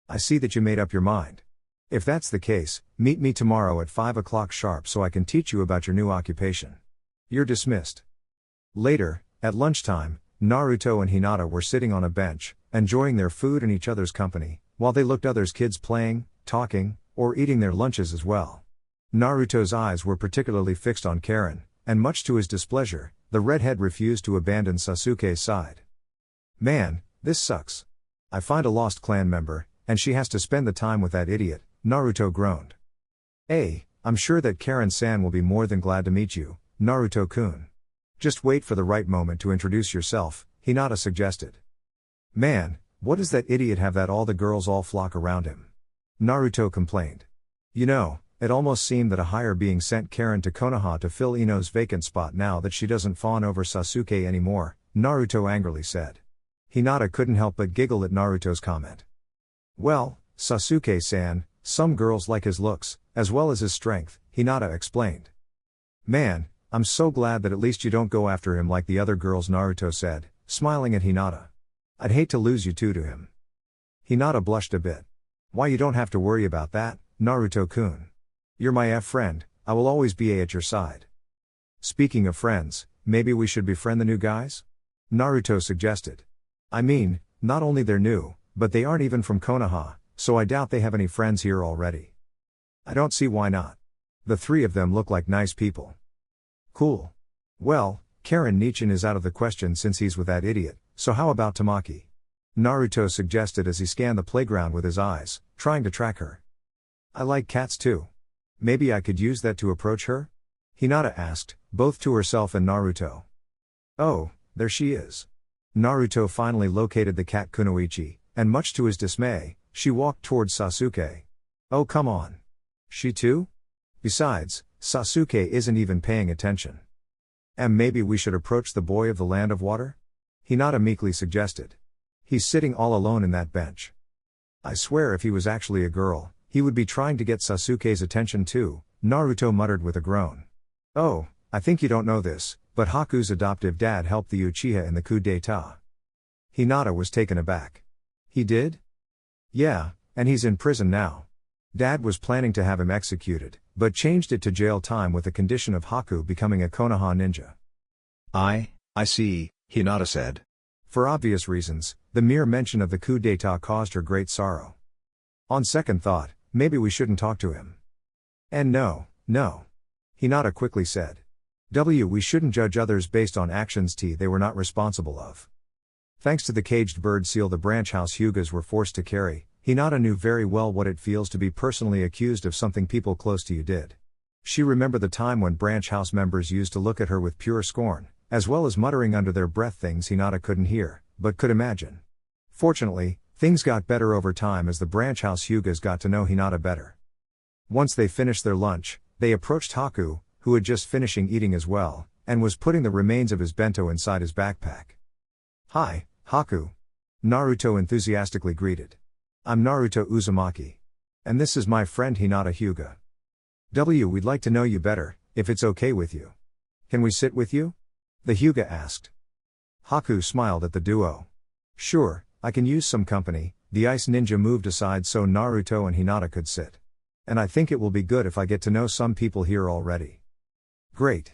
I see that you made up your mind. If that's the case, meet me tomorrow at 5 o'clock sharp so I can teach you about your new occupation. You're dismissed. Later, at lunchtime, Naruto and Hinata were sitting on a bench, enjoying their food and each other's company, while they looked others' kids playing, talking, or eating their lunches as well. Naruto's eyes were particularly fixed on Karen, and much to his displeasure, the redhead refused to abandon Sasuke's side. Man, this sucks. I find a lost clan member, and she has to spend the time with that idiot, Naruto groaned. Hey, I'm sure that Karen-san will be more than glad to meet you, Naruto-kun. Just wait for the right moment to introduce yourself, Hinata suggested. Man, what does that idiot have that all the girls all flock around him? Naruto complained. You know, it almost seemed that a hire being sent Karen to Konoha to fill Ino's vacant spot now that she doesn't fawn over Sasuke anymore, Naruto angrily said. Hinata couldn't help but giggle at Naruto's comment. Well, Sasuke-san, some girls like his looks, as well as his strength, Hinata explained. Man, I'm so glad that at least you don't go after him like the other girls, Naruto said, smiling at Hinata. I'd hate to lose you two to him. Hinata blushed a bit. Why, you don't have to worry about that, Naruto-kun. You're my friend, I will always be at your side. Speaking of friends, maybe we should befriend the new guys? Naruto suggested. I mean, not only they're new, but they aren't even from Konoha, so I doubt they have any friends here already. I don't see why not. The three of them look like nice people. Cool. Well, Karen Nichin is out of the question since he's with that idiot, so how about Tamaki? Naruto suggested as he scanned the playground with his eyes, trying to track her. I like cats too. Maybe I could use that to approach her? Hinata asked, both to herself and Naruto. Oh, there she is. Naruto finally located the cat Kunoichi, and much to his dismay, she walked towards Sasuke. Oh come on. She too? Besides, Sasuke isn't even paying attention. And maybe we should approach the boy of the land of water? Hinata meekly suggested. He's sitting all alone in that bench. I swear if he was actually a girl, he would be trying to get Sasuke's attention too, Naruto muttered with a groan. Oh, I think you don't know this, but Haku's adoptive dad helped the Uchiha in the coup d'etat. Hinata was taken aback. He did? Yeah, and he's in prison now. Dad was planning to have him executed, but changed it to jail time with the condition of Haku becoming a Konoha ninja. I see, Hinata said. For obvious reasons, the mere mention of the coup d'etat caused her great sorrow. On second thought, maybe we shouldn't talk to him. And no, Hinata quickly said. We shouldn't judge others based on actions they were not responsible of. Thanks to the caged bird seal the branch house Hyugas were forced to carry, Hinata knew very well what it feels to be personally accused of something people close to you did. She remembered the time when branch house members used to look at her with pure scorn, as well as muttering under their breath things Hinata couldn't hear, but could imagine. Fortunately, things got better over time as the branch house Hyugas got to know Hinata better. Once they finished their lunch, they approached Haku, who had just finishing eating as well, and was putting the remains of his bento inside his backpack. Hi, Haku. Naruto enthusiastically greeted. I'm Naruto Uzumaki. And this is my friend Hinata Hyuga. We'd like to know you better, if it's okay with you. Can we sit with you? The Hyuga asked. Haku smiled at the duo. Sure, I can use some company. The ice ninja moved aside so Naruto and Hinata could sit. And I think it will be good if I get to know some people here already. Great.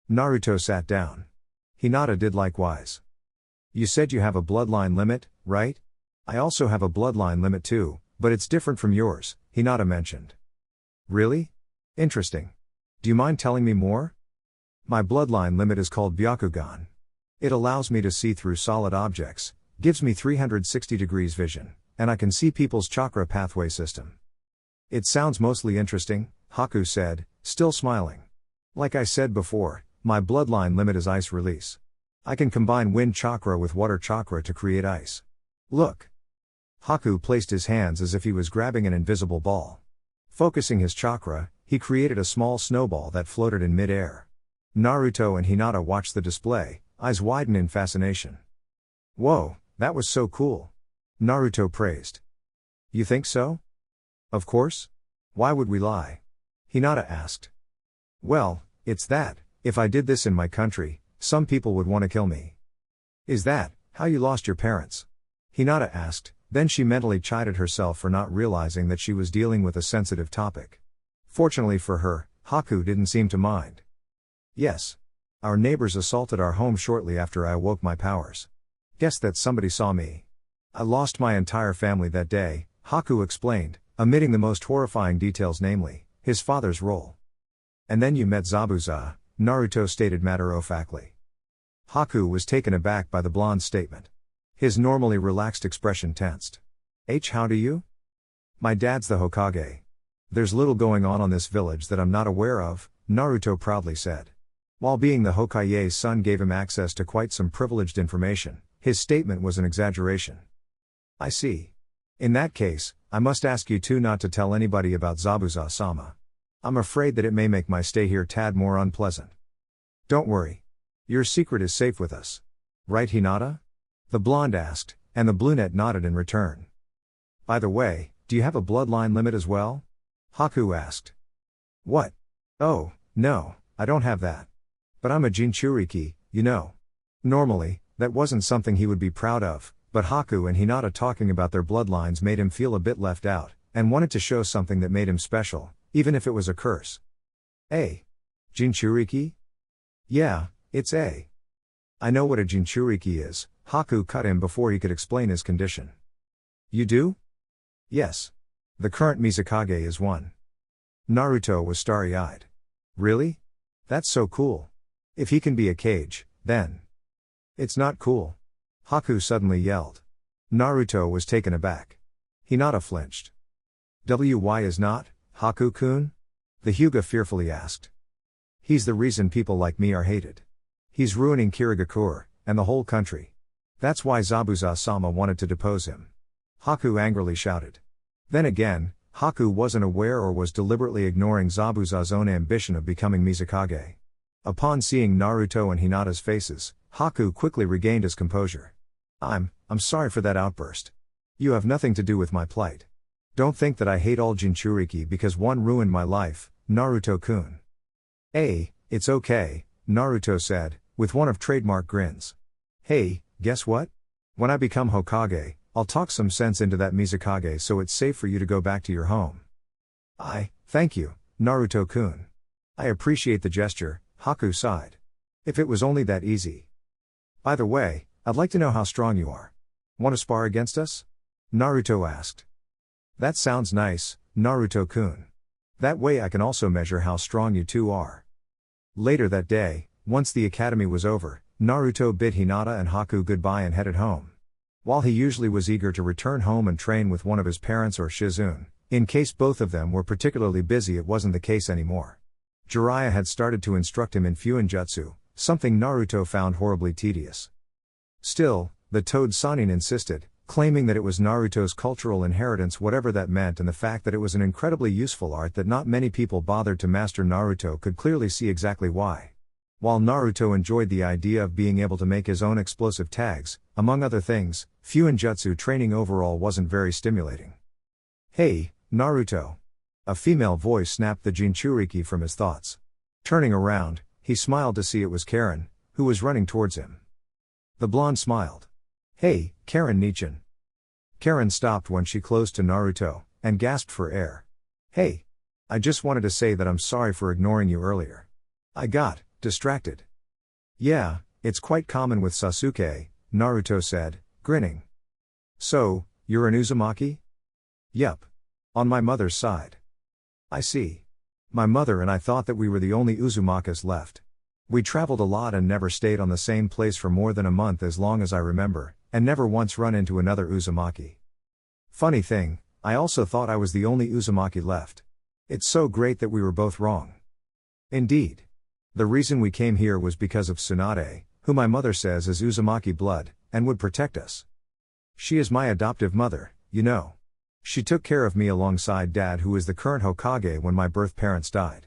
Naruto sat down. Hinata did likewise. You said you have a bloodline limit, right? I also have a bloodline limit too, but it's different from yours, Hinata mentioned. Really? Interesting. Do you mind telling me more? My bloodline limit is called Byakugan. It allows me to see through solid objects, gives me 360 degrees vision, and I can see people's chakra pathway system. It sounds mostly interesting, Haku said, still smiling. Like I said before, my bloodline limit is ice release. I can combine wind chakra with water chakra to create ice. Look. Haku placed his hands as if he was grabbing an invisible ball. Focusing his chakra, he created a small snowball that floated in mid-air. Naruto and Hinata watched the display, eyes widen in fascination. Whoa, that was so cool. Naruto praised. You think so? Of course. Why would we lie? Hinata asked. Well, it's that, if I did this in my country, some people would want to kill me. Is that how you lost your parents? Hinata asked, then she mentally chided herself for not realizing that she was dealing with a sensitive topic. Fortunately for her, Haku didn't seem to mind. Yes. Our neighbors assaulted our home shortly after I awoke my powers. Guess that somebody saw me. I lost my entire family that day, Haku explained, omitting the most horrifying details, namely, his father's role. And then you met Zabuza, Naruto stated matter-of-factly. Haku was taken aback by the blonde's statement. His normally relaxed expression tensed. How do you? My dad's the Hokage. There's little going on this village that I'm not aware of, Naruto proudly said. While being the Hokage's son gave him access to quite some privileged information, his statement was an exaggeration. I see. In that case, I must ask you two not to tell anybody about Zabuza-sama. I'm afraid that it may make my stay here tad more unpleasant. Don't worry. Your secret is safe with us. Right, Hinata? The blonde asked, and the brunette nodded in return. By the way, do you have a bloodline limit as well? Haku asked. What? Oh, no, I don't have that. But I'm a Jinchuriki, you know. Normally, that wasn't something he would be proud of, but Haku and Hinata talking about their bloodlines made him feel a bit left out, and wanted to show something that made him special, even if it was a curse. Jinchuriki? Yeah, it's a. I know what a Jinchuriki is, Haku cut him before he could explain his condition. You do? Yes. The current Mizukage is one. Naruto was starry-eyed. Really? That's so cool. If he can be a Kage, then. It's not cool. Haku suddenly yelled. Naruto was taken aback. Hinata flinched. Why is not, Haku-kun? The Hyuga fearfully asked. He's the reason people like me are hated. He's ruining Kirigakure, and the whole country. That's why Zabuza-sama wanted to depose him. Haku angrily shouted. Then again, Haku wasn't aware or was deliberately ignoring Zabuza's own ambition of becoming Mizukage. Upon seeing Naruto and Hinata's faces, Haku quickly regained his composure. I'm sorry for that outburst. You have nothing to do with my plight. Don't think that I hate all Jinchuriki because one ruined my life, Naruto-kun. It's okay, Naruto said, with one of trademark grins. Hey, guess what? When I become Hokage, I'll talk some sense into that Mizukage so it's safe for you to go back to your home. Thank you, Naruto-kun. I appreciate the gesture, Haku sighed. If it was only that easy. By the way, I'd like to know how strong you are. Want to spar against us? Naruto asked. That sounds nice, Naruto-kun. That way I can also measure how strong you two are. Later that day, once the academy was over, Naruto bid Hinata and Haku goodbye and headed home. While he usually was eager to return home and train with one of his parents or Shizune, in case both of them were particularly busy, it wasn't the case anymore. Jiraiya had started to instruct him in Fuinjutsu, something Naruto found horribly tedious. Still, the toad Sannin insisted, claiming that it was Naruto's cultural inheritance, whatever that meant, and the fact that it was an incredibly useful art that not many people bothered to master. Naruto could clearly see exactly why. While Naruto enjoyed the idea of being able to make his own explosive tags, among other things, Fuinjutsu training overall wasn't very stimulating. Hey, Naruto. A female voice snapped the Jinchuriki from his thoughts. Turning around, he smiled to see it was Karen, who was running towards him. The blonde smiled. Hey, Karen-nichan. Karen stopped when she closed to Naruto, and gasped for air. Hey. I just wanted to say that I'm sorry for ignoring you earlier. I got distracted. Yeah, it's quite common with Sasuke, Naruto said, grinning. So, you're an Uzumaki? Yup. On my mother's side. I see. My mother and I thought that we were the only Uzumakas left. We traveled a lot and never stayed on the same place for more than a month as long as I remember, and never once run into another Uzumaki. Funny thing, I also thought I was the only Uzumaki left. It's so great that we were both wrong. Indeed. The reason we came here was because of Tsunade, who my mother says is Uzumaki blood, and would protect us. She is my adoptive mother, you know. She took care of me alongside Dad, who is the current Hokage, when my birth parents died.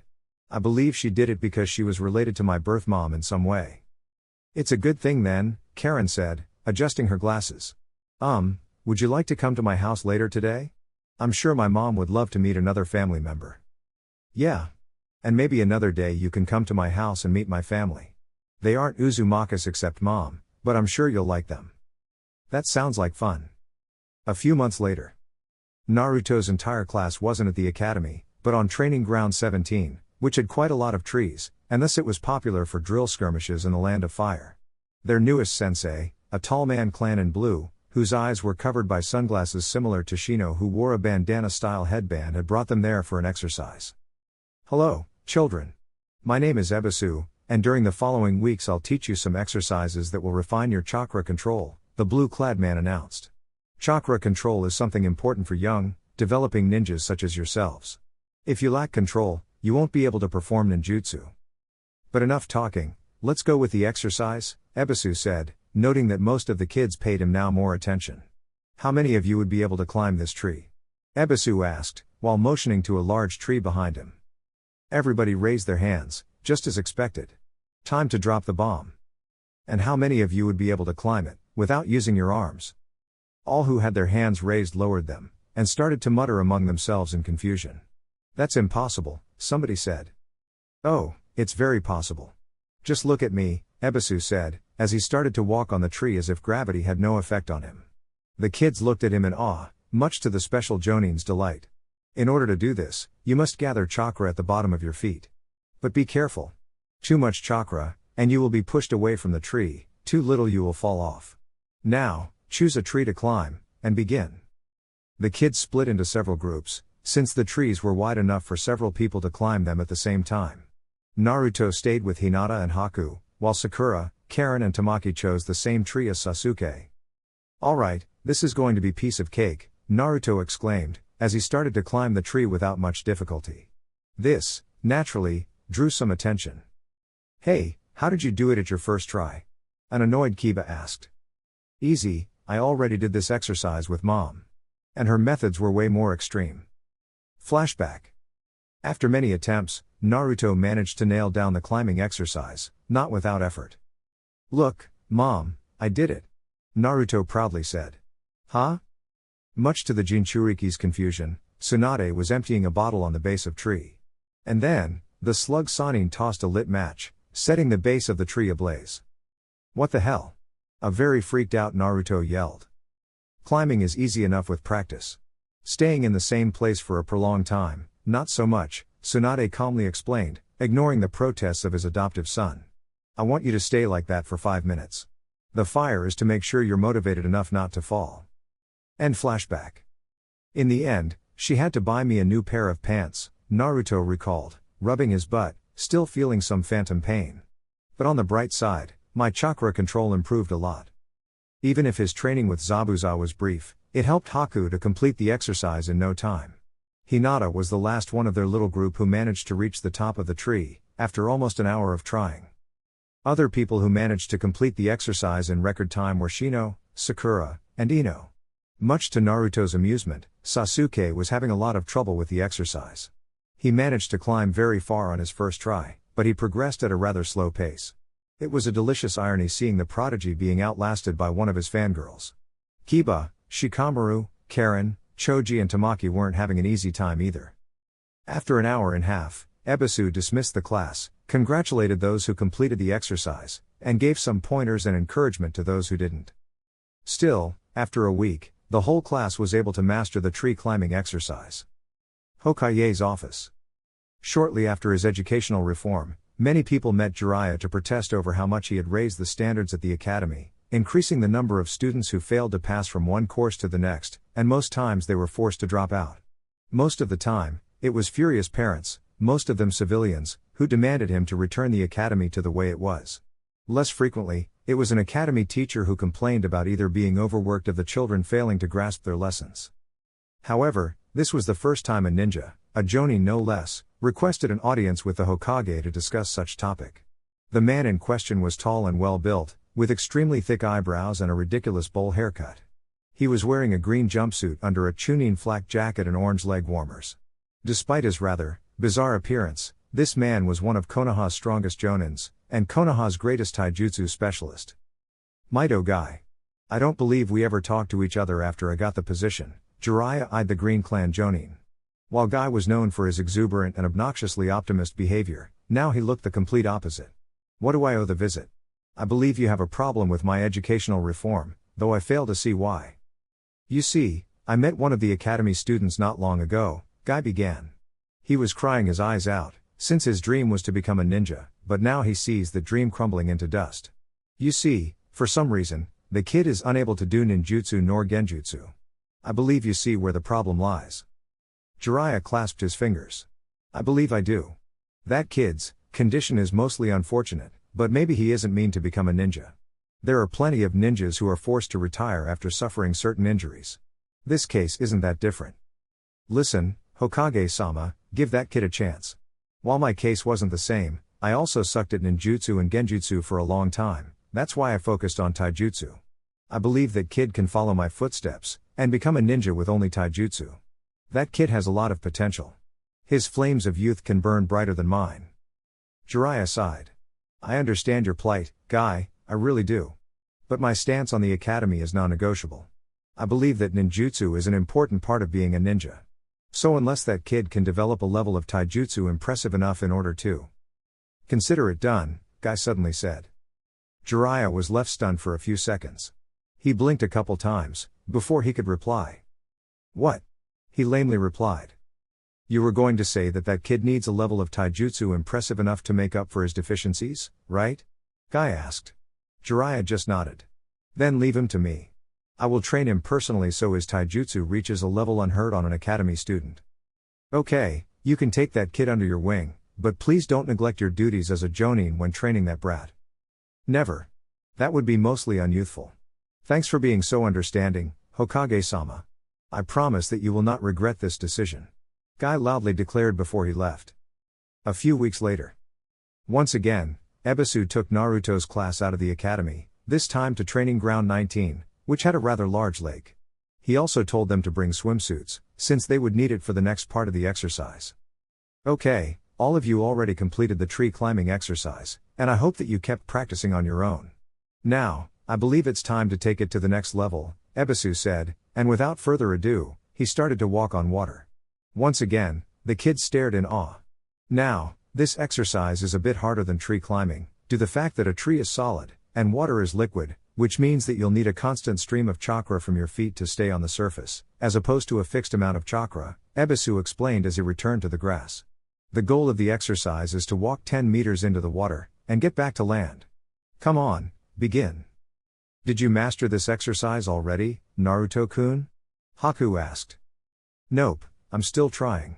I believe she did it because she was related to my birth mom in some way. It's a good thing then, Karen said, adjusting her glasses. Would you like to come to my house later today? I'm sure my mom would love to meet another family member. Yeah, And maybe another day you can come to my house and meet my family. They aren't Uzumakas except mom, but I'm sure you'll like them. That sounds like fun. A few months later. Naruto's entire class wasn't at the academy, but on training ground 17, which had quite a lot of trees, and thus it was popular for drill skirmishes in the land of fire. Their newest sensei, a tall man clad in blue, whose eyes were covered by sunglasses similar to Shino who wore a bandana-style headband, had brought them there for an exercise. Hello, children. My name is Ebisu, and during the following weeks I'll teach you some exercises that will refine your chakra control, the blue-clad man announced. Chakra control is something important for young, developing ninjas such as yourselves. If you lack control, you won't be able to perform ninjutsu. But enough talking, let's go with the exercise, Ebisu said, noting that most of the kids paid him now more attention. How many of you would be able to climb this tree? Ebisu asked, while motioning to a large tree behind him. Everybody raised their hands, just as expected. Time to drop the bomb. And how many of you would be able to climb it, without using your arms? All who had their hands raised lowered them, and started to mutter among themselves in confusion. That's impossible, somebody said. Oh, it's very possible. Just look at me, Ebisu said, as he started to walk on the tree as if gravity had no effect on him. The kids looked at him in awe, much to the special Jonin's delight. In order to do this, you must gather chakra at the bottom of your feet. But be careful. Too much chakra, and you will be pushed away from the tree, too little you will fall off. Now, choose a tree to climb, and begin. The kids split into several groups, since the trees were wide enough for several people to climb them at the same time. Naruto stayed with Hinata and Haku, while Sakura, Karen and Tamaki chose the same tree as Sasuke. Alright, this is going to be piece of cake, Naruto exclaimed, as he started to climb the tree without much difficulty. This, naturally, drew some attention. Hey, how did you do it at your first try? An annoyed Kiba asked. Easy, I already did this exercise with mom. And her methods were way more extreme. Flashback. After many attempts, Naruto managed to nail down the climbing exercise, not without effort. Look, mom, I did it. Naruto proudly said. Huh? Much to the Jinchuriki's confusion, Tsunade was emptying a bottle on the base of tree. And then, the slug Sannin tossed a lit match, setting the base of the tree ablaze. What the hell? A very freaked out Naruto yelled. Climbing is easy enough with practice. Staying in the same place for a prolonged time, not so much, Tsunade calmly explained, ignoring the protests of his adoptive son. I want you to stay like that for 5 minutes. The fire is to make sure you're motivated enough not to fall. End flashback. In the end, she had to buy me a new pair of pants, Naruto recalled, rubbing his butt, still feeling some phantom pain. But on the bright side, my chakra control improved a lot. Even if his training with Zabuza was brief, it helped Haku to complete the exercise in no time. Hinata was the last one of their little group who managed to reach the top of the tree, after almost an hour of trying. Other people who managed to complete the exercise in record time were Shino, Sakura, and Ino. Much to Naruto's amusement, Sasuke was having a lot of trouble with the exercise. He managed to climb very far on his first try, but he progressed at a rather slow pace. It was a delicious irony seeing the prodigy being outlasted by one of his fangirls. Kiba, Shikamaru, Karen, Choji and Tamaki weren't having an easy time either. After an hour and a half, Ebisu dismissed the class, congratulated those who completed the exercise, and gave some pointers and encouragement to those who didn't. Still, after a week, the whole class was able to master the tree climbing exercise. Hokage's office. Shortly after his educational reform, many people met Jiraiya to protest over how much he had raised the standards at the academy, increasing the number of students who failed to pass from one course to the next, and most times they were forced to drop out. Most of the time, it was furious parents, most of them civilians, who demanded him to return the academy to the way it was. Less frequently, it was an academy teacher who complained about either being overworked or the children failing to grasp their lessons. However, this was the first time a ninja, a jonin no less, requested an audience with the Hokage to discuss such topic. The man in question was tall and well-built, with extremely thick eyebrows and a ridiculous bowl haircut. He was wearing a green jumpsuit under a chunin flak jacket and orange leg warmers. Despite his rather bizarre appearance, this man was one of Konoha's strongest jonins, and Konoha's greatest taijutsu specialist. Mighto guy. I don't believe we ever talked to each other after I got the position. Jiraiya eyed the Green Clan jonin. While Guy was known for his exuberant and obnoxiously optimist behavior, now he looked the complete opposite. What do I owe the visit? I believe you have a problem with my educational reform, though I fail to see why. You see, I met one of the academy students not long ago, Guy began. He was crying his eyes out, since his dream was to become a ninja, but now he sees the dream crumbling into dust. You see, for some reason, the kid is unable to do ninjutsu nor genjutsu. I believe you see where the problem lies. Jiraiya clasped his fingers. I believe I do. That kid's condition is mostly unfortunate, but maybe he isn't mean to become a ninja. There are plenty of ninjas who are forced to retire after suffering certain injuries. This case isn't that different. Listen, Hokage-sama, give that kid a chance. While my case wasn't the same, I also sucked at ninjutsu and genjutsu for a long time, that's why I focused on taijutsu. I believe that kid can follow my footsteps, and become a ninja with only taijutsu. That kid has a lot of potential. His flames of youth can burn brighter than mine. Jiraiya sighed. I understand your plight, Guy, I really do. But my stance on the academy is non-negotiable. I believe that ninjutsu is an important part of being a ninja. So unless that kid can develop a level of taijutsu impressive enough in order to consider it done, Guy suddenly said. Jiraiya was left stunned for a few seconds. He blinked a couple times, before he could reply. What? He lamely replied. You were going to say that that kid needs a level of taijutsu impressive enough to make up for his deficiencies, right? Guy asked. Jiraiya just nodded. Then leave him to me. I will train him personally so his taijutsu reaches a level unheard on an academy student. Okay, you can take that kid under your wing, but please don't neglect your duties as a jonin when training that brat. Never. That would be mostly unyouthful. Thanks for being so understanding, Hokage-sama. I promise that you will not regret this decision. Guy loudly declared before he left. A few weeks later. Once again, Ebisu took Naruto's class out of the academy, this time to Training Ground 19, which had a rather large lake. He also told them to bring swimsuits, since they would need it for the next part of the exercise. Okay, all of you already completed the tree climbing exercise, and I hope that you kept practicing on your own. Now, I believe it's time to take it to the next level, Ebisu said, and without further ado, he started to walk on water. Once again, the kids stared in awe. Now, this exercise is a bit harder than tree climbing, due to the fact that a tree is solid, and water is liquid, which means that you'll need a constant stream of chakra from your feet to stay on the surface, as opposed to a fixed amount of chakra, Ebisu explained as he returned to the grass. The goal of the exercise is to walk 10 meters into the water, and get back to land. Come on, begin. Did you master this exercise already, Naruto-kun? Haku asked. Nope, I'm still trying.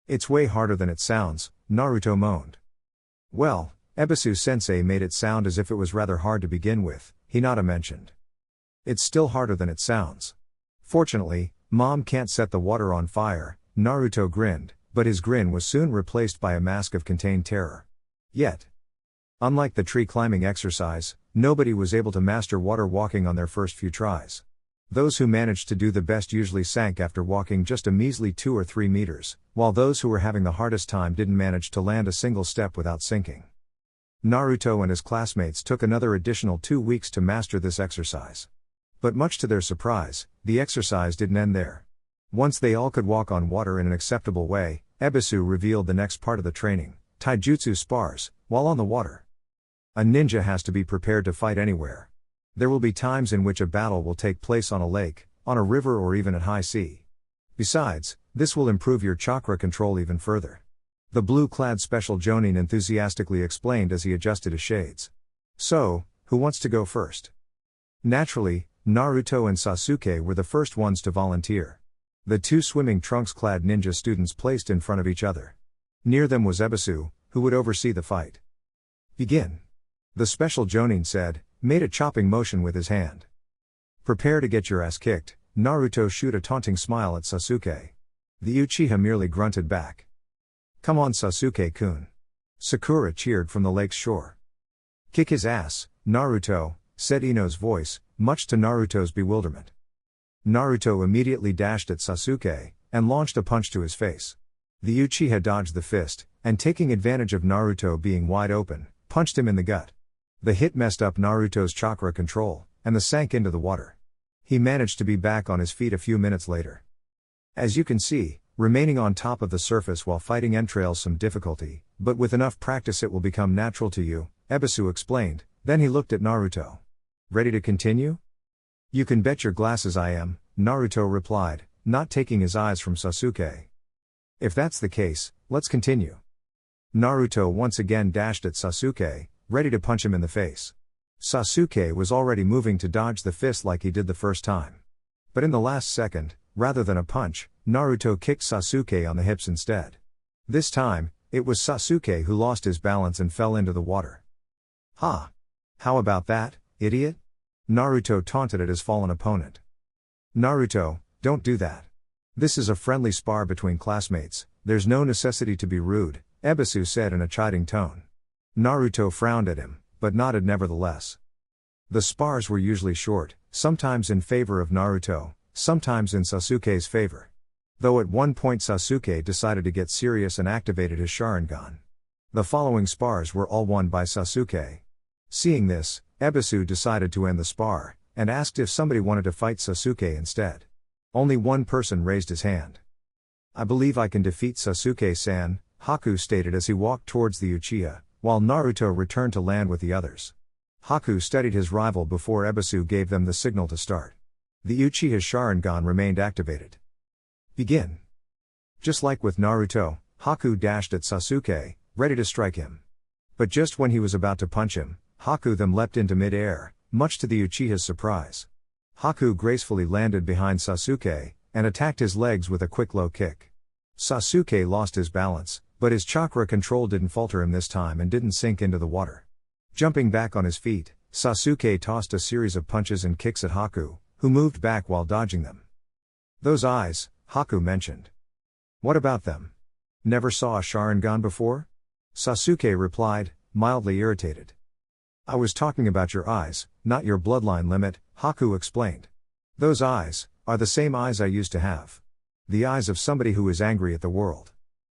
It's way harder than it sounds, Naruto moaned. Well, Ebisu-sensei made it sound as if it was rather hard to begin with, Hinata mentioned. It's still harder than it sounds. Fortunately, Mom can't set the water on fire, Naruto grinned, but his grin was soon replaced by a mask of contained terror. Yet. Unlike the tree climbing exercise, nobody was able to master water walking on their first few tries. Those who managed to do the best usually sank after walking just a measly 2 or 3 meters, while those who were having the hardest time didn't manage to land a single step without sinking. Naruto and his classmates took another additional 2 weeks to master this exercise. But much to their surprise, the exercise didn't end there. Once they all could walk on water in an acceptable way, Ebisu revealed the next part of the training, taijutsu spars, while on the water. A ninja has to be prepared to fight anywhere. There will be times in which a battle will take place on a lake, on a river or even at high sea. Besides, this will improve your chakra control even further. The blue-clad special jonin enthusiastically explained as he adjusted his shades. So, who wants to go first? Naturally, Naruto and Sasuke were the first ones to volunteer. The 2 swimming trunks-clad ninja students placed in front of each other. Near them was Ebisu, who would oversee the fight. Begin. The special jonin said, made a chopping motion with his hand. Prepare to get your ass kicked, Naruto shoot a taunting smile at Sasuke. The Uchiha merely grunted back. Come on Sasuke-kun. Sakura cheered from the lake's shore. Kick his ass, Naruto, said Ino's voice, much to Naruto's bewilderment. Naruto immediately dashed at Sasuke, and launched a punch to his face. The Uchiha dodged the fist, and taking advantage of Naruto being wide open, punched him in the gut. The hit messed up Naruto's chakra control, and the sank into the water. He managed to be back on his feet a few minutes later. As you can see, Remaining on top of the surface while fighting entrails some difficulty, but with enough practice it will become natural to you, Ebisu explained. Then he looked at Naruto. Ready to continue? You can bet your glasses I am, Naruto replied, not taking his eyes from Sasuke. If that's the case, let's continue. Naruto once again dashed at Sasuke, ready to punch him in the face. Sasuke was already moving to dodge the fist like he did the first time. But in the last second, rather than a punch, Naruto kicked Sasuke on the hips instead. This time, it was Sasuke who lost his balance and fell into the water. Ha! How about that, idiot? Naruto taunted at his fallen opponent. Naruto, don't do that. This is a friendly spar between classmates, there's no necessity to be rude, Ebisu said in a chiding tone. Naruto frowned at him, but nodded nevertheless. The spars were usually short, sometimes in favor of Naruto, sometimes in Sasuke's favor. Though at one point Sasuke decided to get serious and activated his Sharingan. The following spars were all won by Sasuke. Seeing this, Ebisu decided to end the spar, and asked if somebody wanted to fight Sasuke instead. Only one person raised his hand. I believe I can defeat Sasuke-san, Haku stated as he walked towards the Uchiha, while Naruto returned to land with the others. Haku studied his rival before Ebisu gave them the signal to start. The Uchiha's Sharingan remained activated. Begin. Just like with Naruto, Haku dashed at Sasuke, ready to strike him. But just when he was about to punch him, Haku then leapt into mid-air, much to the Uchiha's surprise. Haku gracefully landed behind Sasuke, and attacked his legs with a quick low kick. Sasuke lost his balance, but his chakra control didn't falter him this time and didn't sink into the water. Jumping back on his feet, Sasuke tossed a series of punches and kicks at Haku, who moved back while dodging them. Those eyes, Haku mentioned. What about them? Never saw a Sharingan before? Sasuke replied, mildly irritated. I was talking about your eyes, not your bloodline limit, Haku explained. Those eyes are the same eyes I used to have. The eyes of somebody who is angry at the world.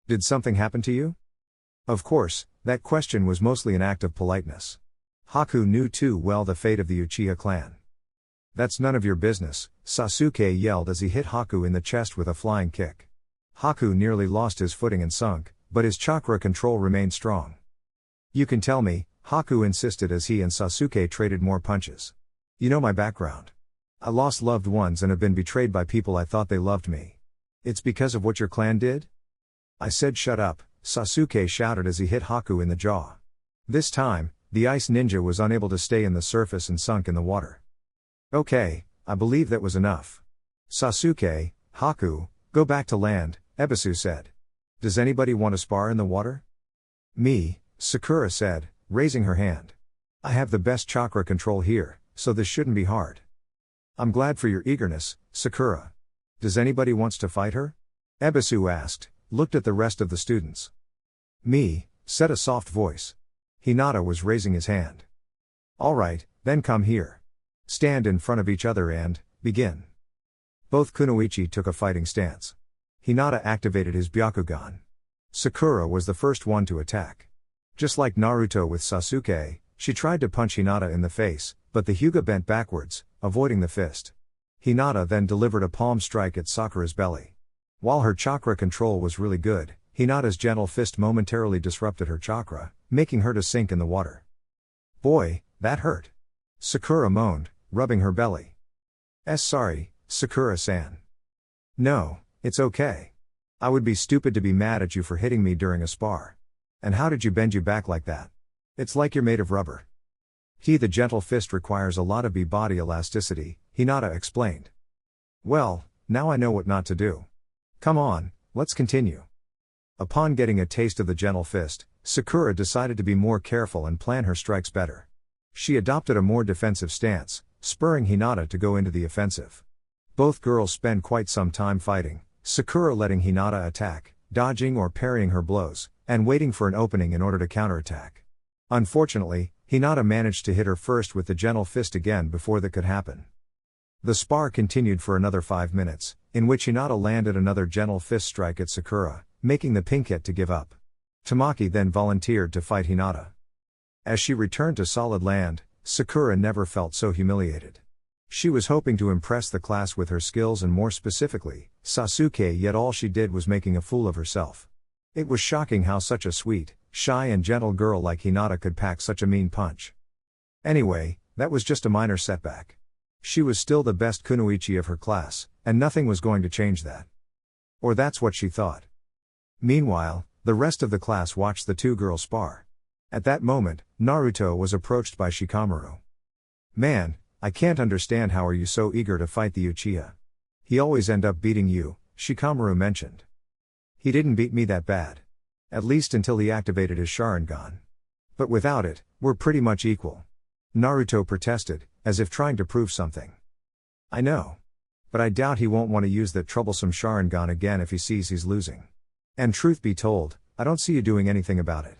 Did something happen to you? Of course, that question was mostly an act of politeness. Haku knew too well the fate of the Uchiha clan. That's none of your business, Sasuke yelled as he hit Haku in the chest with a flying kick. Haku nearly lost his footing and sunk, but his chakra control remained strong. You can tell me, Haku insisted as he and Sasuke traded more punches. You know my background. I lost loved ones and have been betrayed by people I thought they loved me. It's because of what your clan did? I said shut up, Sasuke shouted as he hit Haku in the jaw. This time, the ice ninja was unable to stay in the surface and sunk in the water. Okay, I believe that was enough. Sasuke, Haku, go back to land, Ebisu said. Does anybody want to spar in the water? Me, Sakura said, raising her hand. I have the best chakra control here, so this shouldn't be hard. I'm glad for your eagerness, Sakura. Does anybody wants to fight her? Ebisu asked, looked at the rest of the students. Me, said a soft voice. Hinata was raising his hand. Alright, then come here. Stand in front of each other and begin. Both kunoichi took a fighting stance. Hinata activated his Byakugan. Sakura was the first one to attack. Just like Naruto with Sasuke, she tried to punch Hinata in the face, but the Hyuga bent backwards, avoiding the fist. Hinata then delivered a palm strike at Sakura's belly. While her chakra control was really good, Hinata's gentle fist momentarily disrupted her chakra, making her to sink in the water. Boy, that hurt. Sakura moaned, rubbing her belly. Sorry, Sakura-san. No, it's okay. I would be stupid to be mad at you for hitting me during a spar. And how did you bend you back like that? It's like you're made of rubber. The gentle fist requires a lot of body elasticity, Hinata explained. Well, now I know what not to do. Come on, let's continue. Upon getting a taste of the gentle fist, Sakura decided to be more careful and plan her strikes better. She adopted a more defensive stance, spurring Hinata to go into the offensive. Both girls spend quite some time fighting, Sakura letting Hinata attack, dodging or parrying her blows, and waiting for an opening in order to counterattack. Unfortunately, Hinata managed to hit her first with the gentle fist again before that could happen. The spar continued for another 5 minutes, in which Hinata landed another gentle fist strike at Sakura, making the pinkette to give up. Tamaki then volunteered to fight Hinata. As she returned to solid land, Sakura never felt so humiliated. She was hoping to impress the class with her skills and more specifically, Sasuke, yet all she did was making a fool of herself. It was shocking how such a sweet, shy and gentle girl like Hinata could pack such a mean punch. Anyway, that was just a minor setback. She was still the best kunoichi of her class, and nothing was going to change that. Or that's what she thought. Meanwhile, the rest of the class watched the two girls spar. At that moment, Naruto was approached by Shikamaru. "Man, I can't understand how are you so eager to fight the Uchiha. He always end up beating you," Shikamaru mentioned. "He didn't beat me that bad. At least until he activated his Sharingan. But without it, we're pretty much equal." Naruto protested, as if trying to prove something. "I know. But I doubt he won't want to use that troublesome Sharingan again if he sees he's losing. And truth be told, I don't see you doing anything about it."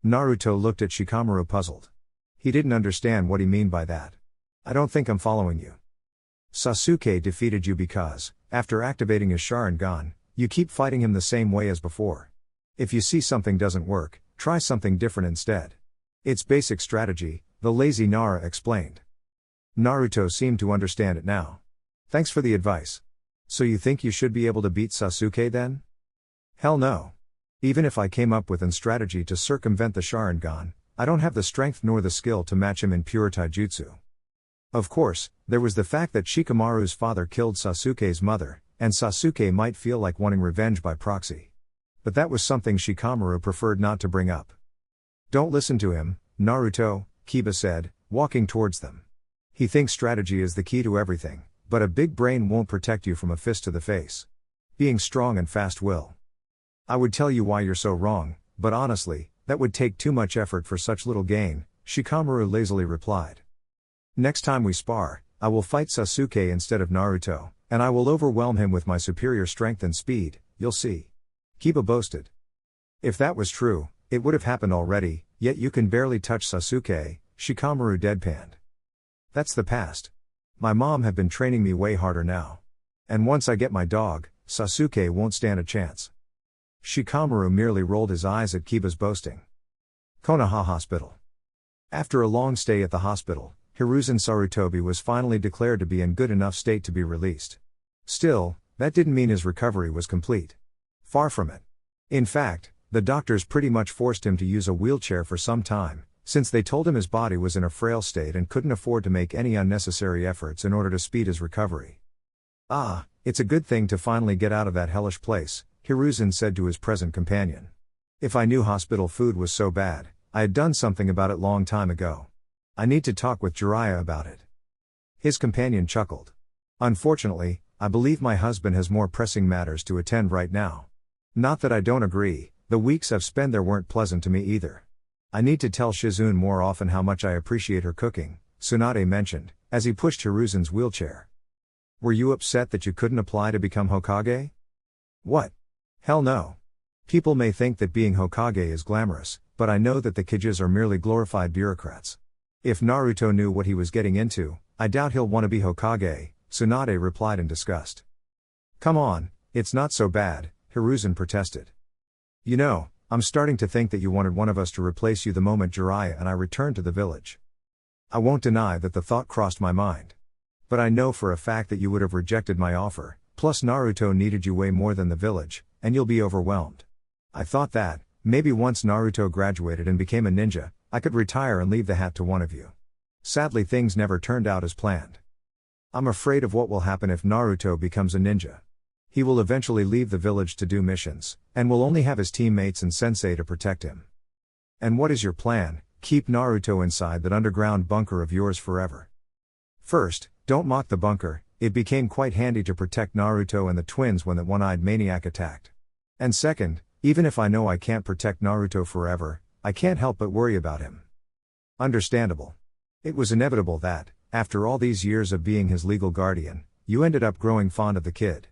Naruto looked at Shikamaru puzzled. He didn't understand what he mean by that. "I don't think I'm following you. Sasuke defeated you because, after activating his Sharingan, you keep fighting him the same way as before. If you see something doesn't work, try something different instead. It's basic strategy," the lazy Nara explained. Naruto seemed to understand it now. "Thanks for the advice. So you think you should be able to beat Sasuke then?" "Hell no. Even if I came up with a strategy to circumvent the Sharingan, I don't have the strength nor the skill to match him in pure taijutsu." Of course, there was the fact that Shikamaru's father killed Sasuke's mother, and Sasuke might feel like wanting revenge by proxy. But that was something Shikamaru preferred not to bring up. "Don't listen to him, Naruto," Kiba said, walking towards them. "He thinks strategy is the key to everything, but a big brain won't protect you from a fist to the face. Being strong and fast will. I would tell you why you're so wrong, but honestly, that would take too much effort for such little gain," Shikamaru lazily replied. "Next time we spar, I will fight Sasuke instead of Naruto, and I will overwhelm him with my superior strength and speed, you'll see," Kiba boasted. If that was true, it would have happened already, yet you can barely touch Sasuke, Shikamaru deadpanned. "That's the past. My mom have been training me way harder now. And once I get my dog, Sasuke won't stand a chance." Shikamaru merely rolled his eyes at Kiba's boasting. Konoha Hospital. After a long stay at the hospital, Hiruzen Sarutobi was finally declared to be in good enough state to be released. Still, that didn't mean his recovery was complete. Far from it. In fact, the doctors pretty much forced him to use a wheelchair for some time, since they told him his body was in a frail state and couldn't afford to make any unnecessary efforts in order to speed his recovery. "Ah, it's a good thing to finally get out of that hellish place," Hiruzen said to his present companion. "If I knew hospital food was so bad, I had done something about it long time ago. I need to talk with Jiraiya about it." His companion chuckled. "Unfortunately, I believe my husband has more pressing matters to attend right now. Not that I don't agree, the weeks I've spent there weren't pleasant to me either. I need to tell Shizune more often how much I appreciate her cooking," Tsunade mentioned, as he pushed Hiruzen's wheelchair. "Were you upset that you couldn't apply to become Hokage?" "What? Hell no. People may think that being Hokage is glamorous, but I know that the Kijis are merely glorified bureaucrats. If Naruto knew what he was getting into, I doubt he'll want to be Hokage," Tsunade replied in disgust. "Come on, it's not so bad," Hiruzen protested. "You know, I'm starting to think that you wanted one of us to replace you the moment Jiraiya and I returned to the village. I won't deny that the thought crossed my mind. But I know for a fact that you would have rejected my offer, plus Naruto needed you way more than the village, and you'll be overwhelmed. I thought that, maybe once Naruto graduated and became a ninja, I could retire and leave the hat to one of you. Sadly, things never turned out as planned. I'm afraid of what will happen if Naruto becomes a ninja. He will eventually leave the village to do missions, and will only have his teammates and sensei to protect him. And what is your plan? Keep Naruto inside that underground bunker of yours forever. First, don't mock the bunker, it became quite handy to protect Naruto and the twins when that one-eyed maniac attacked. And second, even if I know I can't protect Naruto forever, I can't help but worry about him." Understandable. It was inevitable that, after all these years of being his legal guardian, you ended up growing fond of the kid.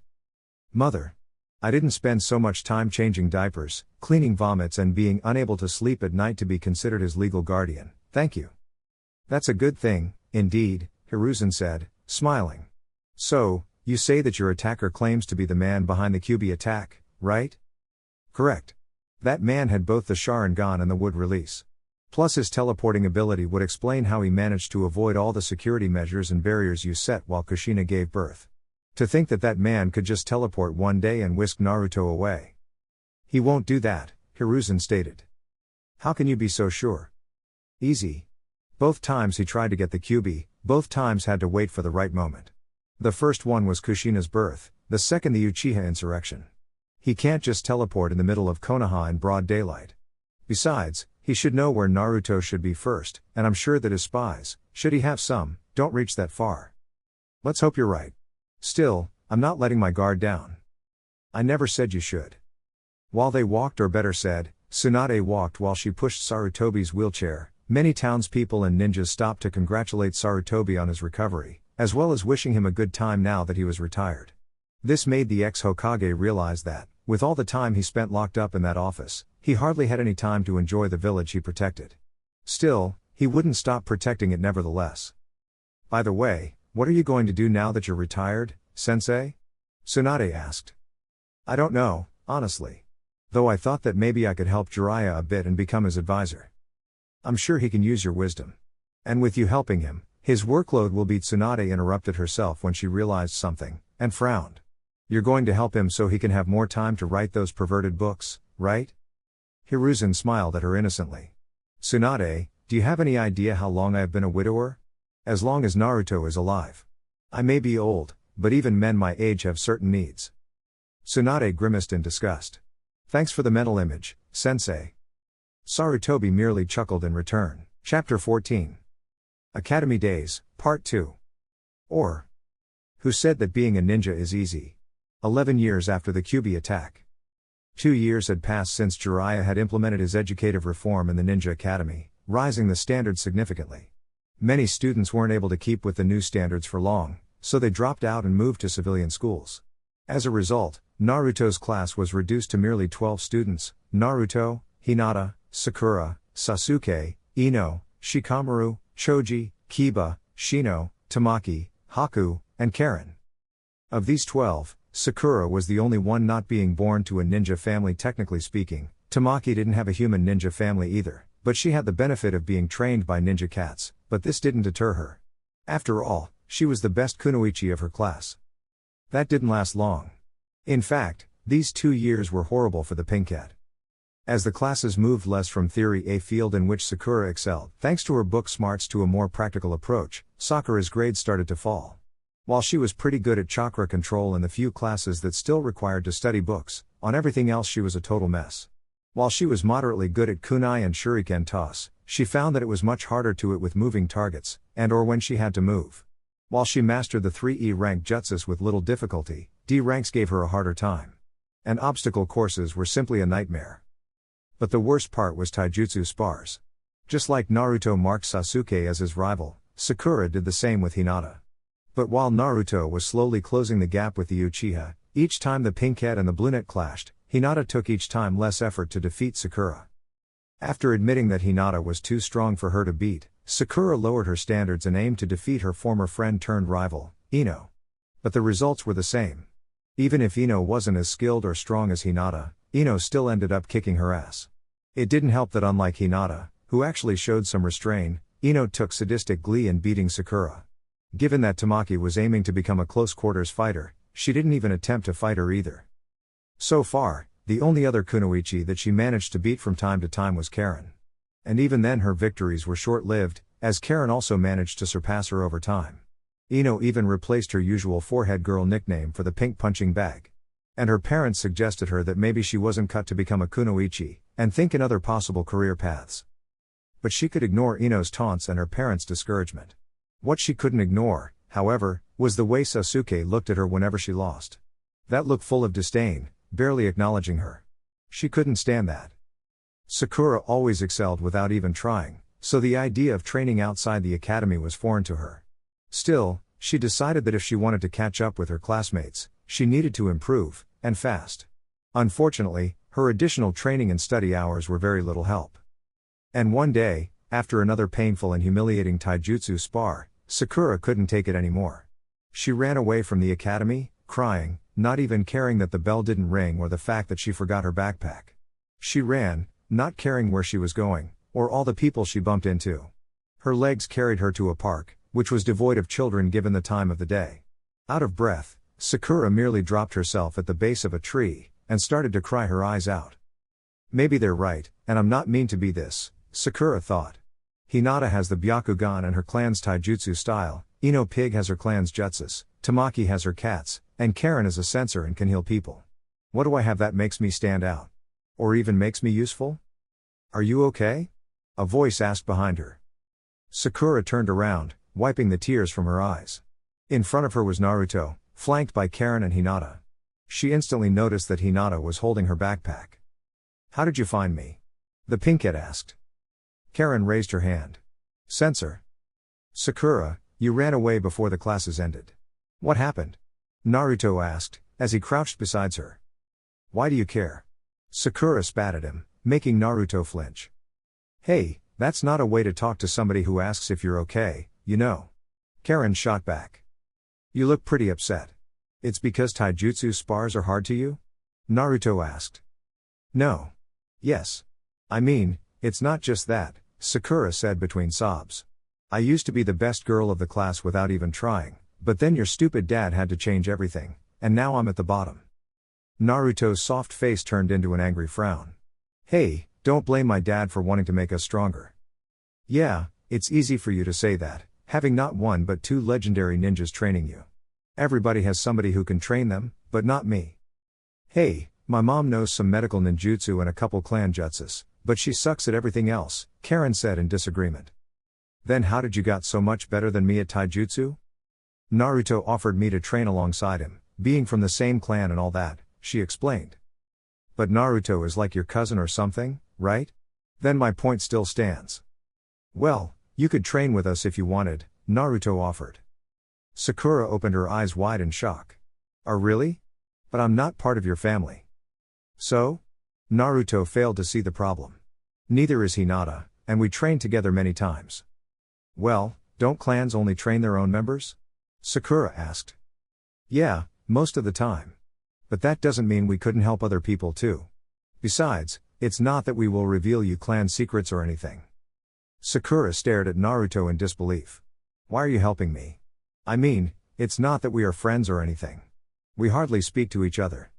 "Mother. I didn't spend so much time changing diapers, cleaning vomits and being unable to sleep at night to be considered his legal guardian, thank you." "That's a good thing, indeed," Hiruzen said, smiling. "So, you say that your attacker claims to be the man behind the Kyuubi attack, right?" "Correct. That man had both the Sharingan and the wood release. Plus his teleporting ability would explain how he managed to avoid all the security measures and barriers you set while Kushina gave birth. To think that that man could just teleport one day and whisk Naruto away. He won't do that, Hiruzen stated. How can you be so sure? Easy. Both times he tried to get the Kyuubi, both times had to wait for the right moment. The first one was Kushina's birth, the second the Uchiha insurrection. He can't just teleport in the middle of Konoha in broad daylight. Besides, he should know where Naruto should be first, and I'm sure that his spies, should he have some, don't reach that far. Let's hope you're right. Still, I'm not letting my guard down. I never said you should. While they walked, or better said, Tsunade walked while she pushed Sarutobi's wheelchair, many townspeople and ninjas stopped to congratulate Sarutobi on his recovery, as well as wishing him a good time now that he was retired. This made the ex-Hokage realize that, with all the time he spent locked up in that office, he hardly had any time to enjoy the village he protected. Still, he wouldn't stop protecting it nevertheless. By the way, what are you going to do now that you're retired, sensei? Tsunade asked. I don't know, honestly. Though I thought that maybe I could help Jiraiya a bit and become his advisor. I'm sure he can use your wisdom. And with you helping him, his workload will be. Tsunade interrupted herself when she realized something, and frowned. You're going to help him so he can have more time to write those perverted books, right? Hiruzen smiled at her innocently. Tsunade, do you have any idea how long I have been a widower? As long as Naruto is alive. I may be old, but even men my age have certain needs. Tsunade grimaced in disgust. Thanks for the mental image, sensei. Sarutobi merely chuckled in return. Chapter 14. Academy Days, Part 2. Or. Who said that being a ninja is easy? 11 years after the Kyuubi attack. 2 years had passed since Jiraiya had implemented his educative reform in the Ninja Academy, rising the standards significantly. Many students weren't able to keep with the new standards for long, so they dropped out and moved to civilian schools. As a result, Naruto's class was reduced to merely 12 students: Naruto, Hinata, Sakura, Sasuke, Ino, Shikamaru, Choji, Kiba, Shino, Tamaki, Haku, and Karen. Of these 12, Sakura was the only one not being born to a ninja family. Technically speaking, Tamaki didn't have a human ninja family either, but she had the benefit of being trained by ninja cats, but this didn't deter her. After all, she was the best kunoichi of her class. That didn't last long. In fact, these 2 years were horrible for the pink cat. As the classes moved less from theory, a field in which Sakura excelled, thanks to her book smarts, to a more practical approach, Sakura's grades started to fall. While she was pretty good at chakra control in the few classes that still required to study books, on everything else she was a total mess. While she was moderately good at kunai and shuriken toss, she found that it was much harder to it with moving targets, and or when she had to move. While she mastered the 3E rank jutsus with little difficulty, D ranks gave her a harder time. And obstacle courses were simply a nightmare. But the worst part was taijutsu spars. Just like Naruto marked Sasuke as his rival, Sakura did the same with Hinata. But while Naruto was slowly closing the gap with the Uchiha, each time the pinkette and the bluenet clashed, Hinata took each time less effort to defeat Sakura. After admitting that Hinata was too strong for her to beat, Sakura lowered her standards and aimed to defeat her former friend turned rival, Ino. But the results were the same. Even if Ino wasn't as skilled or strong as Hinata, Ino still ended up kicking her ass. It didn't help that unlike Hinata, who actually showed some restraint, Ino took sadistic glee in beating Sakura. Given that Tamaki was aiming to become a close-quarters fighter, she didn't even attempt to fight her either. So far, the only other kunoichi that she managed to beat from time to time was Karen. And even then her victories were short-lived, as Karen also managed to surpass her over time. Ino even replaced her usual forehead girl nickname for the pink punching bag. And her parents suggested her that maybe she wasn't cut to become a kunoichi, and think in other possible career paths. But she could ignore Ino's taunts and her parents' discouragement. What she couldn't ignore, however, was the way Sasuke looked at her whenever she lost. That look full of disdain, barely acknowledging her. She couldn't stand that. Sakura always excelled without even trying, so the idea of training outside the academy was foreign to her. Still, she decided that if she wanted to catch up with her classmates, she needed to improve, and fast. Unfortunately, her additional training and study hours were very little help. And one day, after another painful and humiliating taijutsu spar, Sakura couldn't take it anymore. She ran away from the academy, crying, not even caring that the bell didn't ring or the fact that she forgot her backpack. She ran, not caring where she was going, or all the people she bumped into. Her legs carried her to a park, which was devoid of children given the time of the day. Out of breath, Sakura merely dropped herself at the base of a tree, and started to cry her eyes out. Maybe they're right, and I'm not mean to be this, Sakura thought. Hinata has the Byakugan and her clan's taijutsu style, Ino Pig has her clan's jutsus, Tamaki has her cats, and Karen is a censor and can heal people. What do I have that makes me stand out? Or even makes me useful? Are you okay? A voice asked behind her. Sakura turned around, wiping the tears from her eyes. In front of her was Naruto, flanked by Karen and Hinata. She instantly noticed that Hinata was holding her backpack. How did you find me? The pinkette asked. Karen raised her hand. Censor. Sakura, you ran away before the classes ended. What happened? Naruto asked, as he crouched beside her. Why do you care? Sakura spat at him, making Naruto flinch. Hey, that's not a way to talk to somebody who asks if you're okay, you know. Karen shot back. You look pretty upset. It's because taijutsu spars are hard to you? Naruto asked. No. Yes. I mean, it's not just that, Sakura said between sobs. I used to be the best girl of the class without even trying, but then your stupid dad had to change everything, and now I'm at the bottom. Naruto's soft face turned into an angry frown. Hey, don't blame my dad for wanting to make us stronger. Yeah, it's easy for you to say that, having not one but two legendary ninjas training you. Everybody has somebody who can train them, but not me. Hey, my mom knows some medical ninjutsu and a couple clan jutsus, but she sucks at everything else, Karen said in disagreement. Then how did you got so much better than me at taijutsu? Naruto offered me to train alongside him, being from the same clan and all that, she explained. But Naruto is like your cousin or something, right? Then my point still stands. Well, you could train with us if you wanted, Naruto offered. Sakura opened her eyes wide in shock. Oh really? But I'm not part of your family. So? Naruto failed to see the problem. Neither is Hinata, and we trained together many times. Well, don't clans only train their own members? Sakura asked. Yeah, most of the time. But that doesn't mean we couldn't help other people too. Besides, it's not that we will reveal you clan secrets or anything. Sakura stared at Naruto in disbelief. Why are you helping me? I mean, it's not that we are friends or anything. We hardly speak to each other.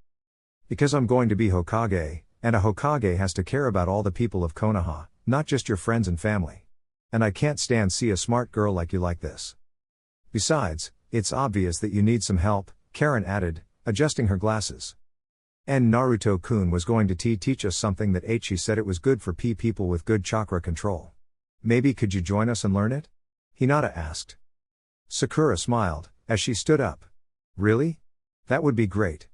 Because I'm going to be Hokage, and a Hokage has to care about all the people of Konoha, not just your friends and family. And I can't stand see a smart girl like you like this. Besides, it's obvious that you need some help, Karen added, adjusting her glasses. And Naruto-kun was going to teach us something that Aichi said it was good for people with good chakra control. Maybe could you join us and learn it? Hinata asked. Sakura smiled, as she stood up. Really? That would be great.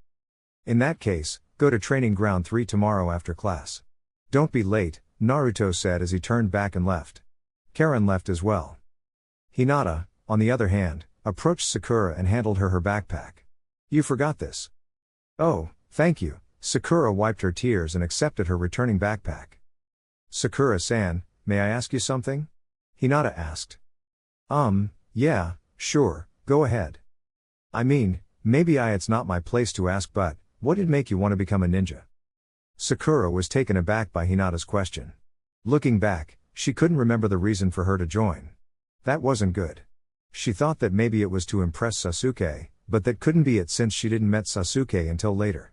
In that case, go to Training Ground 3 tomorrow after class. Don't be late, Naruto said as he turned back and left. Karen left as well. Hinata, on the other hand, approached Sakura and handed her backpack. You forgot this. Oh, thank you. Sakura wiped her tears and accepted her returning backpack. Sakura-san, may I ask you something? Hinata asked. Yeah, sure, go ahead. I mean, maybe it's not my place to ask, but what did make you want to become a ninja? Sakura was taken aback by Hinata's question. Looking back, she couldn't remember the reason for her to join. That wasn't good. She thought that maybe it was to impress Sasuke, but that couldn't be it since she didn't met Sasuke until later.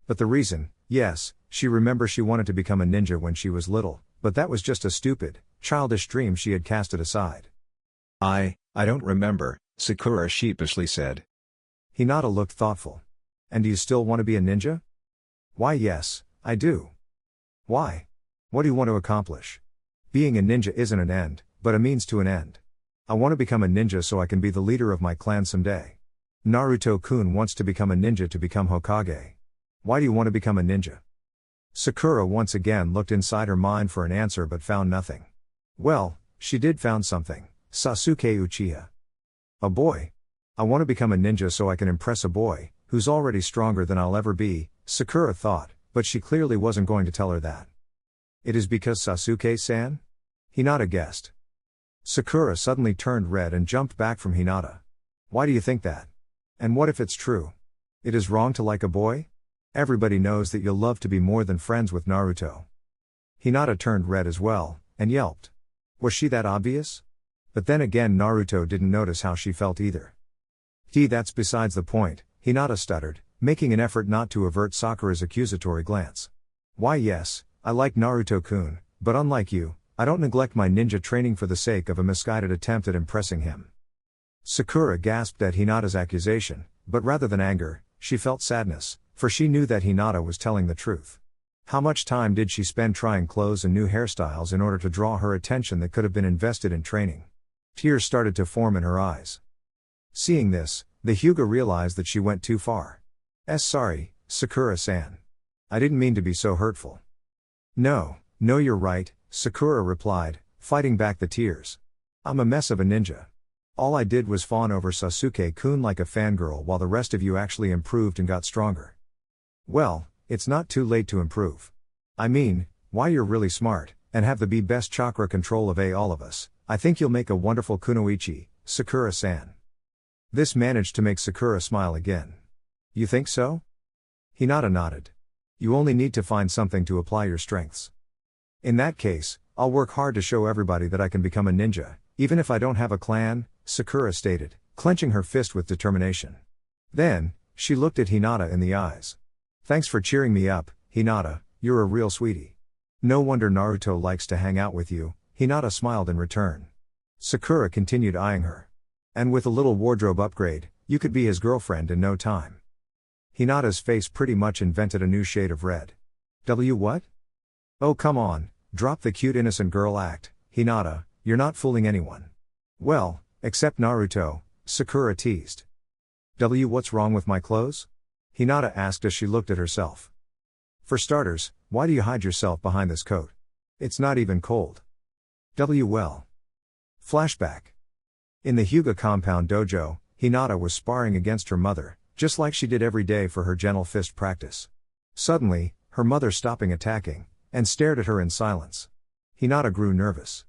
But the reason, yes, she remembers she wanted to become a ninja when she was little, but that was just a stupid, childish dream she had casted aside. I don't remember, Sakura sheepishly said. Hinata looked thoughtful. And do you still want to be a ninja? Why yes, I do. Why? What do you want to accomplish? Being a ninja isn't an end, but a means to an end. I want to become a ninja so I can be the leader of my clan someday. Naruto-kun wants to become a ninja to become Hokage. Why do you want to become a ninja? Sakura once again looked inside her mind for an answer but found nothing. Well, she did found something. Sasuke Uchiha. A boy. I want to become a ninja so I can impress a boy, who's already stronger than I'll ever be, Sakura thought, but she clearly wasn't going to tell her that. It is because Sasuke-san? Hinata guessed. Sakura suddenly turned red and jumped back from Hinata. Why do you think that? And what if it's true? It is wrong to like a boy? Everybody knows that you'll love to be more than friends with Naruto. Hinata turned red as well, and yelped. Was she that obvious? But then again Naruto didn't notice how she felt either. That's besides the point, Hinata stuttered, making an effort not to avert Sakura's accusatory glance. Why yes, I like Naruto-kun, but unlike you, I don't neglect my ninja training for the sake of a misguided attempt at impressing him. Sakura gasped at Hinata's accusation, but rather than anger, she felt sadness, for she knew that Hinata was telling the truth. How much time did she spend trying clothes and new hairstyles in order to draw her attention that could have been invested in training? Tears started to form in her eyes. Seeing this, the Hyuga realized that she went too far. Sorry, Sakura-san. I didn't mean to be so hurtful. No, you're right, Sakura replied, fighting back the tears. I'm a mess of a ninja. All I did was fawn over Sasuke-kun like a fangirl while the rest of you actually improved and got stronger. Well, it's not too late to improve. I mean, why you're really smart, and have the best chakra control of all of us, I think you'll make a wonderful kunoichi, Sakura-san. This managed to make Sakura smile again. You think so? Hinata nodded. You only need to find something to apply your strengths. In that case, I'll work hard to show everybody that I can become a ninja, even if I don't have a clan, Sakura stated, clenching her fist with determination. Then, she looked at Hinata in the eyes. Thanks for cheering me up, Hinata, you're a real sweetie. No wonder Naruto likes to hang out with you, Hinata smiled in return. Sakura continued eyeing her. And with a little wardrobe upgrade, you could be his girlfriend in no time. Hinata's face pretty much invented a new shade of red. What? Oh come on, drop the cute innocent girl act, Hinata, you're not fooling anyone. Well, except Naruto, Sakura teased. What's wrong with my clothes? Hinata asked as she looked at herself. For starters, why do you hide yourself behind this coat? It's not even cold. Well. Flashback. In the Hyuga compound dojo, Hinata was sparring against her mother, just like she did every day for her gentle fist practice. Suddenly, her mother stopping attacking, and stared at her in silence. Hinata grew nervous.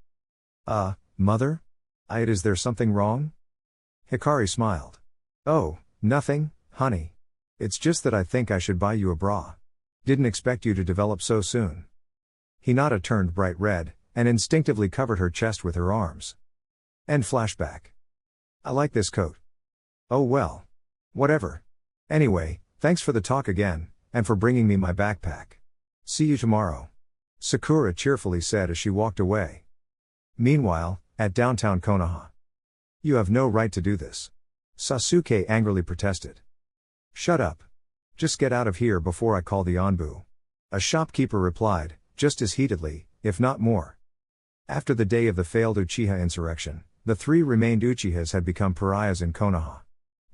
Mother? Is there something wrong? Hikari smiled. Oh, nothing, honey. It's just that I think I should buy you a bra. Didn't expect you to develop so soon. Hinata turned bright red, and instinctively covered her chest with her arms. End flashback. I like this coat. Oh well. Whatever. Anyway, thanks for the talk again, and for bringing me my backpack. See you tomorrow. Sakura cheerfully said as she walked away. Meanwhile, at downtown Konoha. You have no right to do this. Sasuke angrily protested. Shut up. Just get out of here before I call the Anbu. A shopkeeper replied, just as heatedly, if not more. After the day of the failed Uchiha insurrection, the three remained Uchihas had become pariahs in Konoha.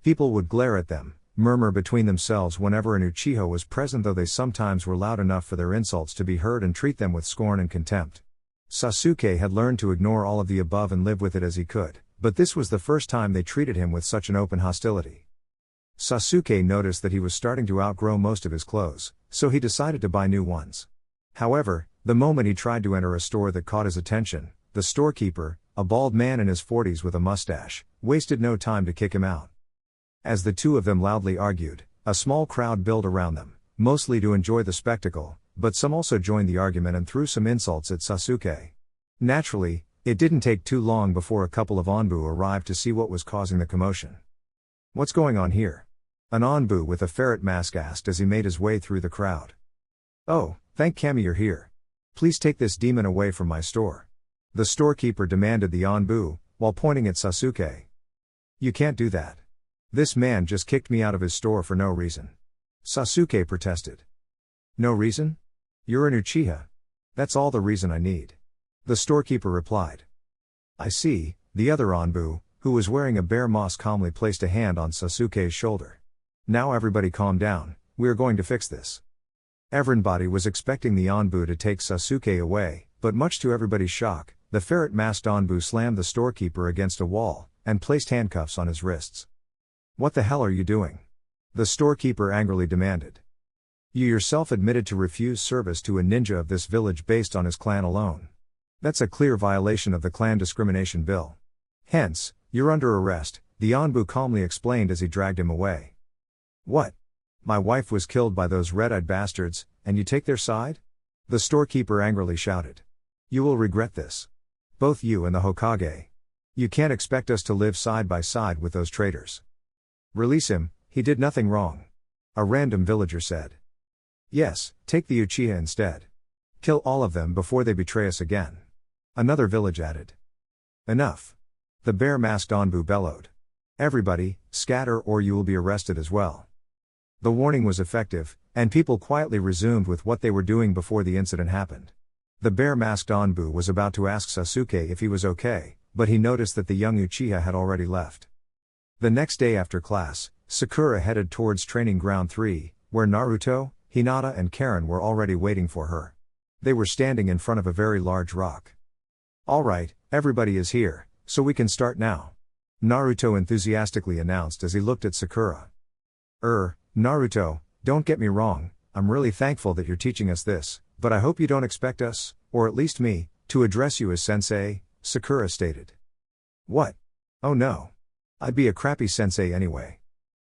People would glare at them, murmur between themselves whenever an Uchiha was present, though they sometimes were loud enough for their insults to be heard, and treat them with scorn and contempt. Sasuke had learned to ignore all of the above and live with it as he could, but this was the first time they treated him with such an open hostility. Sasuke noticed that he was starting to outgrow most of his clothes, so he decided to buy new ones. However, the moment he tried to enter a store that caught his attention, the storekeeper, a bald man in his 40s with a mustache, wasted no time to kick him out. As the two of them loudly argued, a small crowd built around them, mostly to enjoy the spectacle, but some also joined the argument and threw some insults at Sasuke. Naturally, it didn't take too long before a couple of Anbu arrived to see what was causing the commotion. What's going on here? An Anbu with a ferret mask asked as he made his way through the crowd. Oh, thank Kami you're here. Please take this demon away from my store. The storekeeper demanded the Anbu, while pointing at Sasuke. You can't do that. This man just kicked me out of his store for no reason. Sasuke protested. No reason? You're an Uchiha. That's all the reason I need. The storekeeper replied. I see. The other Anbu, who was wearing a bear mask, calmly placed a hand on Sasuke's shoulder. Now everybody calm down, we are going to fix this. Everybody was expecting the Anbu to take Sasuke away, but much to everybody's shock, the ferret-masked Anbu slammed the storekeeper against a wall, and placed handcuffs on his wrists. What the hell are you doing? The storekeeper angrily demanded. You yourself admitted to refuse service to a ninja of this village based on his clan alone. That's a clear violation of the clan discrimination bill. Hence, you're under arrest, the Anbu calmly explained as he dragged him away. What? My wife was killed by those red-eyed bastards, and you take their side? The storekeeper angrily shouted. You will regret this. Both you and the Hokage. You can't expect us to live side by side with those traitors. Release him, He did nothing wrong. A random villager said. Yes, take the Uchiha instead. Kill all of them before they betray us again. Another village added. Enough. The bear-masked Anbu bellowed. Everybody, scatter or you will be arrested as well. The warning was effective, and people quietly resumed with what they were doing before the incident happened. The bear-masked Anbu was about to ask Sasuke if he was okay, but he noticed that the young Uchiha had already left. The next day after class, Sakura headed towards Training Ground 3, where Naruto, Hinata and Karen were already waiting for her. They were standing in front of a very large rock. Alright, everybody is here, so we can start now. Naruto enthusiastically announced as he looked at Sakura. Naruto, don't get me wrong, I'm really thankful that you're teaching us this, but I hope you don't expect us, or at least me, to address you as sensei, Sakura stated. What? Oh no. I'd be a crappy sensei anyway.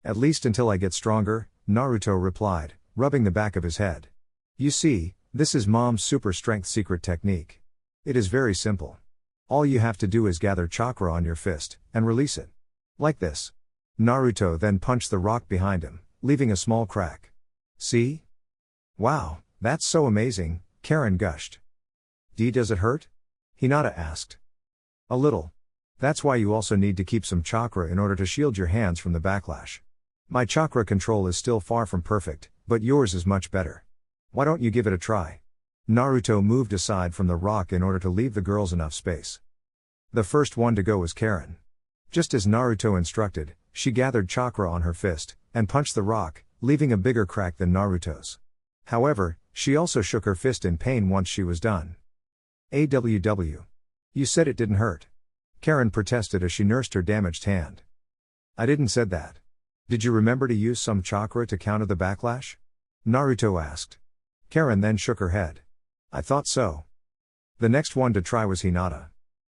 At least until I get stronger, Naruto replied, rubbing the back of his head. You see, this is Mom's super strength secret technique. It is very simple. All you have to do is gather chakra on your fist, and release it. Like this. Naruto then punched the rock behind him, leaving a small crack. See? Wow, that's so amazing, Karen gushed. Does it hurt? Hinata asked. A little. That's why you also need to keep some chakra in order to shield your hands from the backlash. My chakra control is still far from perfect, but yours is much better. Why don't you give it a try? Naruto moved aside from the rock in order to leave the girls enough space. The first one to go was Karen. Just as Naruto instructed, she gathered chakra on her fist, and punched the rock, leaving a bigger crack than Naruto's. However, she also shook her fist in pain once she was done. AWW. You said it didn't hurt. Karen protested as she nursed her damaged hand. I didn't said that. Did you remember to use some chakra to counter the backlash? Naruto asked. Karen then shook her head. I thought so. The next one to try was Hinata.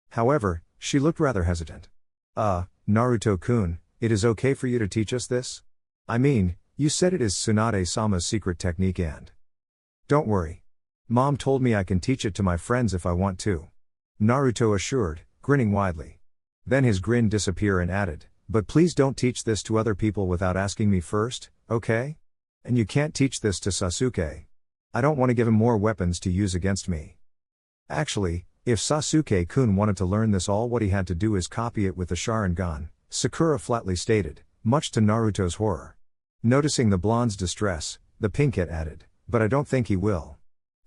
However, she looked rather hesitant. Naruto-kun, it is okay for you to teach us this? I mean, you said it is Tsunade-sama's secret technique and... Don't worry. Mom told me I can teach it to my friends if I want to. Naruto assured, grinning widely. Then his grin disappeared and added, but please don't teach this to other people without asking me first, okay? And you can't teach this to Sasuke. I don't want to give him more weapons to use against me. Actually, if Sasuke-kun wanted to learn this, all what he had to do is copy it with the Sharingan, Sakura flatly stated, much to Naruto's horror. Noticing the blonde's distress, the pinkette added, but I don't think he will.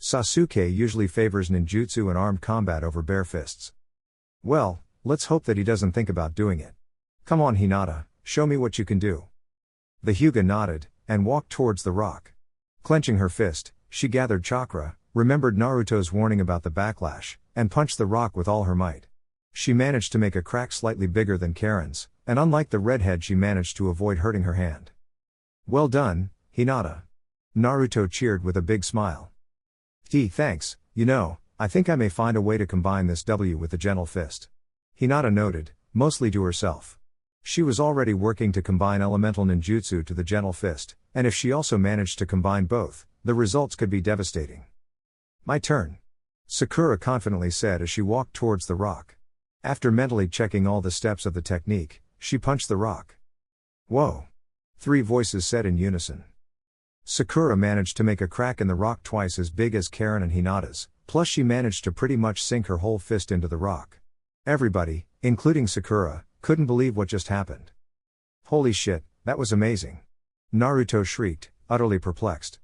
Sasuke usually favors ninjutsu and armed combat over bare fists. Well, let's hope that he doesn't think about doing it. Come on Hinata, show me what you can do. The Hyuga nodded, and walked towards the rock. Clenching her fist, she gathered chakra, remembered Naruto's warning about the backlash, and punched the rock with all her might. She managed to make a crack slightly bigger than Karen's, and unlike the redhead she managed to avoid hurting her hand. Well done, Hinata. Naruto cheered with a big smile. Thanks, I think I may find a way to combine this W with the gentle fist. Hinata noted, mostly to herself. She was already working to combine elemental ninjutsu to the gentle fist, and if she also managed to combine both, the results could be devastating. My turn. Sakura confidently said as she walked towards the rock. After mentally checking all the steps of the technique, she punched the rock. Whoa! 3 voices said in unison. Sakura managed to make a crack in the rock twice as big as Karen and Hinata's, plus she managed to pretty much sink her whole fist into the rock. Everybody, including Sakura, couldn't believe what just happened. Holy shit, that was amazing. Naruto shrieked, utterly perplexed.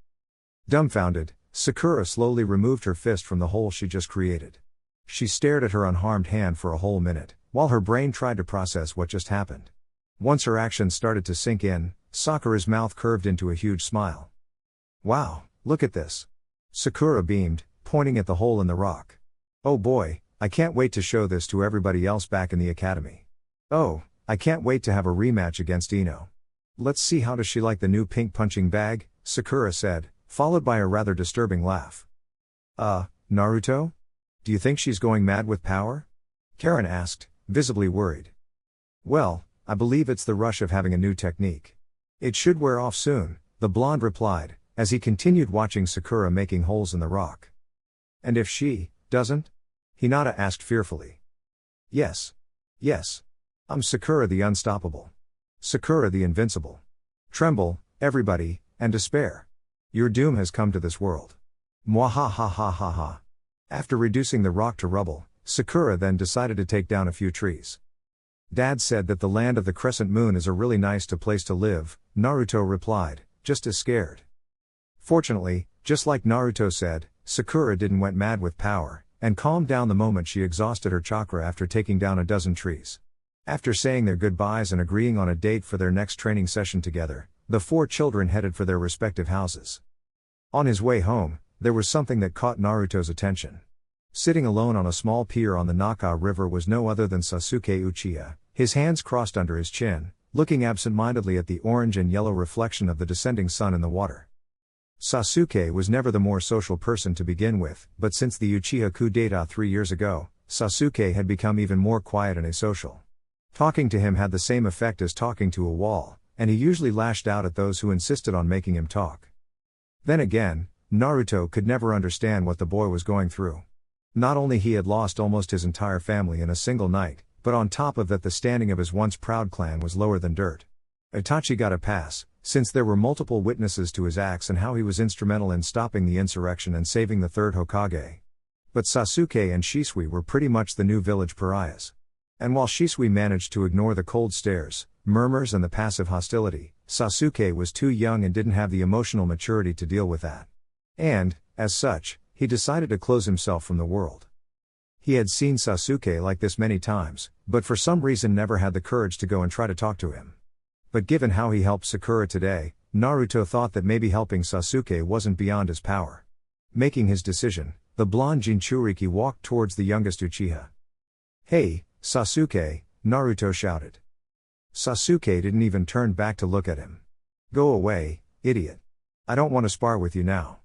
Dumbfounded, Sakura slowly removed her fist from the hole she just created. She stared at her unharmed hand for a whole minute, while her brain tried to process what just happened. Once her actions started to sink in, Sakura's mouth curved into a huge smile. Wow, look at this. Sakura beamed, pointing at the hole in the rock. Oh boy, I can't wait to show this to everybody else back in the academy. Oh, I can't wait to have a rematch against Ino. Let's see how does she like the new pink punching bag, Sakura said, followed by a rather disturbing laugh. Naruto? Do you think she's going mad with power? Karen asked, visibly worried. Well, I believe it's the rush of having a new technique. It should wear off soon, the blonde replied, as he continued watching Sakura making holes in the rock. And if she doesn't? Hinata asked fearfully. Yes. I'm Sakura the Unstoppable. Sakura the Invincible. Tremble, everybody, and despair. Your doom has come to this world. Mwahahahaha. After reducing the rock to rubble, Sakura then decided to take down a few trees. Dad said that the land of the crescent moon is a really nice place to live, Naruto replied, just as scared. Fortunately, just like Naruto said, Sakura didn't went mad with power, and calmed down the moment she exhausted her chakra after taking down a dozen trees. After saying their goodbyes and agreeing on a date for their next training session together, the 4 children headed for their respective houses. On his way home, there was something that caught Naruto's attention. Sitting alone on a small pier on the Naka River was no other than Sasuke Uchiha, his hands crossed under his chin, looking absent-mindedly at the orange and yellow reflection of the descending sun in the water. Sasuke was never the more social person to begin with, but since the Uchiha coup d'etat 3 years ago, Sasuke had become even more quiet and asocial. Talking to him had the same effect as talking to a wall, and he usually lashed out at those who insisted on making him talk. Then again, Naruto could never understand what the boy was going through. Not only he had lost almost his entire family in a single night, but on top of that the standing of his once proud clan was lower than dirt. Itachi got a pass, since there were multiple witnesses to his acts and how he was instrumental in stopping the insurrection and saving the 3rd Hokage. But Sasuke and Shisui were pretty much the new village pariahs. And while Shisui managed to ignore the cold stares, murmurs and the passive hostility, Sasuke was too young and didn't have the emotional maturity to deal with that. And, as such, he decided to close himself from the world. He had seen Sasuke like this many times, but for some reason never had the courage to go and try to talk to him. But given how he helped Sakura today, Naruto thought that maybe helping Sasuke wasn't beyond his power. Making his decision, the blonde Jinchuriki walked towards the youngest Uchiha. "Hey, Sasuke," Naruto shouted. Sasuke didn't even turn back to look at him. "Go away, idiot. I don't want to spar with you now."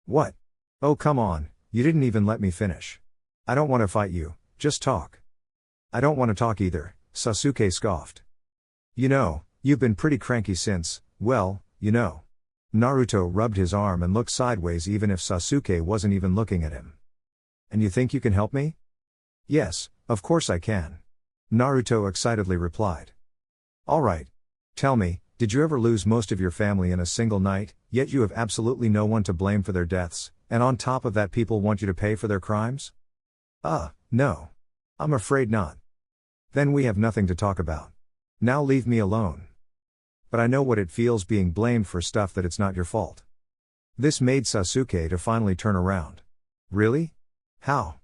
"What? Oh come on, you didn't even let me finish. I don't want to fight you, just talk." "I don't want to talk either," Sasuke scoffed. "You know, you've been pretty cranky since, well, you know." Naruto rubbed his arm and looked sideways even if Sasuke wasn't even looking at him. "And you think you can help me?" "Yes, of course I can," Naruto excitedly replied. "Alright. Tell me, did you ever lose most of your family in a single night, yet you have absolutely no one to blame for their deaths, and on top of that people want you to pay for their crimes?" No. I'm afraid not." "Then we have nothing to talk about. Now leave me alone." "But I know what it feels being blamed for stuff that it's not your fault." This made Sasuke to finally turn around. "Really? How?"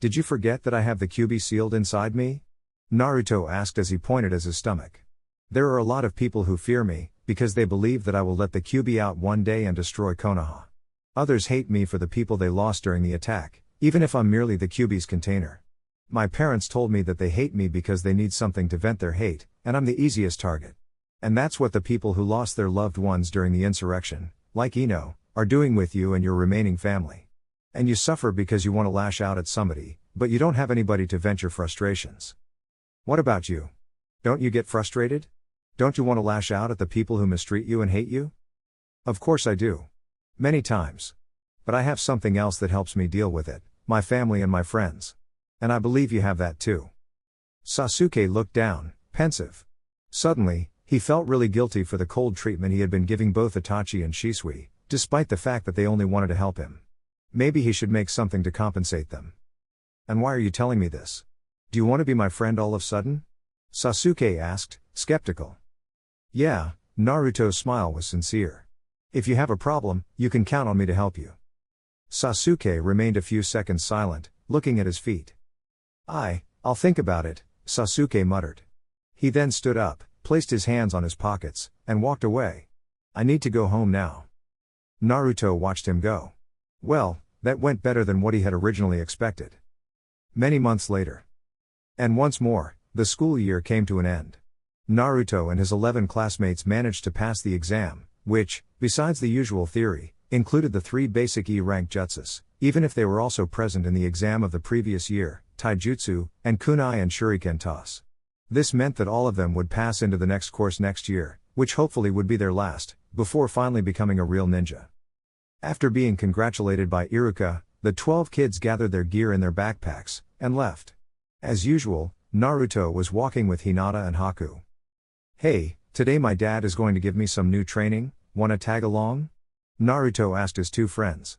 Did you forget that I have the Kyuubi sealed inside me?" Naruto asked as he pointed at his stomach. "There are a lot of people who fear me, because they believe that I will let the Kyuubi out one day and destroy Konoha. Others hate me for the people they lost during the attack, even if I'm merely the Kyuubi's container. My parents told me that they hate me because they need something to vent their hate, and I'm the easiest target. And that's what the people who lost their loved ones during the insurrection, like Ino, are doing with you and your remaining family. And you suffer because you want to lash out at somebody, but you don't have anybody to vent your frustrations. What about you? Don't you get frustrated? Don't you want to lash out at the people who mistreat you and hate you?" "Of course I do. Many times. But I have something else that helps me deal with it, my family and my friends. And I believe you have that too." Sasuke looked down, pensive. Suddenly, he felt really guilty for the cold treatment he had been giving both Itachi and Shisui, despite the fact that they only wanted to help him. Maybe he should make something to compensate them. "And why are you telling me this? Do you want to be my friend all of a sudden?" Sasuke asked, skeptical. "Yeah," Naruto's smile was sincere. "If you have a problem, you can count on me to help you." Sasuke remained a few seconds silent, looking at his feet. I'll think about it," Sasuke muttered. He then stood up, placed his hands on his pockets, and walked away. "I need to go home now." Naruto watched him go. Well, that went better than what he had originally expected. Many months later. And once more, the school year came to an end. Naruto and his 11 classmates managed to pass the exam, which, besides the usual theory, included the 3 basic E-rank jutsus, even if they were also present in the exam of the previous year, taijutsu, and kunai and shuriken toss. This meant that all of them would pass into the next course next year, which hopefully would be their last, before finally becoming a real ninja. After being congratulated by Iruka, the 12 kids gathered their gear in their backpacks, and left. As usual, Naruto was walking with Hinata and Haku. "Hey, Today my dad is going to give me some new training, wanna tag along? Naruto asked his two friends.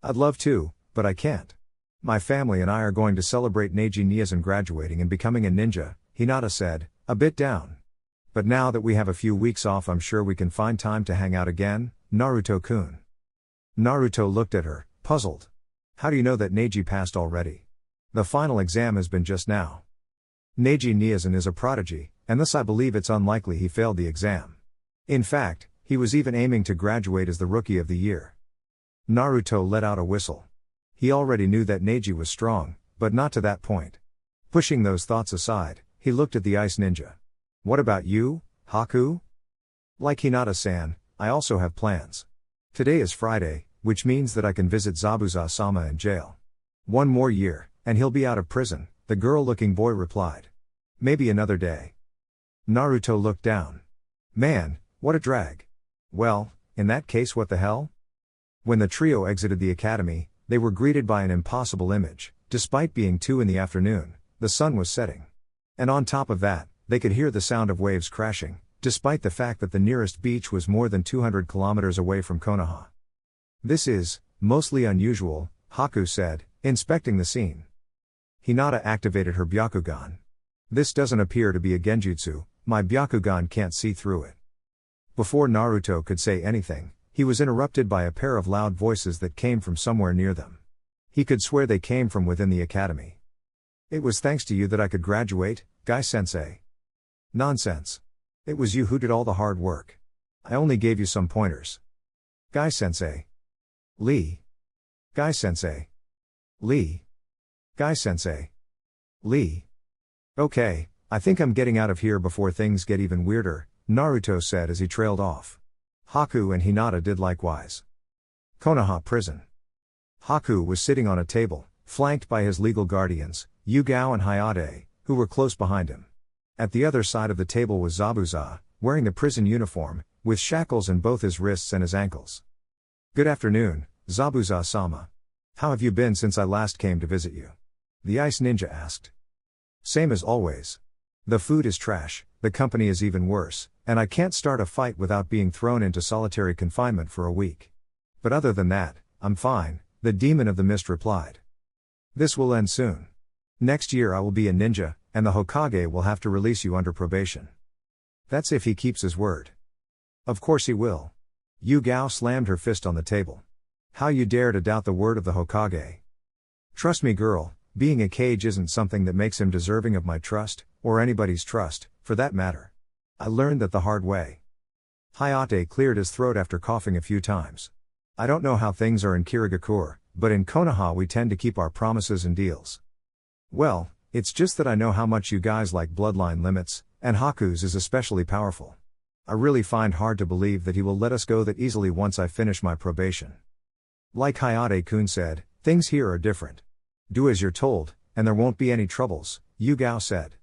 I'd love to, but I can't. My family and I are going to celebrate Neji Niazen graduating and becoming a ninja, Hinata said, a bit down. But now that we have a few weeks off, I'm sure we can find time to hang out again, Naruto-kun. Naruto looked at her, puzzled. How do you know that Neji passed already? The final exam has been just now. Neji Niazen is a prodigy, and thus I believe it's unlikely he failed the exam. In fact, he was even aiming to graduate as the Rookie of the Year. Naruto let out a whistle. He already knew that Neji was strong, but not to that point. Pushing those thoughts aside, he looked at the Ice Ninja. What about you, Haku? Like Hinata-san, I also have plans. Today is Friday, which means that I can visit Zabuza-sama in jail. 1 more year, and he'll be out of prison, the girl-looking boy replied. Maybe another day. Naruto looked down. Man, what a drag. Well, in that case, what the hell? When the trio exited the academy, they were greeted by an impossible image. Despite being 2 in the afternoon, the sun was setting. And on top of that, they could hear the sound of waves crashing, despite the fact that the nearest beach was more than 200 kilometers away from Konoha. This is mostly unusual, Haku said, inspecting the scene. Hinata activated her Byakugan. This doesn't appear to be a genjutsu, my Byakugan can't see through it. Before Naruto could say anything, he was interrupted by a pair of loud voices that came from somewhere near them. He could swear they came from within the academy. It was thanks to you that I could graduate, Guy-sensei. Nonsense. It was you who did all the hard work. I only gave you some pointers. Guy-sensei. Lee. Guy-sensei. Lee. Guy-sensei. Lee. Okay, I think I'm getting out of here before things get even weirder, Naruto said as he trailed off. Haku and Hinata did likewise. Konoha Prison. Haku was sitting on a table, flanked by his legal guardians, Yugao and Hayate, who were close behind him. At the other side of the table was Zabuza, wearing the prison uniform, with shackles in both his wrists and his ankles. Good afternoon, Zabuza-sama. How have you been since I last came to visit you? The Ice Ninja asked. Same as always. The food is trash, the company is even worse, and I can't start a fight without being thrown into solitary confinement for a week. But other than that, I'm fine, the Demon of the Mist replied. This will end soon. Next year I will be a ninja, and the Hokage will have to release you under probation. That's if he keeps his word. Of course he will. Yugao slammed her fist on the table. How you dare to doubt the word of the Hokage? Trust me, girl, being a cage isn't something that makes him deserving of my trust, or anybody's trust, for that matter. I learned that the hard way. Hayate cleared his throat after coughing a few times. I don't know how things are in Kirigakure, but in Konoha we tend to keep our promises and deals. Well, it's just that I know how much you guys like bloodline limits, and Haku's is especially powerful. I really find hard to believe that he will let us go that easily once I finish my probation. Like Hayate-kun said, things here are different. Do as you're told, and there won't be any troubles, Yugao said.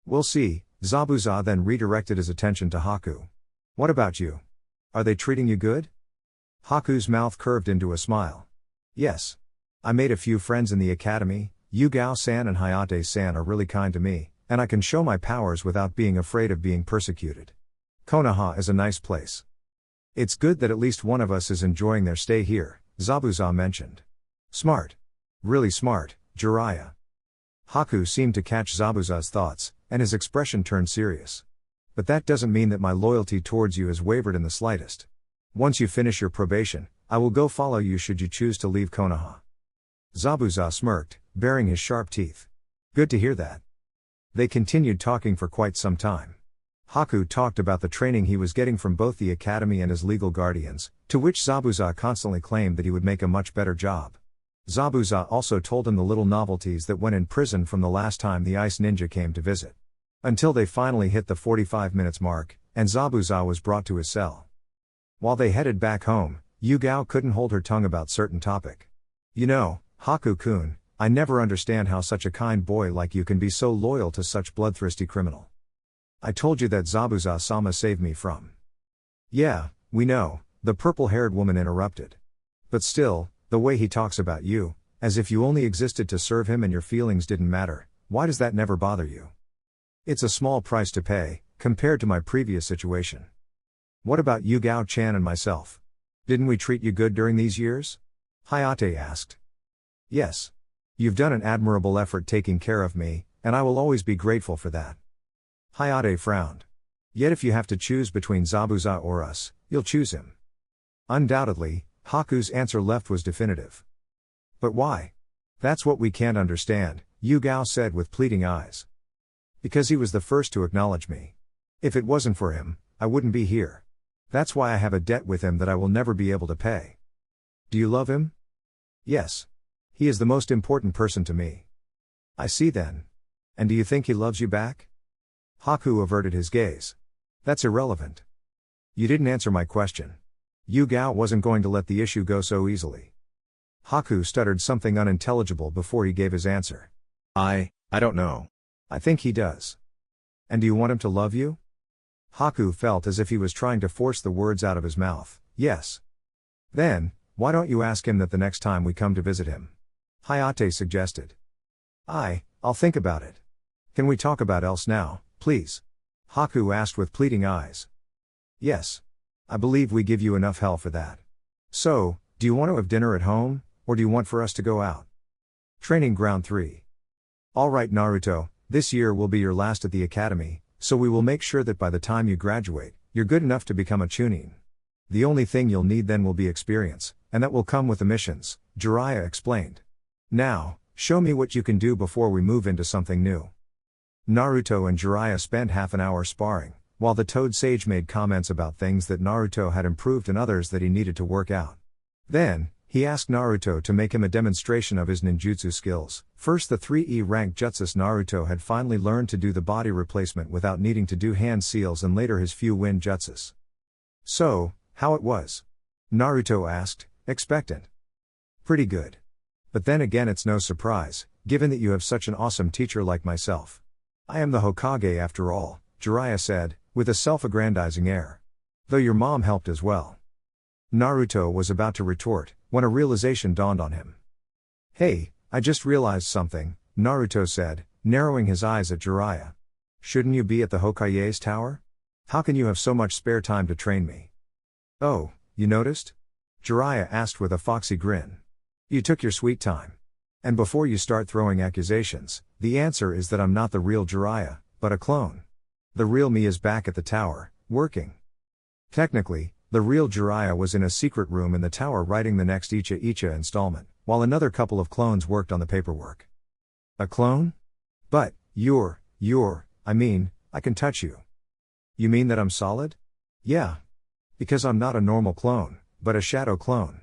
We'll see. Zabuza then redirected his attention to Haku. What about you? Are they treating you good? Haku's mouth curved into a smile. Yes. I made a few friends in the academy, Yugao-san and Hayate-san are really kind to me, and I can show my powers without being afraid of being persecuted. Konoha is a nice place. It's good that at least one of us is enjoying their stay here, Zabuza mentioned. Smart. Really smart, Jiraiya. Haku seemed to catch Zabuza's thoughts, and his expression turned serious. But that doesn't mean that my loyalty towards you has wavered in the slightest. Once you finish your probation, I will go follow you should you choose to leave Konoha. Zabuza smirked, baring his sharp teeth. Good to hear that. They continued talking for quite some time. Haku talked about the training he was getting from both the academy and his legal guardians, to which Zabuza constantly claimed that he would make a much better job. Zabuza also told him the little novelties that went in prison from the last time the Ice Ninja came to visit. Until they finally hit the 45 minutes mark, and Zabuza was brought to his cell. While they headed back home, Yugao couldn't hold her tongue about certain topic. You know, Haku-kun, I never understand how such a kind boy like you can be so loyal to such bloodthirsty criminal. I told you that Zabuza-sama saved me from. Yeah, we know, the purple-haired woman interrupted. But still, the way he talks about you, as if you only existed to serve him and your feelings didn't matter, why does that never bother you? It's a small price to pay, compared to my previous situation. What about you, Gao-chan, and myself? Didn't we treat you good during these years? Hayate asked. Yes. You've done an admirable effort taking care of me, and I will always be grateful for that. Hayate frowned. Yet if you have to choose between Zabuza or us, you'll choose him. Undoubtedly, Haku's answer left was definitive. But why? That's what we can't understand, Yu Gao said with pleading eyes. Because he was the first to acknowledge me. If it wasn't for him, I wouldn't be here. That's why I have a debt with him that I will never be able to pay. Do you love him? Yes. He is the most important person to me. I see then. And do you think he loves you back? Haku averted his gaze. That's irrelevant. You didn't answer my question. Yu Gao wasn't going to let the issue go so easily. Haku stuttered something unintelligible before he gave his answer. I don't know. I think he does. And do you want him to love you? Haku felt as if he was trying to force the words out of his mouth. Yes. Then, why don't you ask him that the next time we come to visit him? Hayate suggested. I'll think about it. Can we talk about else now, please? Haku asked with pleading eyes. Yes. I believe we give you enough hell for that. So, do you want to have dinner at home, or do you want for us to go out? Training Ground 3. Alright Naruto, this year will be your last at the academy, so we will make sure that by the time you graduate, you're good enough to become a Chunin. The only thing you'll need then will be experience, and that will come with the missions, Jiraiya explained. Now, show me what you can do before we move into something new. Naruto and Jiraiya spent half an hour sparring, while the Toad Sage made comments about things that Naruto had improved and others that he needed to work out. Then, he asked Naruto to make him a demonstration of his ninjutsu skills. First, the 3E rank jutsus. Naruto had finally learned to do the body replacement without needing to do hand seals, and later his few wind jutsus. So, how it was? Naruto asked, expectant. Pretty good. But then again, it's no surprise, given that you have such an awesome teacher like myself. I am the Hokage after all, Jiraiya said, with a self-aggrandizing air. Though your mom helped as well. Naruto was about to retort, when a realization dawned on him. Hey, I just realized something, Naruto said, narrowing his eyes at Jiraiya. Shouldn't you be at the Hokage's tower? How can you have so much spare time to train me? Oh, you noticed? Jiraiya asked with a foxy grin. You took your sweet time. And before you start throwing accusations, the answer is that I'm not the real Jiraiya, but a clone. The real me is back at the tower, working. Technically, the real Jiraiya was in a secret room in the tower writing the next Uchiha installment, while another couple of clones worked on the paperwork. A clone? But, I can touch you. You mean that I'm solid? Yeah. Because I'm not a normal clone, but a shadow clone.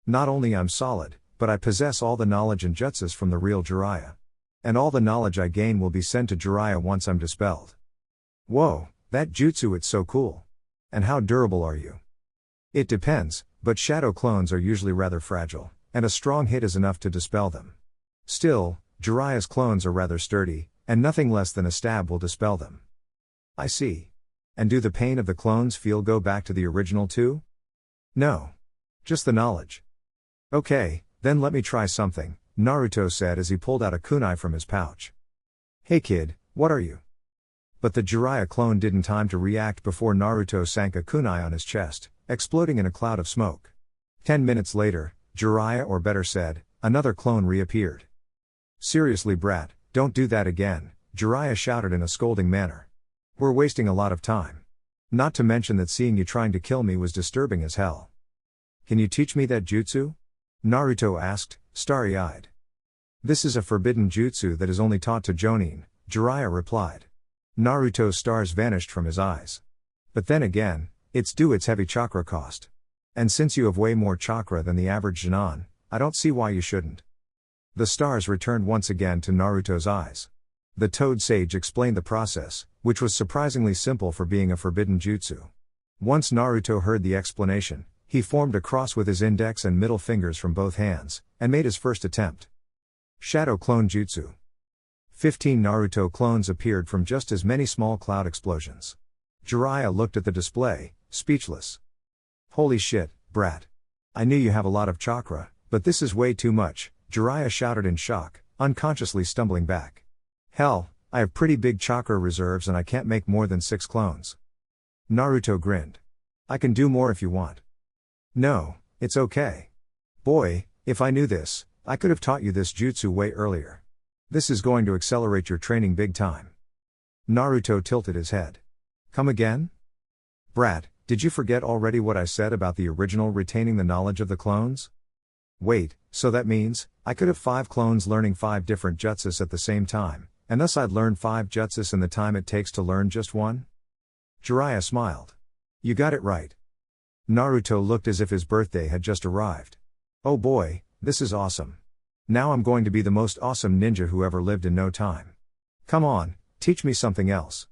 Not only I'm solid, but I possess all the knowledge and jutsus from the real Jiraiya. And all the knowledge I gain will be sent to Jiraiya once I'm dispelled. Whoa, that jutsu, it's so cool. And how durable are you? It depends, but shadow clones are usually rather fragile, and a strong hit is enough to dispel them. Still, Jiraiya's clones are rather sturdy, and nothing less than a stab will dispel them. I see. And do the pain of the clones feel go back to the original too? No. Just the knowledge. Okay, then let me try something, Naruto said as he pulled out a kunai from his pouch. Hey kid, what are you? But the Jiraiya clone didn't time to react before Naruto sank a kunai on his chest, exploding in a cloud of smoke. 10 minutes later, Jiraiya, or better said, another clone reappeared. Seriously brat, don't do that again, Jiraiya shouted in a scolding manner. We're wasting a lot of time. Not to mention that seeing you trying to kill me was disturbing as hell. Can you teach me that jutsu? Naruto asked, starry-eyed. This is a forbidden jutsu that is only taught to Jonin, Jiraiya replied. Naruto's stars vanished from his eyes. But then again, it's due its heavy chakra cost. And since you have way more chakra than the average Jonin, I don't see why you shouldn't. The stars returned once again to Naruto's eyes. The Toad Sage explained the process, which was surprisingly simple for being a forbidden jutsu. Once Naruto heard the explanation, he formed a cross with his index and middle fingers from both hands, and made his first attempt. Shadow Clone Jutsu. 15 Naruto clones appeared from just as many small cloud explosions. Jiraiya looked at the display, speechless. Holy shit, brat. I knew you have a lot of chakra, but this is way too much, Jiraiya shouted in shock, unconsciously stumbling back. Hell, I have pretty big chakra reserves and I can't make more than 6 clones. Naruto grinned. I can do more if you want. No, it's okay. Boy, if I knew this, I could have taught you this jutsu way earlier. This is going to accelerate your training big time. Naruto tilted his head. Come again? Brat, did you forget already what I said about the original retaining the knowledge of the clones? Wait, so that means, I could have 5 clones learning 5 different jutsus at the same time, and thus I'd learn 5 jutsus in the time it takes to learn just one? Jiraiya smiled. You got it right. Naruto looked as if his birthday had just arrived. Oh boy, this is awesome. Now I'm going to be the most awesome ninja who ever lived in no time. Come on, teach me something else.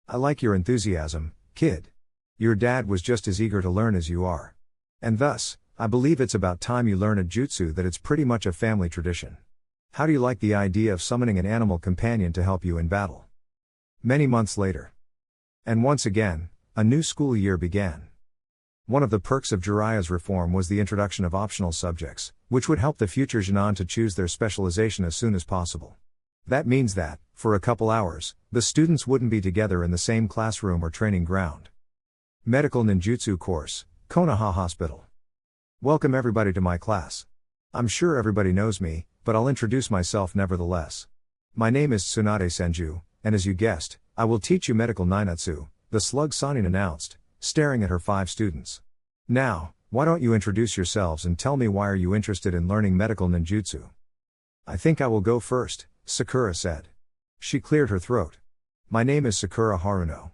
I like your enthusiasm, kid. Your dad was just as eager to learn as you are. And thus, I believe it's about time you learn a jutsu that it's pretty much a family tradition. How do you like the idea of summoning an animal companion to help you in battle? Many months later. And once again, a new school year began. One of the perks of Jiraiya's reform was the introduction of optional subjects, which would help the future Genin to choose their specialization as soon as possible. That means that, for a couple hours, the students wouldn't be together in the same classroom or training ground. Medical Ninjutsu Course, Konoha Hospital. Welcome everybody to my class. I'm sure everybody knows me, but I'll introduce myself nevertheless. My name is Tsunade Senju, and as you guessed, I will teach you medical ninjutsu, the slug Sannin announced, staring at her 5 students. Now, why don't you introduce yourselves and tell me why are you interested in learning medical ninjutsu? I think I will go first, Sakura said. She cleared her throat. My name is Sakura Haruno.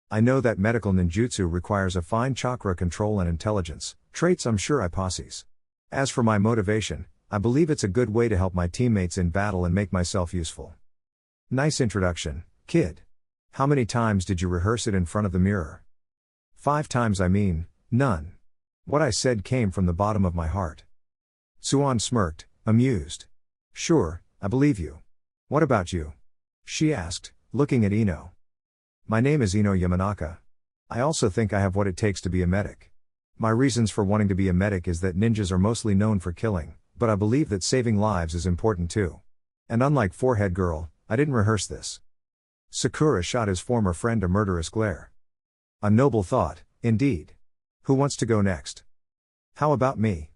I know that medical ninjutsu requires a fine chakra control and intelligence, traits I'm sure I possess. As for my motivation, I believe it's a good way to help my teammates in battle and make myself useful. Nice introduction, kid. How many times did you rehearse it in front of the mirror? 5 times, I mean, none. What I said came from the bottom of my heart. Tsuan smirked, amused. Sure, I believe you. What about you? She asked, looking at Ino. My name is Ino Yamanaka. I also think I have what it takes to be a medic. My reasons for wanting to be a medic is that ninjas are mostly known for killing, but I believe that saving lives is important too. And unlike Forehead Girl, I didn't rehearse this. Sakura shot his former friend a murderous glare. A noble thought, indeed. Who wants to go next? How about me?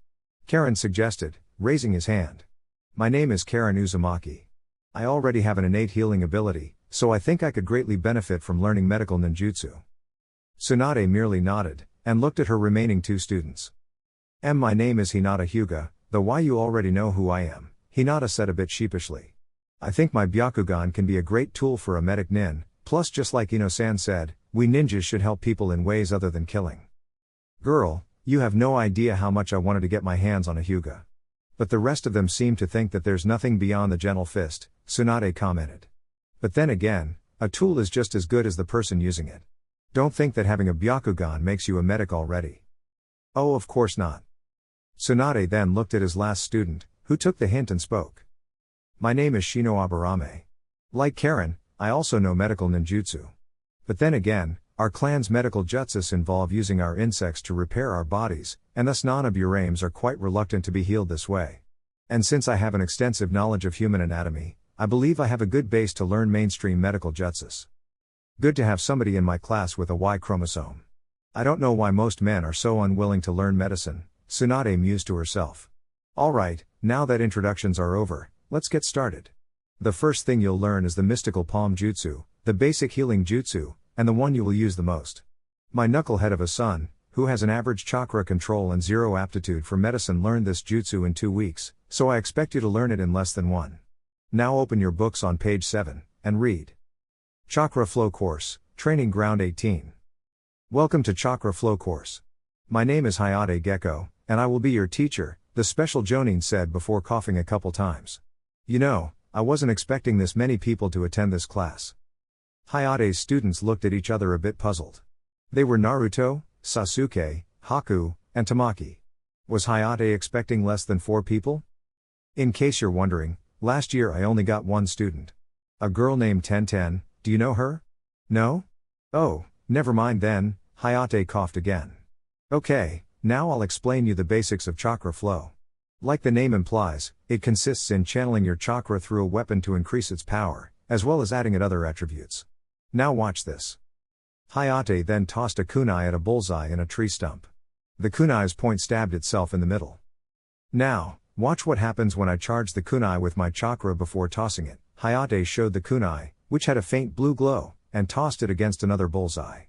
Karen suggested, raising his hand. My name is Karen Uzumaki. I already have an innate healing ability, so I think I could greatly benefit from learning medical ninjutsu. Tsunade merely nodded, and looked at her remaining 2 students. My name is Hinata Hyuga, though why you already know who I am, Hinata said a bit sheepishly. I think my Byakugan can be a great tool for a medic nin, plus just like Ino-san said, we ninjas should help people in ways other than killing. Girl, you have no idea how much I wanted to get my hands on a Hyuga. But the rest of them seem to think that there's nothing beyond the gentle fist, Tsunade commented. But then again, a tool is just as good as the person using it. Don't think that having a Byakugan makes you a medic already. Oh, of course not. Tsunade then looked at his last student, who took the hint and spoke. My name is Shino Aburame. Like Karen, I also know medical ninjutsu. But then again, our clan's medical jutsus involve using our insects to repair our bodies, and thus non-aburames are quite reluctant to be healed this way. And since I have an extensive knowledge of human anatomy, I believe I have a good base to learn mainstream medical jutsus. Good to have somebody in my class with a Y chromosome. I don't know why most men are so unwilling to learn medicine, Tsunade mused to herself. Alright, now that introductions are over, let's get started. The first thing you'll learn is the mystical palm jutsu, the basic healing jutsu, and the one you will use the most. My knucklehead of a son, who has an average chakra control and 0 aptitude for medicine, learned this jutsu in 2 weeks, so I expect you to learn it in less than 1. Now open your books on page 7, and read. Chakra Flow Course, Training Ground 18. Welcome to Chakra Flow Course. My name is Hayate Gecko, and I will be your teacher, the special Jonin said before coughing a couple times. You know, I wasn't expecting this many people to attend this class. Hayate's students looked at each other a bit puzzled. They were Naruto, Sasuke, Haku, and Tamaki. Was Hayate expecting less than 4 people? In case you're wondering, last year I only got 1 student. A girl named Tenten, do you know her? No? Oh, never mind then, Hayate coughed again. Okay, now I'll explain you the basics of chakra flow. Like the name implies, it consists in channeling your chakra through a weapon to increase its power, as well as adding at other attributes. Now watch this. Hayate then tossed a kunai at a bullseye in a tree stump. The kunai's point stabbed itself in the middle. Now, watch what happens when I charge the kunai with my chakra before tossing it. Hayate showed the kunai, which had a faint blue glow, and tossed it against another bullseye.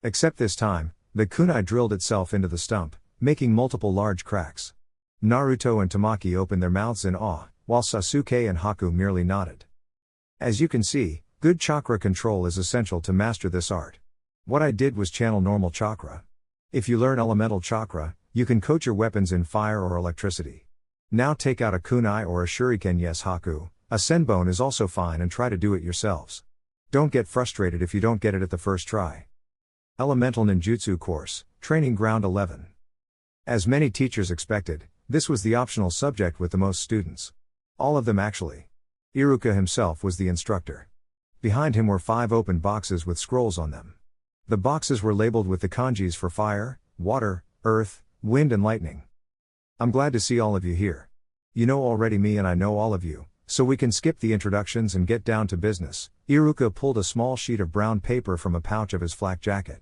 Except this time, the kunai drilled itself into the stump, making multiple large cracks. Naruto and Tamaki opened their mouths in awe, while Sasuke and Haku merely nodded. As you can see, good chakra control is essential to master this art. What I did was channel normal chakra. If you learn elemental chakra, you can coat your weapons in fire or electricity. Now take out a kunai or a shuriken. Yes, Haku, a senbon is also fine, and try to do it yourselves. Don't get frustrated if you don't get it at the first try. Elemental Ninjutsu Course, Training Ground 11. As many teachers expected, this was the optional subject with the most students. All of them actually. Iruka himself was the instructor. Behind him were 5 open boxes with scrolls on them. The boxes were labeled with the kanjis for fire, water, earth, wind and lightning. I'm glad to see all of you here. You know already me and I know all of you, so we can skip the introductions and get down to business. Iruka pulled a small sheet of brown paper from a pouch of his flak jacket.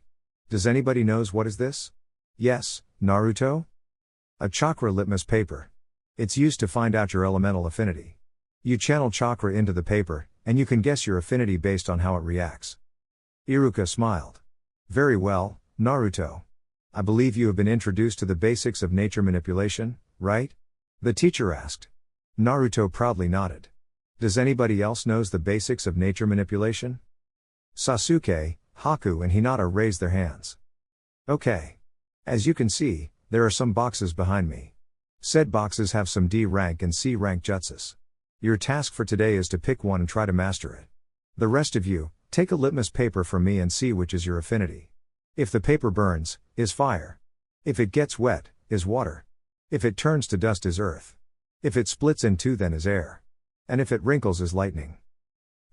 Does anybody knows what is this? Yes, Naruto? A chakra litmus paper. It's used to find out your elemental affinity. You channel chakra into the paper, and you can guess your affinity based on how it reacts. Iruka smiled. Very well, Naruto. I believe you have been introduced to the basics of nature manipulation, right? The teacher asked. Naruto proudly nodded. Does anybody else knows the basics of nature manipulation? Sasuke, Haku and Hinata raised their hands. Okay. As you can see, there are some boxes behind me. Said boxes have some D rank and C rank jutsus. Your task for today is to pick one and try to master it. The rest of you, take a litmus paper from me and see which is your affinity. If the paper burns, is fire. If it gets wet, is water. If it turns to dust, is earth. If it splits in two, then is air. And if it wrinkles, is lightning.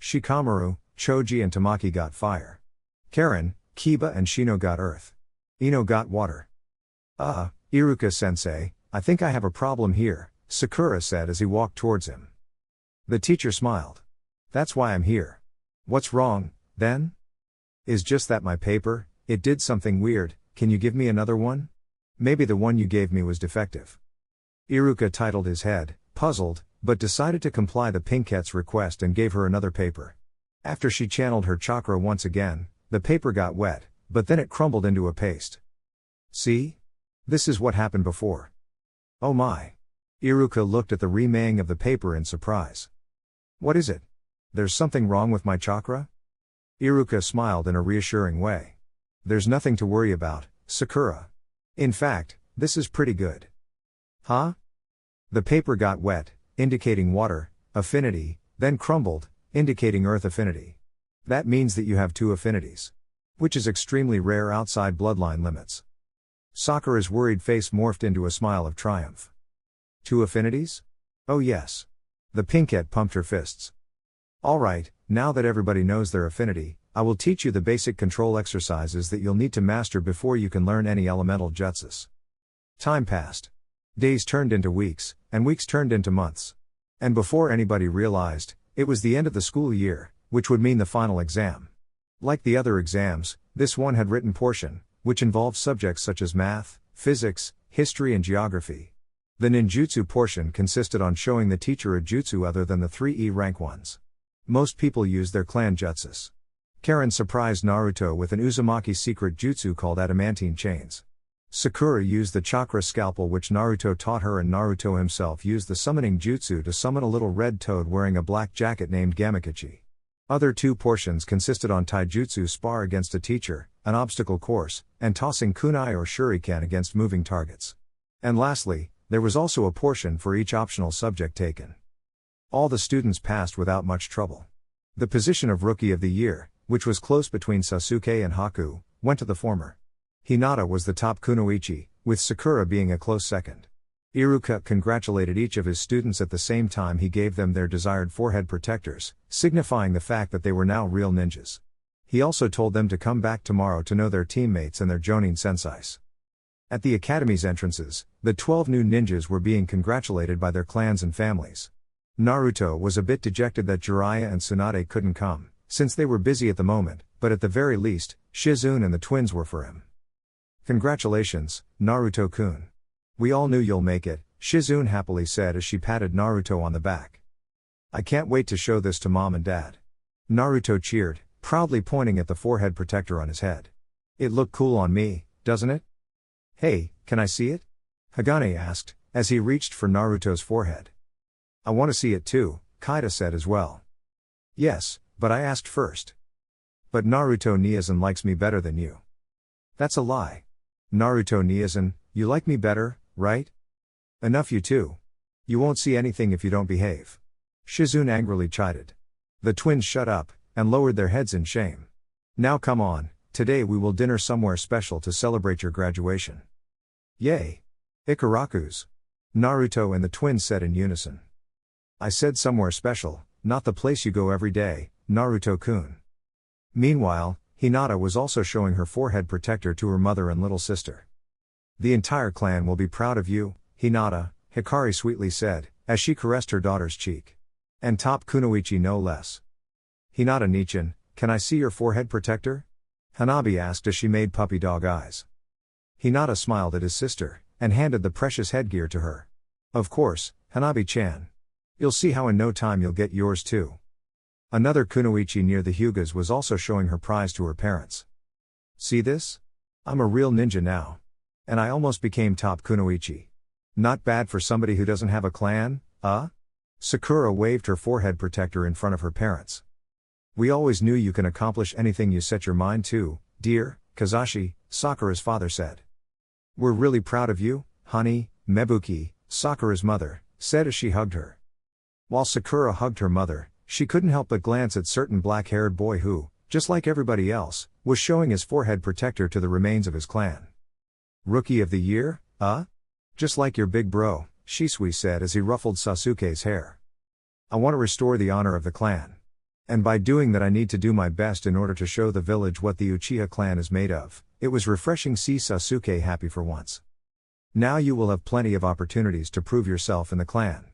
Shikamaru, Choji and Tamaki got fire. Karen, Kiba and Shino got earth. Ino got water. Iruka-sensei, I think I have a problem here, Sakura said as he walked towards him. The teacher smiled. That's why I'm here. What's wrong, then? Is just that my paper, it did something weird. Can you give me another one? Maybe the one you gave me was defective. Iruka titled his head, puzzled, but decided to comply the Pinkette's request and gave her another paper. After she channeled her chakra once again, the paper got wet, but then it crumbled into a paste. See? This is what happened before. Oh my. Iruka looked at the remaking of the paper in surprise. What is it? There's something wrong with my chakra? Iruka smiled in a reassuring way. There's nothing to worry about, Sakura. In fact, this is pretty good. Huh? The paper got wet, indicating water, affinity, then crumbled, indicating earth affinity. That means that you have 2 affinities. Which is extremely rare outside bloodline limits. Sakura's worried face morphed into a smile of triumph. 2 affinities? Oh yes. The Pinkette pumped her fists. Alright, now that everybody knows their affinity, I will teach you the basic control exercises that you'll need to master before you can learn any elemental jutsus. Time passed. Days turned into weeks, and weeks turned into months. And before anybody realized, it was the end of the school year, which would mean the final exam. Like the other exams, this one had written portion, which involved subjects such as math, physics, history and geography. The ninjutsu portion consisted on showing the teacher a jutsu other than the 3E rank ones. Most people used their clan jutsus. Karen surprised Naruto with an Uzumaki secret jutsu called adamantine chains. Sakura used the chakra scalpel which Naruto taught her, and Naruto himself used the summoning jutsu to summon a little red toad wearing a black jacket named Gamakichi. Other 2 portions consisted on taijutsu spar against a teacher, an obstacle course, and tossing kunai or shuriken against moving targets. And lastly, there was also a portion for each optional subject taken. All the students passed without much trouble. The position of Rookie of the Year, which was close between Sasuke and Haku, went to the former. Hinata was the top kunoichi, with Sakura being a close second. Iruka congratulated each of his students at the same time he gave them their desired forehead protectors, signifying the fact that they were now real ninjas. He also told them to come back tomorrow to know their teammates and their jonin senseis. At the academy's entrances, the 12 new ninjas were being congratulated by their clans and families. Naruto was a bit dejected that Jiraiya and Tsunade couldn't come, since they were busy at the moment, but at the very least, Shizune and the twins were for him. Congratulations, Naruto-kun. We all knew you'll make it, Shizune happily said as she patted Naruto on the back. I can't wait to show this to mom and dad. Naruto cheered, proudly pointing at the forehead protector on his head. It looked cool on me, doesn't it? Hey, can I see it? Hagane asked, as he reached for Naruto's forehead. I want to see it too, Kaida said as well. Yes, but I asked first. But Naruto Niazan likes me better than you. That's a lie. Naruto Niazan, you like me better, right? Enough you two. You won't see anything if you don't behave. Shizune angrily chided. The twins shut up, and lowered their heads in shame. Now come on, today we will dinner somewhere special to celebrate your graduation. Yay! Ikaraku's. Naruto and the twins said in unison. I said somewhere special, not the place you go every day, Naruto-kun. Meanwhile, Hinata was also showing her forehead protector to her mother and little sister. The entire clan will be proud of you, Hinata, Hikari sweetly said, as she caressed her daughter's cheek. And top kunoichi no less. Hinata-nichan, can I see your forehead protector? Hanabi asked as she made puppy dog eyes. Hinata smiled at his sister, and handed the precious headgear to her. Of course, Hanabi-chan. You'll see how in no time you'll get yours too. Another kunoichi near the Hyugas was also showing her prize to her parents. See this? I'm a real ninja now. And I almost became top kunoichi. Not bad for somebody who doesn't have a clan, Sakura waved her forehead protector in front of her parents. We always knew you can accomplish anything you set your mind to, dear, Kazashi, Sakura's father said. We're really proud of you, honey, Mebuki, Sakura's mother, said as she hugged her. While Sakura hugged her mother, she couldn't help but glance at certain black-haired boy who, just like everybody else, was showing his forehead protector to the remains of his clan. Rookie of the year, Just like your big bro, Shisui said as he ruffled Sasuke's hair. I want to restore the honor of the clan. And by doing that I need to do my best in order to show the village what the Uchiha clan is made of. It was refreshing to see Sasuke happy for once. Now you will have plenty of opportunities to prove yourself in the clan.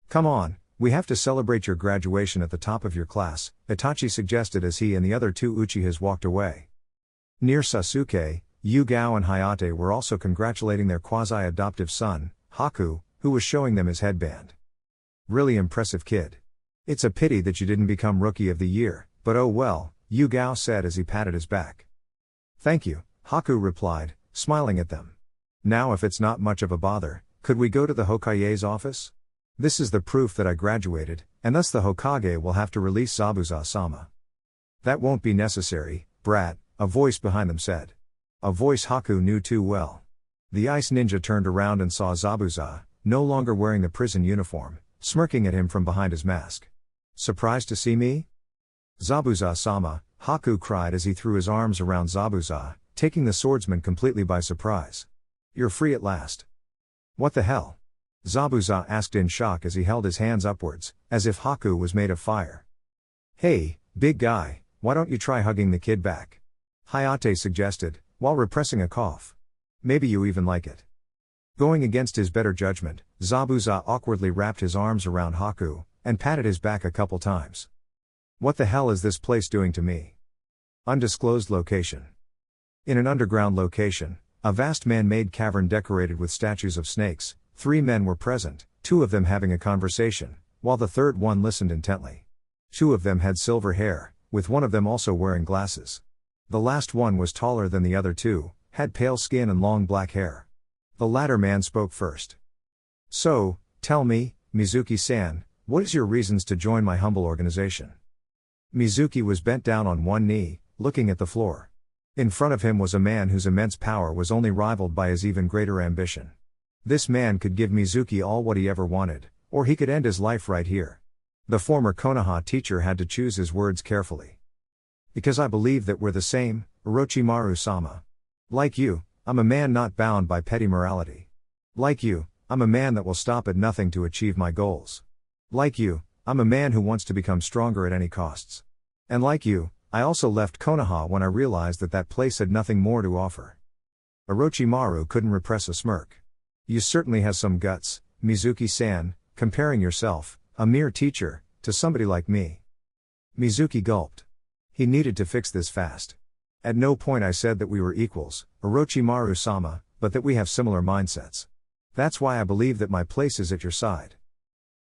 Come on. We have to celebrate your graduation at the top of your class, Itachi suggested as he and the other two Uchihas walked away. Near Sasuke, Yugao and Hayate were also congratulating their quasi-adoptive son, Haku, who was showing them his headband. Really impressive kid. It's a pity that you didn't become Rookie of the Year, but oh well, Yugao said as he patted his back. Thank you, Haku replied, smiling at them. Now if it's not much of a bother, could we go to the Hokage's office? This is the proof that I graduated, and thus the Hokage will have to release Zabuza-sama. That won't be necessary, brat, a voice behind them said. A voice Haku knew too well. The ice ninja turned around and saw Zabuza, no longer wearing the prison uniform, smirking at him from behind his mask. Surprised to see me? Zabuza-sama, Haku cried as he threw his arms around Zabuza, taking the swordsman completely by surprise. You're free at last. What the hell? Zabuza asked in shock as he held his hands upwards, as if Haku was made of fire. Hey, big guy, why don't you try hugging the kid back? Hayate suggested, while repressing a cough. Maybe you even like it. Going against his better judgment, Zabuza awkwardly wrapped his arms around Haku, and patted his back a couple times. What the hell is this place doing to me? Undisclosed location. In an underground location, a vast man-made cavern decorated with statues of snakes. 3 men were present, 2 of them having a conversation, while the third one listened intently. 2 of them had silver hair, with one of them also wearing glasses. The last one was taller than the other 2, had pale skin and long black hair. The latter man spoke first. So, tell me, Mizuki-san, what is your reasons to join my humble organization? Mizuki was bent down on one knee, looking at the floor. In front of him was a man whose immense power was only rivaled by his even greater ambition. This man could give Mizuki all what he ever wanted, or he could end his life right here. The former Konoha teacher had to choose his words carefully. Because I believe that we're the same, Orochimaru-sama. Like you, I'm a man not bound by petty morality. Like you, I'm a man that will stop at nothing to achieve my goals. Like you, I'm a man who wants to become stronger at any costs. And like you, I also left Konoha when I realized that that place had nothing more to offer. Orochimaru couldn't repress a smirk. You certainly have some guts, Mizuki-san, comparing yourself, A mere teacher, to somebody like me. Mizuki gulped. He needed to fix this fast. At no point I said that we were equals, Orochimaru-sama, but that we have similar mindsets. That's why I believe that my place is at your side.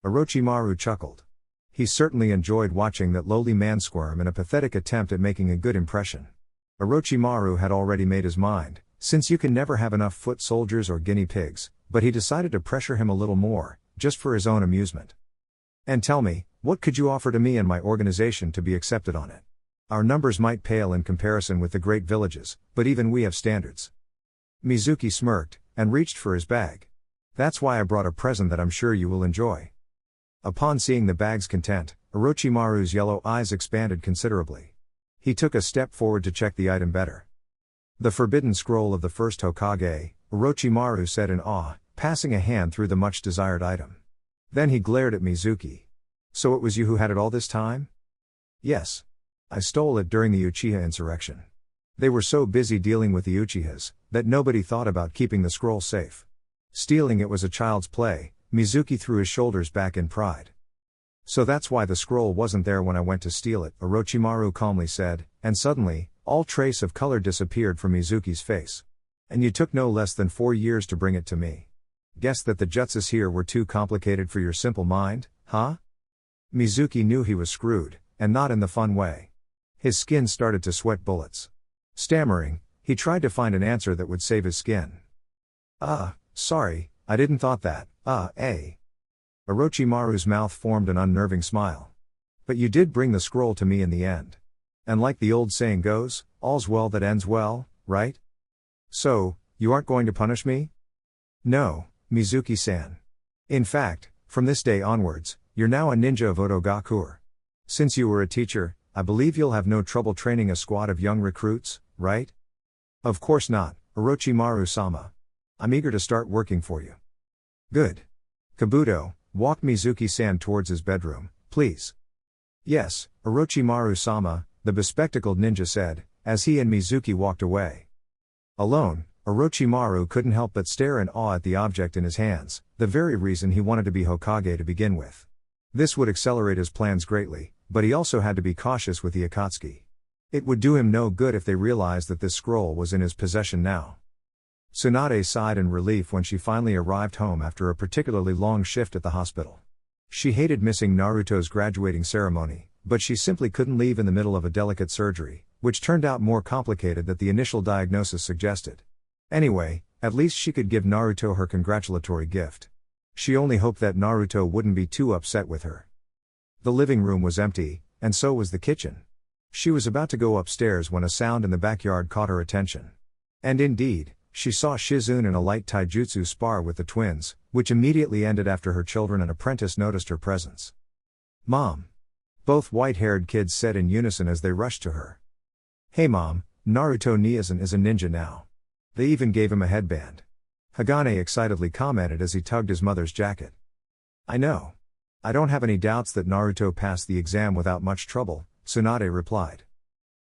Orochimaru chuckled. He certainly enjoyed watching that lowly man squirm in a pathetic attempt at making a good impression. Orochimaru had already made his mind, since you can never have enough foot soldiers or guinea pigs, but he decided to pressure him a little more, just for his own amusement. And tell me, what could you offer to me and my organization to be accepted on it? Our numbers might pale in comparison with the great villages, but even we have standards. Mizuki smirked, and reached for his bag. That's why I brought a present that I'm sure you will enjoy. Upon seeing the bag's content, Orochimaru's yellow eyes expanded considerably. He took a step forward to check the item better. The forbidden scroll of the first Hokage, Orochimaru said in awe, passing a hand through the much-desired item. Then he glared at Mizuki. So it was you who had it all this time? Yes. I stole it during the Uchiha insurrection. They were so busy dealing with the Uchihas, that nobody thought about keeping the scroll safe. Stealing it was a child's play. Mizuki threw his shoulders back in pride. So that's why the scroll wasn't there when I went to steal it, Orochimaru calmly said, and suddenly, all trace of color disappeared from Mizuki's face. And you took no less than 4 years to bring it to me. Guess that the jutsus here were too complicated for your simple mind, huh? Mizuki knew he was screwed, and not in the fun way. His skin started to sweat bullets. Stammering, he tried to find an answer that would save his skin. Sorry, I didn't thought that, Orochimaru's mouth formed an unnerving smile. But you did bring the scroll to me in the end. And like the old saying goes, all's well that ends well, right? So, you aren't going to punish me? No, Mizuki-san. In fact, from this day onwards, you're now a ninja of Otogakur. Since you were a teacher, I believe you'll have no trouble training a squad of young recruits, right? Of course not, Orochimaru-sama. I'm eager to start working for you. Good. Kabuto, walk Mizuki-san towards his bedroom, please. Yes, Orochimaru-sama, the bespectacled ninja said, as he and Mizuki walked away. Alone, Orochimaru couldn't help but stare in awe at the object in his hands, the very reason he wanted to be Hokage to begin with. This would accelerate his plans greatly, but he also had to be cautious with the Akatsuki. It would do him no good if they realized that this scroll was in his possession now. Tsunade sighed in relief when she finally arrived home after a particularly long shift at the hospital. She hated missing Naruto's graduating ceremony, but she simply couldn't leave in the middle of a delicate surgery, which turned out more complicated than the initial diagnosis suggested. Anyway, at least she could give Naruto her congratulatory gift. She only hoped that Naruto wouldn't be too upset with her. The living room was empty, and so was the kitchen. She was about to go upstairs when a sound in the backyard caught her attention. And indeed, she saw Shizune in a light taijutsu spar with the twins, which immediately ended after her children and apprentice noticed her presence. Mom! Both white-haired kids said in unison as they rushed to her. Hey Mom, Naruto Niazan is a ninja now. They even gave him a headband. Hagane excitedly commented as he tugged his mother's jacket. I know. I don't have any doubts that Naruto passed the exam without much trouble, Tsunade replied.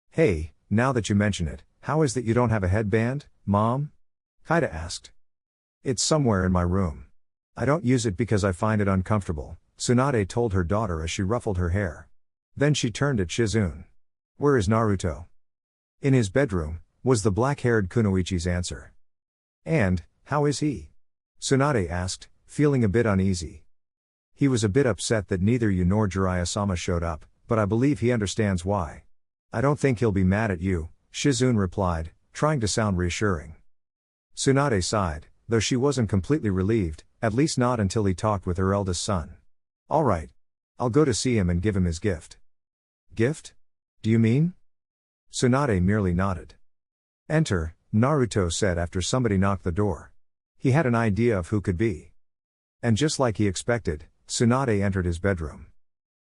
Hey, now that you mention it, how is that you don't have a headband, Mom? Kaida asked. It's somewhere in my room. I don't use it because I find it uncomfortable, Tsunade told her daughter as she ruffled her hair. Then she turned at Shizune. Where is Naruto? In his bedroom, was the black-haired Kunoichi's answer. And, how is he? Tsunade asked, feeling a bit uneasy. He was a bit upset that neither you nor Jiraiya-sama showed up, but I believe he understands why. I don't think he'll be mad at you, Shizune replied, trying to sound reassuring. Tsunade sighed, though she wasn't completely relieved, at least not until he talked with her eldest son. All right. I'll go to see him and give him his gift. Gift? Do you mean? Tsunade merely nodded. Enter, Naruto said after somebody knocked the door. He had an idea of who could be. And just like he expected, Tsunade entered his bedroom.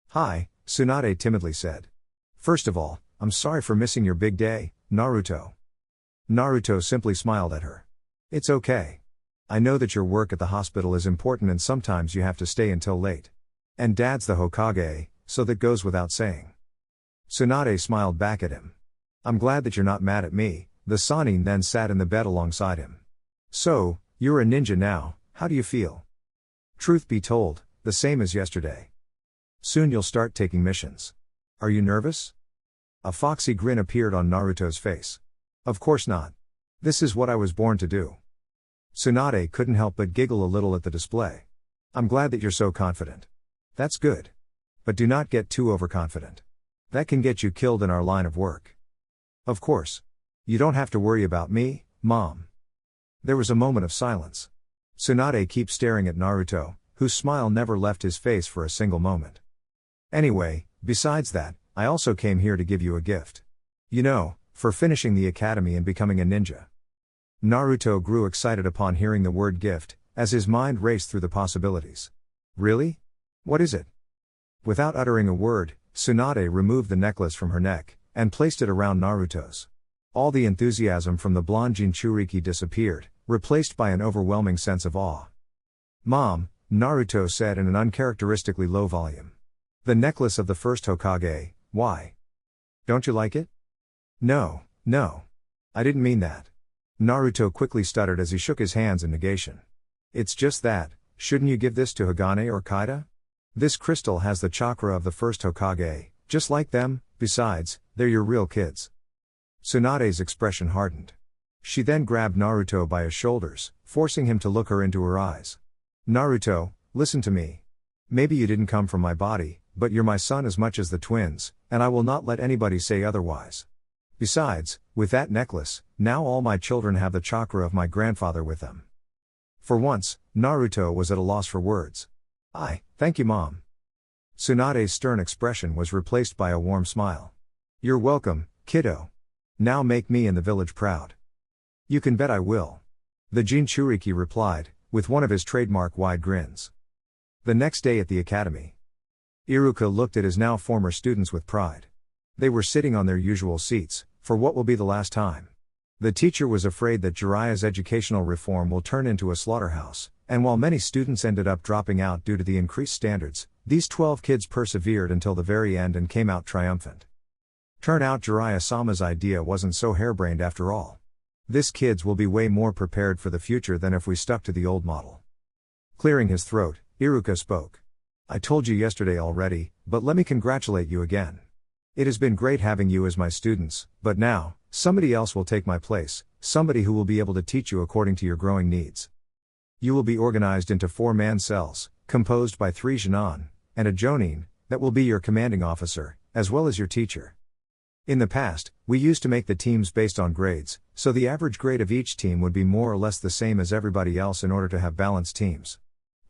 Hi, Tsunade timidly said. First of all, I'm sorry for missing your big day, Naruto. Naruto simply smiled at her. It's okay. I know that your work at the hospital is important and sometimes you have to stay until late. And Dad's the Hokage, so that goes without saying. Tsunade smiled back at him. I'm glad that you're not mad at me. The Sannin then sat in the bed alongside him. So, you're a ninja now, how do you feel? Truth be told, the same as yesterday. Soon you'll start taking missions. Are you nervous? A foxy grin appeared on Naruto's face. Of course not. This is what I was born to do. Tsunade couldn't help but giggle a little at the display. I'm glad that you're so confident. That's good. But do not get too overconfident. That can get you killed in our line of work. Of course. You don't have to worry about me, Mom. There was a moment of silence. Tsunade keeps staring at Naruto, whose smile never left his face for a single moment. Anyway, besides that, I also came here to give you a gift. You know, for finishing the academy and becoming a ninja. Naruto grew excited upon hearing the word gift, as his mind raced through the possibilities. Really? What is it? Without uttering a word, Tsunade removed the necklace from her neck, and placed it around Naruto's. All the enthusiasm from the blonde Jinchuriki disappeared, replaced by an overwhelming sense of awe. Mom, Naruto said in an uncharacteristically low volume. The necklace of the first Hokage, why? Don't you like it? No. I didn't mean that. Naruto quickly stuttered as he shook his hands in negation. It's just that, shouldn't you give this to Hagane or Kaida? This crystal has the chakra of the first Hokage, just like them, besides, they're your real kids. Tsunade's expression hardened. She then grabbed Naruto by his shoulders, forcing him to look her into her eyes. Naruto, listen to me. Maybe you didn't come from my body, but you're my son as much as the twins, and I will not let anybody say otherwise. Besides, with that necklace, now all my children have the chakra of my grandfather with them. For once, Naruto was at a loss for words. Thank you, Mom. Tsunade's stern expression was replaced by a warm smile. You're welcome, kiddo. Now make me and the village proud. You can bet I will. The Jinchuriki replied, with one of his trademark wide grins. The next day at the academy. Iruka looked at his now former students with pride. They were sitting on their usual seats, for what will be the last time. The teacher was afraid that Jiraiya's educational reform will turn into a slaughterhouse, and while many students ended up dropping out due to the increased standards, these 12 kids persevered until the very end and came out triumphant. Turn out Jiraiya-sama's idea wasn't so harebrained after all. This kids will be way more prepared for the future than if we stuck to the old model. Clearing his throat, Iruka spoke. I told you yesterday already, but let me congratulate you again. It has been great having you as my students, but now, somebody else will take my place, somebody who will be able to teach you according to your growing needs. You will be organized into 4-man cells, composed by 3 Jonin, and a Jonin, that will be your commanding officer, as well as your teacher. In the past, we used to make the teams based on grades, so the average grade of each team would be more or less the same as everybody else in order to have balanced teams.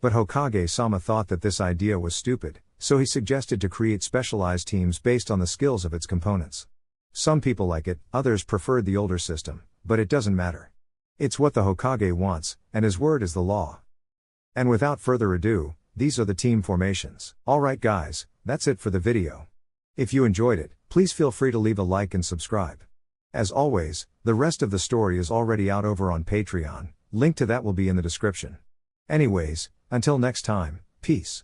But Hokage-sama thought that this idea was stupid, so he suggested to create specialized teams based on the skills of its components. Some people like it, others preferred the older system, but it doesn't matter. It's what the Hokage wants, and his word is the law. And without further ado, these are the team formations. Alright guys, that's it for the video. If you enjoyed it, please feel free to leave a like and subscribe. As always, the rest of the story is already out over on Patreon, link to that will be in the description. Anyways, until next time, peace.